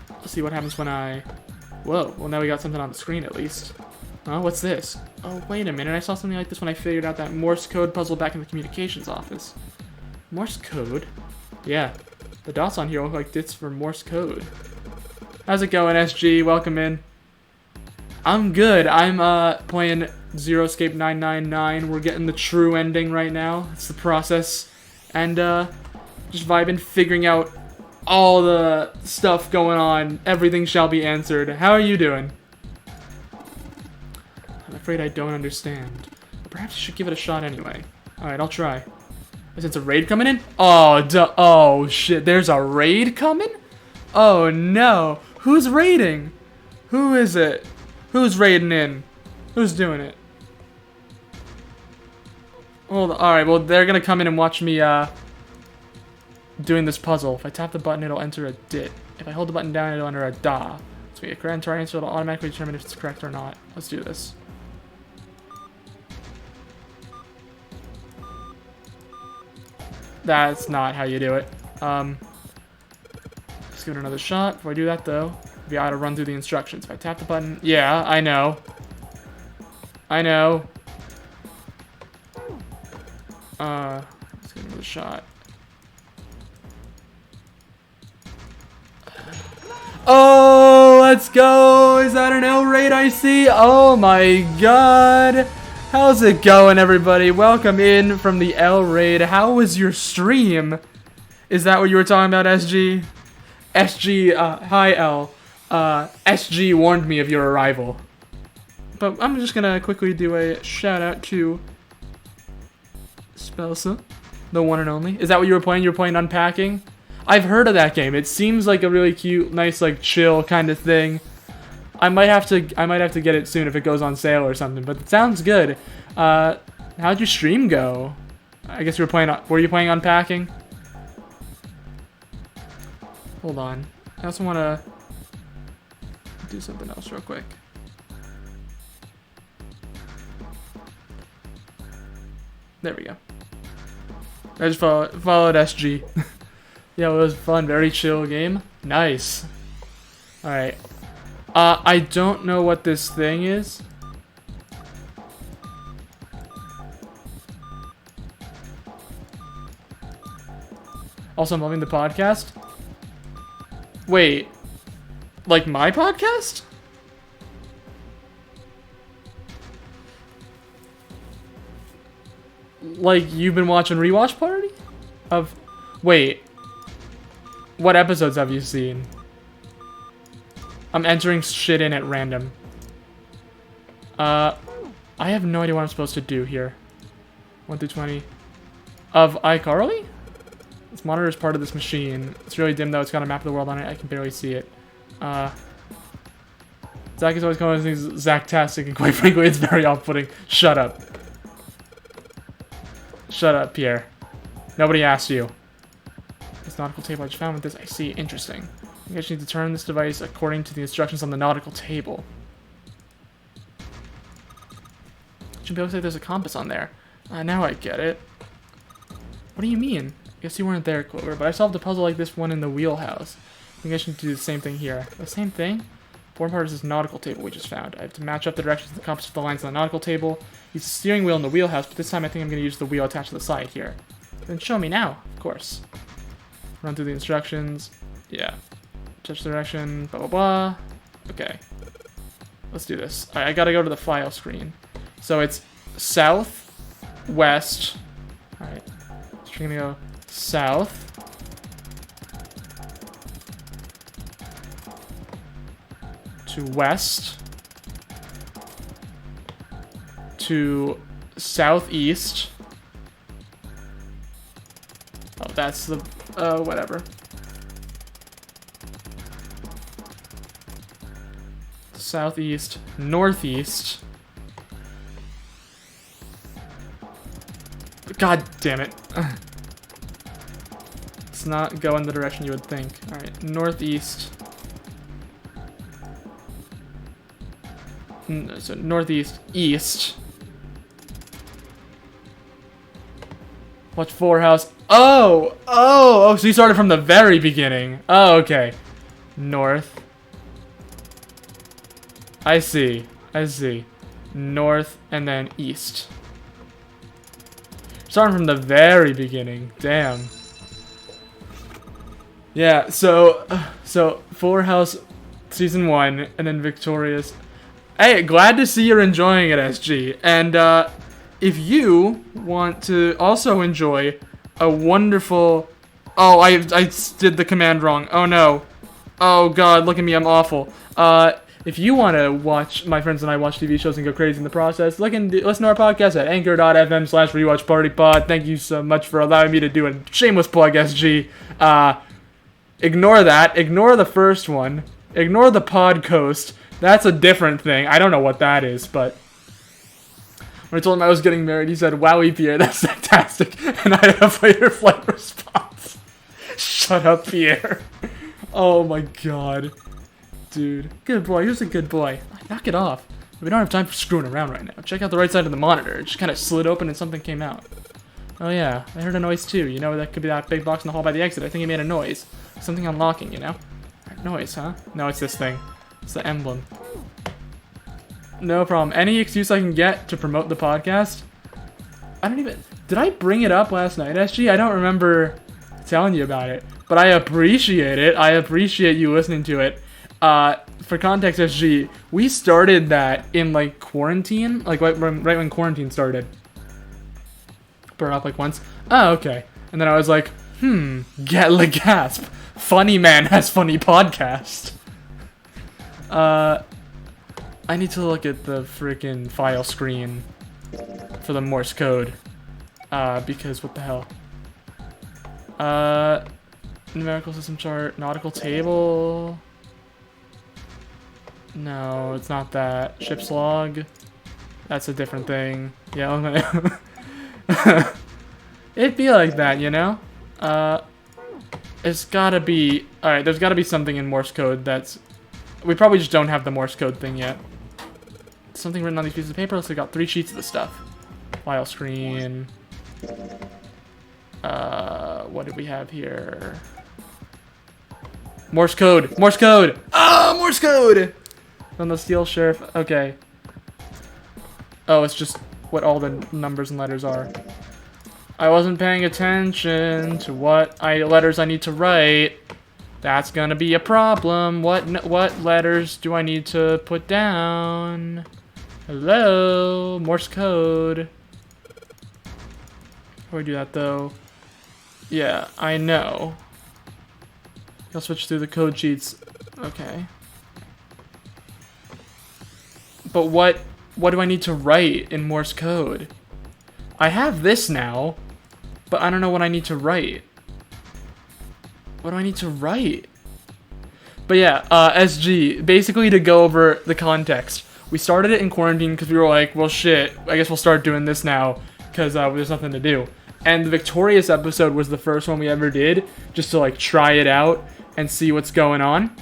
Let's see what happens when I... Whoa, well now we got something on the screen at least. Oh, what's this? Oh, wait a minute, I saw something like this when I figured out that Morse code puzzle back in the communications office. Morse code? Yeah, the dots on here look like it's for Morse code. How's it going, SG? Welcome in. I'm good. I'm playing Zero Escape 999. We're getting the true ending right now. It's the process. And just vibing, figuring out all the stuff going on. Everything shall be answered. How are you doing? afraid I don't understand. Perhaps you should give it a shot anyway. Alright, I'll try. Is it a raid coming in? Oh, oh shit, there's a raid coming? Oh no. Who's raiding? Who is it? Who's raiding in? Who's doing it? Hold on. Alright, well, they're gonna come in and watch me, doing this puzzle. If I tap the button, it'll enter a dit. If I hold the button down, it'll enter a da. So we get correct answer, it'll automatically determine if it's correct or not. Let's do this. That's not how you do it. Let's give it another shot. Before I do that, though, we gotta run through the instructions. If I tap the button... Yeah, I know. I know. Let's give it another shot. Oh, let's go! Is that an L raid I see? Oh my god! How's it going, everybody? Welcome in from the L raid. How was your stream? Is that what you were talking about, SG? SG, hi L. SG warned me of your arrival. But I'm just gonna quickly do a shout out to Spelsa, the one and only. Is that what you were playing? You were playing Unpacking? I've heard of that game. It seems like a really cute, nice, like chill kind of thing. I might have to get it soon if it goes on sale or something. But it sounds good. How'd your stream go? I guess you were playing. Were you playing Unpacking? Hold on. I also want to do something else real quick. There we go. I just followed SG. Yeah, it was fun. Very chill game. Nice. Alright. I don't know what this thing is. Also, I'm loving the podcast. Wait. Like my podcast? Like you've been watching Rewatch Party? Wait. What episodes have you seen? I'm entering shit in at random. I have no idea what I'm supposed to do here. 1 through 20. Of iCarly? This monitor is part of this machine. It's really dim though, it's got a map of the world on it. I can barely see it. Zach is always calling things Zach-tastic, and quite frankly, it's very off-putting. Shut up. Shut up, Pierre. Nobody asked you. This nautical table I just found with this, I see. Interesting. I guess you need to turn this device according to the instructions on the nautical table. Should be able to say there's a compass on there. Now I get it. What do you mean? I guess you weren't there, Clover, but I solved a puzzle like this one in the wheelhouse. I guess you need to do the same thing here. The same thing? Important part is this nautical table we just found. I have to match up the directions of the compass with the lines on the nautical table. Use the steering wheel in the wheelhouse, but this time I think I'm going to use the wheel attached to the side here. Then show me now, of course. Run through the instructions. Yeah. Touch the direction, blah, blah, blah. Okay. Let's do this. Alright, I gotta go to the file screen. So it's south, west. Alright. So we're gonna go south. To west. To southeast. Oh, that's the, whatever. Southeast, northeast. God damn it. Let's not go in the direction you would think. Alright, northeast. So northeast, east. Watch 4 house. Oh, so you started from the very beginning. Oh, okay. North. I see. North and then east. Starting from the very beginning. Damn. Yeah, so 4 House Season 1 and then Victorious. Hey, glad to see you're enjoying it, SG. And if you want to also enjoy a wonderful... Oh, I did the command wrong. Oh no. Oh god, look at me, I'm awful. If you want to watch my friends and I watch TV shows and go crazy in the process, listen to our podcast at anchor.fm/rewatchpartypod. Thank you so much for allowing me to do a shameless plug, SG. Ignore that. Ignore the first one. Ignore the pod coast. That's a different thing. I don't know what that is, but when I told him I was getting married, he said, "Wowie, Pierre, that's fantastic." And I had a fight or flight response. Shut up, Pierre. Oh my god. Dude. Good boy. Here's a good boy. Knock it off. We don't have time for screwing around right now. Check out the right side of the monitor. It just kind of slid open and something came out. Oh yeah, I heard a noise too. You know, that could be that big box in the hall by the exit. I think it made a noise. Something unlocking, you know? Noise, huh? No, it's this thing. It's the emblem. No problem. Any excuse I can get to promote the podcast? I don't even... Did I bring it up last night, SG? I don't remember telling you about it. But I appreciate it. I appreciate you listening to it. For context, SG, we started that in, like, quarantine. Like, right when quarantine started. Brought up, like, once. Oh, okay. And then I was like, get the gasp. Funny man has funny podcast. I need to look at the freaking file screen for the Morse code. Because what the hell? Numerical system chart, nautical table. No, it's not that. Ship's log. That's a different thing. Yeah, it'd be like that, you know? It's gotta be... Alright, there's gotta be something in Morse code that's... We probably just don't have the Morse code thing yet. Something written on these pieces of paper. Let's got 3 sheets of the stuff. File screen. What did we have here? Morse code! Morse code! Ah, Morse code! On the steel sheriff. Okay. Oh, it's just what all the numbers and letters are. I wasn't paying attention to what letters I need to write. That's gonna be a problem. What letters do I need to put down? Hello? Morse code. How do I do that, though? Yeah, I know. I'll switch through the code sheets. Okay. But what do I need to write in Morse code? I have this now, but I don't know what I need to write. What do I need to write? But yeah, SG, basically to go over the context. We started it in quarantine because we were like, well shit, I guess we'll start doing this now because there's nothing to do. And the Victorious episode was the first one we ever did, just to like try it out and see what's going on.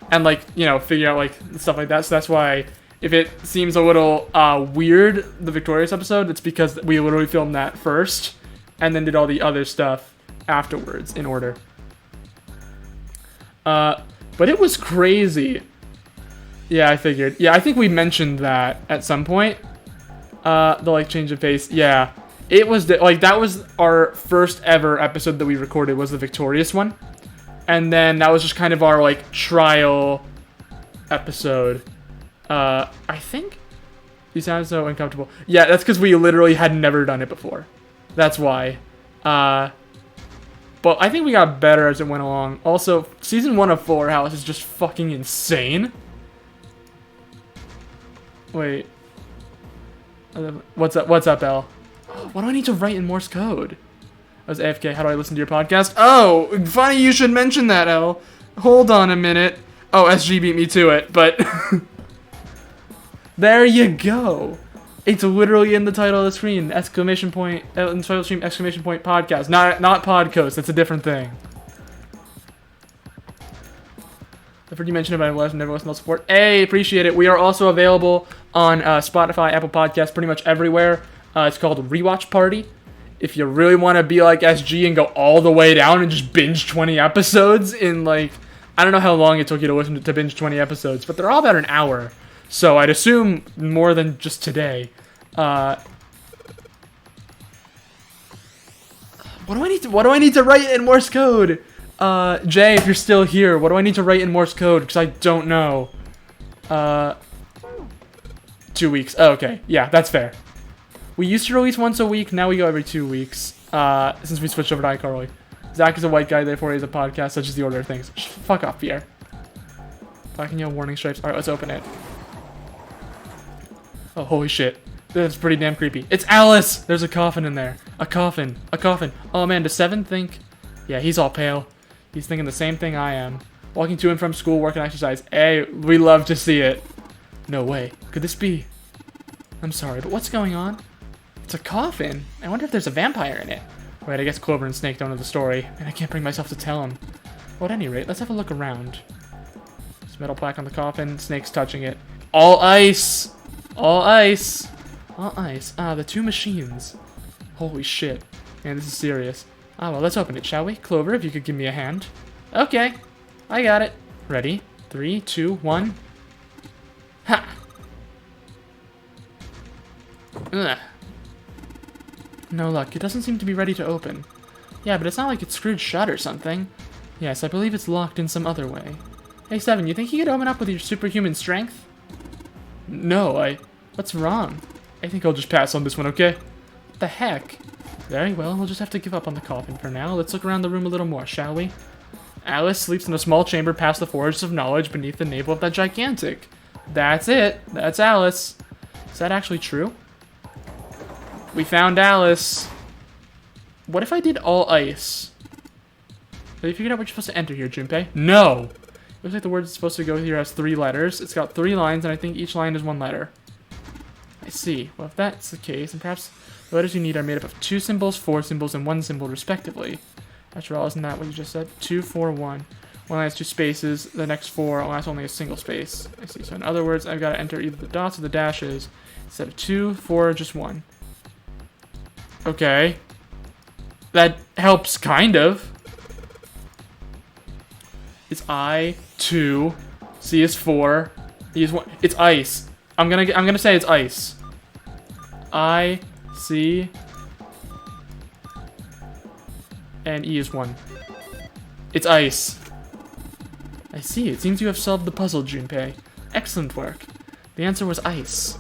And like, you know, figure out like stuff like that. So that's why if it seems a little weird, the Victorious episode, it's because we literally filmed that first and then did all the other stuff afterwards in order. But it was crazy. Yeah, I figured. Yeah, I think we mentioned that at some point. The like change of pace. Yeah, it was like that was our first ever episode that we recorded was the Victorious one, and then that was just kind of our like trial episode. I think. You sound so uncomfortable. Yeah, that's because we literally had never done it before. That's why. But I think we got better as it went along. Also, season 1 of Fuller House is just fucking insane. Wait. What's up? What's up, Elle? What do I need to write in Morse code? I was AFK. How do I listen to your podcast? Oh, funny you should mention that, Elle. Hold on a minute. Oh, SG beat me to it, but... There you go. It's literally in the title of the screen. Exclamation point. In the title of the stream, exclamation point podcast. Not podcast. That's a different thing. I've heard you mention it, but I've never listened to support. Hey, appreciate it. We are also available on Spotify, Apple Podcasts, pretty much everywhere. It's called Rewatch Party. If you really want to be like SG and go all the way down and just binge 20 episodes in like... I don't know how long it took you to listen to binge 20 episodes, but they're all about an hour. So I'd assume more than just today. What do I need to write in Morse code? Jay, if you're still here, what do I need to write in Morse code? Because I don't know. 2 weeks. Oh, okay. Yeah, that's fair. We used to release once a week. Now we go every 2 weeks. Since we switched over to iCarly. Zach is a white guy, therefore he has a podcast, such as the order of things. Fuck off, Pierre. Black and yellow warning stripes. Alright, let's open it. Oh, holy shit. That's pretty damn creepy. It's Alice! There's a coffin in there. A coffin. A coffin. Oh man, does Seven think... Yeah, he's all pale. He's thinking the same thing I am. Walking to and from school, work and exercise. Hey, we love to see it. No way. Could this be... I'm sorry, but what's going on? It's a coffin. I wonder if there's a vampire in it. Right, I guess Clover and Snake don't know the story, and I can't bring myself to tell them. Well, at any rate, let's have a look around. There's a metal plaque on the coffin. Snake's touching it. All ice! All ice! All ice. Ah, the two machines. Holy shit. Man, this is serious. Ah, well, let's open it, shall we? Clover, if you could give me a hand. Okay. I got it. Ready? 3, 2, 1. Ha! Ugh. No luck. It doesn't seem to be ready to open. Yeah, but it's not like it's screwed shut or something. Yes, I believe it's locked in some other way. Hey, Seven, you think you could open up with your superhuman strength? No, What's wrong? I think I'll just pass on this one, okay? What the heck? Very well, we'll just have to give up on the coffin for now. Let's look around the room a little more, shall we? Alice sleeps in a small chamber past the Forest of Knowledge beneath the navel of that gigantic. That's it. That's Alice. Is that actually true? We found Alice. What if I did all ice? Have you figured out what you're supposed to enter here, Junpei? No! Looks like the word it's supposed to go here has 3 letters. It's got 3 lines, and I think each line is 1 letter. I see. Well, if that's the case, then perhaps the letters you need are made up of 2 symbols, 4 symbols, and 1 symbol, respectively. After all, isn't that what you just said? 2, 4, 1. One line has 2 spaces. The next 4 will last only a single space. I see. So in other words, I've got to enter either the dots or the dashes. Instead of 2, 4, just 1. Okay. That helps, kind of. It's I, 2, C is 4, E is 1. It's ice. I'm gonna say it's ice. I, C, and E is 1. It's ice. I see. It seems you have solved the puzzle, Junpei. Excellent work. The answer was ice.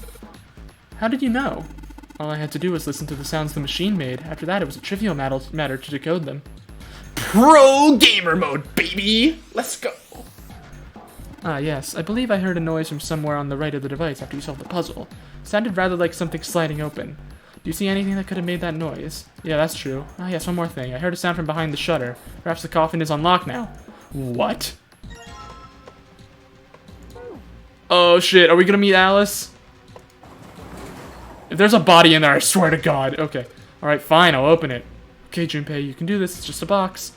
How did you know? All I had to do was listen to the sounds the machine made. After that, it was a trivial matter to decode them. Pro gamer mode, baby! Let's go! Ah, yes. I believe I heard a noise from somewhere on the right of the device after you solved the puzzle. It sounded rather like something sliding open. Do you see anything that could have made that noise? Yeah, that's true. Ah, yes, one more thing. I heard a sound from behind the shutter. Perhaps the coffin is unlocked now. What? Oh, shit. Are we gonna meet Alice? If there's a body in there, I swear to God. Okay. Alright, fine. I'll open it. Okay, Junpei, you can do this. It's just a box.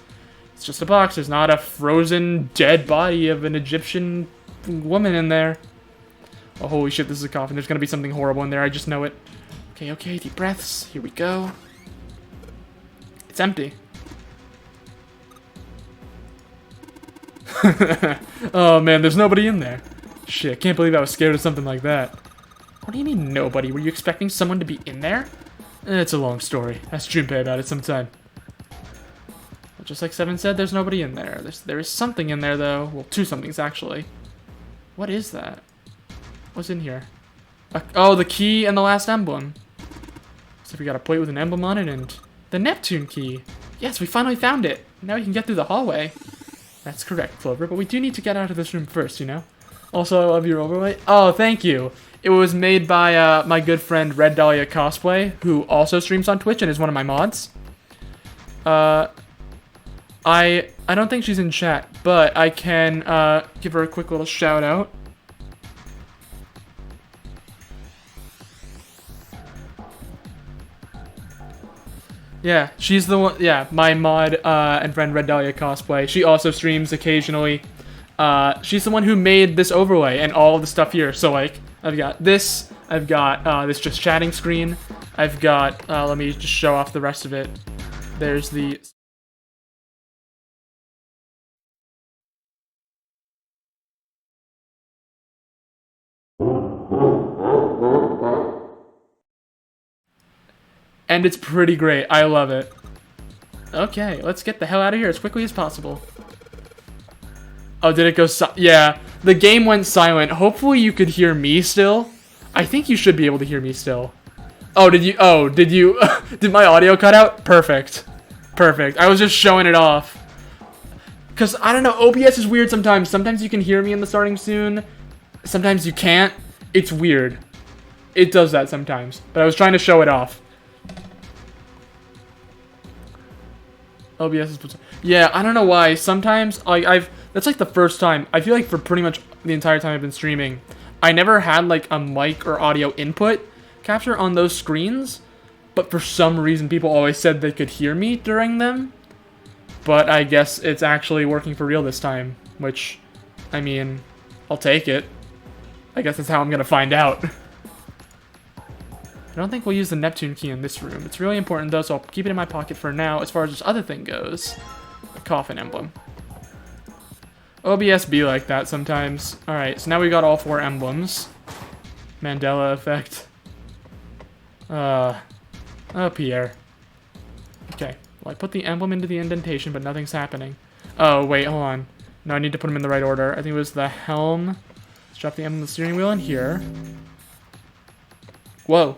It's just a box. There's not a frozen, dead body of an Egyptian woman in there. Oh, holy shit, this is a coffin. There's gonna be something horrible in there. I just know it. Okay, okay, deep breaths. Here we go. It's empty. Oh, man, there's nobody in there. Shit, can't believe I was scared of something like that. What do you mean, nobody? Were you expecting someone to be in there? It's a long story. Ask Junpei about it sometime. But just like Seven said, there's nobody in there. There is something in there, though. Well, 2 somethings, actually. What is that? What's in here? Oh, the key and the last emblem. So we got a plate with an emblem on it and the Neptune key. Yes, we finally found it. Now we can get through the hallway. That's correct, Clover, but we do need to get out of this room first, you know? Also, I love your overlay. Oh, thank you. It was made by my good friend Red Dahlia Cosplay, who also streams on Twitch and is one of my mods. I don't think she's in chat, but I can give her a quick little shout out. Yeah, she's the one. Yeah, my mod and friend Red Dahlia Cosplay. She also streams occasionally. She's the one who made this overlay and all of the stuff here. So like, I've got this. I've got this just chatting screen. I've got. Let me just show off the rest of it. There's the. And it's pretty great. I love it. Okay, let's get the hell out of here as quickly as possible. Oh, did it go yeah, the game went silent. Hopefully you could hear me still. I think you should be able to hear me still. Oh, did you, did my audio cut out? Perfect. Perfect. I was just showing it off. Because, I don't know, OBS is weird sometimes. Sometimes you can hear me in the starting soon. Sometimes you can't. It's weird. It does that sometimes. But I was trying to show it off. OBS is... Yeah, I don't know why. Sometimes, that's like the first time. I feel like for pretty much the entire time I've been streaming, I never had like a mic or audio input capture on those screens. But for some reason, people always said they could hear me during them. But I guess it's actually working for real this time, which, I mean, I'll take it. I guess that's how I'm gonna find out. I don't think we'll use the Neptune key in this room. It's really important though, so I'll keep it in my pocket for now. As far as this other thing goes, the coffin emblem. OBS be like that sometimes. Alright, so now we got all 4 emblems. Mandela effect. Oh, Pierre. Okay. Well, I put the emblem into the indentation, but nothing's happening. Oh, wait, hold on. No, I need to put them in the right order. I think it was the helm. Let's drop the emblem of the steering wheel in here. Whoa.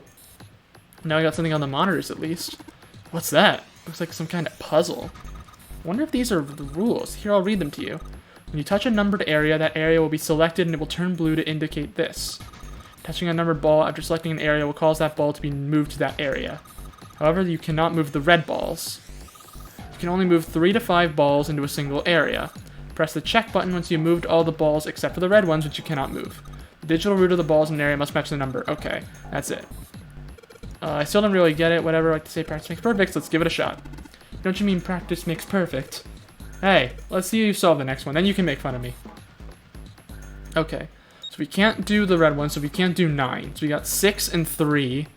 Now I got something on the monitors, at least. What's that? Looks like some kind of puzzle. I wonder if these are the rules. Here, I'll read them to you. When you touch a numbered area, that area will be selected and it will turn blue to indicate this. Touching a numbered ball after selecting an area will cause that ball to be moved to that area. However, you cannot move the red balls. You can only move 3 to 5 balls into a single area. Press the check button once you've moved all the balls except for the red ones, which you cannot move. The digital root of the balls in an area must match the number. Okay, that's it. I still don't really get it. Whatever, I like to say practice makes perfect, so let's give it a shot. Don't you mean practice makes perfect? Hey, let's see you solve the next one, then you can make fun of me. Okay, so we can't do the red one, so we can't do 9. So we got 6 and 3.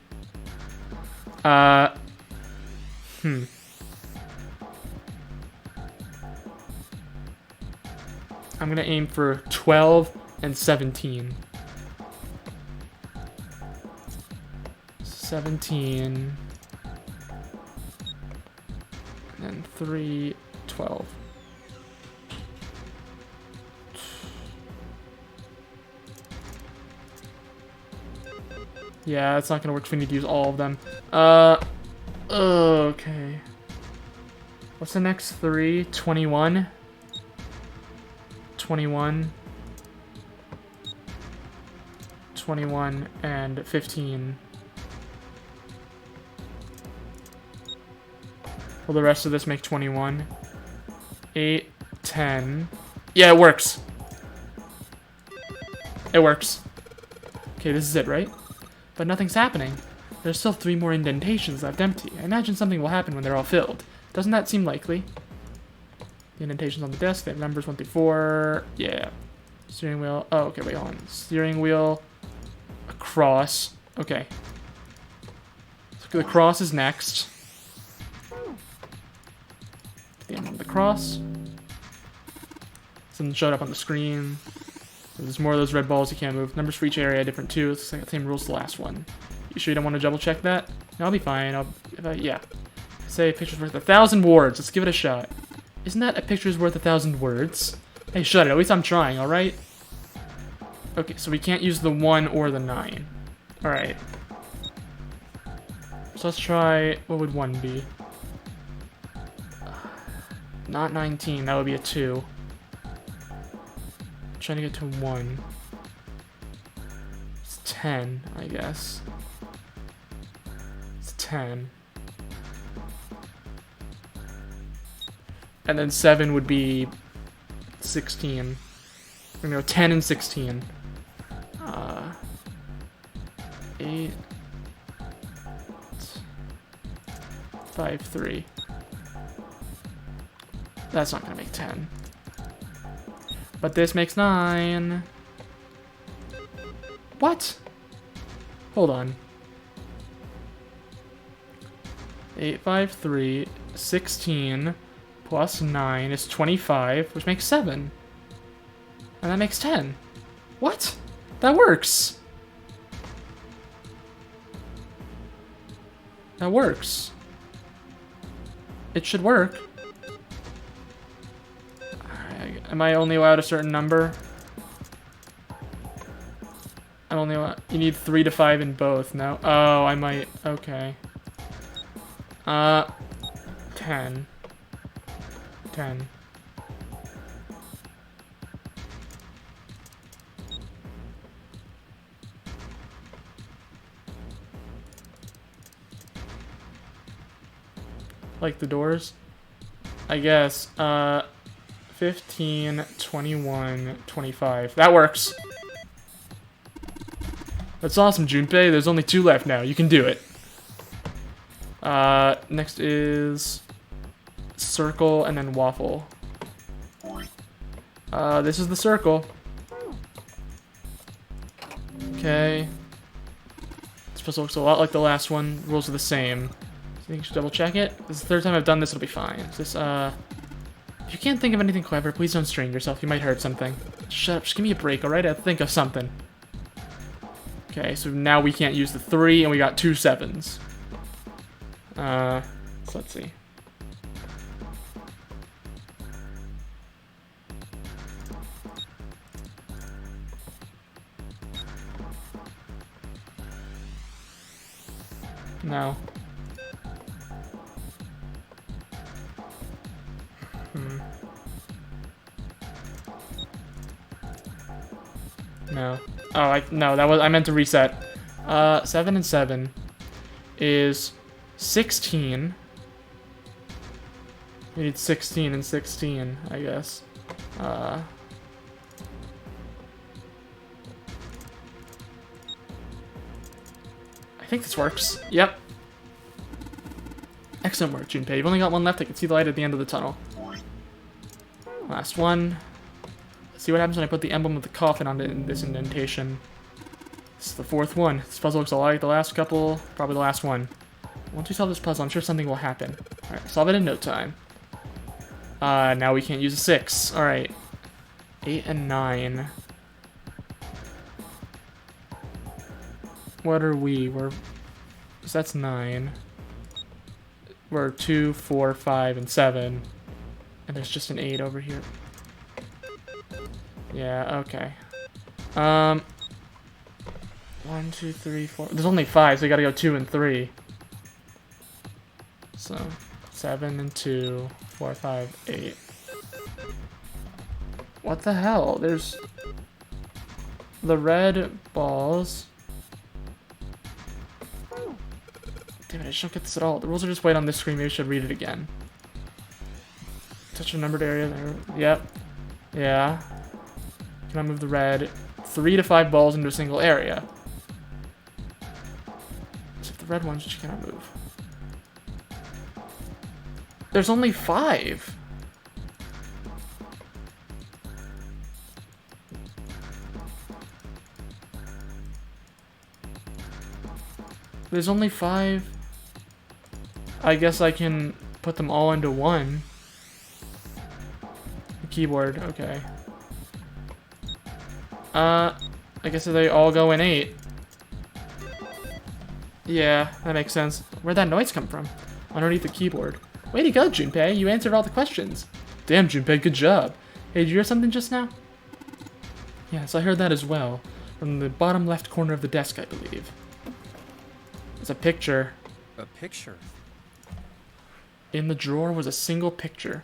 I'm gonna aim for 12 and 17. 17. And then 3, 12. Yeah, it's not gonna work if we need to use all of them. Okay. What's the next 3? 21? 21. 21 and 15. Will the rest of this make 21? 8, 10. Yeah, it works. It works. Okay, this is it, right? But nothing's happening. There's still 3 more indentations left empty. I imagine something will happen when they're all filled. Doesn't that seem likely? The indentations on the desk, they have numbers 1 through 4. Yeah. Steering wheel. Oh, okay, wait, hold on. Steering wheel. Across. Okay. So the cross is next. The end of the cross. Something showed up on the screen. There's more of those red balls you can't move. Numbers for each area are different too. It's like the same rules as the last one. You sure you don't want to double check that? No, I'll be fine. Yeah. Say a picture's worth 1,000 words. Let's give it a shot. Isn't that a picture's worth 1,000 words? Hey, shut it. At least I'm trying, alright? Okay, so we can't use the 1 or the 9. Alright. So let's try... What would 1 be? Not 19. That would be a 2. Trying to get to 1. It's 10, I guess. It's 10. And then 7 would be 16. We're gonna go 10 and 16. 8. 5, 3. That's not gonna make 10. But this makes 9. What? Hold on. 8, 5, 3, 16 plus 9 is 25, which makes 7. And that makes 10. What? That works. That works. It should work. Am I only allowed a certain number? I'm only allowed... You need 3 to 5 in both, no? Oh, I might... Okay. 10. 10. Like the doors? I guess. 15, 21, 25. That works. That's awesome, Junpei. There's only 2 left now. You can do it. Next is circle and then waffle. This is the circle. Okay. This puzzle looks a lot like the last one. Rules are the same. So I think you should double check it. This is the 3rd time I've done this, it'll be fine. Is this, if you can't think of anything clever, please don't strain yourself. You might hurt something. Shut up, just give me a break, alright? I'll think of something. Okay, so now we can't use the 3, and we got 2 7s. So let's see. No. No. Oh, no, I meant to reset. 7 and 7 is 16. We need 16 and 16, I guess. I think this works. Yep. Excellent work, Junpei. You've only got 1 left. I can see the light at the end of the tunnel. Last one. Let's see what happens when I put the emblem of the coffin on this indentation. This is the 4th one. This puzzle looks a lot like the last couple. Probably the last one. Once we solve this puzzle, I'm sure something will happen. Alright, solve it in no time. Now we can't use a 6. Alright. 8 and 9. What are we? So that's 9. We're 2, 4, 5, and 7. And there's just an 8 over here. Yeah, okay. 1, 2, 3, 4. There's only 5, so we gotta go 2 and 3. So, 7 and 2, 4, 5, 8. What the hell? There's the red balls. Damn it, I just don't get this at all. The rules are just wait on this screen. Maybe I should read it again. Touch a numbered area there. Yep. Yeah. Can I move the red 3 to 5 balls into a single area? Except the red ones you cannot move. There's only 5. There's only 5. I guess I can put them all into 1. The keyboard, okay. I guess they all go in 8. Yeah, that makes sense. Where'd that noise come from? Underneath the keyboard. Way to go, Junpei. You answered all the questions. Damn, Junpei, good job. Hey, did you hear something just now? Yes, I heard that as well. From the bottom left corner of the desk, I believe. It's a picture. A picture? In the drawer was a single picture.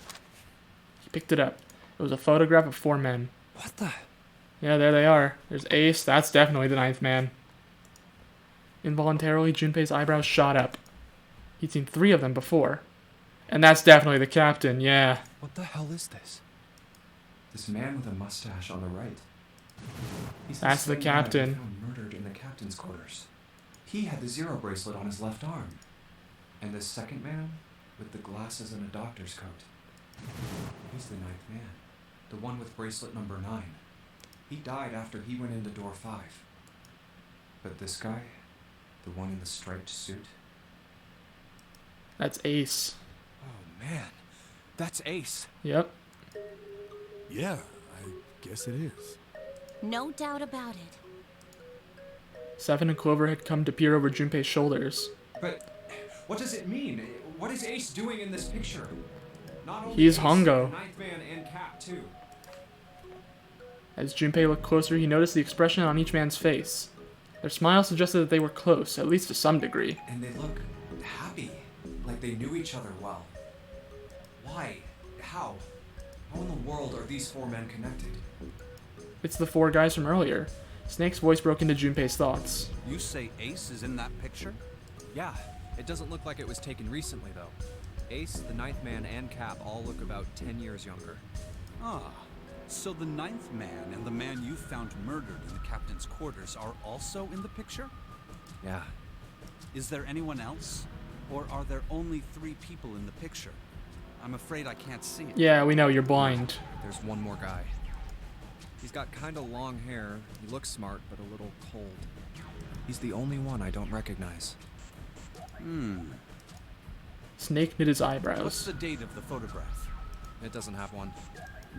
He picked it up. It was a photograph of 4 men. What the? Yeah, there they are. There's Ace. That's definitely the 9th man. Involuntarily, Junpei's eyebrows shot up. He'd seen 3 of them before. And that's definitely the captain, yeah. What the hell is this? This man with a mustache on the right. He's That's the same man I captain. found murdered in the captain's quarters. He had the 0 bracelet on his left arm. And this second man with the glasses and a doctor's coat. He's the 9th man. The one with bracelet number 9. He died after he went into door 5. But this guy, the one in the striped suit. That's Ace. Oh man, that's Ace. Yep. Yeah, I guess it is. No doubt about it. 7 and Clover had come to peer over Junpei's shoulders. But what does it mean? What is Ace doing in this picture? Not only He's Ace, Hongo. the 9th man and Cap too. As Junpei looked closer, he noticed the expression on each man's face. Their smiles suggested that they were close, at least to some degree. And they look happy, like they knew each other well. Why? How? How in the world are these 4 men connected? It's the 4 guys from earlier. Snake's voice broke into Junpei's thoughts. You say Ace is in that picture? Yeah, it doesn't look like it was taken recently, though. Ace, the Ninth Man, and Cap all look about 10 years younger. Ah, so the Ninth Man and the man you found murdered in the captain's quarters are also in the picture? Yeah. Is there anyone else? Or are there only 3 people in the picture? I'm afraid I can't see it. Yeah, we know, you're blind. There's one more guy. He's got kinda long hair, he looks smart, but a little cold. He's the only one I don't recognize. Snake knit his What's eyebrows. the date of the photograph? It doesn't have one.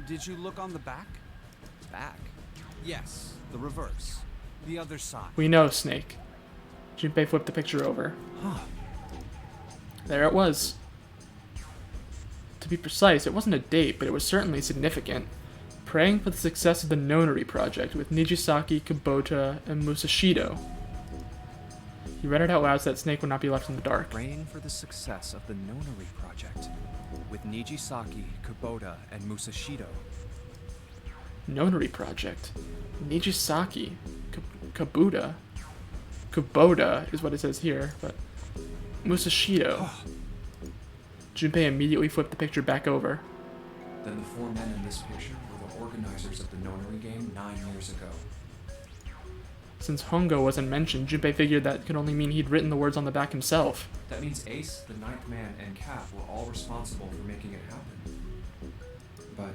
Did you look on the back? Back. Yes, the reverse. The other side. We know, Snake. Junpei flipped the picture over. Huh. There it was. To be precise, it wasn't a date, but it was certainly significant. Praying for the success of the Nonary project with Nijisaki, Kubota, and Musashido. He read it out loud so that Snake would not be left in the dark. Praying for the success of the Nonary project with Nijisaki, Kubota, and Musashido. Nonary project. Nijisaki. Kabuta. Kubota is what it says here, but Musashido. Junpei immediately flipped the picture back over. Then the 4 men in this picture were the organizers of the Nonary game 9 years ago. Since Hongo wasn't mentioned, Junpei figured that could only mean he'd written the words on the back himself. That means Ace, the Ninth Man, and Cap were all responsible for making it happen. But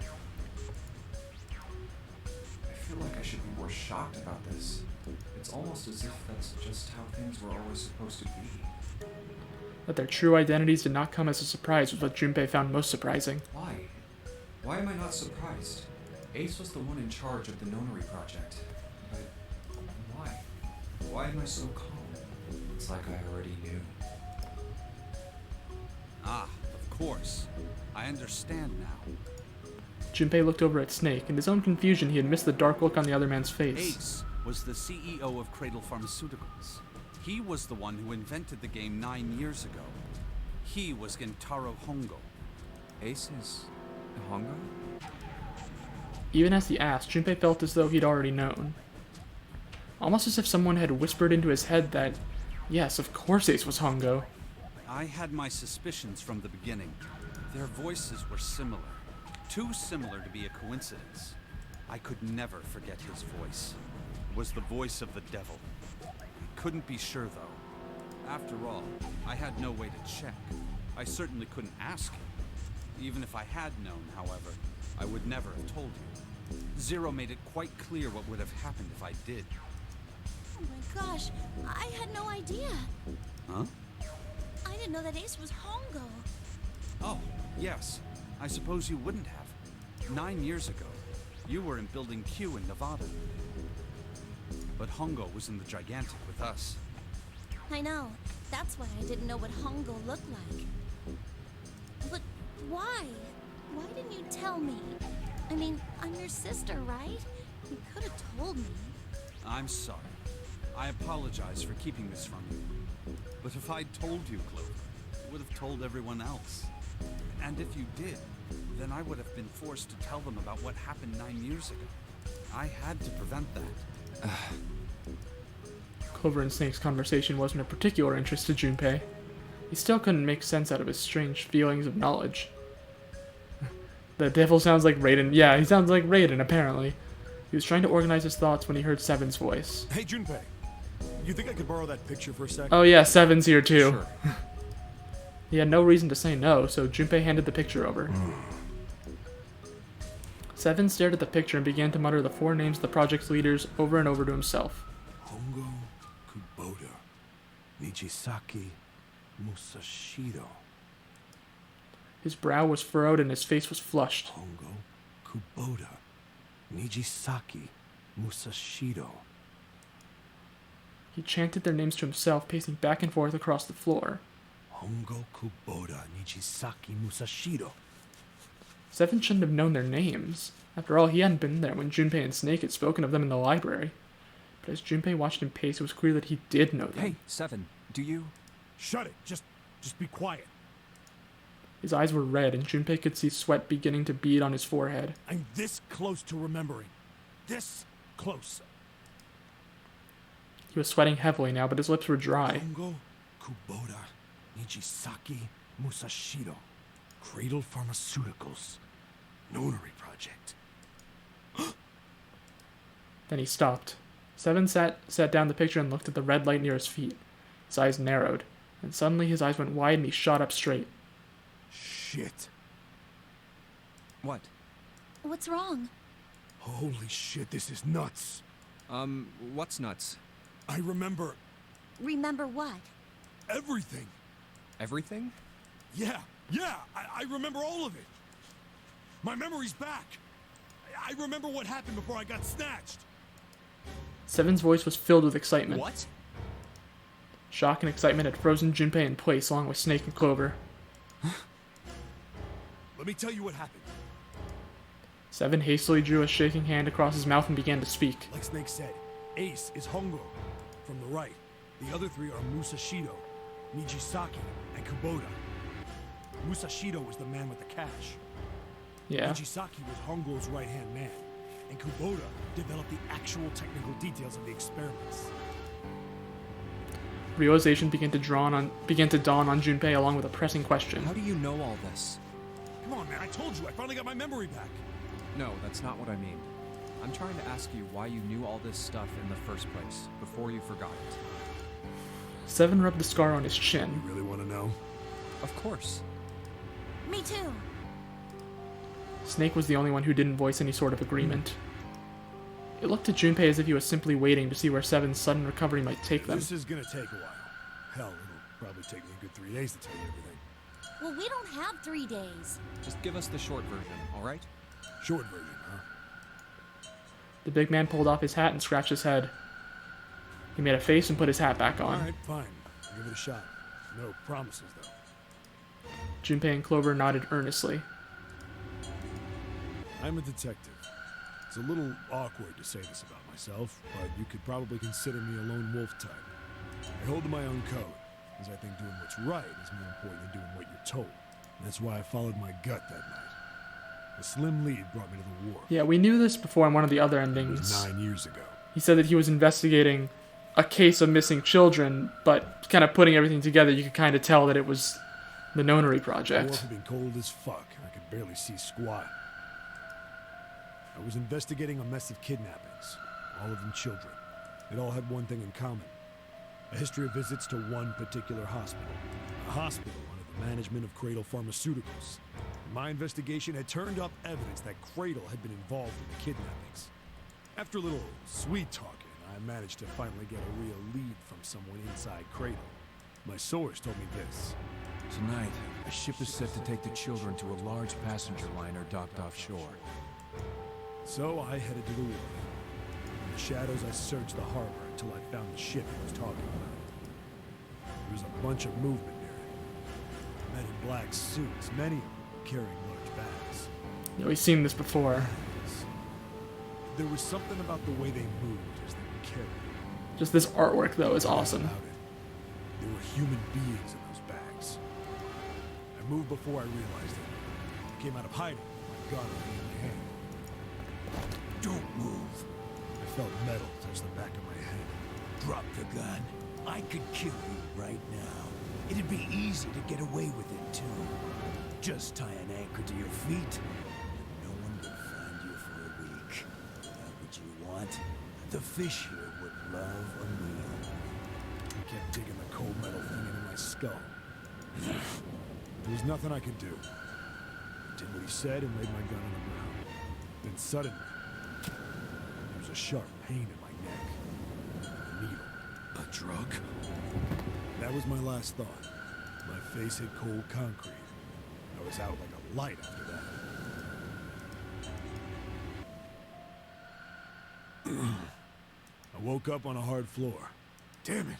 I feel like I should be more shocked about this. It's almost as if that's just how things were always supposed to be. That their true identities did not come as a surprise was what Junpei found most surprising. Why? Why am I not surprised? Ace was the one in charge of the Nonary project. But why? Why am I so calm? It's like I already knew. Ah, of course. I understand now. Junpei looked over at Snake. In his own confusion, he had missed the dark look on the other man's face. Ace was the CEO of Cradle Pharmaceuticals. He was the one who invented the game 9 years ago. He was Gentaro Hongo. Ace is Hongo? Even as he asked, Junpei felt as though he'd already known. Almost as if someone had whispered into his head that, yes, of course Ace was Hongo. I had my suspicions from the beginning. Their voices were similar. Too similar to be a coincidence. I could never forget his voice. It was the voice of the devil. I couldn't be sure, though. After all, I had no way to check. I certainly couldn't ask him. Even if I had known, however, I would never have told you. Zero made it quite clear what would have happened if I did. Oh my gosh, I had no idea. Huh? I didn't know that Ace was Hongo. Oh, yes. I suppose you wouldn't have. 9 years ago, you were in Building Q in Nevada. But Hongo was in the Gigantic with us. I know. That's why I didn't know what Hongo looked like. But why? Why didn't you tell me? I mean, I'm your sister, right? You could have told me. I'm sorry. I apologize for keeping this from you. But if I'd told you, Clover, I would have told everyone else. And if you did, then I would have been forced to tell them about what happened 9 years ago. I had to prevent that. Clover and Snake's conversation wasn't of particular interest to Junpei. He still couldn't make sense out of his strange feelings of knowledge. The devil sounds like Raiden. Yeah, he sounds like Raiden, apparently. He was trying to organize his thoughts when he heard Seven's voice. Hey, Junpei. You think I could borrow that picture for a sec? Oh yeah, Seven's here too. Sure. He had no reason to say no, so Junpei handed the picture over. Seven stared at the picture and began to mutter the 4 names of the project's leaders over and over to himself. Hongo, Kubota, Nijisaki, Musashido. His brow was furrowed and his face was flushed. Hongo, Kubota, Nijisaki, Musashido. He chanted their names to himself, pacing back and forth across the floor. Hongo, Kubota, Nijisaki, Musashido. Seven shouldn't have known their names. After all, he hadn't been there when Junpei and Snake had spoken of them in the library. But as Junpei watched him pace, it was clear that he did know them. Hey, Seven, do you... Shut it. Just be quiet. His eyes were red, and Junpei could see sweat beginning to bead on his forehead. I'm this close to remembering. This close. He was sweating heavily now, but his lips were dry. Hongo, Kubota, Nijisaki, Musashido. Cradle Pharmaceuticals. Nonary project. Then he stopped. Seven sat down the picture and looked at the red light near his feet. His eyes narrowed, and suddenly his eyes went wide and he shot up straight. Shit. What? What's wrong? Holy shit, this is nuts. What's nuts? I remember Remember what? everything. Everything? Yeah, I remember all of it. My memory's back. I remember what happened before I got snatched. Seven's voice was filled with excitement. What? Shock and excitement had frozen Junpei in place along with Snake and Clover. Let me tell you what happened. Seven hastily drew a shaking hand across his mouth and began to speak. Like Snake said, Ace is Hongo from the right. The other three are Musashido, Nijisaki, and Kubota. Musashido was the man with the cash. Yeah. Nijisaki was Hongo's right-hand man, and Kubota developed the actual technical details of the experiments. Realization began to dawn on Junpei along with a pressing question. How do you know all this? Come on, man, I told you, I finally got my memory back. No, that's not what I mean. I'm trying to ask you why you knew all this stuff in the first place, before you forgot it. Seven rubbed the scar on his chin. You really want to know? Of course. Me too. Snake was the only one who didn't voice any sort of agreement. It looked to Junpei as if he was simply waiting to see where Seven's sudden recovery might take them. This is gonna take a while. Hell, it'll probably take me a good 3 days to tell you everything. Well, we don't have 3 days. Just give us the short version, alright? Short version, huh? The big man pulled off his hat and scratched his head. He made a face and put his hat back on. Alright, fine. I'll give it a shot. No promises, though. Junpei and Clover nodded earnestly. I'm a detective. It's a little awkward to say this about myself, but you could probably consider me a lone wolf type. I hold to my own code, as I think doing what's right is more important than doing what you're told. And that's why I followed my gut that night. A slim lead brought me to the war. Yeah, we knew this before in one of the other It endings. was 9 years ago. He said that he was investigating a case of missing children, but kind of putting everything together, you could kind of tell that it was the Nonary The war project. had been cold as fuck, and I could barely see squat. I was investigating a mess of kidnappings, all of them children. It all had one thing in common. A history of visits to one particular hospital. A hospital under the management of Cradle Pharmaceuticals. My investigation had turned up evidence that Cradle had been involved in the kidnappings. After a little sweet talking, I managed to finally get a real lead from someone inside Cradle. My source told me this. Tonight, a ship is set to take the children to a large passenger liner docked offshore. So I headed to the wharf. In the shadows, I searched the harbor until I found the ship he was talking about. There was a bunch of movement near it. Men in black suits, many of them carrying large bags. You know, we've seen this before. There was something about the way they moved as they were carried. Just this artwork, though, is awesome. About it. There were human beings in those bags. I moved before I realized it. I came out of hiding, my gun in my hand. Don't move. I felt metal touch the back of my head. Drop the gun. I could kill you right now. It'd be easy to get away with it, too. Just tie an anchor to your feet, and no one will find you for a week. How would you want? The fish here would love a meal. I kept digging the cold metal thing into my skull. There was nothing I could do. I did what he said and laid my gun on the ground. Then suddenly, there was a sharp pain in my neck. A needle. A drug? That was my last thought. My face hit cold concrete. I was out like a light after that. I woke up on a hard floor. Damn it.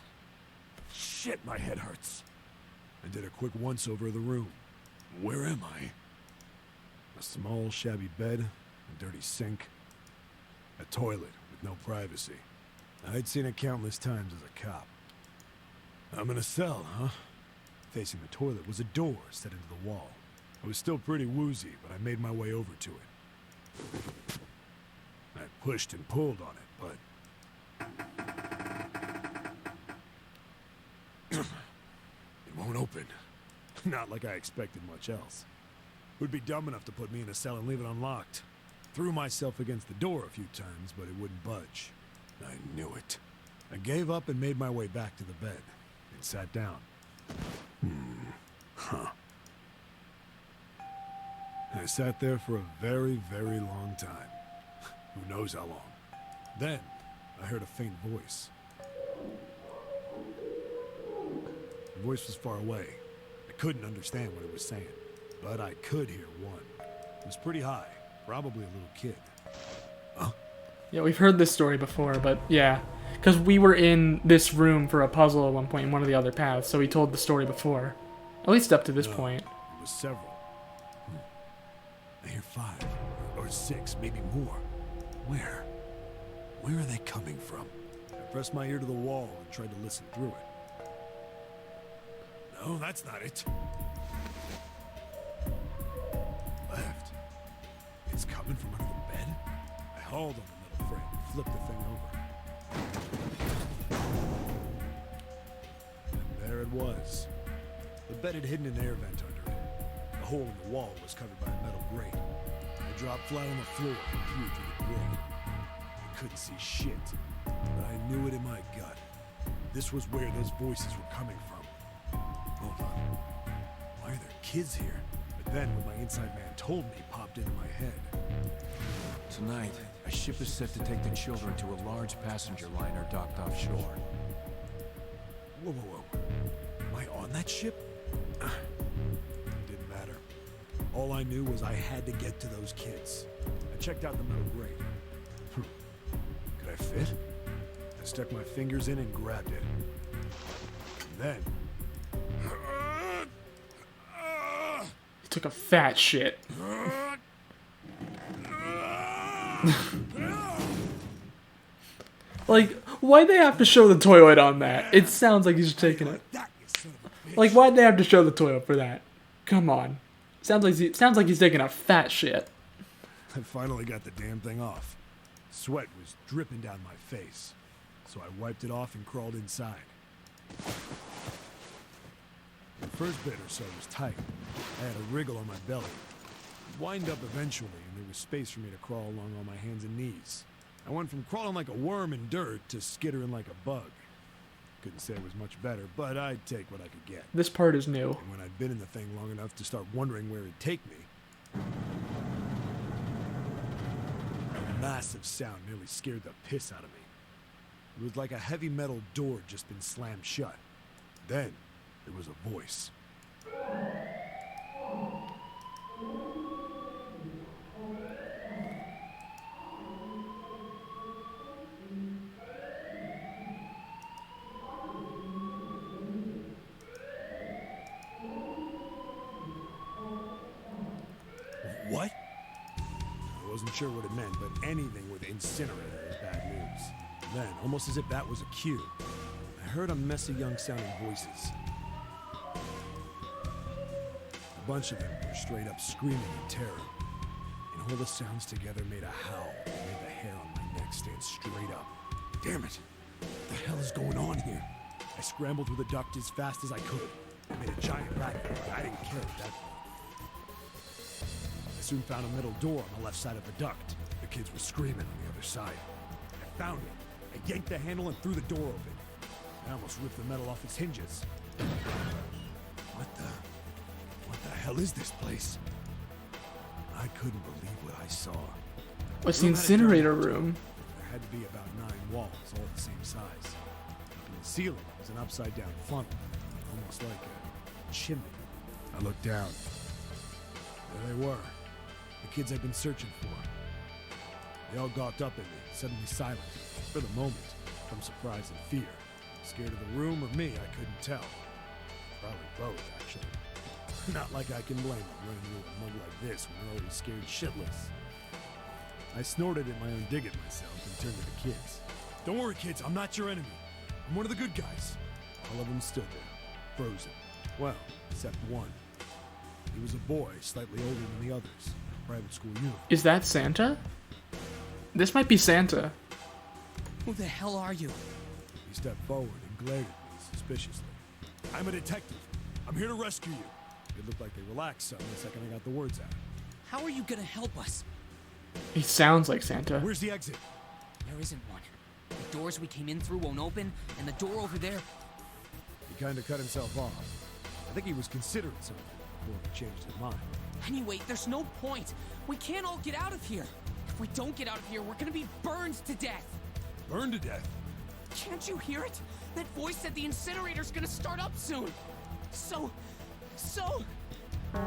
Shit, my head hurts. I did a quick once-over of the room. Where am I? A small, shabby bed, a dirty sink, a toilet with no privacy. I'd seen it countless times as a cop. I'm in a cell, huh? Facing the toilet was a door set into the wall. I was still pretty woozy, but I made my way over to it. I pushed and pulled on it, but it won't open. Not like I expected much else. Would be dumb enough to put me in a cell and leave it unlocked. Threw myself against the door a few times, but it wouldn't budge. I knew it. I gave up and made my way back to the bed and sat down. I sat there for a very, very long time. Who knows how long. Then, I heard a faint voice. The voice was far away. I couldn't understand what it was saying, but I could hear one. It was pretty high, probably a little kid. Huh? Yeah, we've heard this story before, but yeah. Because we were in this room for a puzzle at one point in one of the other paths, so he told the story before. At least up to this point. It was several. I hear 5 or 6, maybe more. Where? Where are they coming from? I pressed my ear to the wall and tried to listen through it. No, that's not it. Left. It's coming from under the bed? I hauled on the metal frame and flipped the thing over. And there it was. The bed had hidden an air vent under it. The hole in the wall was covered by a metal grate. I dropped flat on the floor and peered through the grate. I couldn't see shit, but I knew it in my gut. This was where those voices were coming from. Hold on. Why are there kids here? But then what my inside man told me popped into my head. Tonight, a ship is set to take the children to a large passenger liner docked offshore. Whoa, whoa, whoa. Am I on that ship? Didn't matter. All I knew was I had to get to those kids. I checked out the metal grate. Could I fit? I stuck my fingers in and grabbed it. And then... He took a fat shit. Like, why'd they have to show the toilet on that? It sounds like he's taking it. Like, why'd they have to show the toilet for that? Come on. Sounds like he's taking a fat shit. I finally got the damn thing off. Sweat was dripping down my face, so I wiped it off and crawled inside. The first bit or so was tight. I had a wriggle on my belly. I'd wind up eventually, and there was space for me to crawl along on my hands and knees. I went from crawling like a worm in dirt to skittering like a bug. Couldn't say it was much better, but I'd take what I could get. This part is new. And when I'd been in the thing long enough to start wondering where it'd take me, a massive sound nearly scared the piss out of me. It was like a heavy metal door had just been slammed shut. Then, there was a voice. What? I wasn't sure what it meant, but anything with incinerator is bad news. Then, almost as if that was a cue, I heard a mess of young-sounding voices. A bunch of them were straight up screaming in terror. And all the sounds together made a howl that made the hair on my neck stand straight up. Damn it! What the hell is going on here? I scrambled through the duct as fast as I could. I made a giant racket, but I didn't care at that point. I soon found a metal door on the left side of the duct. The kids were screaming on the other side. I found it. I yanked the handle and threw the door open. I almost ripped the metal off its hinges. What the hell is this place? I couldn't believe what I saw. What's the incinerator room? There had to be about 9 walls, all the same size. Up in the ceiling was an upside-down funnel, almost like a chimney. I looked down. There they were. The kids I'd been searching for. They all gawked up at me, suddenly silent, for the moment, from surprise and fear. Scared of the room or me, I couldn't tell. Probably both, actually. Not like I can blame them running into a mug like this when they're already scared shitless. I snorted at my own dig at myself and turned to the kids. Don't worry, kids, I'm not your enemy. I'm one of the good guys. All of them stood there, frozen. Well, except one. He was a boy, slightly older than the others. Private school uniform. Is that Santa? This might be Santa. Who the hell are you? He stepped forward and glared at me suspiciously. I'm a detective. I'm here to rescue you. It looked like they relaxed some the second I got the words out. How are you gonna help us? He sounds like Santa. Where's the exit? There isn't one. The doors we came in through won't open, and the door over there... He kind of cut himself off. I think he was considering something before he changed his mind. Anyway, there's no point. We can't all get out of here. If we don't get out of here, we're gonna be burned to death. Burned to death? Can't you hear it? That voice said the incinerator's gonna start up soon. So... The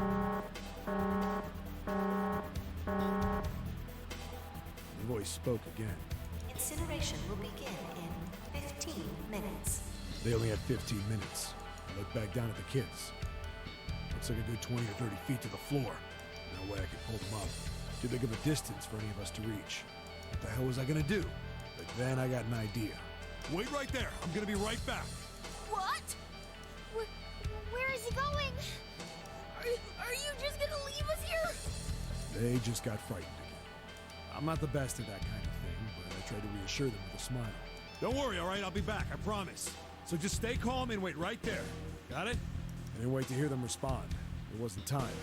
voice spoke again. Incineration will begin in 15 minutes. They only had 15 minutes. I looked back down at the kids. Looks like a good 20 or 30 feet to the floor. No way I could pull them up. Too big of a distance for any of us to reach. What the hell was I gonna do? But then I got an idea. Wait right there. I'm gonna be right back. What? Where is he going? Are you just gonna leave us here? They just got frightened again. I'm not the best at that kind of thing, but I tried to reassure them with a smile. Don't worry, all right? I'll be back, I promise. So just stay calm and wait right there. Got it? I didn't wait to hear them respond. There wasn't time.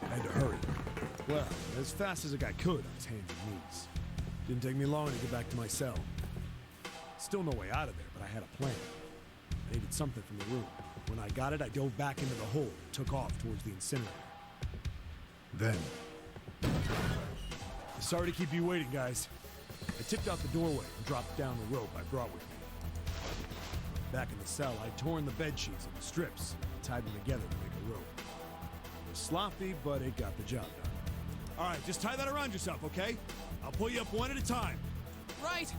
I had to hurry. Well, as fast as I could on his hands and knees. Didn't take me long to get back to my cell. Still no way out of there, but I had a plan. I needed something from the room. When I got it, I dove back into the hole and took off towards the incinerator. Then... Sorry to keep you waiting, guys. I tipped out the doorway and dropped down the rope I brought with me. Back in the cell, I'd torn the bed sheets into strips and tied them together to make a rope. It was sloppy, but it got the job done. All right, just tie that around yourself, okay? I'll pull you up one at a time. Right.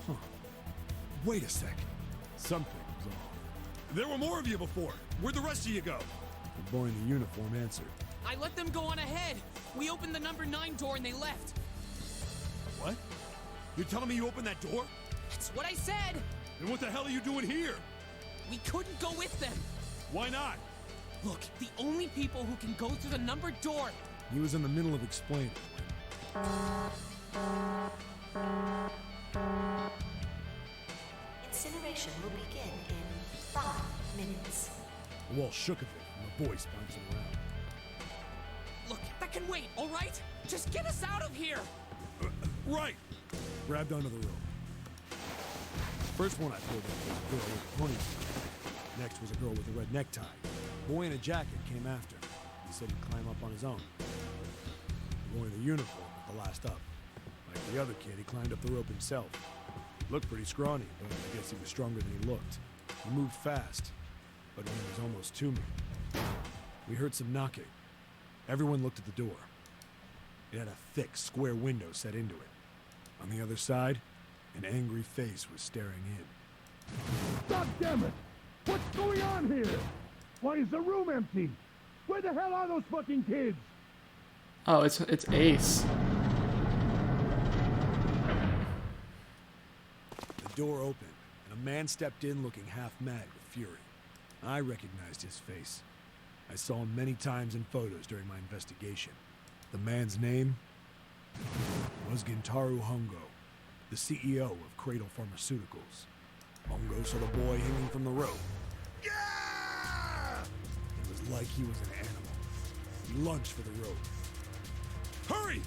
Huh. Wait a sec. Something was off. There were more of you before. Where'd the rest of you go? The boy in the uniform answered. I let them go on ahead. We opened the number 9 door and they left. What? You're telling me you opened that door? That's what I said. Then what the hell are you doing here? We couldn't go with them. Why not? Look, the only people who can go through the numbered door... He was in the middle of explaining. Incineration will begin in 5 minutes. The wall shook a bit from the voice bouncing around. Look, that can wait, all right? Just get us out of here! Right! Grabbed onto the rope. First one I pulled up was a girl with a ponytail. Next was a girl with a red necktie. A boy in a jacket came after. He said he'd climb up on his own. The boy in the uniform was the last up. Like the other kid, he climbed up the rope himself. Looked pretty scrawny, but I guess he was stronger than he looked. He moved fast, but when he was almost to me, we heard some knocking. Everyone looked at the door. It had a thick, square window set into it. On the other side, an angry face was staring in. God damn it! What's going on here? Why is the room empty? Where the hell are those fucking kids? Oh, it's Ace. The door opened, and a man stepped in looking half mad with fury. I recognized his face. I saw him many times in photos during my investigation. The man's name was Gintaru Hongo, the CEO of Cradle Pharmaceuticals. Hongo saw the boy hanging from the rope. Yeah! It was like he was an animal. He lunged for the rope. Hurry!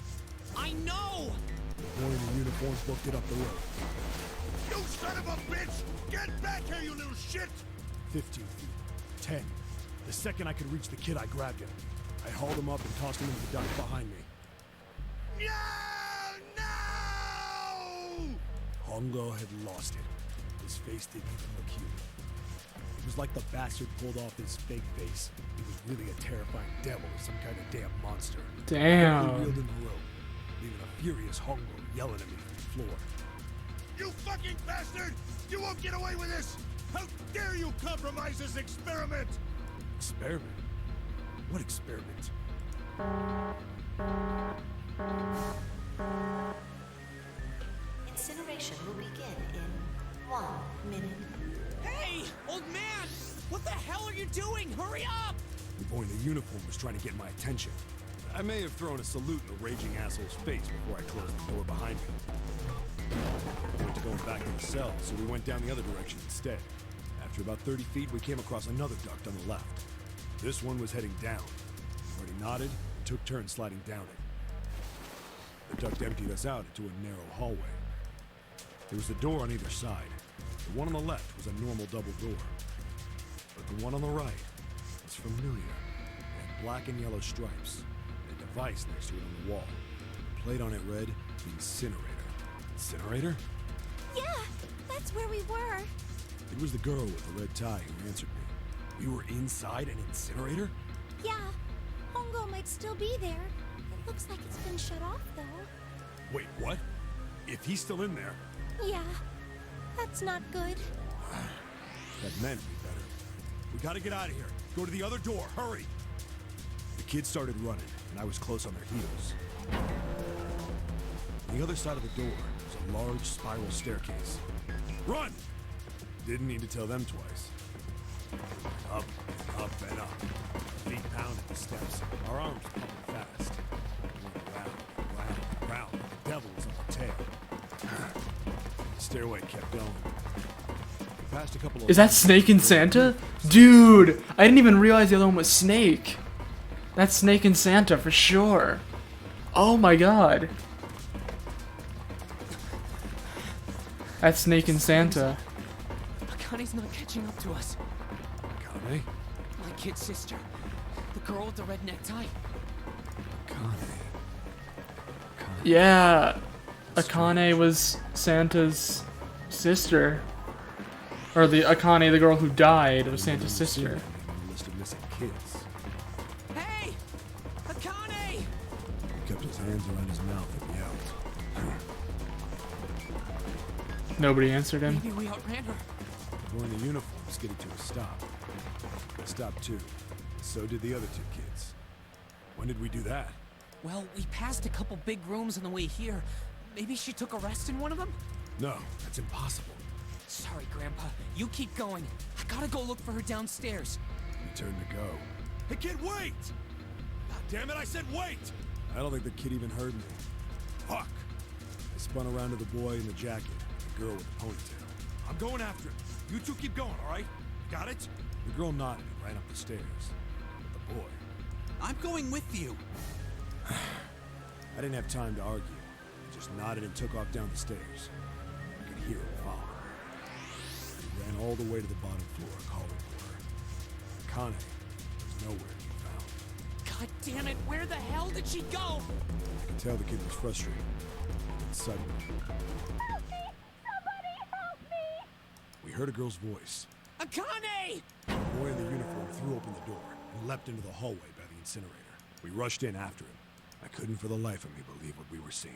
I know! The boy in the uniform booked it up the rope. You son of a bitch! Get back here, you little shit! 15 feet. 10. The second I could reach the kid, I grabbed him. I hauled him up and tossed him into the duct behind me. No! No! Hongo had lost it. His face didn't even look human. It was like the bastard pulled off his fake face. He was really a terrifying devil or some kind of damn monster. Damn. He reeled in the rope, leaving a furious Hongo yelling at me from the floor. You fucking bastard! You won't get away with this! How dare you compromise this experiment! Experiment? What experiment? Incineration will begin in 1 minute. Hey, old man! What the hell are you doing? Hurry up! The boy in the uniform was trying to get my attention. I may have thrown a salute in the raging asshole's face before I closed the door behind me. I went to going back to the cell, so we went down the other direction instead. After about 30 feet, we came across another duct on the left. This one was heading down. Freddy nodded and took turns sliding down it. The duct emptied us out into a narrow hallway. There was a door on either side. The one on the left was a normal double door. But the one on the right was familiar. It had black and yellow stripes, and a device next to it on the wall. The plate on it read, Incinerator. Incinerator? Yeah, that's where we were. It was the girl with the red tie who answered me. We were inside an incinerator? Yeah, Hongo might still be there. It looks like it's been shut off, though. Wait, what? If he's still in there... Yeah, that's not good. That meant we better. We gotta get out of here. Go to the other door, hurry! The kids started running, and I was close on their heels. On the other side of the door was a large spiral staircase. Run! Didn't need to tell them twice. Up, and up. Feet pounded the steps. Our arms pumping fast. We went round. The devil was on the tail. The stairway kept going. We passed a couple of... Is that Snake and Santa? Dude, I didn't even realize the other one was Snake. That's Snake and Santa for sure. Oh my god. That's Snake and Santa. Akane's not catching up to us. Akane? My kid sister. The girl with the red necktie. Akane. Yeah. Akane was Santa's sister. Or the Akane, the girl who died, was Santa's sister. List of missing kids. Hey! Akane! He kept his hands around his mouth and yelled. Nobody answered him. Maybe we outran her. Wearing the uniform skidded to a stop. I stopped too. So did the other two kids. When did we do that? Well, we passed a couple big rooms on the way here. Maybe she took a rest in one of them? No, that's impossible. Sorry, Grandpa. You keep going. I gotta go look for her downstairs. We turned to go. Hey kid, wait! God damn it, I said wait! I don't think the kid even heard me. Fuck! I spun around to the boy in the jacket, the girl with the ponytail. I'm going after him. You two keep going, alright? Got it? The girl nodded and ran up the stairs. But the boy... I'm going with you. I didn't have time to argue. He just nodded and took off down the stairs. I could hear him follow. He ran all the way to the bottom floor, calling for her. Akane was nowhere to be found. God damn it, where the hell did she go? I could tell the kid was frustrated. And suddenly... Help me! Somebody help me! We heard a girl's voice. Akane! The boy in the uniform threw open the door and leapt into the hallway by the incinerator. We rushed in after him. I couldn't for the life of me believe what we were seeing.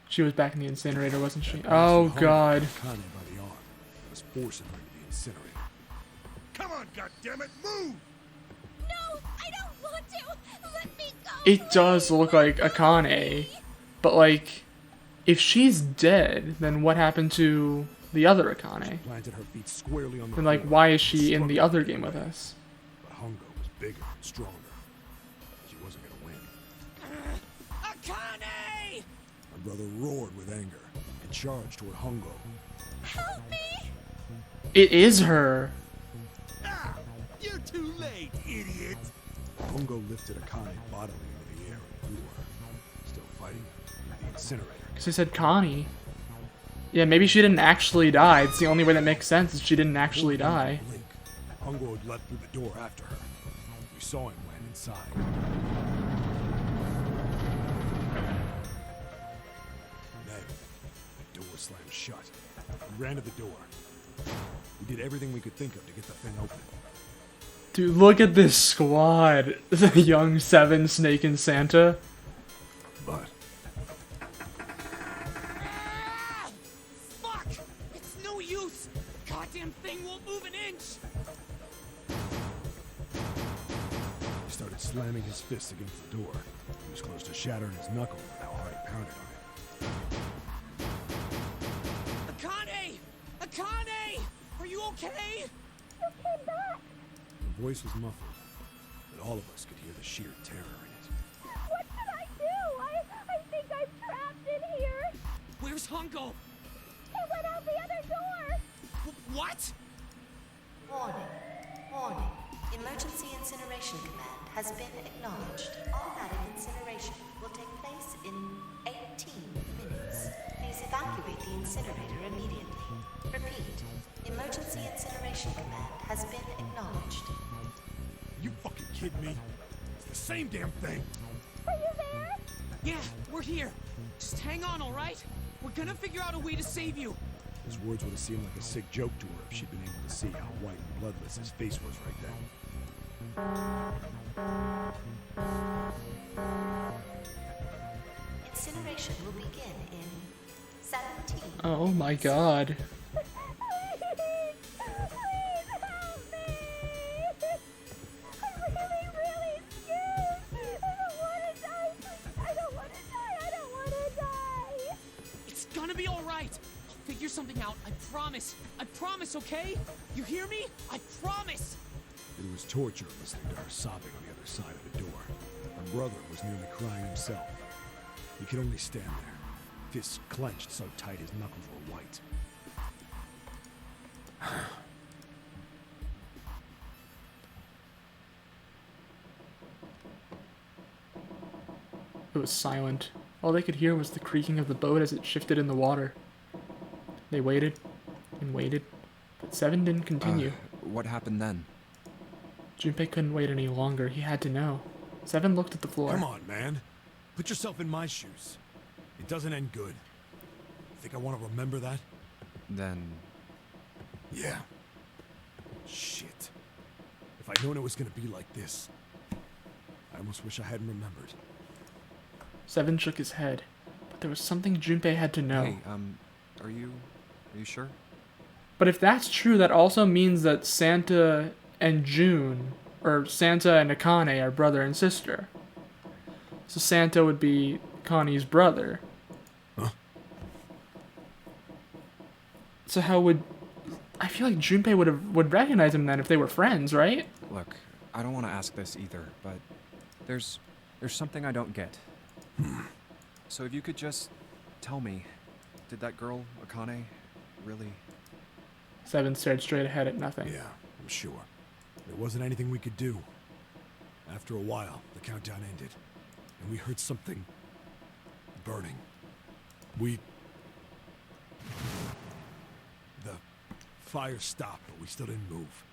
She was back in the incinerator, wasn't she? Oh god. Akane by the arm was forcing her to the incinerator. Come on, goddammit, move! No, I don't want to! Let me go! It does look like Akane, but like, if she's dead, then what happened to the other Akane? Planted her feet squarely on the And like, floor, why is she in the other game with us? But Hongo was bigger and stronger. She wasn't gonna win. Akane! My brother roared with anger and charged toward Hongo. Help me! It is her. Ah, you're too late, idiot. Hongo lifted Akane bodily into the air and threw her. Still fighting at the incinerator. Because I said Connie. Yeah, maybe she didn't actually die. It's the only way that makes sense is she didn't actually die. Blink. Hongo had leapt through the door after her. We saw him land inside. Then, the door slammed shut. We ran to the door. We did everything we could think of to get the thing open. Dude, look at this squad. The young Seven, Snake, and Santa. But Fuck! It's no use! Goddamn thing won't move an inch! he started slamming his fists against the door. He was close to shattering his knuckle with how hard he pounded on it. Akane! Akane! Are you okay? You came back! Her voice was muffled, but all of us could hear the sheer terror in it. What should I do? I think I'm trapped in here! Where's Hongo? He went out the other door! What? Warning. Warning. Emergency incineration command has been acknowledged. Automatic incineration will take place in 18 minutes. Please evacuate the incinerator immediately. Repeat. Emergency incineration command has been acknowledged. You fucking kidding me? It's the same damn thing. Yeah, we're here. Just hang on, all right? We're gonna figure out a way to save you. His words would have seemed like a sick joke to her if she'd been able to see how white and bloodless his face was right then. Incineration will begin in 17. Oh my god. It's gonna be all right. I'll figure something out. I promise. I promise, okay? You hear me? I promise. It was torture listening to her sobbing on the other side of the door. Her brother was nearly crying himself. He could only stand there, fists clenched so tight his knuckles were white. It was silent. All they could hear was the creaking of the boat as it shifted in the water. They waited and waited, but Seven didn't continue. What happened then? Junpei couldn't wait any longer. He had to know. Seven looked at the floor. Come on, man. Put yourself in my shoes. It doesn't end good. Think I want to remember that? Then... Yeah. Shit. If I'd known it was gonna be like this, I almost wish I hadn't remembered. Seven shook his head, but there was something Junpei had to know. Hey, are you sure? But if that's true, that also means that Santa and June, or Santa and Akane are brother and sister. So Santa would be Connie's brother. Huh? So how would... I feel like Junpei would recognize him then if they were friends, right? Look, I don't want to ask this either, but there's something I don't get. So if you could just tell me, did that girl, Akane, really... Seven stared straight ahead at nothing. Yeah, I'm sure. There wasn't anything we could do. After a while, the countdown ended, and we heard something burning. The fire stopped, but we still didn't move.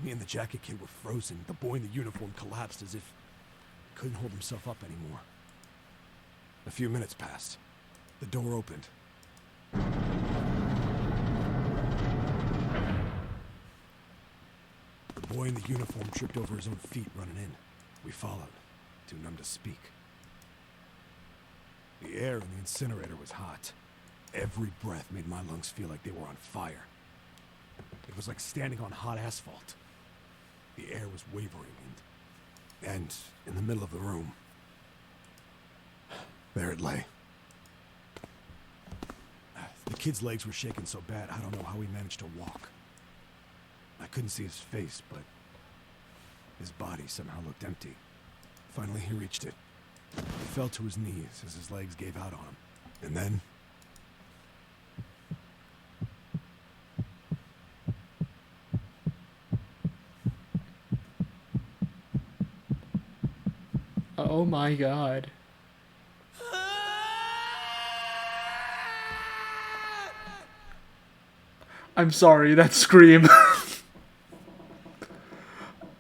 Me and the jacket kid were frozen. The boy in the uniform collapsed as if he couldn't hold himself up anymore. A few minutes passed. The door opened. The boy in the uniform tripped over his own feet running in. We followed, too numb to speak. The air in the incinerator was hot. Every breath made my lungs feel like they were on fire. It was like standing on hot asphalt. The air was wavering, and in the middle of the room, there it lay. The kid's legs were shaking so bad, I don't know how he managed to walk. I couldn't see his face, but his body somehow looked empty. Finally, he reached it. He fell to his knees as his legs gave out on him. And then... Oh my god. I'm sorry, that scream.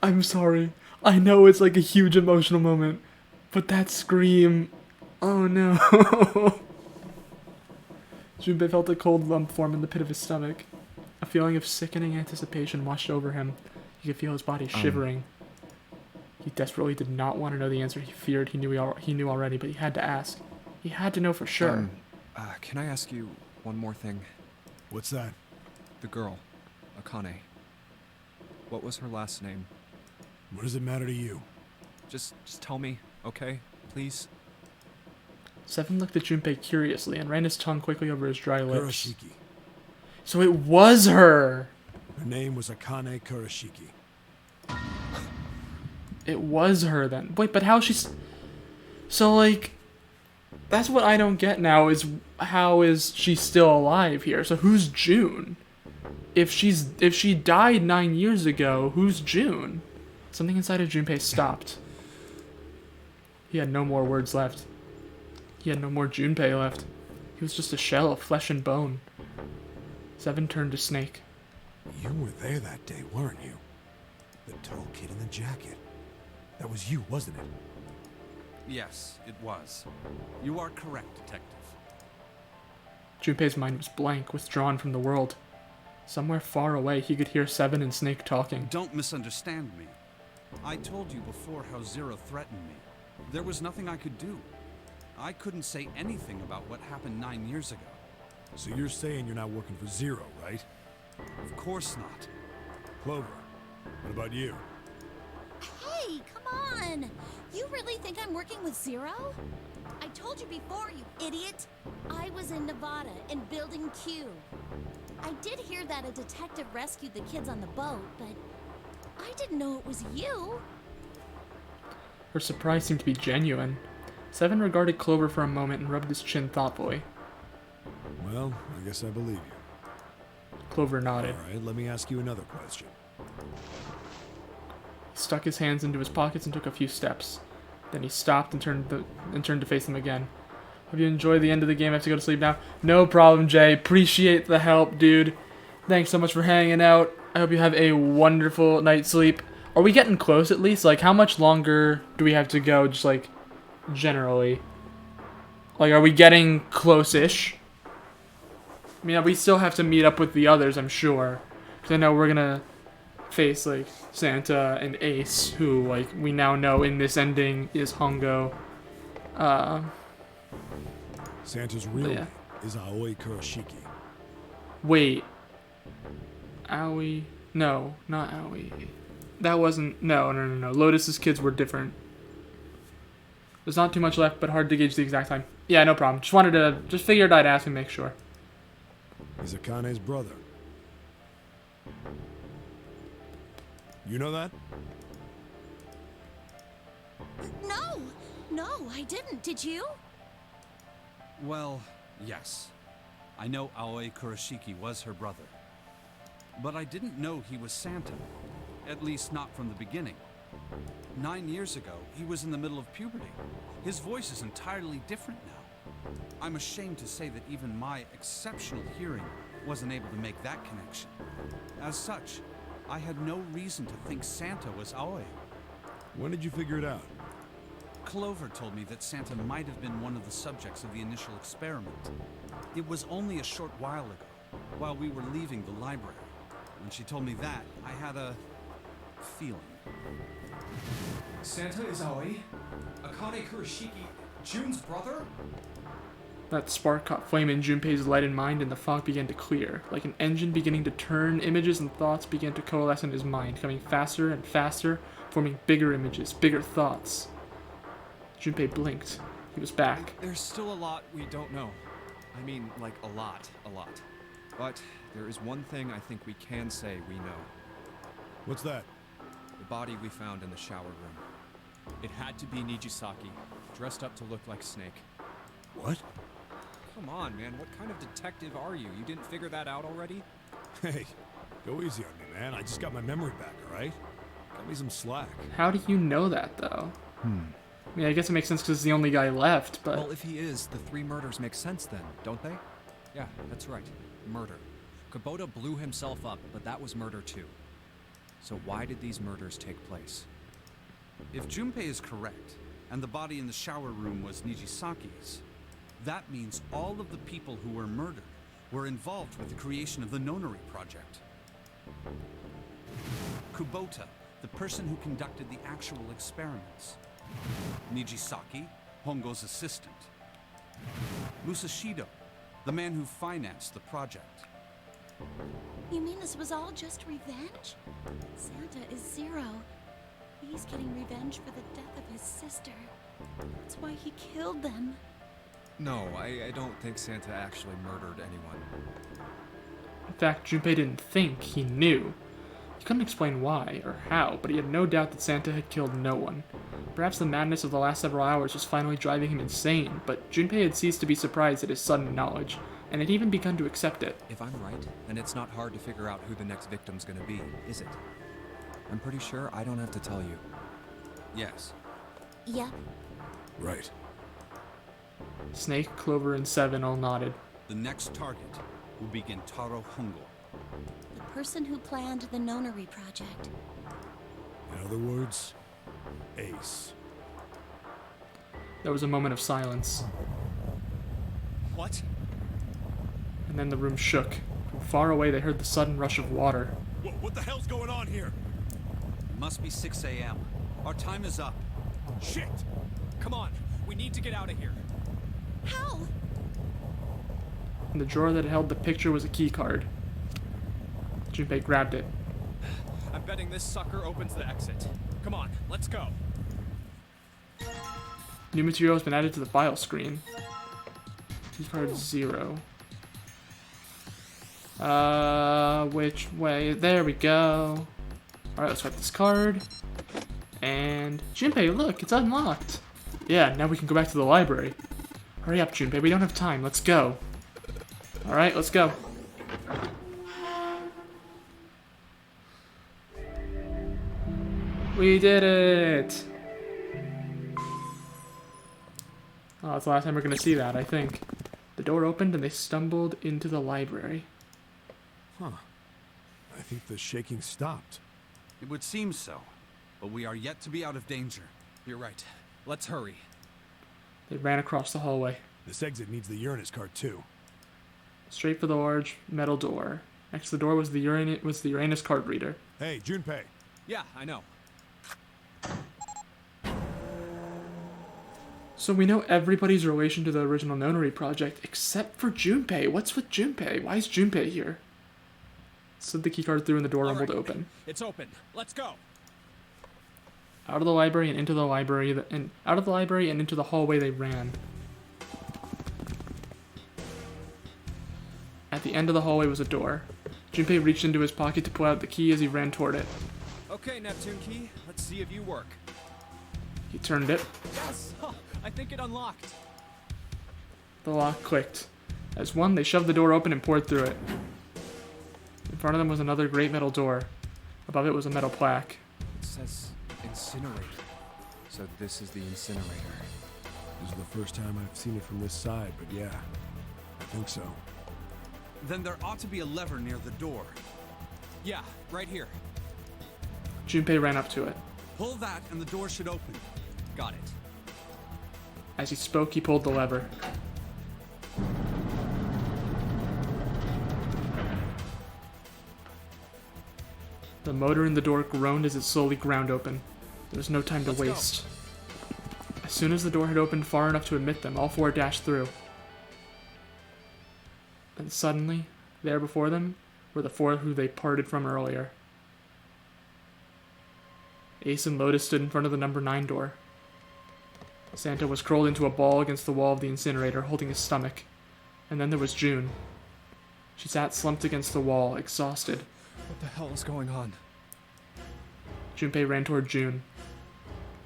I'm sorry. I know it's like a huge emotional moment, but that scream... Oh no. Junpei felt a cold lump form in the pit of his stomach. A feeling of sickening anticipation washed over him. He could feel his body shivering. He desperately did not want to know the answer he feared he knew already, but he had to ask. He had to know for sure. Can I ask you one more thing? What's that? The girl, Akane. What was her last name? What does it matter to you? Just tell me, okay? Please? Seven looked at Junpei curiously and ran his tongue quickly over his dry lips. Kurashiki. So it was her! Her name was Akane Kurashiki. It was her then. Wait, but how she's... So, like... That's what I don't get now, is how is she still alive here? So who's June? if she died 9 years ago, who's June? Something inside of Junpei stopped. He had no more words left. He had no more Junpei left. He was just a shell of flesh and bone. Seven turned to Snake. You were there that day, weren't you? The tall kid in the jacket. That was you, wasn't it? Yes, it was. You are correct, Detective. Junpei's mind was blank, withdrawn from the world. Somewhere far away, he could hear Seven and Snake talking. Don't misunderstand me. I told you before how Zero threatened me. There was nothing I could do. I couldn't say anything about what happened 9 years ago. So you're saying you're not working for Zero, right? Of course not. Clover, what about you? Hey, come on! You really think I'm working with Zero? I told you before, you idiot. I was in Nevada, in Building Q. I did hear that a detective rescued the kids on the boat, but I didn't know it was you. Her surprise seemed to be genuine. Seven regarded Clover for a moment and rubbed his chin thoughtfully. Well, I guess I believe you. Clover nodded. All right, let me ask you another question. He stuck his hands into his pockets and took a few steps. Then he stopped and turned to face them again. Hope you enjoyed the end of the game. I have to go to sleep now. No problem, Jay. Appreciate the help, dude. Thanks so much for hanging out. I hope you have a wonderful night's sleep. Are we getting close at least? Like, how much longer do we have to go, just like, generally? Like, are we getting close-ish? I mean, we still have to meet up with the others, I'm sure. Because I know we're gonna face, like, Santa and Ace, who, like, we now know in this ending is Hongo. Santa's real name is Aoi Kurashiki. Wait. Aoi? No, not Aoi. That wasn't... No. Lotus's kids were different. There's not too much left, but hard to gauge the exact time. Yeah, no problem. Just figured I'd ask and make sure. He's Akane's brother. You know that? No, I didn't. Did you? Well, yes. I know Aoi Kurashiki was her brother. But I didn't know he was Santa. At least not from the beginning. 9 years ago, he was in the middle of puberty. His voice is entirely different now. I'm ashamed to say that even my exceptional hearing wasn't able to make that connection. As such, I had no reason to think Santa was Aoi. When did you figure it out? Clover told me that Santa might have been one of the subjects of the initial experiment. It was only a short while ago, while we were leaving the library. When she told me that, I had a feeling. Santa is Aoi? Akane Kurashiki, June's brother? That spark caught flame in Junpei's lightened mind, and the fog began to clear. Like an engine beginning to turn, images and thoughts began to coalesce in his mind, coming faster and faster, forming bigger images, bigger thoughts. Junpei blinked. He was back. There's still a lot we don't know. I mean, like, a lot. But there is one thing I think we can say we know. What's that? The body we found in the shower room. It had to be Nijisaki, dressed up to look like Snake. What? Come on, man. What kind of detective are you? You didn't figure that out already? Hey, go easy on me, man. I just got my memory back, alright? Cut me some slack. How do you know that, though? I mean, I guess it makes sense because he's the only guy left, but... Well, if he is, the 3 murders make sense then, don't they? Yeah, that's right. Murder. Kubota blew himself up, but that was murder too. So why did these murders take place? If Junpei is correct, and the body in the shower room was Nijisaki's, that means all of the people who were murdered were involved with the creation of the Nonary Project. Kubota, the person who conducted the actual experiments. Nijisaki, Hongo's assistant. Musashido, the man who financed the project. You mean this was all just revenge? Santa is Zero. He's getting revenge for the death of his sister. That's why he killed them. No, I don't think Santa actually murdered anyone. In fact, Junpei didn't think, he knew. He couldn't explain why or how, but he had no doubt that Santa had killed no one. Perhaps the madness of the last several hours was finally driving him insane, but Junpei had ceased to be surprised at his sudden knowledge, and had even begun to accept it. If I'm right, then it's not hard to figure out who the next victim's gonna be, is it? I'm pretty sure I don't have to tell you. Yes. Yep. Right. Snake, Clover, and Seven all nodded. The next target will be Gentaro Hongo. The person who planned the nonary project. In other words, Ace. There was a moment of silence, What? and then the room shook. From far away, they heard the sudden rush of water. What the hell's going on here? It must be 6 a.m. Our time is up. Shit! Come on, we need to get out of here. How? In the drawer that held the picture was a key card. Junpei grabbed it. I'm betting this sucker opens the exit. Come on, let's go. New material has been added to the file screen. Key card 0. Which way? There we go. Alright, let's swipe this card. And Junpei, look, it's unlocked. Yeah, now we can go back to the library. Hurry up, Junpei, we don't have time. Let's go. Alright, let's go. We did it! Oh, that's the last time we're gonna see that, I think. The door opened and they stumbled into the library. Huh. I think the shaking stopped. It would seem so, but we are yet to be out of danger. You're right. Let's hurry. They ran across the hallway. This exit needs the Uranus card too. Straight for the large metal door. Next to the door was the Uranus card reader. Hey, Junpei. Yeah, I know. So we know everybody's relation to the original Nonary project, except for Junpei. What's with Junpei? Why is Junpei here? Slid the keycard through and the door rumbled open. It's open. Let's go. Out of the library and into the library, and out of the library and into the hallway they ran. At the end of the hallway was a door. Junpei reached into his pocket to pull out the key as he ran toward it. Okay, Neptune key. Let's see if you work. He turned it. Yes! I think it unlocked. The lock clicked. As one, they shoved the door open and poured through it. In front of them was another great metal door. Above it was a metal plaque. It says incinerator. So this is the incinerator. This is the first time I've seen it from this side, but yeah, I think so. Then there ought to be a lever near the door. Yeah, right here. Junpei ran up to it. Pull that and the door should open. Got it. As he spoke, he pulled the lever. The motor in the door groaned as it slowly ground open. There was no time to waste. As soon as the door had opened far enough to admit them, all four dashed through. And suddenly, there before them, were the four who they parted from earlier. Ace and Lotus stood in front of the number 9 door. Santa was curled into a ball against the wall of the incinerator, holding his stomach. And then there was June. She sat slumped against the wall, exhausted. What the hell is going on? Junpei ran toward June.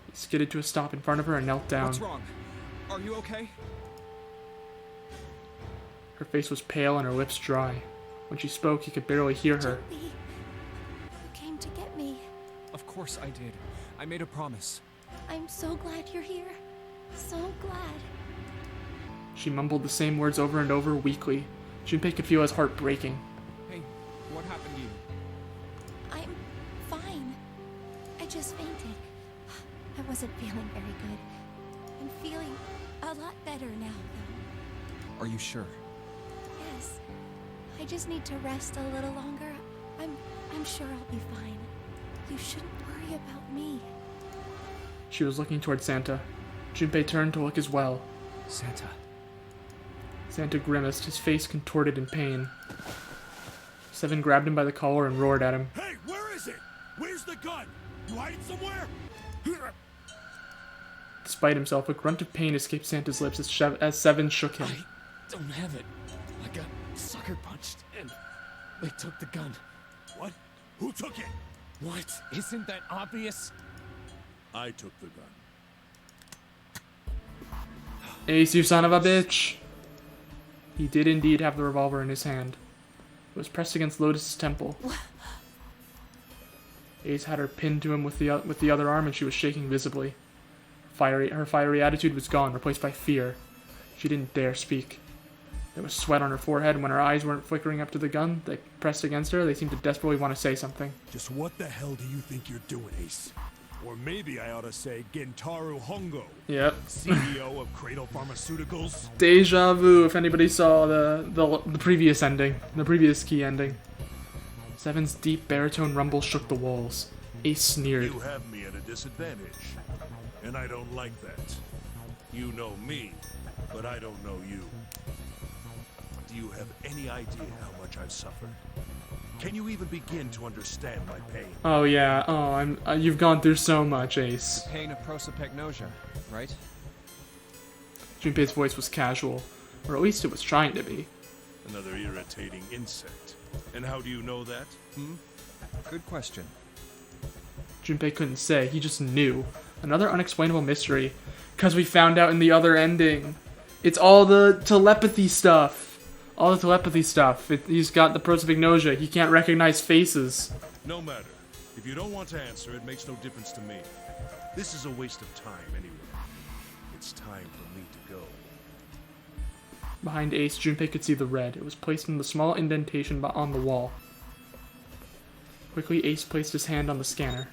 He skidded to a stop in front of her and knelt down. What's wrong? Are you okay? Her face was pale and her lips dry. When she spoke, he could barely hear her. Junpei, you came to get me. Of course I did. I made a promise. I'm so glad you're here. So glad. She mumbled the same words over and over, weakly. Junpei could feel his heart breaking. Hey, what happened to you? I'm fine. I just fainted. I wasn't feeling very good. I'm feeling a lot better now, though. Are you sure? Yes. I just need to rest a little longer. I'm sure I'll be fine. You shouldn't worry about me. She was looking toward Santa. Junpei turned to look as well. Santa. Santa grimaced, his face contorted in pain. Seven grabbed him by the collar and roared at him. Hey, where is it? Where's the gun? You hide it somewhere? Despite himself, a grunt of pain escaped Santa's lips as Seven shook him. I don't have it. I got sucker punched and they took the gun. What? Who took it? What? Isn't that obvious? I took the gun. Ace, you son of a bitch! He did indeed have the revolver in his hand. It was pressed against Lotus's temple. Ace had her pinned to him with the other arm, and she was shaking visibly. Her fiery attitude was gone, replaced by fear. She didn't dare speak. There was sweat on her forehead, and when her eyes weren't flickering up to the gun they pressed against her, they seemed to desperately want to say something. Just what the hell do you think you're doing, Ace? Or maybe I ought to say Gentaro Hongo. Yep. CEO of Cradle Pharmaceuticals. Deja vu, if anybody saw the previous ending. The previous key ending. Seven's deep baritone rumble shook the walls. Ace sneered. You have me at a disadvantage. And I don't like that. You know me, but I don't know you. Do you have any idea how much I've suffered? Can you even begin to understand my pain? Oh yeah, oh, you've gone through so much, Ace. The pain of prosopagnosia, right? Junpei's voice was casual, or at least it was trying to be. Another irritating insect. And how do you know that? Good question. Junpei couldn't say, he just knew. Another unexplainable mystery. Because we found out in the other ending. It's all the telepathy stuff. All the telepathy stuff. He's got the prosopagnosia. He can't recognize faces. No matter. If you don't want to answer, it makes no difference to me. This is a waste of time anyway. It's time for me to go. Behind Ace, Junpei could see the red. It was placed in the small indentation on the wall. Quickly, Ace placed his hand on the scanner.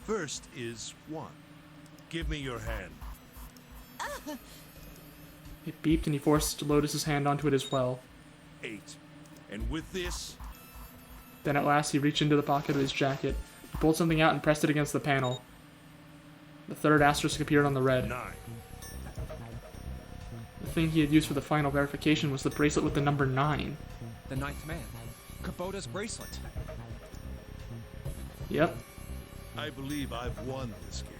First is 1. Give me your hand. It beeped and he forced Lotus's hand onto it as well. 8. And with this... Then at last he reached into the pocket of his jacket. He pulled something out and pressed it against the panel. The third asterisk appeared on the red. 9. The thing he had used for the final verification was the bracelet with the number 9. The ninth man. Kubota's bracelet. Yep. I believe I've won this game.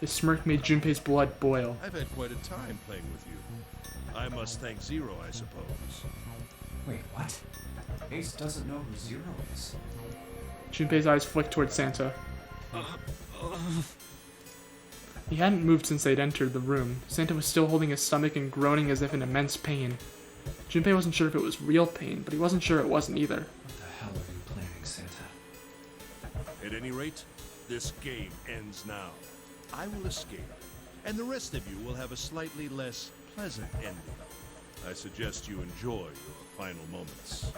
His smirk made Junpei's blood boil. I've had quite a time playing with you. I must thank Zero, I suppose. Wait, what? Ace doesn't know who Zero is. Junpei's eyes flicked toward Santa. He hadn't moved since they'd entered the room. Santa was still holding his stomach and groaning as if in immense pain. Junpei wasn't sure if it was real pain, but he wasn't sure it wasn't either. What the hell are you planning, Santa? At any rate, this game ends now. I will escape, and the rest of you will have a slightly less pleasant ending. I suggest you enjoy your final moments.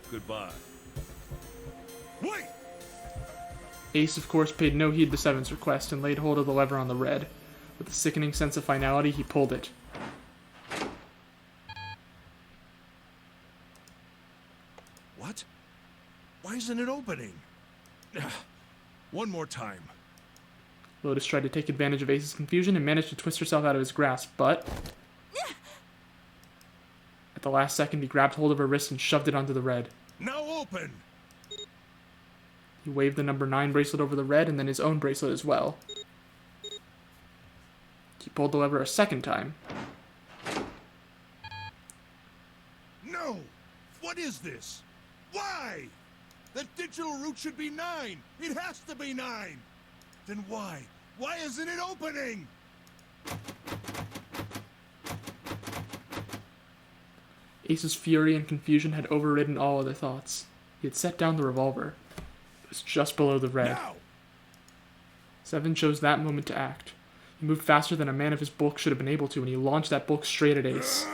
Goodbye. Wait! Ace, of course, paid no heed to Seven's request and laid hold of the lever on the red. With a sickening sense of finality, he pulled it. What? Why isn't it opening? One more time. Lotus tried to take advantage of Ace's confusion and managed to twist herself out of his grasp, but... At the last second, he grabbed hold of her wrist and shoved it onto the red. Now open! He waved the number 9 bracelet over the red and then his own bracelet as well. He pulled the lever a second time. No! What is this? Why? The digital route should be 9! It has to be 9! Then why? Why isn't it opening? Ace's fury and confusion had overridden all other thoughts. He had set down the revolver. It was just below the red. Now! Seven chose that moment to act. He moved faster than a man of his bulk should have been able to, and he launched that bulk straight at Ace.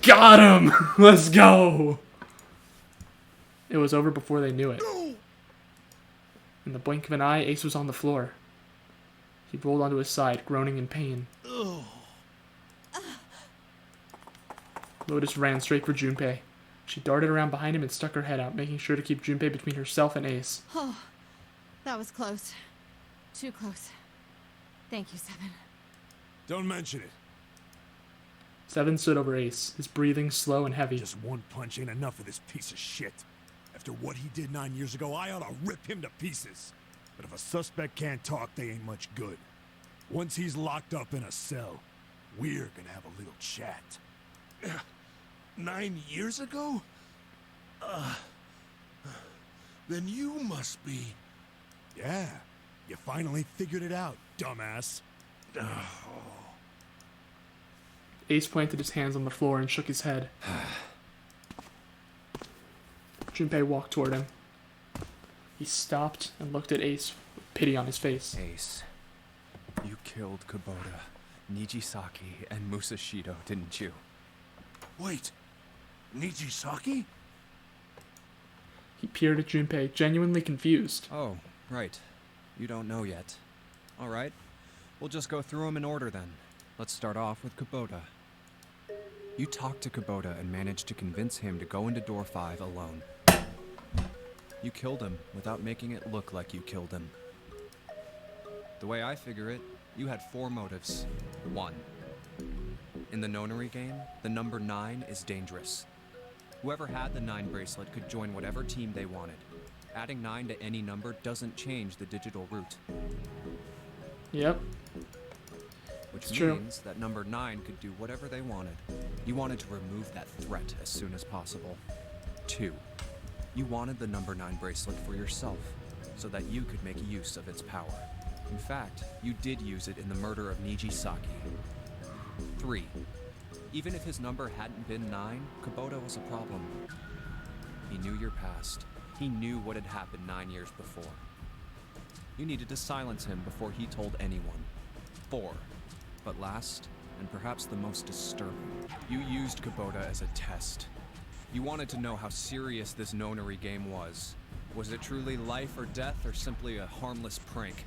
Got him! Let's go! It was over before they knew it. In the blink of an eye, Ace was on the floor. He rolled onto his side, groaning in pain. Lotus ran straight for Junpei. She darted around behind him and stuck her head out, making sure to keep Junpei between herself and Ace. Oh, that was close. Too close. Thank you, Seven. Don't mention it. Seven stood over Ace, his breathing slow and heavy. Just one punch ain't enough of this piece of shit. After what he did 9 years ago, I ought to rip him to pieces. But if a suspect can't talk, they ain't much good. Once he's locked up in a cell, we're gonna have a little chat. 9 years ago? Then you must be... Yeah, you finally figured it out, dumbass. Ace planted his hands on the floor and shook his head. Junpei walked toward him. He stopped and looked at Ace with pity on his face. Ace, you killed Kubota, Nijisaki, and Musashido, didn't you? Wait, Nijisaki? He peered at Junpei, genuinely confused. Oh, right. You don't know yet. All right. We'll just go through them in order then. Let's start off with Kubota. You talked to Kubota and managed to convince him to go into door 5 alone. You killed him without making it look like you killed him. The way I figure it, you had 4 motives. 1. In the nonary game, the number 9 is dangerous. Whoever had the 9 bracelet could join whatever team they wanted. Adding 9 to any number doesn't change the digital route. Yep. Which It's means that number 9 could do whatever they wanted. You wanted to remove that threat as soon as possible. 2. You wanted the number 9 bracelet for yourself, so that you could make use of its power. In fact, you did use it in the murder of Nijisaki. 3. Even if his number hadn't been 9, Kubota was a problem. He knew your past. He knew what had happened 9 years before. You needed to silence him before he told anyone. 4. But last, and perhaps the most disturbing, you used Kubota as a test. You wanted to know how serious this nonary game was. Was it truly life or death, or simply a harmless prank?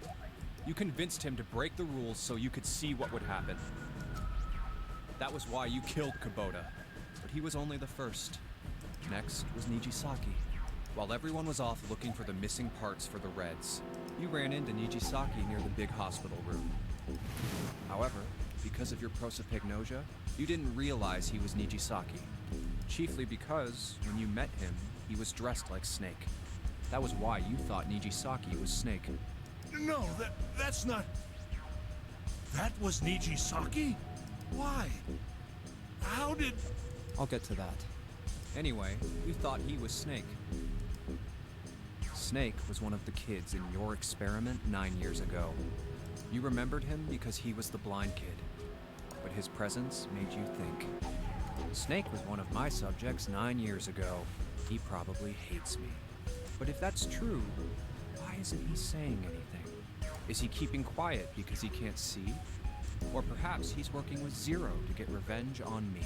You convinced him to break the rules so you could see what would happen. That was why you killed Kubota. But he was only the first. Next was Nijisaki. While everyone was off looking for the missing parts for the Reds, you ran into Nijisaki near the big hospital room. However, because of your prosopagnosia, you didn't realize he was Nijisaki. Chiefly because, when you met him, he was dressed like Snake. That was why you thought Nijisaki was Snake. No, that's not... That was Nijisaki? Why? How did... I'll get to that. Anyway, you thought he was Snake. Snake was one of the kids in your experiment 9 years ago. You remembered him because he was the blind kid, but his presence made you think. Snake was one of my subjects 9 years ago. He probably hates me. But if that's true, why isn't he saying anything? Is he keeping quiet because he can't see? Or perhaps he's working with Zero to get revenge on me.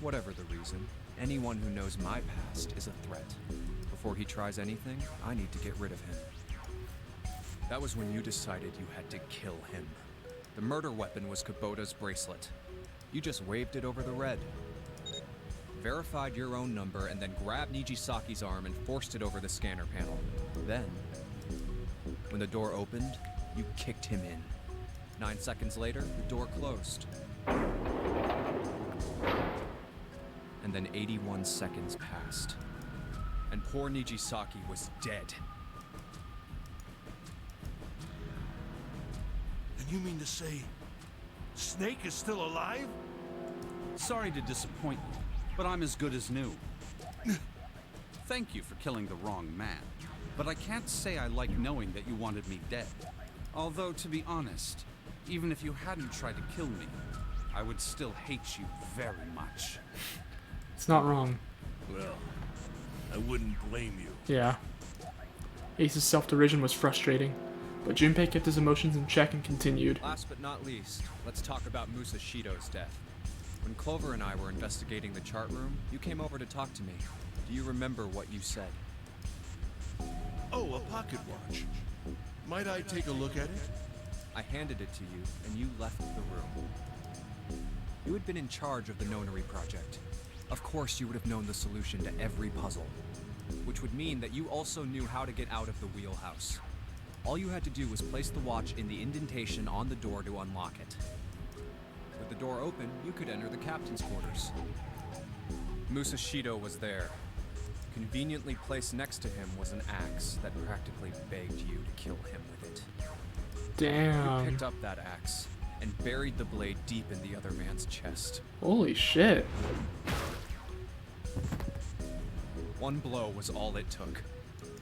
Whatever the reason, anyone who knows my past is a threat. Before he tries anything, I need to get rid of him. That was when you decided you had to kill him. The murder weapon was Kubota's bracelet. You just waved it over the red. Verified your own number and then grabbed Nijisaki's arm and forced it over the scanner panel. Then, when the door opened, you kicked him in. 9 seconds later, the door closed. And then 81 seconds passed. And poor Nijisaki was dead. And you mean to say... Snake is still alive? Sorry to disappoint you, but I'm as good as new. Thank you for killing the wrong man, but I can't say I like knowing that you wanted me dead. Although, to be honest, even if you hadn't tried to kill me, I would still hate you very much. It's not wrong. Well, I wouldn't blame you. Yeah. Ace's self-derision was frustrating, but Junpei kept his emotions in check and continued. Last but not least, let's talk about Musashido's death. When Clover and I were investigating the chart room, you came over to talk to me. Do you remember what you said? Oh, a pocket watch. Might I take a look at it? I handed it to you, and you left the room. You had been in charge of the nonary project. Of course you would have known the solution to every puzzle, which would mean that you also knew how to get out of the wheelhouse. All you had to do was place the watch in the indentation on the door to unlock it. With the door open, you could enter the captain's quarters. Musashido was there. Conveniently placed next to him was an axe that practically begged you to kill him with it. Damn. You picked up that axe and buried the blade deep in the other man's chest. Holy shit. One blow was all it took.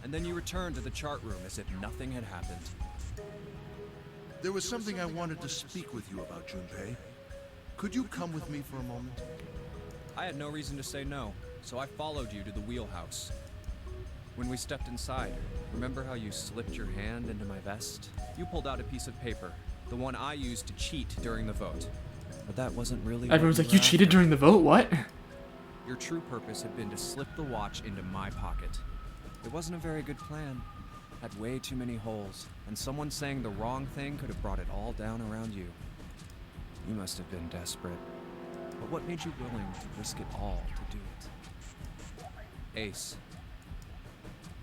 And then you returned to the chart room as if nothing had happened. There was something I wanted to speak with you about, Junpei. Could you come with me for a moment? I had no reason to say no, so I followed you to the wheelhouse. When we stepped inside, remember how you slipped your hand into my vest? You pulled out a piece of paper, the one I used to cheat during the vote. But that wasn't really Everyone's what like, you were cheated after. during the vote? What? Your true purpose had been to slip the watch into my pocket. It wasn't a very good plan. Had way too many holes, and someone saying the wrong thing could have brought it all down around you. You must have been desperate. But what made you willing to risk it all to do it? Ace.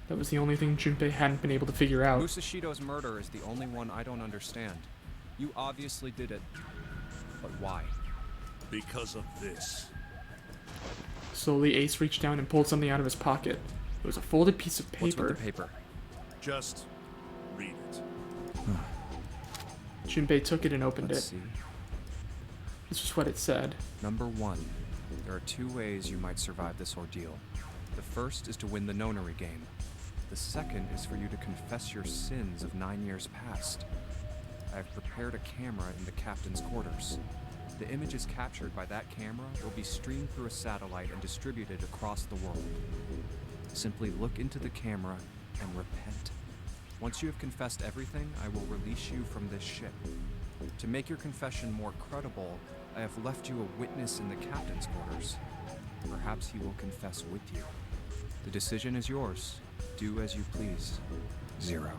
That was the only thing Junpei hadn't been able to figure out. Musashido's murder is the only one I don't understand. You obviously did it. But why? Because of this. Slowly, Ace reached down and pulled something out of his pocket. It was a folded piece of paper. What's with the paper? Just read it. Junpei took it and opened Let's it. see. This was what it said. Number 1. There are 2 ways you might survive this ordeal. The first is to win the nonary game. The second is for you to confess your sins of 9 years past. I have prepared a camera in the captain's quarters. The images captured by that camera will be streamed through a satellite and distributed across the world. Simply look into the camera and repent. Once you have confessed everything, I will release you from this ship. To make your confession more credible, I have left you a witness in the captain's quarters. Perhaps he will confess with you. The decision is yours. Do as you please. 0.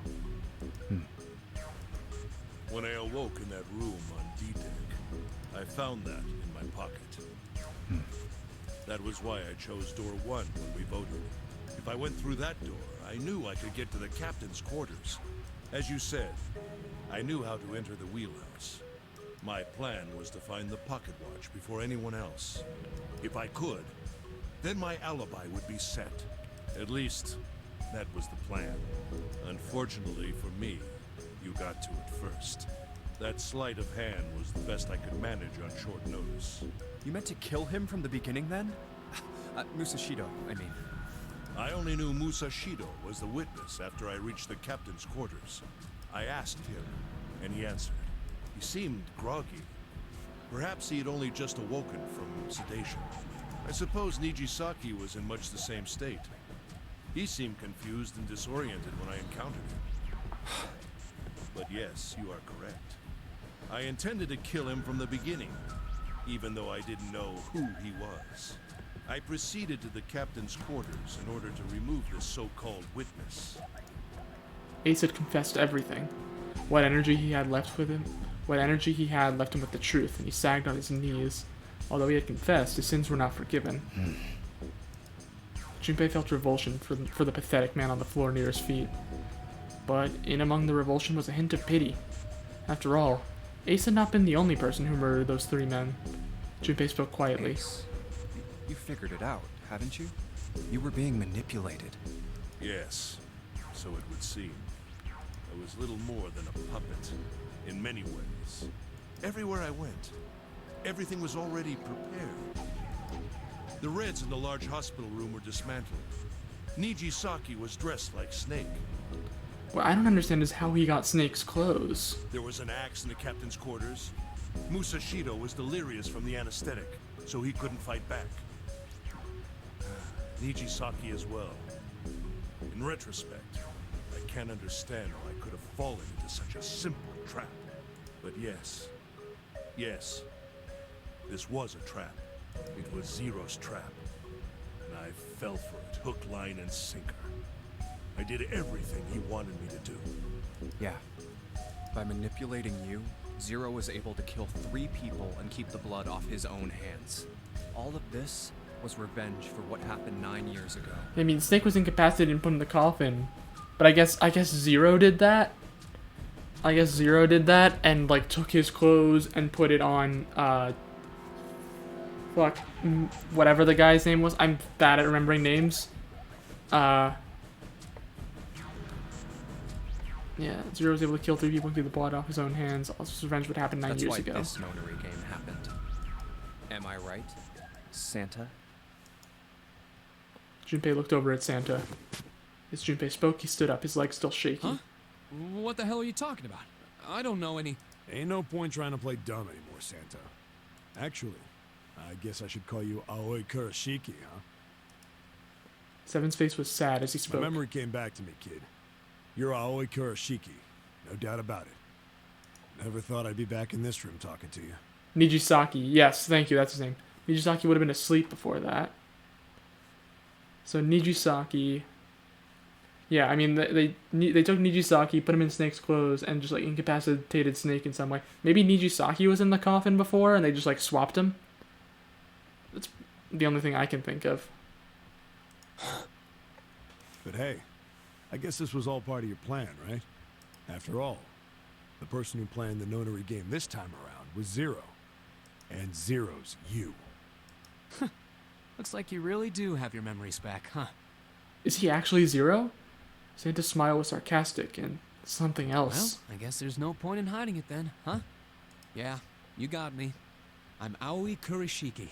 When I awoke in that room on D-Deck, I found that in my pocket. That was why I chose door 1 when we voted. If I went through that door, I knew I could get to the captain's quarters. As you said, I knew how to enter the wheelhouse. My plan was to find the pocket watch before anyone else. If I could, then my alibi would be set. At least, that was the plan. Unfortunately for me, you got to it first. That sleight of hand was the best I could manage on short notice. You meant to kill him from the beginning then? Musashido, I mean. I only knew Musashido was the witness after I reached the captain's quarters. I asked him, and he answered. He seemed groggy. Perhaps he had only just awoken from sedation. I suppose Nijisaki was in much the same state. He seemed confused and disoriented when I encountered him. But yes, you are correct. I intended to kill him from the beginning, even though I didn't know who he was. I proceeded to the captain's quarters in order to remove this so-called witness. Ace had confessed everything. What energy he had left with him left him with the truth, and he sagged on his knees. Although he had confessed, his sins were not forgiven. Junpei felt revulsion for the pathetic man on the floor near his feet. But in among the revulsion was a hint of pity. After all, Ace had not been the only person who murdered those 3 men. Junpei spoke quietly. Ace, you figured it out, haven't you? You were being manipulated. Yes, so it would seem. I was little more than a puppet, in many ways. Everywhere I went, everything was already prepared. The Reds in the large hospital room were dismantled. Nijisaki was dressed like Snake. What I don't understand is how he got Snake's clothes. There was an axe in the captain's quarters. Musashido was delirious from the anesthetic, so he couldn't fight back. Nijisaki as well. In retrospect, I can't understand how I could have fallen into such a simple trap. But yes, this was a trap. It was Zero's trap. And I fell for it, hook, line, and sinker. I did everything he wanted me to do. Yeah. By manipulating you, Zero was able to kill 3 people and keep the blood off his own hands. All of this was revenge for what happened 9 years ago. I mean, Snake was incapacitated and put in the coffin. But I guess Zero did that? And, like, took his clothes and put it on, whatever the guy's name was. I'm bad at remembering names. Yeah, Zero was able to kill 3 people and keep the blood off his own hands. Also, his revenge would happen 9 years ago. That's why this nonary game happened. Am I right, Santa? Junpei looked over at Santa. As Junpei spoke, he stood up, his legs still shaky. Huh? What the hell are you talking about? I don't know any... Ain't no point trying to play dumb anymore, Santa. Actually, I guess I should call you Aoi Kurashiki, huh? Seven's face was sad as he My spoke. memory came back to me, kid. You're Aoi Kurashiki, no doubt about it. Never thought I'd be back in this room talking to you. Nijisaki. Yes, thank you. That's his name. Nijisaki would have been asleep before that. So Nijisaki. Yeah, I mean they took Nijisaki, put him in Snake's clothes, and just like incapacitated Snake in some way. Maybe Nijisaki was in the coffin before, and they just like swapped him. That's the only thing I can think of. But hey, I guess this was all part of your plan, right? After all, the person who planned the nonary game this time around was Zero. And Zero's you. Looks like you really do have your memories back, huh? Is he actually Zero? Santa's smile was sarcastic and something else. Well, I guess there's no point in hiding it then, huh? Yeah, you got me. I'm Aoi Kurashiki.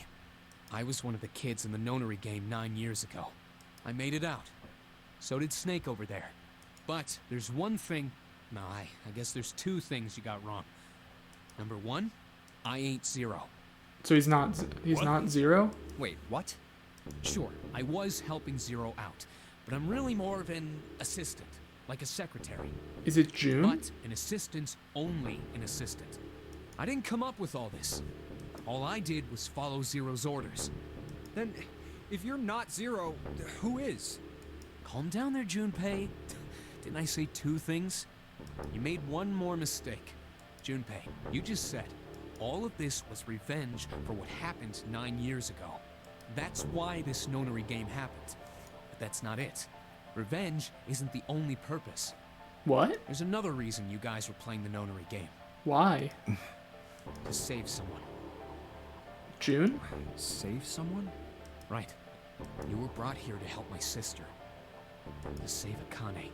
I was one of the kids in the nonary game 9 years ago. I made it out. So did Snake over there. But there's one thing... No, I guess there's two things you got wrong. Number one, I ain't Zero. So he's not Zero? Wait, what? Sure, I was helping Zero out, but I'm really more of an assistant, like a secretary. Is it June? But an assistant's only an assistant. I didn't come up with all this. All I did was follow Zero's orders. Then, if you're not Zero, who is? Calm down there, Junpei. Didn't I say two things? You made one more mistake. Junpei, you just said all of this was revenge for what happened 9 years ago. That's why this nonary game happened. But that's not it. Revenge isn't the only purpose. What? There's another reason you guys were playing the nonary game. Why? To save someone. June? Save someone? Right. You were brought here to help my sister. To save Akane.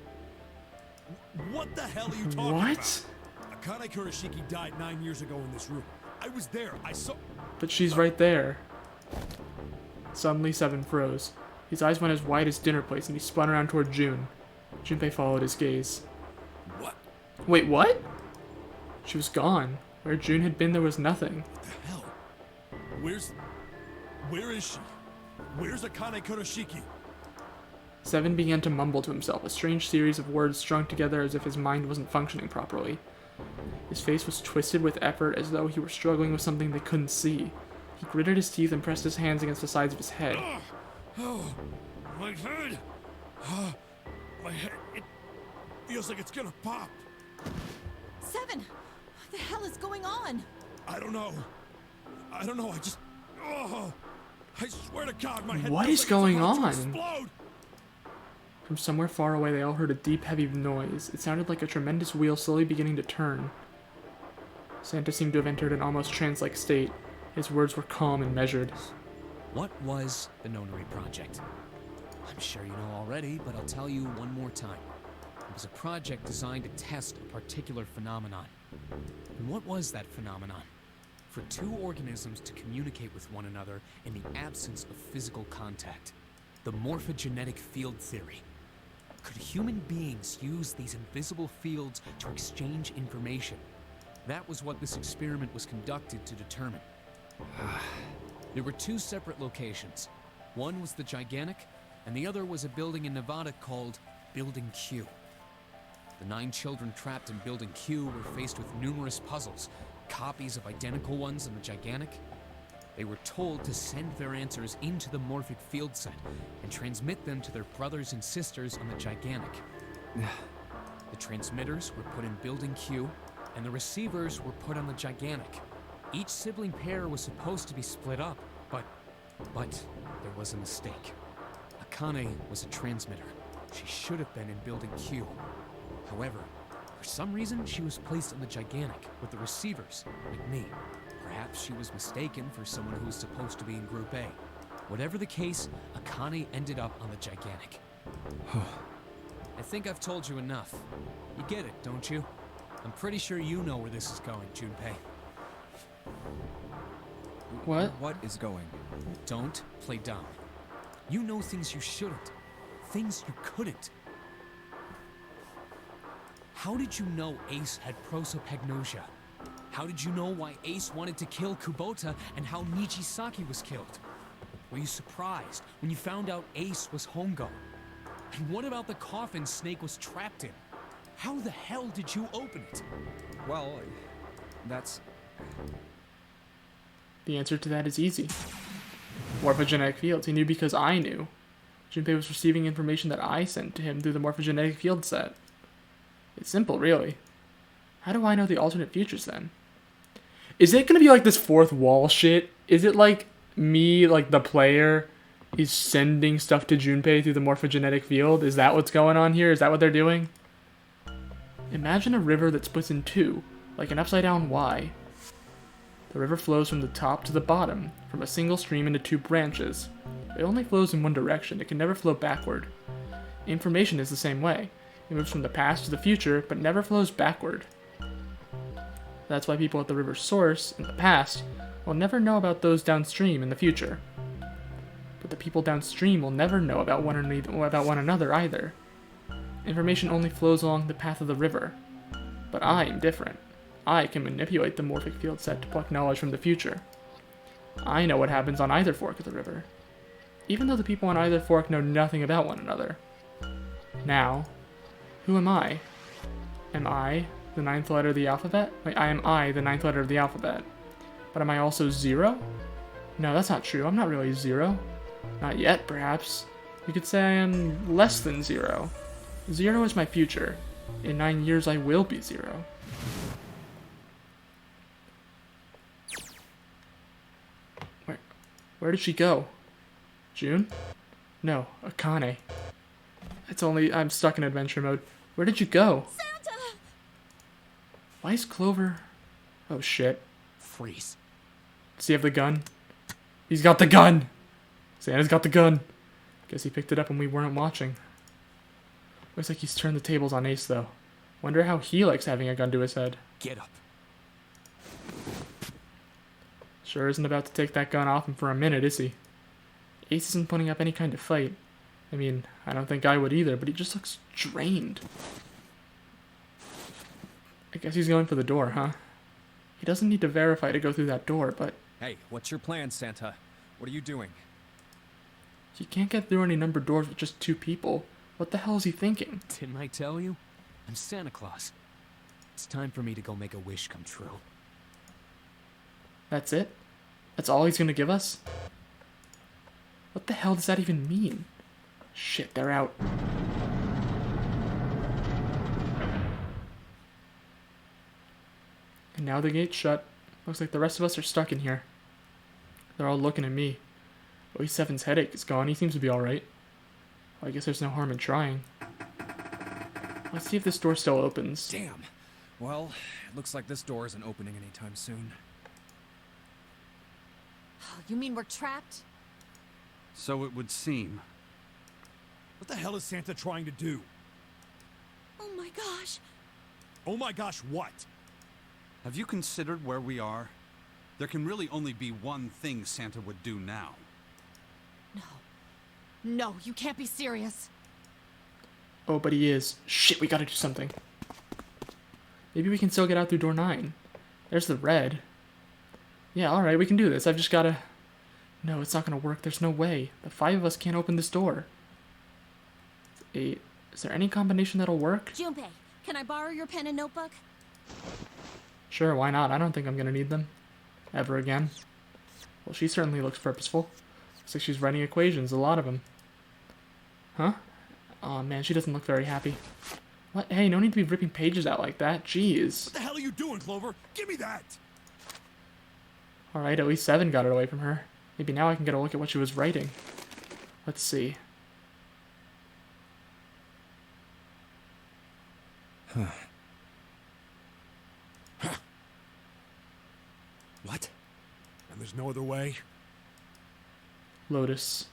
What the hell are you talking What? about? Akane Kurashiki died 9 years ago in this room. I was there. I saw... But she's right there. Suddenly, Seven froze. His eyes went as wide as dinner plates, and he spun around toward June. Junpei followed his gaze. What? Wait, what? She was gone. Where June had been, there was nothing. What the hell? Where is she? Where's Akane Kurashiki? Seven began to mumble to himself, a strange series of words strung together as if his mind wasn't functioning properly. His face was twisted with effort as though he were struggling with something they couldn't see. He gritted his teeth and pressed his hands against the sides of his head. Oh, my head! My head, it feels like it's gonna pop. Seven! What the hell is going on? I don't know, I just... Oh, I swear to God, my head What feels is like going it's about to on? explode. From somewhere far away, they all heard a deep, heavy noise. It sounded like a tremendous wheel slowly beginning to turn. Santa seemed to have entered an almost trance-like state. His words were calm and measured. What was the nonary project? I'm sure you know already, but I'll tell you one more time. It was a project designed to test a particular phenomenon. And what was that phenomenon? For two organisms to communicate with one another in the absence of physical contact. The morphogenetic field theory. Could human beings use these invisible fields to exchange information? That was what this experiment was conducted to determine. There were two separate locations. One was the Gigantic, and the other was a building in Nevada called Building Q. The 9 children trapped in Building Q were faced with numerous puzzles, copies of identical ones in the Gigantic. They were told to send their answers into the morphic field set and transmit them to their brothers and sisters on the Gigantic. The transmitters were put in Building Q, and the receivers were put on the Gigantic. Each sibling pair was supposed to be split up, but there was a mistake. Akane was a transmitter. She should have been in Building Q. However, for some reason, she was placed on the Gigantic with the receivers, like me. Perhaps she was mistaken for someone who was supposed to be in Group A. Whatever the case, Akane ended up on the Gigantic. I think I've told you enough. You get it, don't you? I'm pretty sure you know where this is going, Junpei. What? What is going? Don't play dumb. You know things you shouldn't. Things you couldn't. How did you know Ace had prosopagnosia? How did you know why Ace wanted to kill Kubota and how Nijisaki was killed? Were you surprised when you found out Ace was Hongo? And what about the coffin Snake was trapped in? How the hell did you open it? Well, that's... The answer to that is easy. Morphogenetic fields. He knew because I knew. Junpei was receiving information that I sent to him through the morphogenetic field set. It's simple, really. How do I know the alternate futures then? Is it gonna be like this fourth wall shit? Is it like me, like the player, is sending stuff to Junpei through the morphogenetic field? Is that what's going on here? Is that what they're doing? Imagine a river that splits in two, like an upside down Y. The river flows from the top to the bottom, from a single stream into two branches. It only flows in one direction, it can never flow backward. Information is the same way. It moves from the past to the future, but never flows backward. That's why people at the river's source, in the past, will never know about those downstream in the future. But the people downstream will never know about one another either. Information only flows along the path of the river. But I am different. I can manipulate the morphic field set to pluck knowledge from the future. I know what happens on either fork of the river, even though the people on either fork know nothing about one another. Now, who am I? Am I the ninth letter of the alphabet? Wait, am I the ninth letter of the alphabet? But am I also 0? No, that's not true. I'm not really 0. Not yet, perhaps. You could say I am less than 0. 0 is my future. In 9 years, I will be 0. Where did she go? June? No, Akane. I'm stuck in adventure mode. Where did you go? Santa! Why is Clover... Oh shit. Freeze. Does he have the gun? He's got the gun! Santa's got the gun. Guess he picked it up when we weren't watching. Looks like he's turned the tables on Ace though. Wonder how he likes having a gun to his head. Get up. Sure isn't about to take that gun off him for a minute, is he? Ace isn't putting up any kind of fight. I mean, I don't think I would either, but he just looks drained. I guess he's going for the door, huh? He doesn't need to verify to go through that door, but... Hey, what's your plan, Santa? What are you doing? He can't get through any numbered doors with just 2 people. What the hell is he thinking? Didn't I tell you? I'm Santa Claus. It's time for me to go make a wish come true. That's it? That's all he's gonna give us? What the hell does that even mean? Shit, they're out. And now the gate's shut. Looks like the rest of us are stuck in here. They're all looking at me. OE7's headache is gone. He seems to be alright. Well, I guess there's no harm in trying. Let's see if this door still opens. Damn. Well, it looks like this door isn't opening anytime soon. Oh, you mean we're trapped? So it would seem. What the hell is Santa trying to do? Oh my gosh. Oh my gosh, what? Have you considered where we are? There can really only be one thing Santa would do now. No. No, you can't be serious. Oh, but he is. Shit, we gotta do something. Maybe we can still get out through door 9. There's the red. Yeah, alright, we can do this. I've just gotta... No, it's not gonna work. There's no way. The 5 of us can't open this door. 8. Is there any combination that'll work? Junpei, can I borrow your pen and notebook? Sure, why not? I don't think I'm gonna need them. Ever again. Well, she certainly looks purposeful. Looks like she's writing equations, a lot of them. Huh? Aw, man, she doesn't look very happy. What? Hey, no need to be ripping pages out like that. Jeez. What the hell are you doing, Clover? Give me that! Alright, at least 7 got it away from her. Maybe now I can get a look at what she was writing. Let's see. What? And there's no other way? Lotus.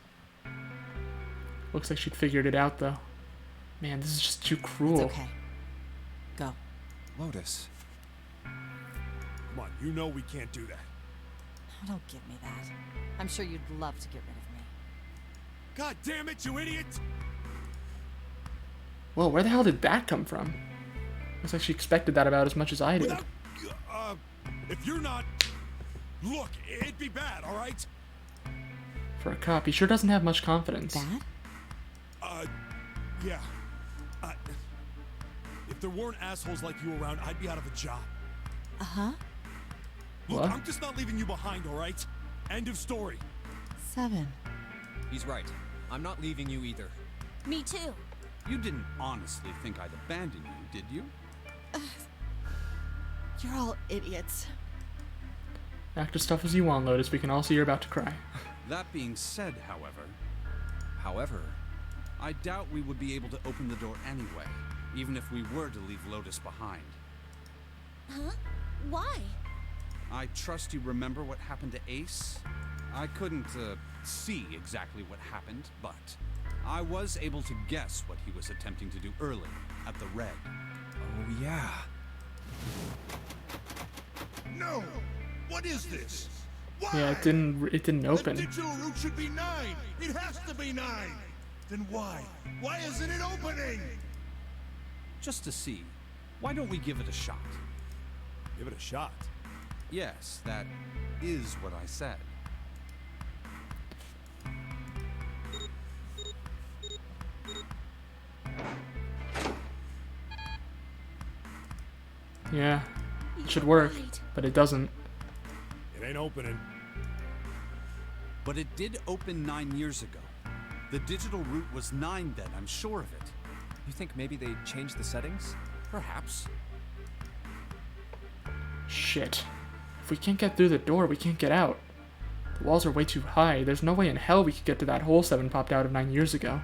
Looks like she'd figured it out, though. Man, this is just too cruel. It's okay. Go. Lotus. Come on, you know we can't do that. Oh, don't give me that. I'm sure you'd love to get rid of me. God damn it, you idiot! Whoa, where the hell did that come from? Looks like she expected that about as much as I did. Without, If you're not... Look, it'd be bad, alright? For a cop, he sure doesn't have much confidence. Bad? Yeah. If there weren't assholes like you around, I'd be out of a job. Uh-huh. Look, What? I'm just not leaving you behind, alright? End of story. 7. He's right. I'm not leaving you either. Me too. You didn't honestly think I'd abandon you, did you? You're all idiots. Act as tough as you want, Lotus. We can all see you're about to cry. That being said, however, I doubt we would be able to open the door anyway, even if we were to leave Lotus behind. Huh? Why? I trust you remember what happened to Ace? I couldn't, see exactly what happened, but I was able to guess what he was attempting to do early at the Red. Oh, yeah. No! What is this? Why? Yeah, it didn't open. The digital route should be 9! It has to be 9! Then why? Why isn't it opening? Just to see, why don't we give it a shot? Give it a shot. Yes, that is what I said. Yeah, it should work, but it doesn't. It ain't opening. But it did open 9 years ago. The digital route was 9 then, I'm sure of it. You think maybe they changed the settings? Perhaps. Shit. If we can't get through the door, we can't get out. The walls are way too high. There's no way in hell we could get to that hole 7 popped out of 9 years ago.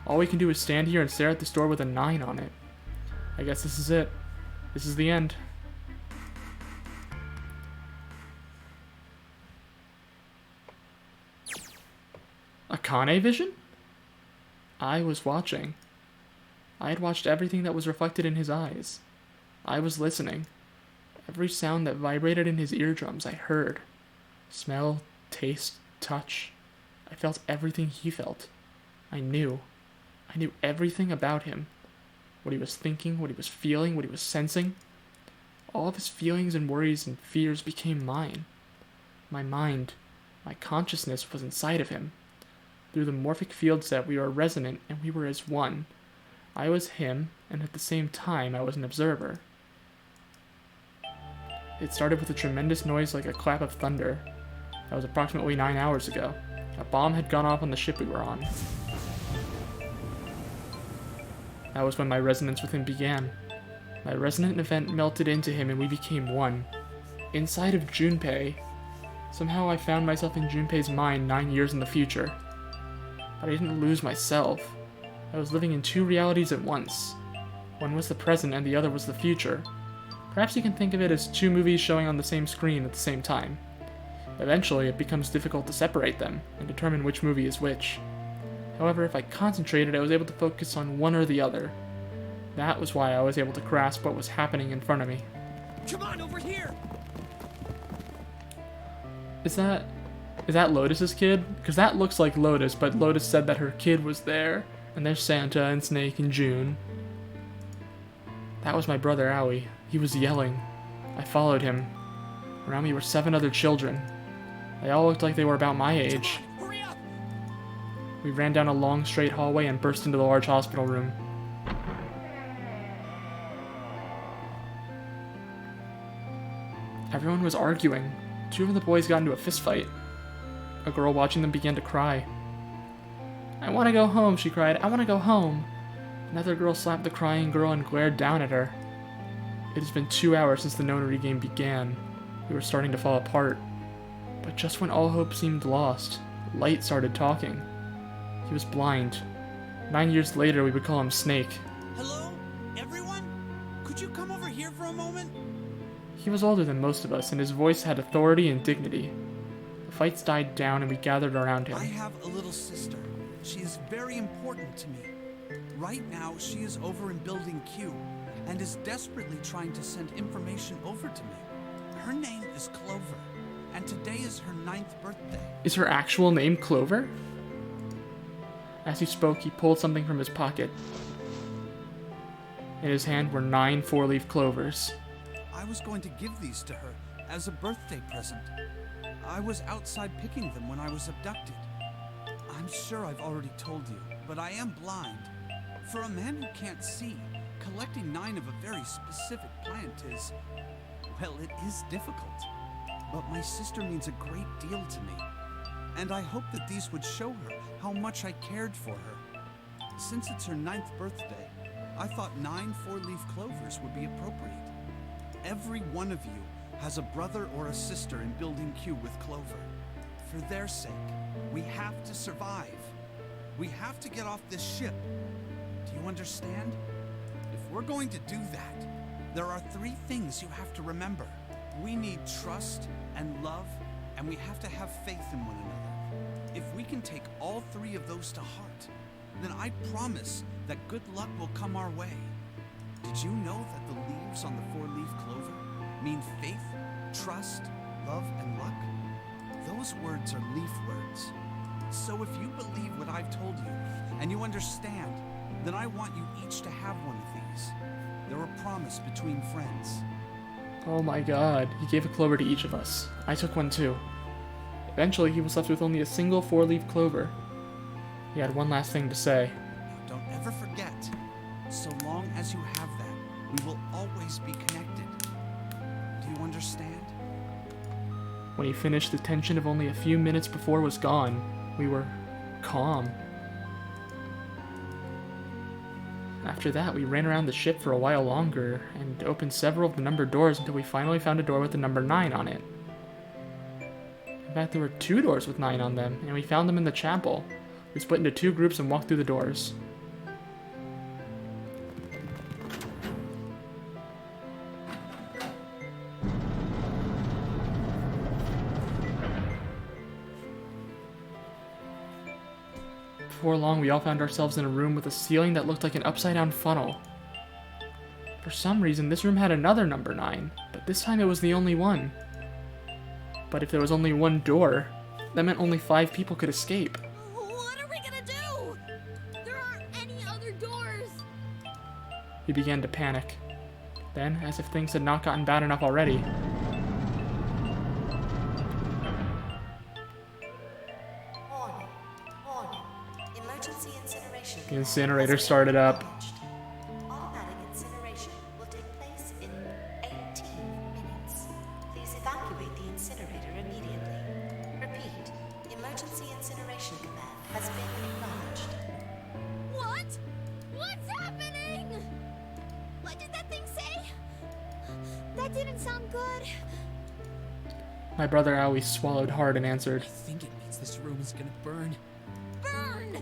All we can do is stand here and stare at this door with a 9 on it. I guess this is it. This is the end. Akane vision? I was watching. I had watched everything that was reflected in his eyes. I was listening. Every sound that vibrated in his eardrums I heard. Smell, taste, touch. I felt everything he felt. I knew everything about him. What he was thinking, what he was feeling, what he was sensing. All of his feelings and worries and fears became mine. My mind, my consciousness was inside of him. Through the morphic field set, we were resonant and we were as one. I was him, and at the same time, I was an observer. It started with a tremendous noise like a clap of thunder. That was approximately 9 hours ago. A bomb had gone off on the ship we were on. That was when my resonance with him began. My resonant event melted into him and we became one. Inside of Junpei. Somehow I found myself in Junpei's mind 9 years in the future. But I didn't lose myself. I was living in 2 realities at once. One was the present and the other was the future. Perhaps you can think of it as 2 movies showing on the same screen at the same time. Eventually, it becomes difficult to separate them and determine which movie is which. However, if I concentrated, I was able to focus on one or the other. That was why I was able to grasp what was happening in front of me. Come on, over here! Is that Lotus's kid? Because that looks like Lotus, but Lotus said that her kid was there. And there's Santa and Snake and June. That was my brother Owie. He was yelling. I followed him. Around me were 7 other children. They all looked like they were about my age. Hurry up! We ran down a long straight hallway and burst into the large hospital room. Everyone was arguing. 2 of the boys got into a fist fight. A girl watching them began to cry. I want to go home, she cried. I want to go home. Another girl slapped the crying girl and glared down at her. It has been 2 hours since the nonary game began. We were starting to fall apart. But just when all hope seemed lost, Light started talking. He was blind. 9 years later, we would call him Snake. Hello? Everyone? Could you come over here for a moment? He was older than most of us, and his voice had authority and dignity. The fights died down, and we gathered around him. I have a little sister. She is very important to me. Right now, she is over in Building Q, and is desperately trying to send information over to me. Her name is Clover, and today is her 9th birthday. Is her actual name Clover? As he spoke, he pulled something from his pocket. In his hand were 9 4-leaf clovers. I was going to give these to her as a birthday present. I was outside picking them when I was abducted. I'm sure I've already told you, but I am blind. For a man who can't see, collecting 9 of a very specific plant is, well, it is difficult. But my sister means a great deal to me, and I hope that these would show her how much I cared for her. Since it's her 9th birthday, I thought 9 4-leaf clovers would be appropriate. Every one of you has a brother or a sister in Building Q with Clover. For their sake, we have to survive. We have to get off this ship. Do you understand? If we're going to do that, there are 3 things you have to remember. We need trust and love, and we have to have faith in one another. If we can take all 3 of those to heart, then I promise that good luck will come our way. Did you know that the leaves on the 4-leaf clover mean faith, trust, love, and luck? Those words are leaf words. So if you believe what I've told you, and you understand, then I want you each to have one of these. They're a promise between friends. Oh my god, he gave a clover to each of us. I took one too. Eventually, he was left with only a single 4-leaf clover. He had one last thing to say. Now, don't ever forget, so long as you have that, we will always be connected. Do you understand? When he finished, the tension of only a few minutes before was gone. We were calm. After that, we ran around the ship for a while longer, and opened several of the numbered doors until we finally found a door with the number 9 on it. In fact, there were 2 doors with 9 on them, and we found them in the chapel. We split into 2 groups and walked through the doors. Before long, we all found ourselves in a room with a ceiling that looked like an upside-down funnel. For some reason, this room had another number 9, but this time it was the only one. But if there was only one door, that meant only 5 people could escape. What are we gonna do? There aren't any other doors. We began to panic. Then, as if things had not gotten bad enough already, the incinerator started up. Automatic incineration will take place in 18 minutes. Please evacuate the incinerator immediately. Repeat, emergency incineration command has been acknowledged. What? What's happening? What did that thing say? That didn't sound good. My brother Aoi swallowed hard and answered, I think it means this room is gonna burn. Burn! The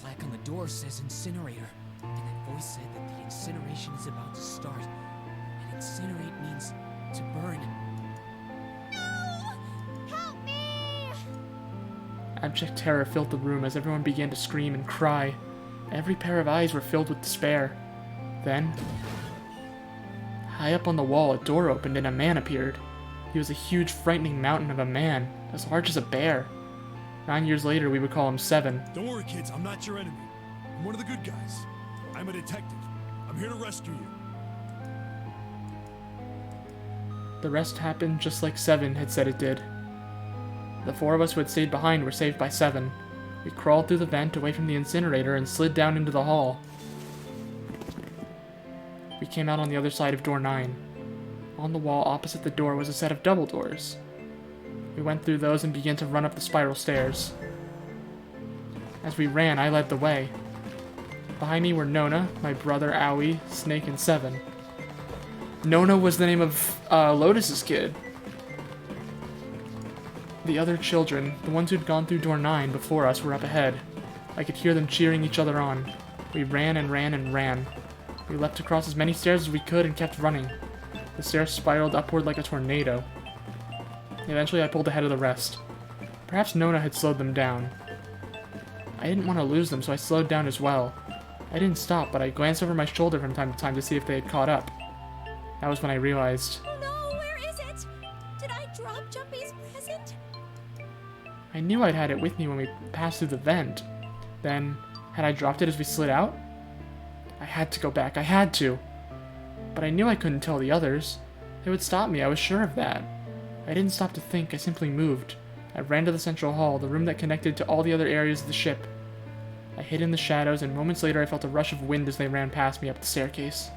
plaque on the door says incinerator, and that voice said that the incineration is about to start. And incinerate means to burn. No! Help me! Abject terror filled the room as everyone began to scream and cry. Every pair of eyes were filled with despair. Then, high up on the wall, a door opened and a man appeared. He was a huge, frightening mountain of a man, as large as a bear. 9 years later, we would call him 7. Don't worry, kids. I'm not your enemy. I'm one of the good guys. I'm a detective. I'm here to rescue you. The rest happened just like 7 had said it did. The 4 of us who had stayed behind were saved by 7. We crawled through the vent away from the incinerator and slid down into the hall. We came out on the other side of door 9. On the wall opposite the door was a set of double doors. We went through those and began to run up the spiral stairs. As we ran, I led the way. Behind me were Nona, my brother Aoi, Snake, and 7. Nona was the name of Lotus's kid. The other children, the ones who'd gone through door 9 before us, were up ahead. I could hear them cheering each other on. We ran and ran and ran. We leapt across as many stairs as we could and kept running. The stairs spiraled upward like a tornado. Eventually, I pulled ahead of the rest. Perhaps Nona had slowed them down. I didn't want to lose them, so I slowed down as well. I didn't stop, but I glanced over my shoulder from time to time to see if they had caught up. That was when I realized. Oh no, where is it? Did I drop Jumpy's present? I knew I'd had it with me when we passed through the vent. Then, had I dropped it as we slid out? I had to go back, I had to. But I knew I couldn't tell the others. They would stop me, I was sure of that. I didn't stop to think, I simply moved. I ran to the central hall, the room that connected to all the other areas of the ship. I hid in the shadows, and moments later I felt a rush of wind as they ran past me up the staircase.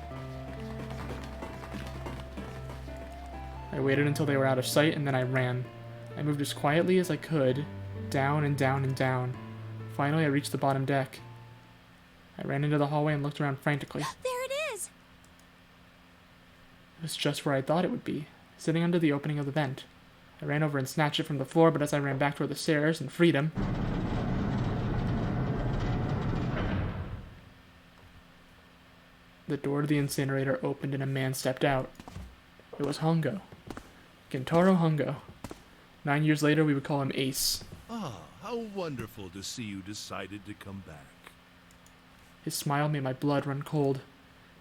I waited until they were out of sight, and then I ran. I moved as quietly as I could, down and down and down. Finally, I reached the bottom deck. I ran into the hallway and looked around frantically. There it is! It was just where I thought it would be, sitting under the opening of the vent. I ran over and snatched it from the floor, but as I ran back toward the stairs and freedom, the door to the incinerator opened and a man stepped out. It was Hongo. Kentaro Hongo. 9 years later, we would call him Ace. Ah, how wonderful to see you decided to come back. His smile made my blood run cold.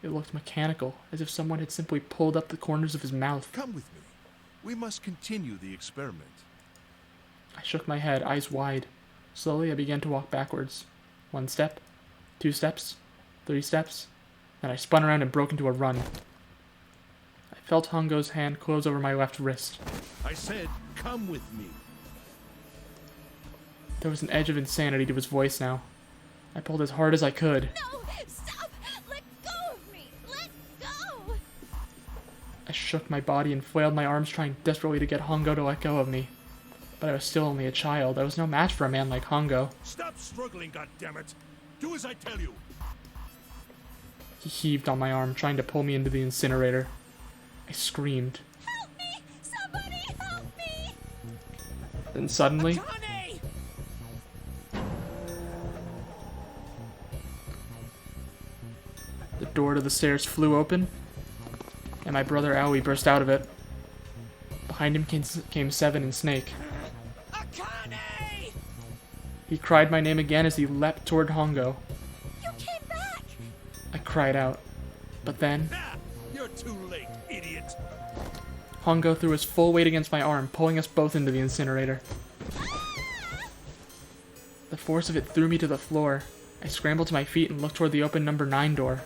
It looked mechanical, as if someone had simply pulled up the corners of his mouth. Come with me. We must continue the experiment. I shook my head, eyes wide. Slowly, I began to walk backwards. 1 step, 2 steps, 3 steps. Then I spun around and broke into a run. I felt Hongo's hand close over my left wrist. I said, come with me. There was an edge of insanity to his voice now. I pulled as hard as I could. No! Stop! Let go of me! Let go! I shook my body and flailed my arms, trying desperately to get Hongo to let go of me. But I was still only a child. I was no match for a man like Hongo. Stop struggling, goddammit! Do as I tell you! He heaved on my arm, trying to pull me into the incinerator. I screamed. Help me! Somebody help me! Then suddenly, Akane! the door to the stairs flew open, and my brother Aoi burst out of it. Behind him came Seven and Snake. Akane! He cried my name again as he leapt toward Hongo. You came back! I cried out. But then, Ah, you're too late, idiot! Hongo threw his full weight against my arm, pulling us both into the incinerator. The force of it threw me to the floor. I scrambled to my feet and looked toward the open number 9 door.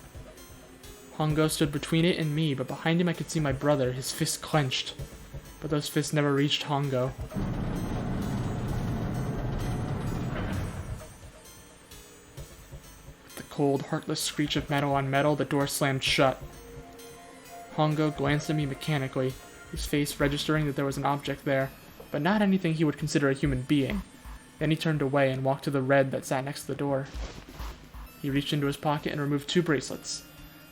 Hongo stood between it and me, but behind him I could see my brother, his fists clenched. But those fists never reached Hongo. With the cold, heartless screech of metal on metal, the door slammed shut. Hongo glanced at me mechanically, his face registering that there was an object there, but not anything he would consider a human being. Then he turned away and walked to the red that sat next to the door. He reached into his pocket and removed 2 bracelets.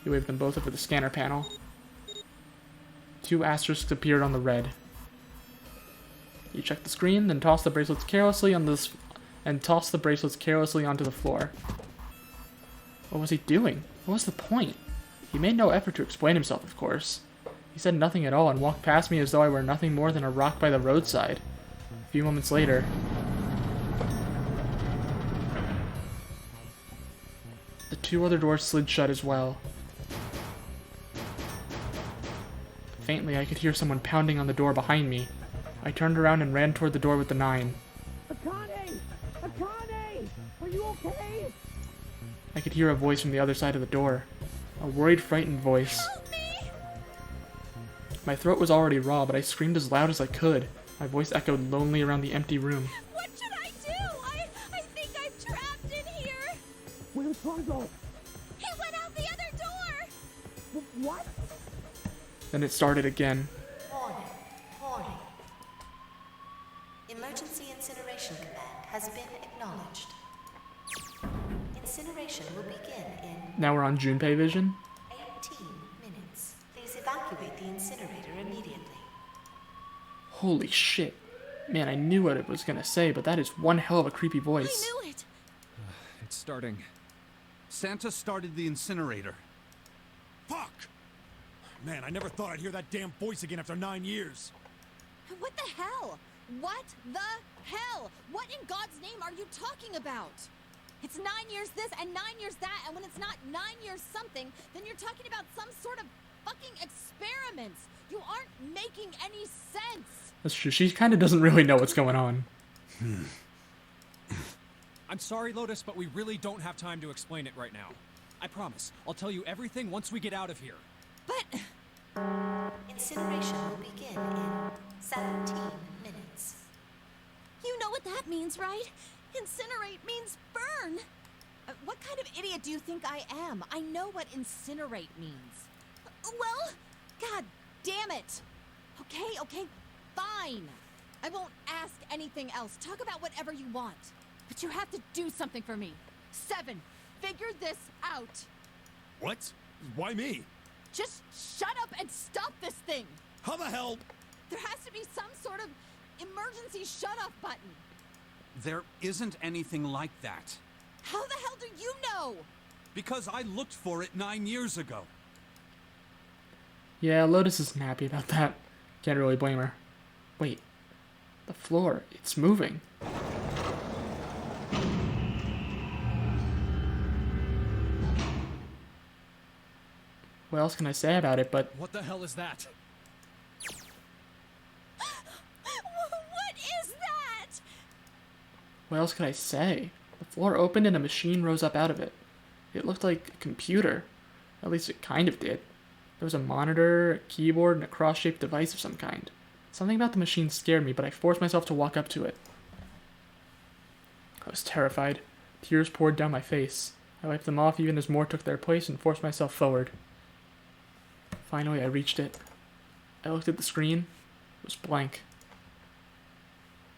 He waved them both over the scanner panel. 2 asterisks appeared on the red. He checked the screen, then tossed the bracelets carelessly onto the floor. What was he doing? What was the point? He made no effort to explain himself, of course. He said nothing at all and walked past me as though I were nothing more than a rock by the roadside. A few moments later, the 2 other doors slid shut as well. Faintly, I could hear someone pounding on the door behind me. I turned around and ran toward the door with the 9. Akane! Akane! Are you okay? I could hear a voice from the other side of the door. A worried, frightened voice. Help me! My throat was already raw, but I screamed as loud as I could. My voice echoed lonely around the empty room. What should I do? I think I'm trapped in here! Where's Hongo? He went out the other door! What? Then it started again. Warning. Warning. Emergency incineration command has been acknowledged. Incineration will begin in Now we're on Junpei vision. 18 minutes. Please evacuate the incinerator immediately. Holy shit. Man, I knew what it was gonna say, but that is one hell of a creepy voice. I knew it! It's starting. Santa started the incinerator. Fuck! Man, I never thought I'd hear that damn voice again after 9 years. What the hell? What the hell? What in God's name are you talking about? It's 9 years this and 9 years that, and when it's not 9 years something, then you're talking about some sort of fucking experiments. You aren't making any sense. That's true. She kind of doesn't really know what's going on. I'm sorry, Lotus, but we really don't have time to explain it right now. I promise. I'll tell you everything once we get out of here. But Incineration will begin in 17 minutes. You know what that means, right? Incinerate means burn. What kind of idiot do you think I am? I know what incinerate means. Well, God damn it! Okay, fine. I won't ask anything else. Talk about whatever you want. But you have to do something for me. 7, figure this out. What? Why me? Just shut up and stop this thing. How the hell? There has to be some sort of emergency shut-off button. There isn't anything like that. How the hell do you know? Because I looked for it 9 years ago. Yeah, Lotus isn't happy about that. Can't really blame her. Wait. The floor, it's moving. What else can I say about it, but... What the hell is that? what is that? What else could I say? The floor opened and a machine rose up out of it. It looked like a computer. At least it kind of did. There was a monitor, a keyboard, and a cross-shaped device of some kind. Something about the machine scared me, but I forced myself to walk up to it. I was terrified. Tears poured down my face. I wiped them off even as more took their place and forced myself forward. Finally, I reached it. I looked at the screen. It was blank.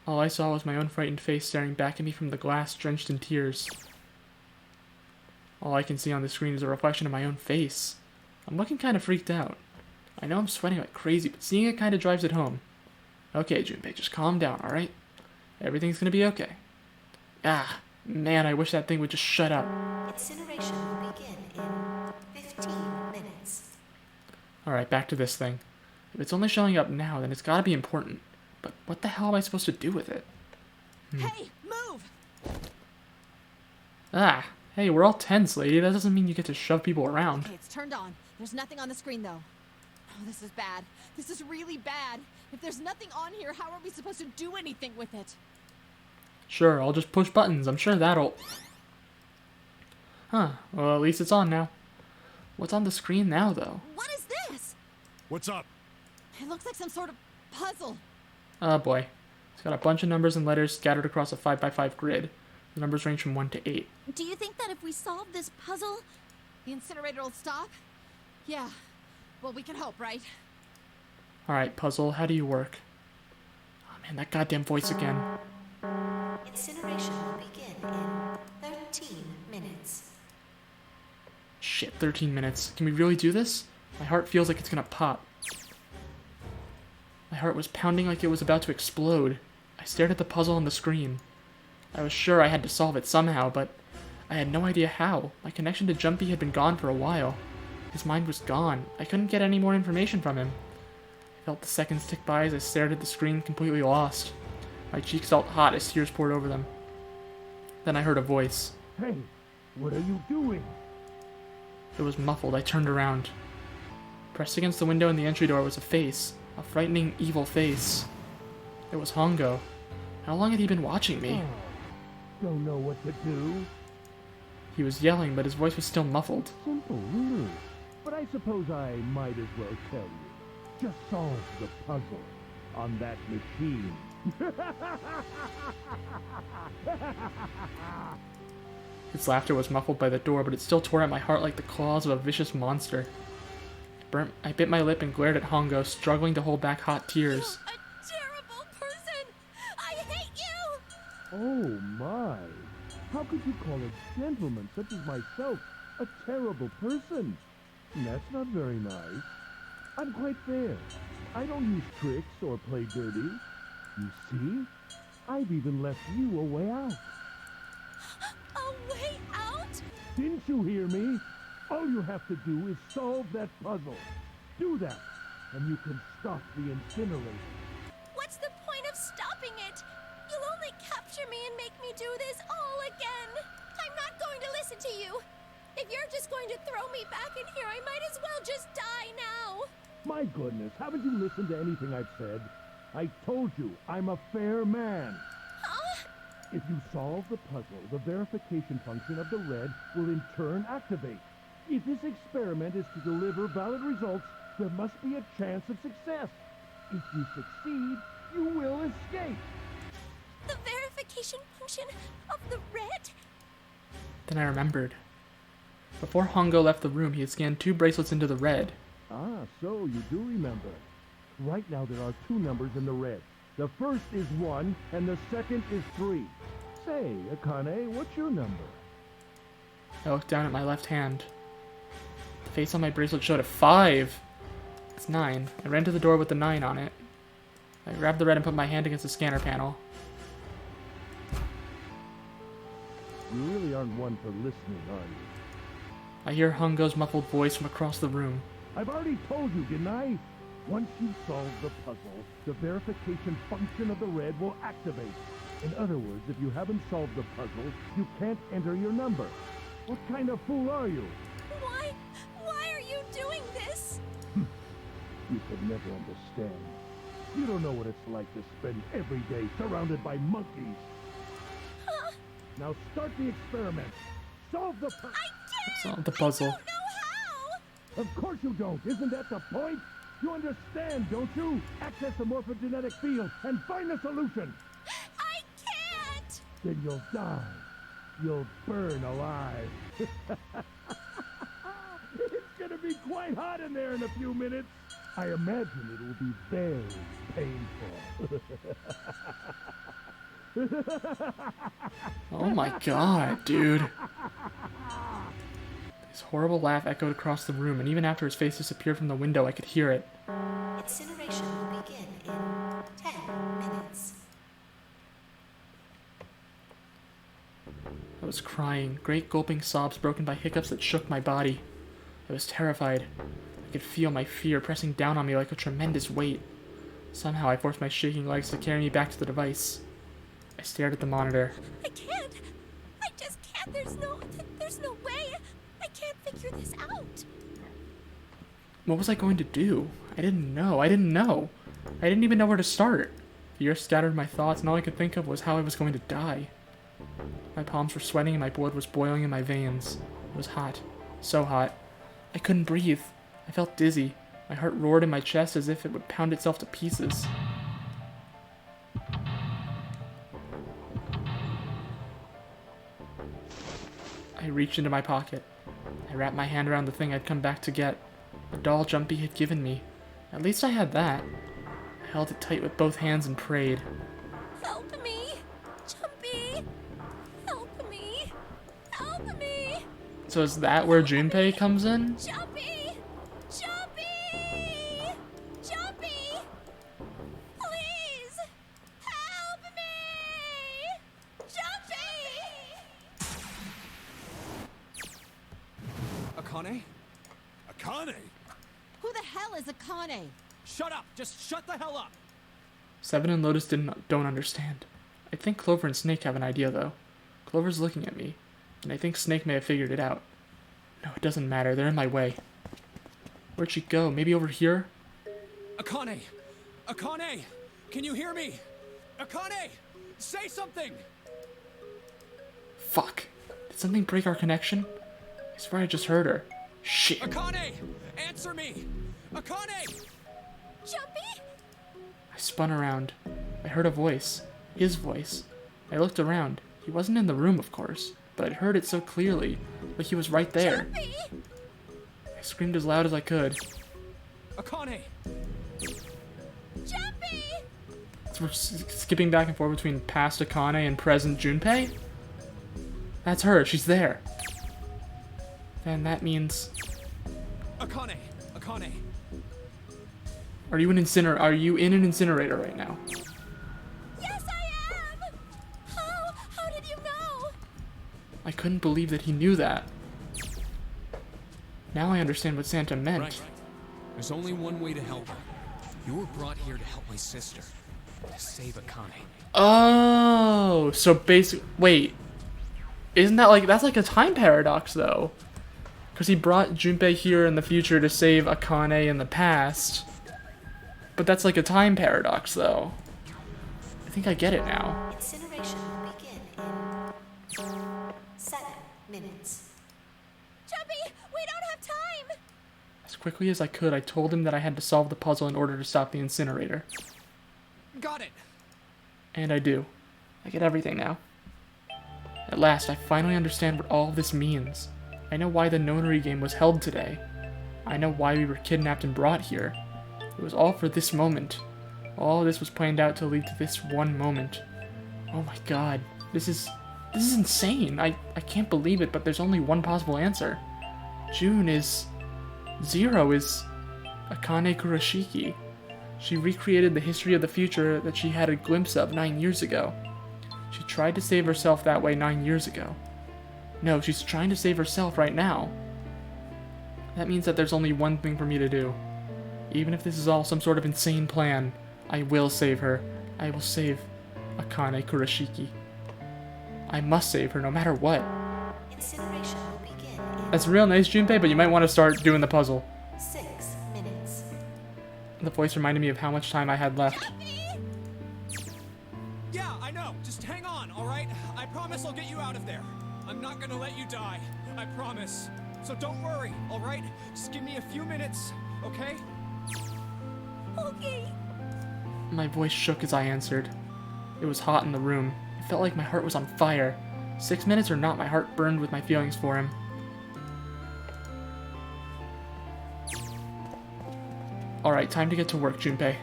All I saw was my own frightened face staring back at me from the glass drenched in tears. All I can see on the screen is a reflection of my own face. I'm looking kind of freaked out. I know I'm sweating like crazy, but seeing it kind of drives it home. Okay, Junpei, just calm down, alright? Everything's gonna be okay. Ah, man, I wish that thing would just shut up. Incineration will begin in 15 minutes. Alright, back to this thing. If it's only showing up now, then it's gotta be important. But what the hell am I supposed to do with it? Hey, move! Ah, hey, we're all tense, lady. That doesn't mean you get to shove people around. Okay, it's turned on. There's nothing on the screen, though. Oh, this is bad. This is really bad. If there's nothing on here, how are we supposed to do anything with it? Sure, I'll just push buttons. I'm sure that'll... Huh, well, at least it's on now. What's on the screen now, though? What is this? What's up? It looks like some sort of puzzle. Oh boy. It's got a bunch of numbers and letters scattered across a 5x5 grid. The numbers range from 1 to 8. Do you think that if we solve this puzzle... The incinerator will stop? Yeah. Well, we can hope, right? Alright, puzzle, how do you work? Oh man, that goddamn voice again. Incineration will begin in 13 minutes. Shit, 13 minutes. Can we really do this? My heart feels like it's gonna pop. My heart was pounding like it was about to explode. I stared at the puzzle on the screen. I was sure I had to solve it somehow, but I had no idea how. My connection to Jumpy had been gone for a while. His mind was gone. I couldn't get any more information from him. I felt the seconds tick by as I stared at the screen, completely lost. My cheeks felt hot as tears poured over them. Then I heard a voice. Hey, what are you doing? It was muffled. I turned around. Pressed against the window in the entry door was a face. A frightening, evil face. It was Hongo. How long had he been watching me? Don't know what to do? He was yelling, but his voice was still muffled. Simple, really. But I suppose I might as well tell you. Just solve the puzzle on that machine. His laughter was muffled by the door, but it still tore at my heart like the claws of a vicious monster. I bit my lip and glared at Hongo, struggling to hold back hot tears. You're a terrible person! I hate you! Oh my! How could you call a gentleman such as myself a terrible person? That's not very nice. I'm quite fair. I don't use tricks or play dirty. You see? I've even left you a way out. A way out? Didn't you hear me? All you have to do is solve that puzzle. Do that, and you can stop the incinerator. What's the point of stopping it? You'll only capture me and make me do this all again. I'm not going to listen to you. If you're just going to throw me back in here, I might as well just die now. My goodness, haven't you listened to anything I've said? I told you, I'm a fair man. Huh? If you solve the puzzle, the verification function of the red will in turn activate. If this experiment is to deliver valid results, there must be a chance of success. If you succeed, you will escape. The verification function of the red? Then I remembered. Before Hongo left the room, he had scanned 2 bracelets into the red. Ah, so you do remember. Right now there are 2 numbers in the red. The first is 1, and the second is 3. Say, Akane, what's your number? I looked down at my left hand. The face on my bracelet showed a 5. It's 9. I ran to the door with the 9 on it. I grabbed the red and put my hand against the scanner panel. You really aren't one for listening, are you? I hear Hongo's muffled voice from across the room. I've already told you, didn't I? Once you solve the puzzle, the verification function of the red will activate. In other words, if you haven't solved the puzzle, you can't enter your number. What kind of fool are you? Why are you doing this? You could never understand. You don't know what it's like to spend every day surrounded by monkeys. Huh? Now start the experiment. Solve the puzzle. Solve the puzzle. I don't know how. Of course you don't. Isn't that the point? You understand, don't you? Access the morphogenetic field and find the solution. I can't. Then you'll die. You'll burn alive. It's gonna be quite hot in there in a few minutes. I imagine it will be very painful. Oh my god, dude. His horrible laugh echoed across the room, and even after his face disappeared from the window, I could hear it. Incineration will begin in 10 minutes. I was crying, great gulping sobs broken by hiccups that shook my body. I was terrified. I could feel my fear pressing down on me like a tremendous weight. Somehow I forced my shaking legs to carry me back to the device. I stared at the monitor. I can't. I just can't. There's no way. I can't figure this out. What was I going to do? I didn't know. I didn't even know where to start. Fear scattered my thoughts, and all I could think of was how I was going to die. My palms were sweating and my blood was boiling in my veins. It was hot. So hot. I couldn't breathe. I felt dizzy. My heart roared in my chest as if it would pound itself to pieces. I reached into my pocket. I wrapped my hand around the thing I'd come back to get. The doll Jumpy had given me. At least I had that. I held it tight with both hands and prayed. Help me, Jumpy. Help me. Help me. So is that where Junpei comes in? Jumpy. Jumpy. Jumpy. Please. Help me. Jumpy. Akane? Akane? Who the hell is Akane? Shut up! Just shut the hell up! Seven and Lotus don't understand. I think Clover and Snake have an idea, though. Clover's looking at me, and I think Snake may have figured it out. No, it doesn't matter. They're in my way. Where'd she go? Maybe over here? Akane! Akane! Can you hear me? Akane! Say something! Fuck. Did something break our connection? I swear I just heard her. Shit. Akane! Answer me! Akane! Jumpy? I spun around. I heard a voice. His voice. I looked around. He wasn't in the room, of course, but I'd heard it so clearly. Like he was right there. Jumpy? I screamed as loud as I could. Akane! Jumpy? So we're skipping back and forth between past Akane and present Junpei? That's her. She's there. Then that means... Akane! Akane! Are you in an incinerator right now? Yes, I am. How did you know? I couldn't believe that he knew that. Now I understand what Santa meant. Right. There's only one way to help her. You were brought here to help my sister. To save Akane. Oh, so basically, wait. Isn't that like, that's like a time paradox though? Because he brought Junpei here in the future to save Akane in the past. But that's like a time paradox though. I think I get it now. Incineration will begin in 7 minutes. Jumpy, we don't have time. As quickly as I could, I told him that I had to solve the puzzle in order to stop the incinerator. Got it. And I do. I get everything now. At last, I finally understand what all of this means. I know why the nonary game was held today. I know why we were kidnapped and brought here. It was all for this moment. All of this was planned out to lead to this one moment. Oh my god. This is insane. I can't believe it, but there's only one possible answer. June is... 0 is... Akane Kurashiki. She recreated the history of the future that she had a glimpse of 9 years ago. She tried to save herself that way 9 years ago. No, she's trying to save herself right now. That means that there's only one thing for me to do. Even if this is all some sort of insane plan, I will save her. I will save Akane Kurashiki. I must save her no matter what. Incineration will begin in That's real nice, Junpei, but you might want to start doing the puzzle. 6 minutes. The voice reminded me of how much time I had left. Yeah, I know. Just hang on, all right? I promise I'll get you out of there. I'm not gonna let you die. I promise. So don't worry, all right? Just give me a few minutes, okay? Okay. My voice shook as I answered. It was hot in the room. It felt like my heart was on fire. 6 minutes or not, my heart burned with my feelings for him. Alright, time to get to work, Junpei.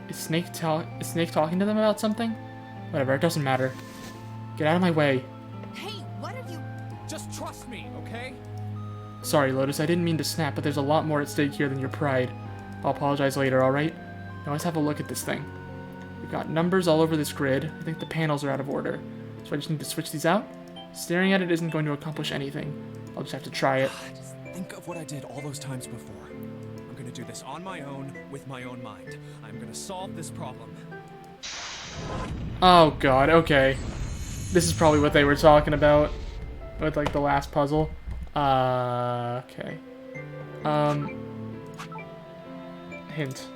Is Snake talking to them about something? Whatever, it doesn't matter. Get out of my way. Hey, what are you... Just trust me, okay? Sorry, Lotus, I didn't mean to snap, but there's a lot more at stake here than your pride. I'll apologize later, alright? Now let's have a look at this thing. We've got numbers all over this grid. I think the panels are out of order. So I just need to switch these out? Staring at it isn't going to accomplish anything. I'll just have to try it. Just think of what I did all those times before. I'm gonna do this on my own, with my own mind. I'm gonna solve this problem. Oh god, okay. This is probably what they were talking about with like the last puzzle. Okay. Hint.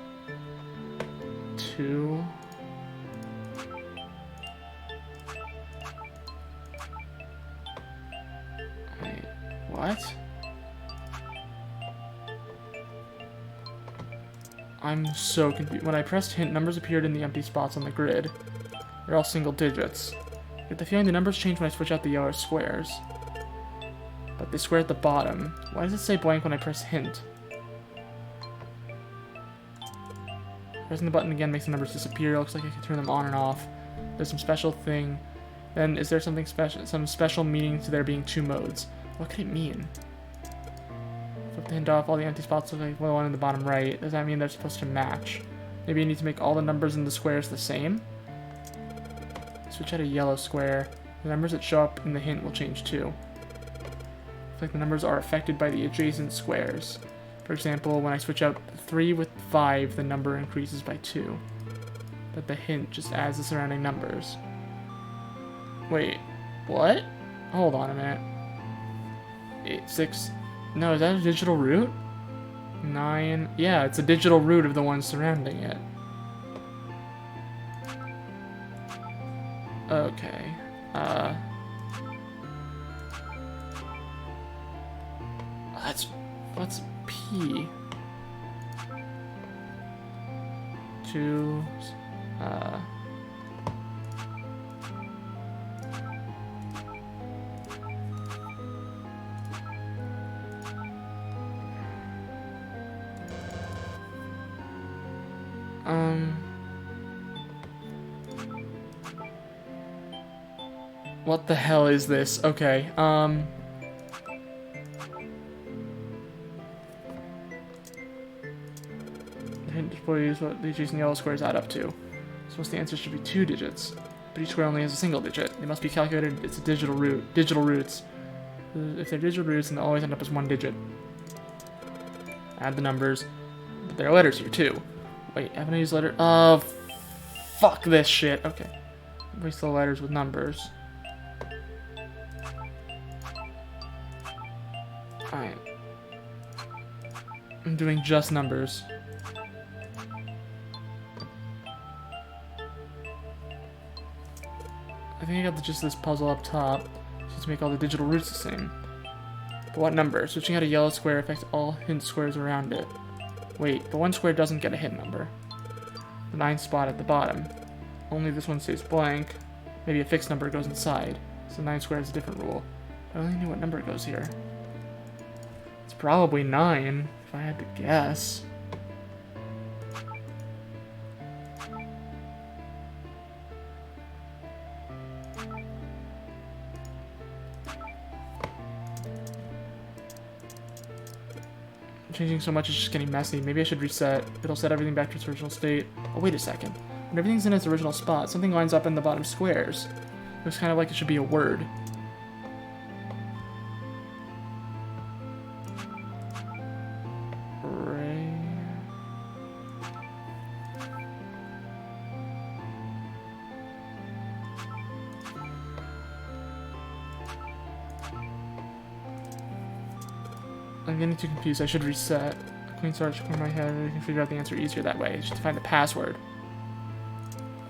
2. Wait, what? I'm so confused. When I pressed hint, numbers appeared in the empty spots on the grid. They're all single digits. I get the feeling the numbers change when I switch out the yellow squares. But the square at the bottom. Why does it say blank when I press hint? Pressing the button again makes the numbers disappear. Looks like I can turn them on and off. There's some special thing. Then is there something special? Some special meaning to there being 2 modes? What could it mean? Flip the hint off. All the empty spots look like the one in the bottom right. Does that mean they're supposed to match? Maybe you need to make all the numbers in the squares the same? Switch out a yellow square. The numbers that show up in the hint will change too. Looks like the numbers are affected by the adjacent squares. For example, when I switch out 3 with 5, the number increases by 2. But the hint just adds the surrounding numbers. Wait, what? Hold on a minute. 8, 6... No, is that a digital root? 9... Yeah, it's a digital root of the one surrounding it. Okay. What's P? 2... What the hell is this? Okay, the hint displays what the adjacent yellow squares add up to. So the answer should be 2 digits, but each square only has a single digit. They must be calculated, it's a digital root, digital roots. If they're digital roots, then they'll always end up as 1 digit. Add the numbers, but there are letters here too. Wait, haven't I used letter? Oh, fuck this shit. Okay. Replace the letters with numbers. Alright. I'm doing just numbers. I think I got the gist of this puzzle up top. Just make all the digital roots the same. But what number? Switching out a yellow square affects all hint squares around it. Wait, the one square doesn't get a hint number. The 9th spot at the bottom. Only this one stays blank. Maybe a fixed number goes inside. So 9 square has a different rule. I only knew what number goes here. It's probably 9, if I had to guess. Changing so much is just getting messy. Maybe I should reset. It'll set everything back to its original state. Oh, wait a second. When everything's in its original spot, something lines up in the bottom squares. Looks kind of like it should be a word. Ray. I'm getting too confused. I should reset. Clean start should clear my head. I can figure out the answer easier that way. I should find the password.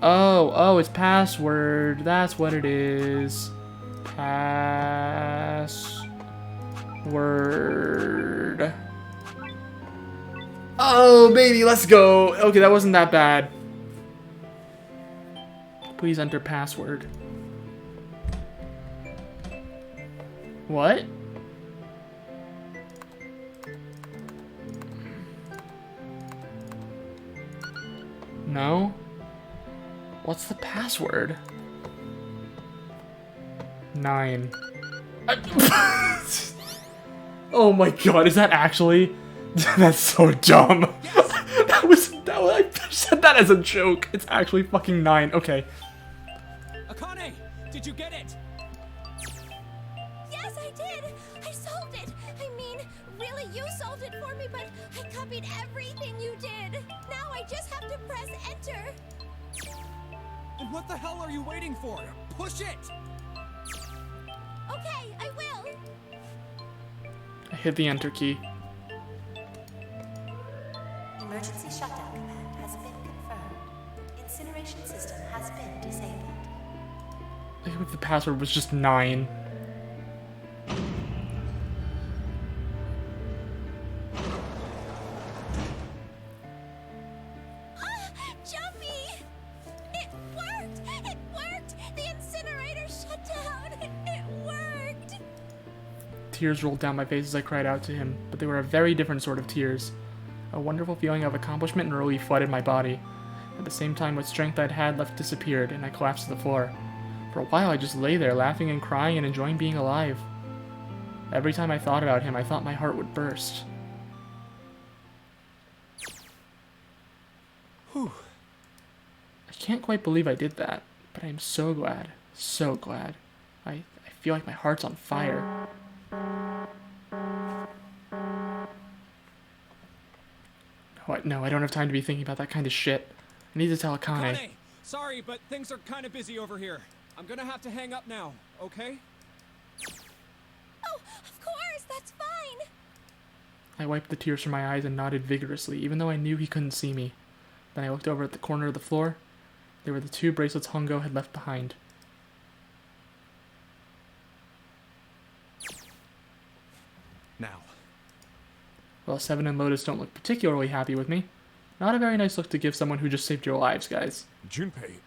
Oh, it's password. That's what it is. Password. Oh, baby, let's go. Okay, that wasn't that bad. Please enter password. What? No? What's the password? 9. Oh my god, is that actually? That's so dumb. I said that as a joke. It's actually fucking 9. Okay. Akane, did you get it? Yes, I did! I solved it! I mean, really, you solved it for me, but I copied everything you did! Now I just have to press enter! And what the hell are you waiting for? Push it! Okay, I will! I hit the enter key. Emergency shutdown command has been confirmed. Incineration system has been disabled. I think the password was just 9. Jumpy! It worked! It worked! The incinerator shut down! It worked! Tears rolled down my face as I cried out to him, but they were a very different sort of tears. A wonderful feeling of accomplishment and relief flooded my body. At the same time, what strength I'd had left disappeared, and I collapsed to the floor. For a while, I just lay there, laughing and crying and enjoying being alive. Every time I thought about him, I thought my heart would burst. Whew. I can't quite believe I did that, but I am so glad. So glad. I feel like my heart's on fire. No, I don't have time to be thinking about that kind of shit. I need to tell Akane. Akane, sorry, but things are kind of busy over here. I'm gonna have to hang up now, okay? Oh, of course, that's fine! I wiped the tears from my eyes and nodded vigorously, even though I knew he couldn't see me. Then I looked over at the corner of the floor. They were the 2 bracelets Hongo had left behind. Now. Well, Seven and Lotus don't look particularly happy with me. Not a very nice look to give someone who just saved your lives, guys. Junpei,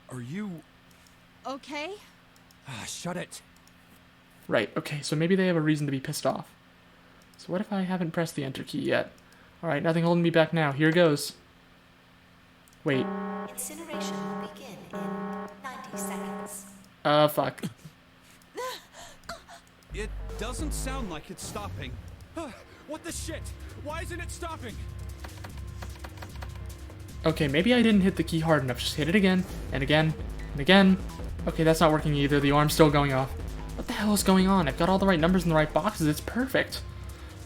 are you... Okay. Shut it. Right, okay, so maybe they have a reason to be pissed off. So what if I haven't pressed the enter key yet? Alright, nothing holding me back now. Here goes. Wait. Incineration will begin in 90 seconds. Fuck. It doesn't sound like it's stopping. What the shit? Why isn't it stopping? Okay, maybe I didn't hit the key hard enough. Just hit it again, and again, and again. Okay, that's not working either. The alarm's still going off. What the hell is going on? I've got all the right numbers in the right boxes. It's perfect.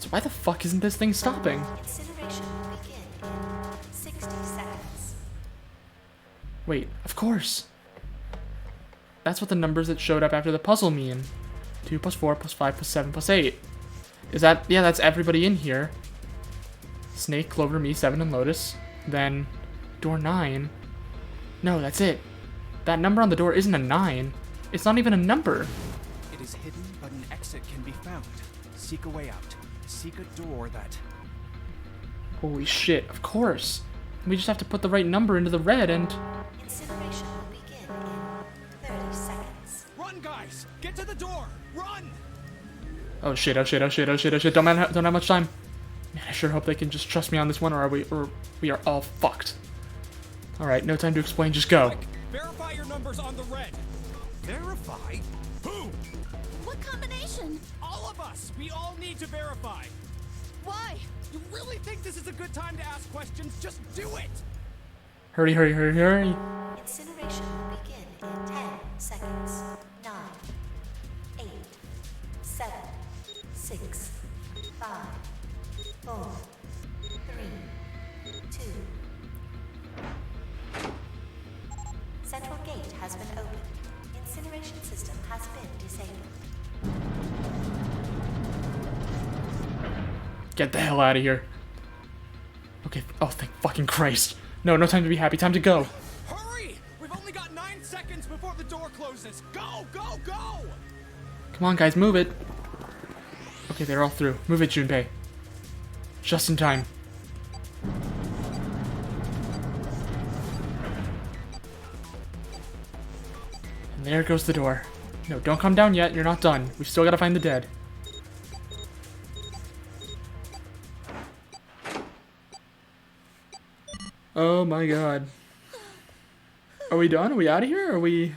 So why the fuck isn't this thing stopping? Incineration will begin in 60 seconds. Wait, of course. That's what the numbers that showed up after the puzzle mean. 2 plus 4 plus 5 plus 7 plus 8. Is that... yeah, that's everybody in here. Snake, Clover, me, Seven, and Lotus. Then, door 9. No, that's it. That number on the door isn't a 9. It's not even a number. It is hidden, but an exit can be found. Seek a way out. Seek a door that... Holy shit, of course. We just have to put the right number into the red and... Incineration will begin in 30 seconds. Run, guys! Get to the door! Run! Oh shit, oh shit, oh shit, oh shit, oh shit. Don't have much time. Man, I sure hope they can just trust me on this one, or we are all fucked. Alright, no time to explain, just go. Quick, verify your numbers on the red. Verify? Who? What combination? All of us! We all need to verify! Why? You really think this is a good time to ask questions? Just do it! Hurry, hurry, hurry, hurry. Incineration will begin in 10 seconds. 9, 8, 7, 6, 5, 4, 3, 2. Central gate has been opened. Incineration system has been disabled. Get the hell out of here. Okay, oh thank fucking Christ. No time to be happy, time to go. Hurry! We've only got 9 seconds before the door closes. Go, go, go! Come on guys, move it. Okay, they're all through. Move it, Junpei. Just in time. And there goes the door. No, don't come down yet, you're not done. We've still gotta find the dead. Oh my god. Are we done? Are we out of here? Are we...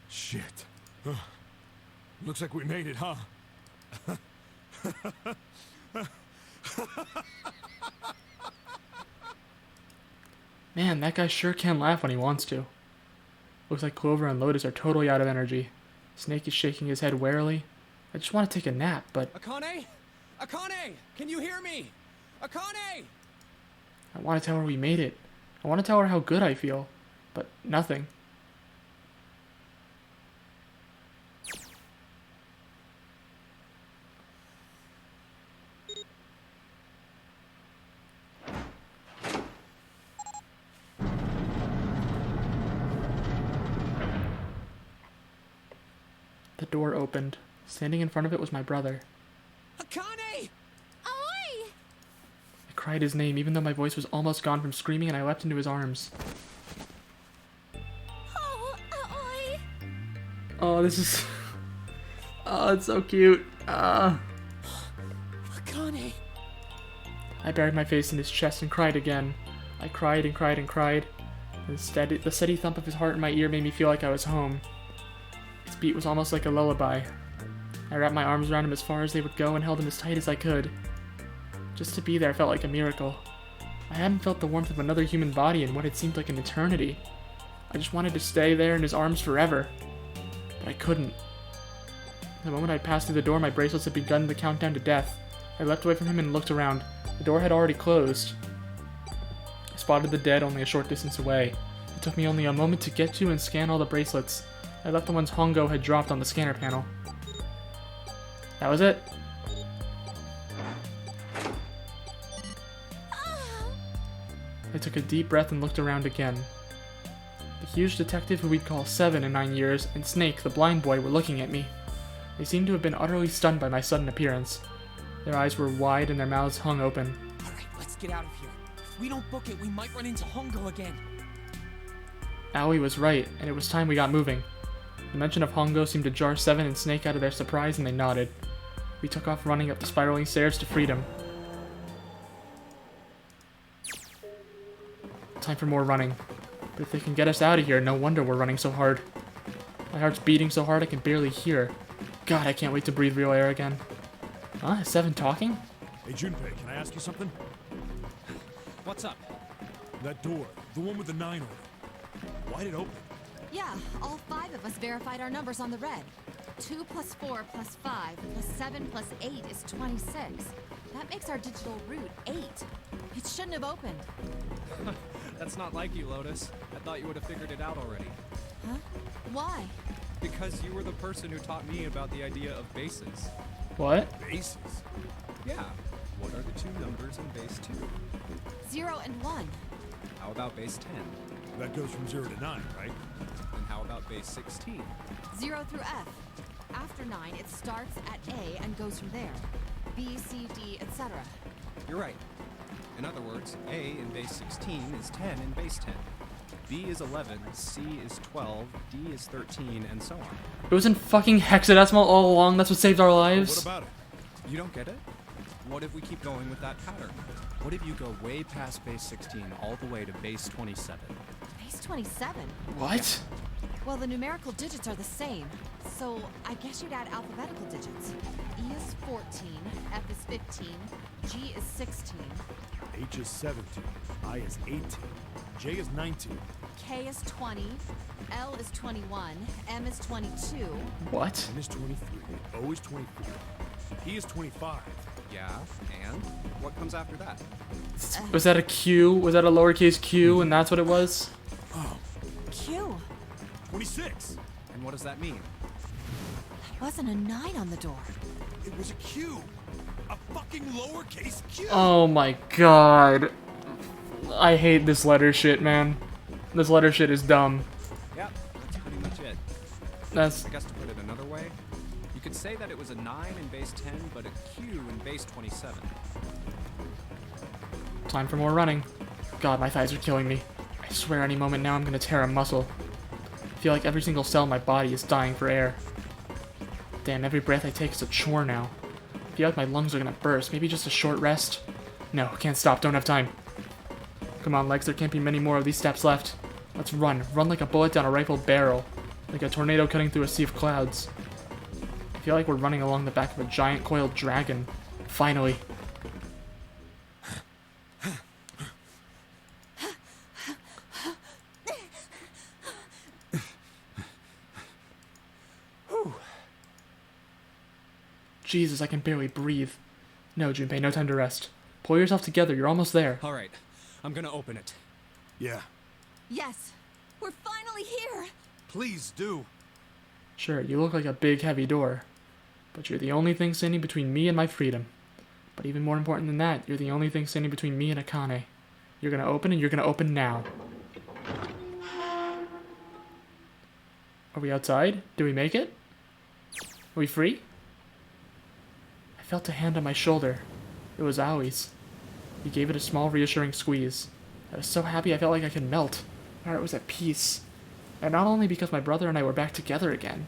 Shit. Looks like we made it, huh? Man, that guy sure can laugh when he wants to. Looks like Clover and Lotus are totally out of energy. Snake is shaking his head warily. I just want to take a nap, but... Akane? Akane! Can you hear me? Akane! I want to tell her we made it. I want to tell her how good I feel. But nothing. The door opened. Standing in front of it was my brother. Akane! Oi! I cried his name even though my voice was almost gone from screaming, and I leapt into his arms. Oh, oi! Oh, this is... Oh, it's so cute. Akane! I buried my face in his chest and cried again. I cried and cried and cried. The steady thump of his heart in my ear made me feel like I was home. Its beat was almost like a lullaby. I wrapped my arms around him as far as they would go and held him as tight as I could. Just to be there felt like a miracle. I hadn't felt the warmth of another human body in what had seemed like an eternity. I just wanted to stay there in his arms forever. But I couldn't. The moment I passed through the door, my bracelets had begun the countdown to death. I leapt away from him and looked around. The door had already closed. I spotted the dead only a short distance away. It took me only a moment to get to and scan all the bracelets. I left the ones Hongo had dropped on the scanner panel. That was it. I took a deep breath and looked around again. The huge detective who we'd call 7 in 9 years, and Snake, the blind boy, were looking at me. They seemed to have been utterly stunned by my sudden appearance. Their eyes were wide and their mouths hung open. Alright, let's get out of here. If we don't book it, we might run into Hongo again. Aoi was right, and it was time we got moving. The mention of Hongo seemed to jar 7 and Snake out of their surprise, and they nodded. We took off running up the spiraling stairs to freedom. Time for more running. But if they can get us out of here, no wonder we're running so hard. My heart's beating so hard I can barely hear. God, I can't wait to breathe real air again. Huh? Is 7 talking? Hey, Junpei, can I ask you something? What's up? That door, the one with the 9 on it. Why'd it open? Yeah, all 5 of us verified our numbers on the red. 2 plus 4 plus 5 plus 7 plus 8 is 26. That makes our digital route 8. It shouldn't have opened. That's not like you, Lotus. I thought you would have figured it out already. Huh? Why? Because you were the person who taught me about the idea of bases. What? Bases? Yeah. What are the two numbers in base 2? 0 and 1. How about base 10? That goes from 0 to 9, right? And how about base 16? 0 through F. After 9, it starts at A and goes from there. B, C, D, etc. You're right. In other words, A in base 16 is 10 in base 10. B is 11, C is 12, D is 13, and so on. It was in fucking hexadecimal all along. That's what saved our lives. What about it? You don't get it? What if we keep going with that pattern? What if you go way past base 16 all the way to base 27? Base 27? What? Well, the numerical digits are the same, so I guess you'd add alphabetical digits. E is 14, F is 15, G is 16, H is 17, I is 18, J is 19. K is 20, L is 21, M is 22. What? N is 23, O is 24, P is 25. Yeah, and what comes after that? Was that a Q? Was that a lowercase q and that's what it was? Oh, Q. 26. And what does that mean? There wasn't a 9 on the door. It was a Q. A fucking lowercase Q. Oh my god. I hate this letter shit, man. This letter shit is dumb. Yep, that's pretty much it. That's... I guess to put it another way, you could say that it was a 9 in base 10, but a Q in base 27. Time for more running. God, my thighs are killing me. I swear any moment now I'm gonna tear a muscle. I feel like every single cell in my body is dying for air. Damn, every breath I take is a chore now. I feel like my lungs are gonna burst. Maybe just a short rest? No, can't stop, don't have time. Come on, legs, there can't be many more of these steps left. Let's run. Run like a bullet down a rifle barrel. Like a tornado cutting through a sea of clouds. I feel like we're running along the back of a giant coiled dragon. Finally. Jesus, I can barely breathe. No, Junpei, no time to rest. Pull yourself together, you're almost there. Alright, I'm gonna open it. Yeah. Yes, we're finally here. Please do. Sure, you look like a big, heavy door. But you're the only thing standing between me and my freedom. But even more important than that, you're the only thing standing between me and Akane. You're gonna open, and you're gonna open now. Are we outside? Did we make it? Are we free? I felt a hand on my shoulder. It was Aoi's. He gave it a small, reassuring squeeze. I was so happy I felt like I could melt. My heart was at peace. And not only because my brother and I were back together again.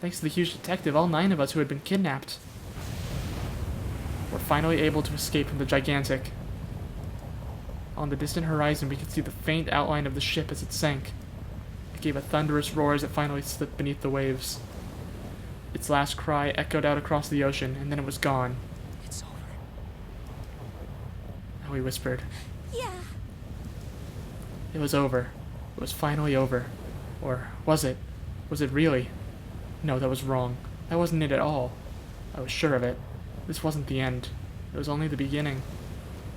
Thanks to the huge detective, all 9 of us who had been kidnapped were finally able to escape from the gigantic. On the distant horizon, we could see the faint outline of the ship as it sank. It gave a thunderous roar as it finally slipped beneath the waves. Its last cry echoed out across the ocean, and then it was gone. It's over. Aoi whispered. Yeah. It was over. It was finally over. Or was it? Was it really? No, that was wrong. That wasn't it at all. I was sure of it. This wasn't the end. It was only the beginning.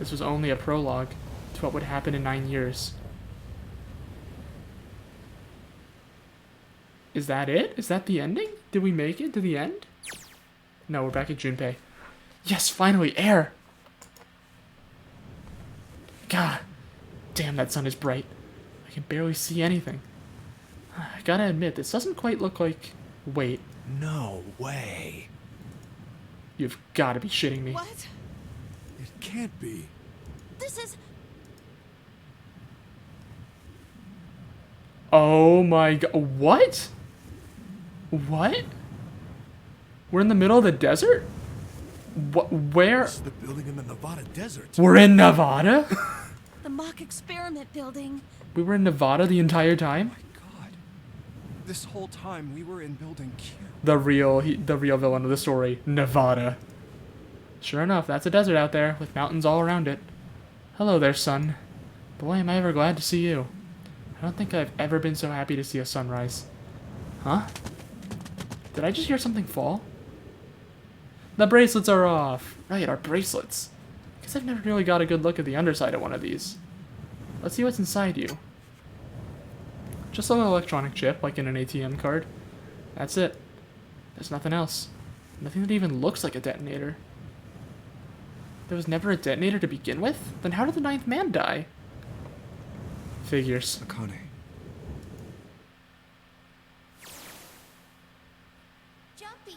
This was only a prologue to what would happen in 9 years. Is that it? Is that the ending? Did we make it to the end? No, we're back at Junpei. Yes, finally, air! God, damn, that sun is bright. I can barely see anything. I gotta admit, this doesn't quite look like... Wait, No way. you've gotta be shitting me. What? It can't be. This is... Oh my god, what? What? We're in the middle of the desert? What, where? This is the building in the Nevada desert. We're in Nevada? the mock experiment building. We were in Nevada the entire time? God. This whole time we were in building Q. The real villain of the story, Nevada. Sure enough, that's a desert out there, with mountains all around it. Hello there, sun. Boy, am I ever glad to see you. I don't think I've ever been so happy to see a sunrise. Huh? Did I just hear something fall? The bracelets are off! Right, our bracelets. Guess I've never really got a good look at the underside of one of these. Let's see what's inside you. Just a little electronic chip, like in an ATM card. That's it. There's nothing else. Nothing that even looks like a detonator. There was never a detonator to begin with? Then how did the ninth man die? Figures. Akane. Jumpy.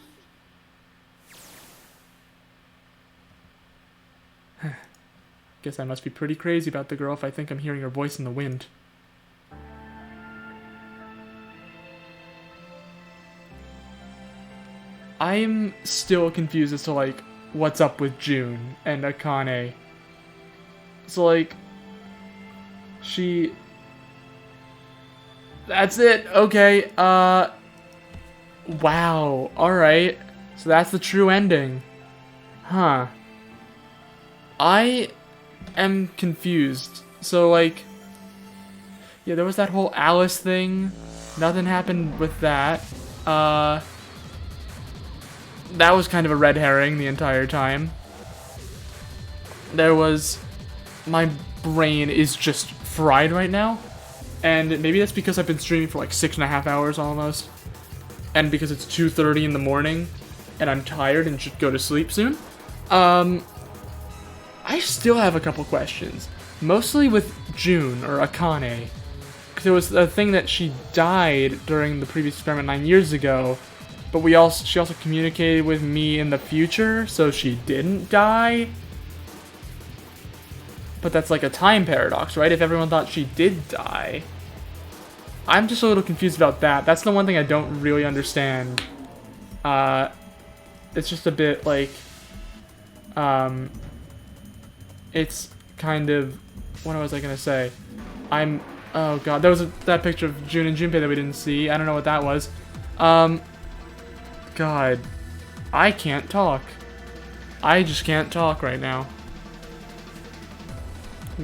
Guess I must be pretty crazy about the girl if I think I'm hearing her voice in the wind. I'm still confused as to, like, what's up with June and Akane. So, like, she... That's it. Okay. Wow. Alright. So that's the true ending. Huh. I am confused. So, like... Yeah, there was that whole Alice thing. Nothing happened with that. That was kind of a red herring the entire time. There was... My brain is just fried right now. And maybe that's because I've been streaming for like 6.5 hours almost. And because it's 2:30 in the morning. And I'm tired and should go to sleep soon. I still have a couple questions. Mostly with June, or Akane. Because there was a thing that she died during the previous experiment 9 years ago. But she also communicated with me in the future, so she didn't die. But that's like a time paradox, right? If everyone thought she did die. I'm just a little confused about that. That's the one thing I don't really understand. It's just a bit like... It's kind of... What was I gonna say? Oh god, there was that picture of June and Junpei that we didn't see. I don't know what that was. God, I can't talk. I just can't talk right now.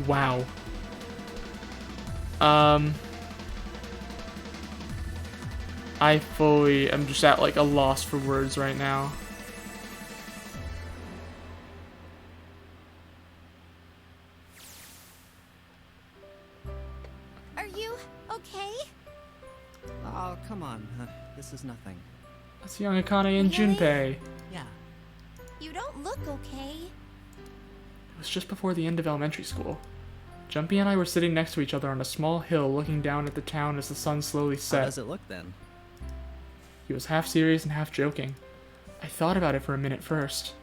Wow. I'm just at like a loss for words right now. Are you okay? Oh, come on. This is nothing. That's young Akane and Really? Junpei. Yeah. You don't look okay. It was just before the end of elementary school. Jumpy and I were sitting next to each other on a small hill looking down at the town as the sun slowly set. How does it look then? He was half serious and half joking. I thought about it for a minute first.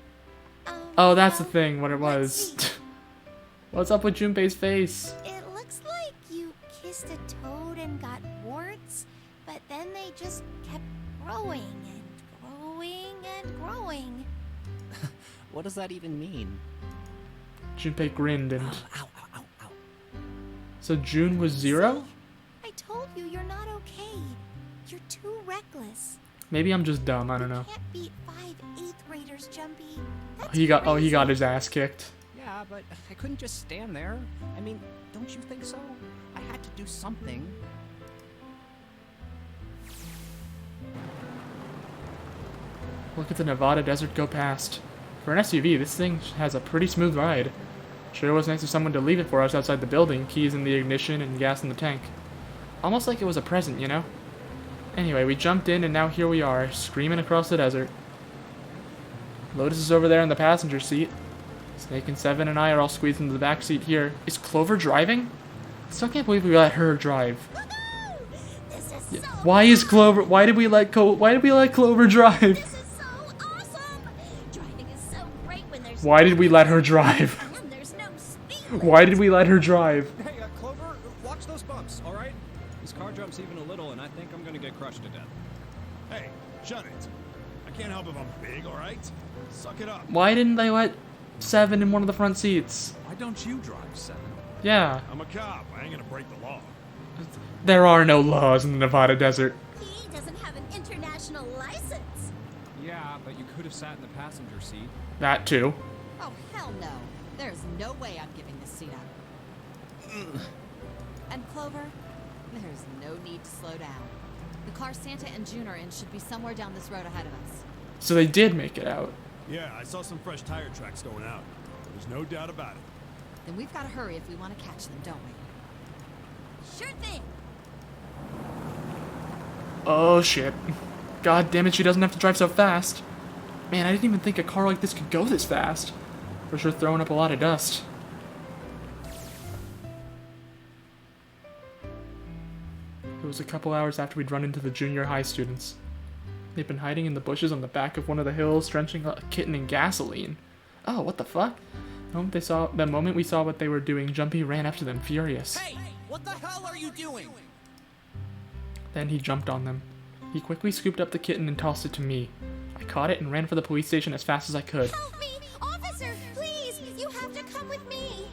Oh, that's the thing, what it was. What's up with Junpei's face? It looks like you kissed a toad and got warts, but then they just kept growing and growing and growing. What does that even mean? Junpei grinned and... Ow, ow, ow, ow. So June was 0? See? I told you you're not okay. You're too reckless. Maybe I'm just dumb, I don't know. You can't beat 5 8th graders, Jumpy. That's He got crazy. his ass kicked. Yeah, but I couldn't just stand there. I mean, don't you think so? I had to do something. Look at the Nevada desert go past. For an SUV, this thing has a pretty smooth ride. Sure was nice of someone to leave it for us outside the building, keys in the ignition and gas in the tank. Almost like it was a present, you know? Anyway, we jumped in and now here we are, screaming across the desert. Lotus is over there in the passenger seat. Snake and Seven and I are all squeezed into the back seat here. Is Clover driving? I still can't believe we let her drive. This is Yeah. so Why did we let Clover drive? This is so awesome. Driving is so great when there's Why did we let her drive? and there's no speed. Why did we let her drive? Hey, Clover, watch those bumps, all right? This car jumps even a little, and I think I'm gonna get crushed to death. Hey, shut it. I can't help if I'm big, all right? Suck it up. Why didn't they let Seven in one of the front seats? Why don't you drive, Seven? Yeah. I'm a cop. I ain't gonna break the law. There are no laws in the Nevada desert. He doesn't have an international license. Yeah, but you could have sat in the passenger seat. That too. Oh, hell no. There's no way I'm giving this seat up. And Clover, there's no need to slow down. The car Santa and June are in should be somewhere down this road ahead of us. So they did make it out. Yeah, I saw some fresh tire tracks going out. There's no doubt about it. Then we've got to hurry if we want to catch them, don't we? Sure thing. Oh shit. God damn it, she doesn't have to drive so fast. Man, I didn't even think a car like this could go this fast. For sure throwing up a lot of dust. It was a couple hours after we'd run into the junior high students. They'd been hiding in the bushes on the back of one of the hills, drenching a kitten in gasoline. Oh, what the fuck? The moment we saw what they were doing, Jumpy ran after them, furious. Hey, what the hell are you doing? Then he jumped on them. He quickly scooped up the kitten and tossed it to me. I caught it and ran for the police station as fast as I could. Help me! Officer, please! You have to come with me!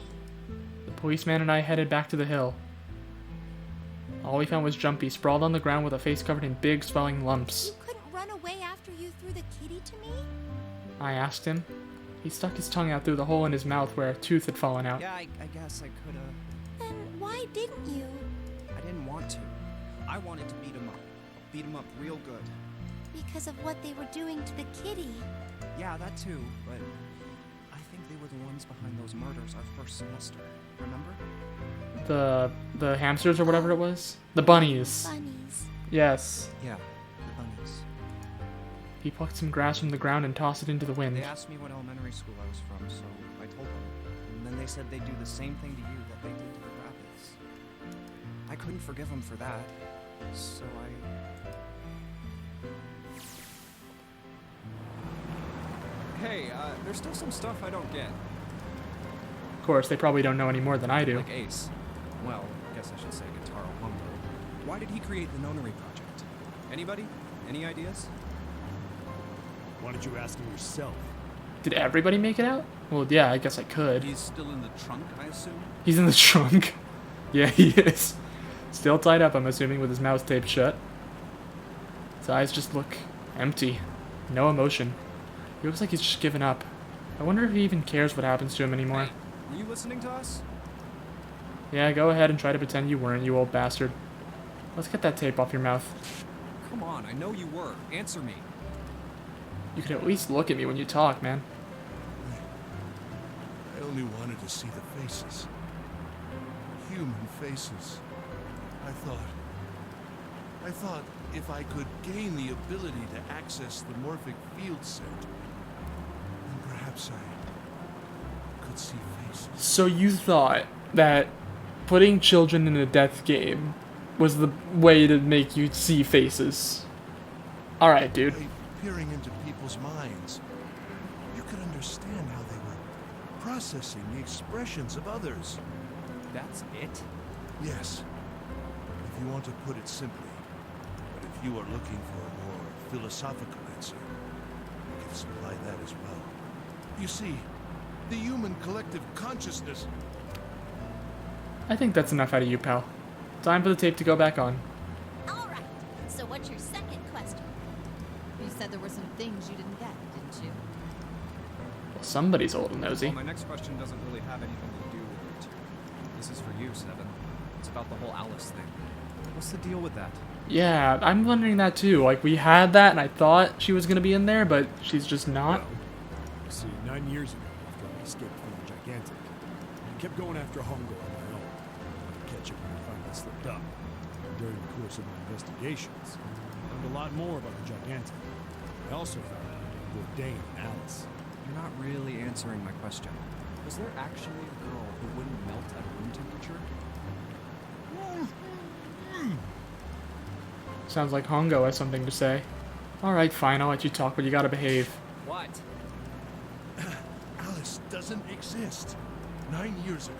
The policeman and I headed back to the hill. All we found was Jumpy, sprawled on the ground with a face covered in big, swelling lumps. You couldn't run away after you threw the kitty to me? I asked him. He stuck his tongue out through the hole in his mouth where a tooth had fallen out. Yeah, I guess I could've... Then why didn't you? I didn't want to. I wanted to beat him up. Beat him up real good. Because of what they were doing to the kitty. Yeah, that too, but... I think they were the ones behind those murders our first semester. Remember? The hamsters or whatever it was? The bunnies. Bunnies. Yes. Yeah, the bunnies. He plucked some grass from the ground and tossed it into the wind. They asked me what elementary school I was from, so I told them. And then they said they'd do the same thing to you that they did to the rabbits. I couldn't forgive them for that, so Hey, there's still some stuff I don't get. Of course, they probably don't know any more than I do. Like Ace. Well, I guess I should say Guitar Hongo. Why did he create the Nonary project? Anybody? Any ideas? Why don't you ask him yourself? Did everybody make it out? Well, yeah, I guess I could. He's still in the trunk, I assume? He's in the trunk. Yeah, he is. Still tied up, I'm assuming, with his mouth taped shut. His eyes just look empty. No emotion. He looks like he's just given up. I wonder if he even cares what happens to him anymore. Hey, were you listening to us? Yeah, go ahead and try to pretend you weren't, you old bastard. Let's get that tape off your mouth. Come on, I know you were. Answer me. You could at least look at me when you talk, man. I only wanted to see the faces. Human faces. I thought if I could gain the ability to access the morphic field set, then perhaps I could see faces. So you thought that putting children in a death game was the way to make you see faces? Alright, dude. By peering into people's minds, you could understand how they were processing the expressions of others. That's it? Yes. If you want to put it simply. But if you are looking for a more philosophical answer, I can supply that as well. You see, the human collective consciousness... I think that's enough out of you, pal. Time for the tape to go back on. Alright, so what's your second question? You said there were some things you didn't get, didn't you? Well, somebody's old and nosy. Well, my next question doesn't really have anything to do with it. This is for you, Seven. It's about the whole Alice thing. What's the deal with that? Yeah, I'm wondering that too. Like, we had that and I thought she was gonna be in there, but she's just not. Well, see, 9 years ago, after I escaped from the Gigantic, I kept going after Hongo on my own. I'd catch him when I finally slipped up. And during the course of my investigations, I learned a lot more about the Gigantic. I also found out about Bourdain and Alice. You're not really answering my question. Was there actually a girl who wouldn't melt at room temperature? Sounds like Hongo has something to say. Alright, fine, I'll let you talk, but you gotta behave. What? Alice doesn't exist. 9 years ago,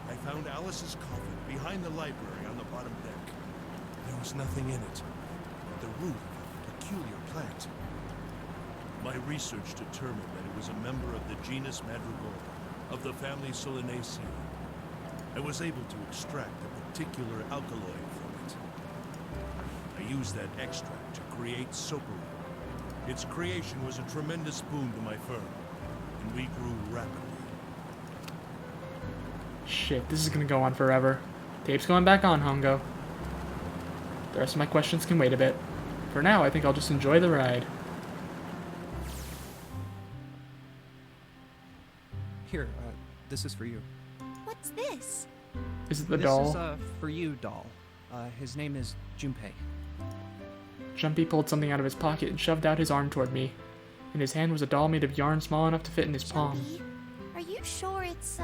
I found Alice's coffin behind the library on the bottom deck. There was nothing in it but the root of a peculiar plant. My research determined that it was a member of the genus Madrigal of the family Solanaceae. I was able to extract a particular alkaloid from it. I used that extract to create Soperu. Its creation was a tremendous boon to my firm, and we grew rapidly. Shit, this is gonna go on forever. Tape's going back on, Hongo. The rest of my questions can wait a bit. For now, I think I'll just enjoy the ride. Here, this is for you. What's this? Is it the This doll? is a for you doll. His name is Junpei. Jumpy pulled something out of his pocket and shoved out his arm toward me. In his hand was a doll made of yarn small enough to fit in his palm. Jumpy, you sure it's,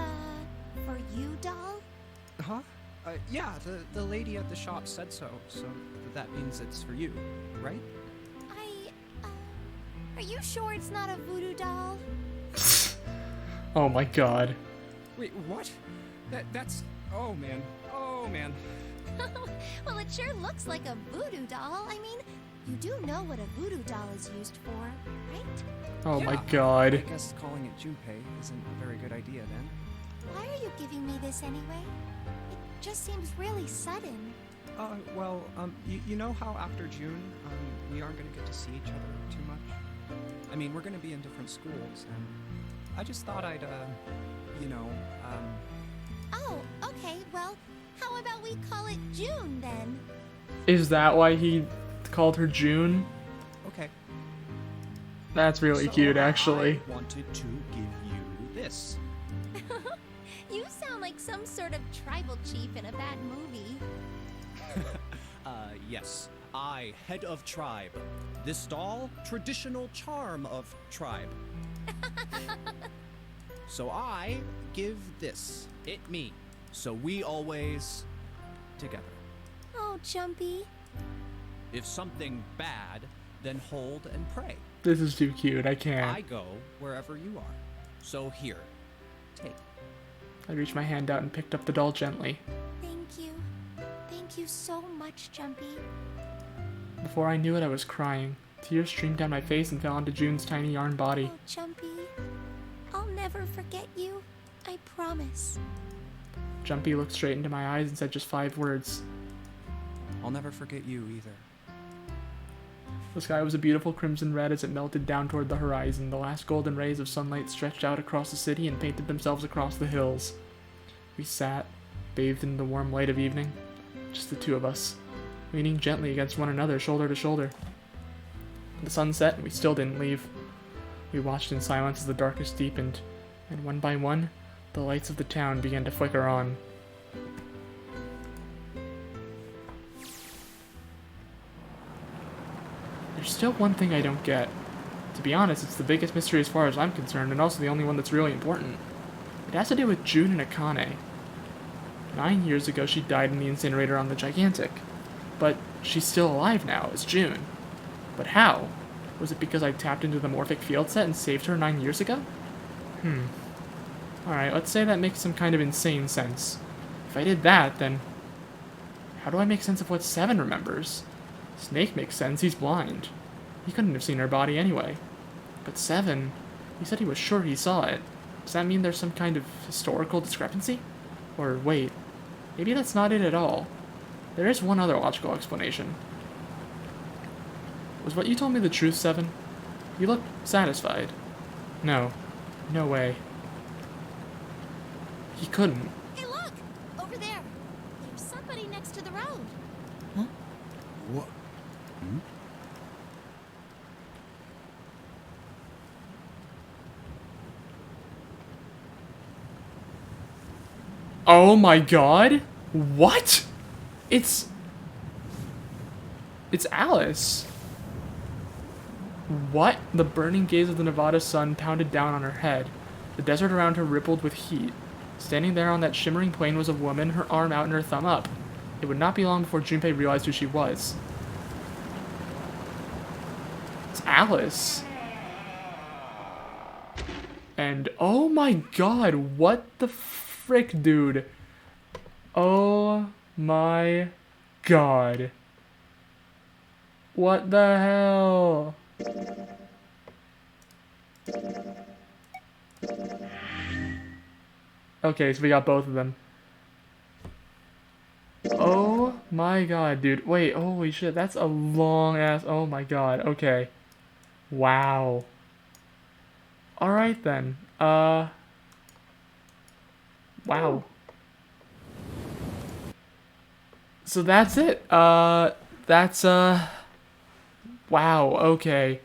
for you, doll? Huh? Yeah, the lady at the shop said so, so that means it's for you, right? Are you sure it's not a voodoo doll? Oh my god. Wait, what? That's... Oh, man. Oh, man. Well, it sure looks like a voodoo doll. I mean, you do know what a voodoo doll is used for, right? Oh my Yeah, god. I guess calling it Junpei isn't a very good idea then. Why are you giving me this anyway? It just seems really sudden. Well, you know how after June, we aren't gonna get to see each other too much? I mean, we're gonna be in different schools, and I just thought I'd, Oh, okay, well, how about we call it June then? Is that why he called her June? Okay. That's really So cute, actually. I wanted to give you this. You sound like some sort of tribal chief in a bad movie. Yes. I, head of tribe. This doll, traditional charm of tribe. So I give this, it me. So we always together. Oh, Jumpy. If something bad, then hold and pray. This is too cute, I can't. I go wherever you are. So here, take. I reached my hand out and picked up the doll gently. Thank you. Thank you so much, Jumpy. Before I knew it, I was crying. Tears streamed down my face and fell onto June's tiny yarn body. Oh, Jumpy. I'll never forget you. I promise. Jumpy looked straight into my eyes and said just 5 words. I'll never forget you either. The sky was a beautiful crimson red as it melted down toward the horizon. The last golden rays of sunlight stretched out across the city and painted themselves across the hills. We sat, bathed in the warm light of evening, just the two of us, leaning gently against one another, shoulder to shoulder. The sun set and we still didn't leave. We watched in silence as the darkness deepened, and one by one, the lights of the town began to flicker on. There's still one thing I don't get. To be honest, it's the biggest mystery as far as I'm concerned, and also the only one that's really important. It has to do with June and Akane. 9 years ago, she died in the incinerator on the Gigantic. But she's still alive now, as June. But how? Was it because I tapped into the morphic field set and saved her 9 years ago? Alright, let's say that makes some kind of insane sense. If I did that, then... how do I make sense of what Seven remembers? Snake makes sense, he's blind. He couldn't have seen her body anyway. But Seven, he said he was sure he saw it. Does that mean there's some kind of historical discrepancy? Or wait, maybe that's not it at all. There is one other logical explanation. Was what you told me the truth, Seven? You look satisfied. No. No way. He couldn't. Hey, look! Over there. There's somebody next to the road. What? Oh my god? What? It's Alice. What? The burning gaze of the Nevada sun pounded down on her head. The desert around her rippled with heat. Standing there on that shimmering plain was a woman, her arm out and her thumb up. It would not be long before Junpei realized who she was. It's Alice. And oh my god, what the frick, dude? Oh my god. What the hell? Okay, so we got both of them. Oh my god, dude. Wait, holy shit, that's a long ass. Oh my god, okay. Wow. Alright then. Wow. So that's it. Wow, okay.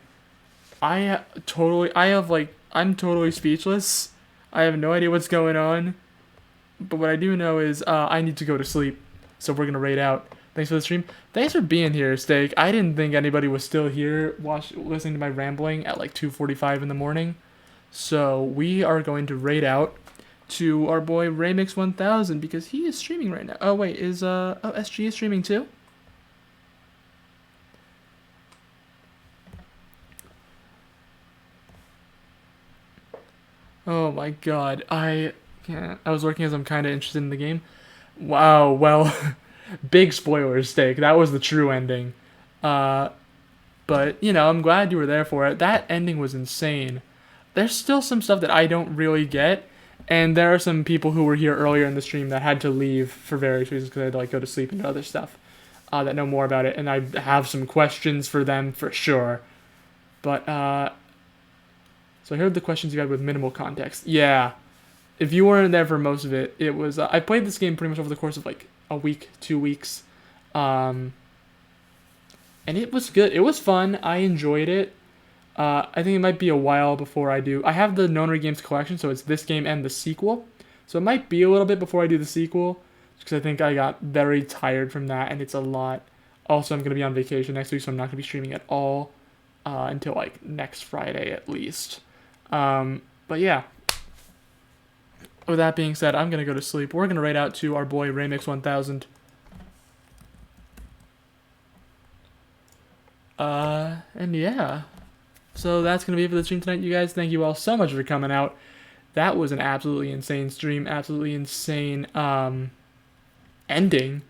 I'm totally speechless. I have no idea what's going on. But what I do know is, I need to go to sleep. So we're gonna raid out. Thanks for the stream. Thanks for being here, Steak. I didn't think anybody was still here listening to my rambling at like 2:45 in the morning. So we are going to raid out to our boy Raymix1000 because he is streaming right now. Oh wait, is SG is streaming too? Oh my god, I can't. I was working as I'm kind of interested in the game. Wow, well, big spoilers, Steak. That was the true ending. But, you know, I'm glad you were there for it. That ending was insane. There's still some stuff that I don't really get, and there are some people who were here earlier in the stream that had to leave for various reasons because they had to, like, go to sleep and do other stuff that know more about it, and I have some questions for them for sure. But, so I heard the questions you had with minimal context. Yeah. If you weren't there for most of it, it was... I played this game pretty much over the course of, like, a week, 2 weeks. And it was good. It was fun. I enjoyed it. I think it might be a while before I do... I have the Nonary Games collection, so it's this game and the sequel. So it might be a little bit before I do the sequel, because I think I got very tired from that, and it's a lot. Also, I'm going to be on vacation next week, so I'm not going to be streaming at all until, like, next Friday at least. But yeah. With that being said, I'm going to go to sleep. We're going to raid out to our boy Raymix1000. And yeah. So that's going to be it for the stream tonight, you guys. Thank you all so much for coming out. That was an absolutely insane stream. Absolutely insane, ending.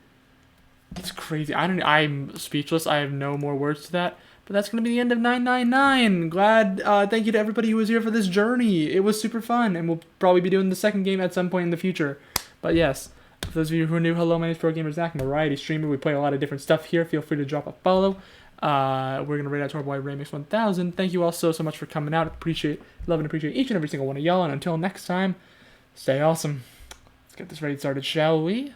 It's crazy. I'm speechless. I have no more words to that. But that's going to be the end of 999. Glad, thank you to everybody who was here for this journey. It was super fun, and we'll probably be doing the second game at some point in the future. But yes, for those of you who are new, hello, my name is Pro Gamer Zach. I'm a variety streamer. We play a lot of different stuff here. Feel free to drop a follow. We're going to raid out to our boy Raymix1000. Thank you all so much for coming out. Love and appreciate each and every single one of y'all. And until next time, stay awesome. Let's get this raid started, shall we?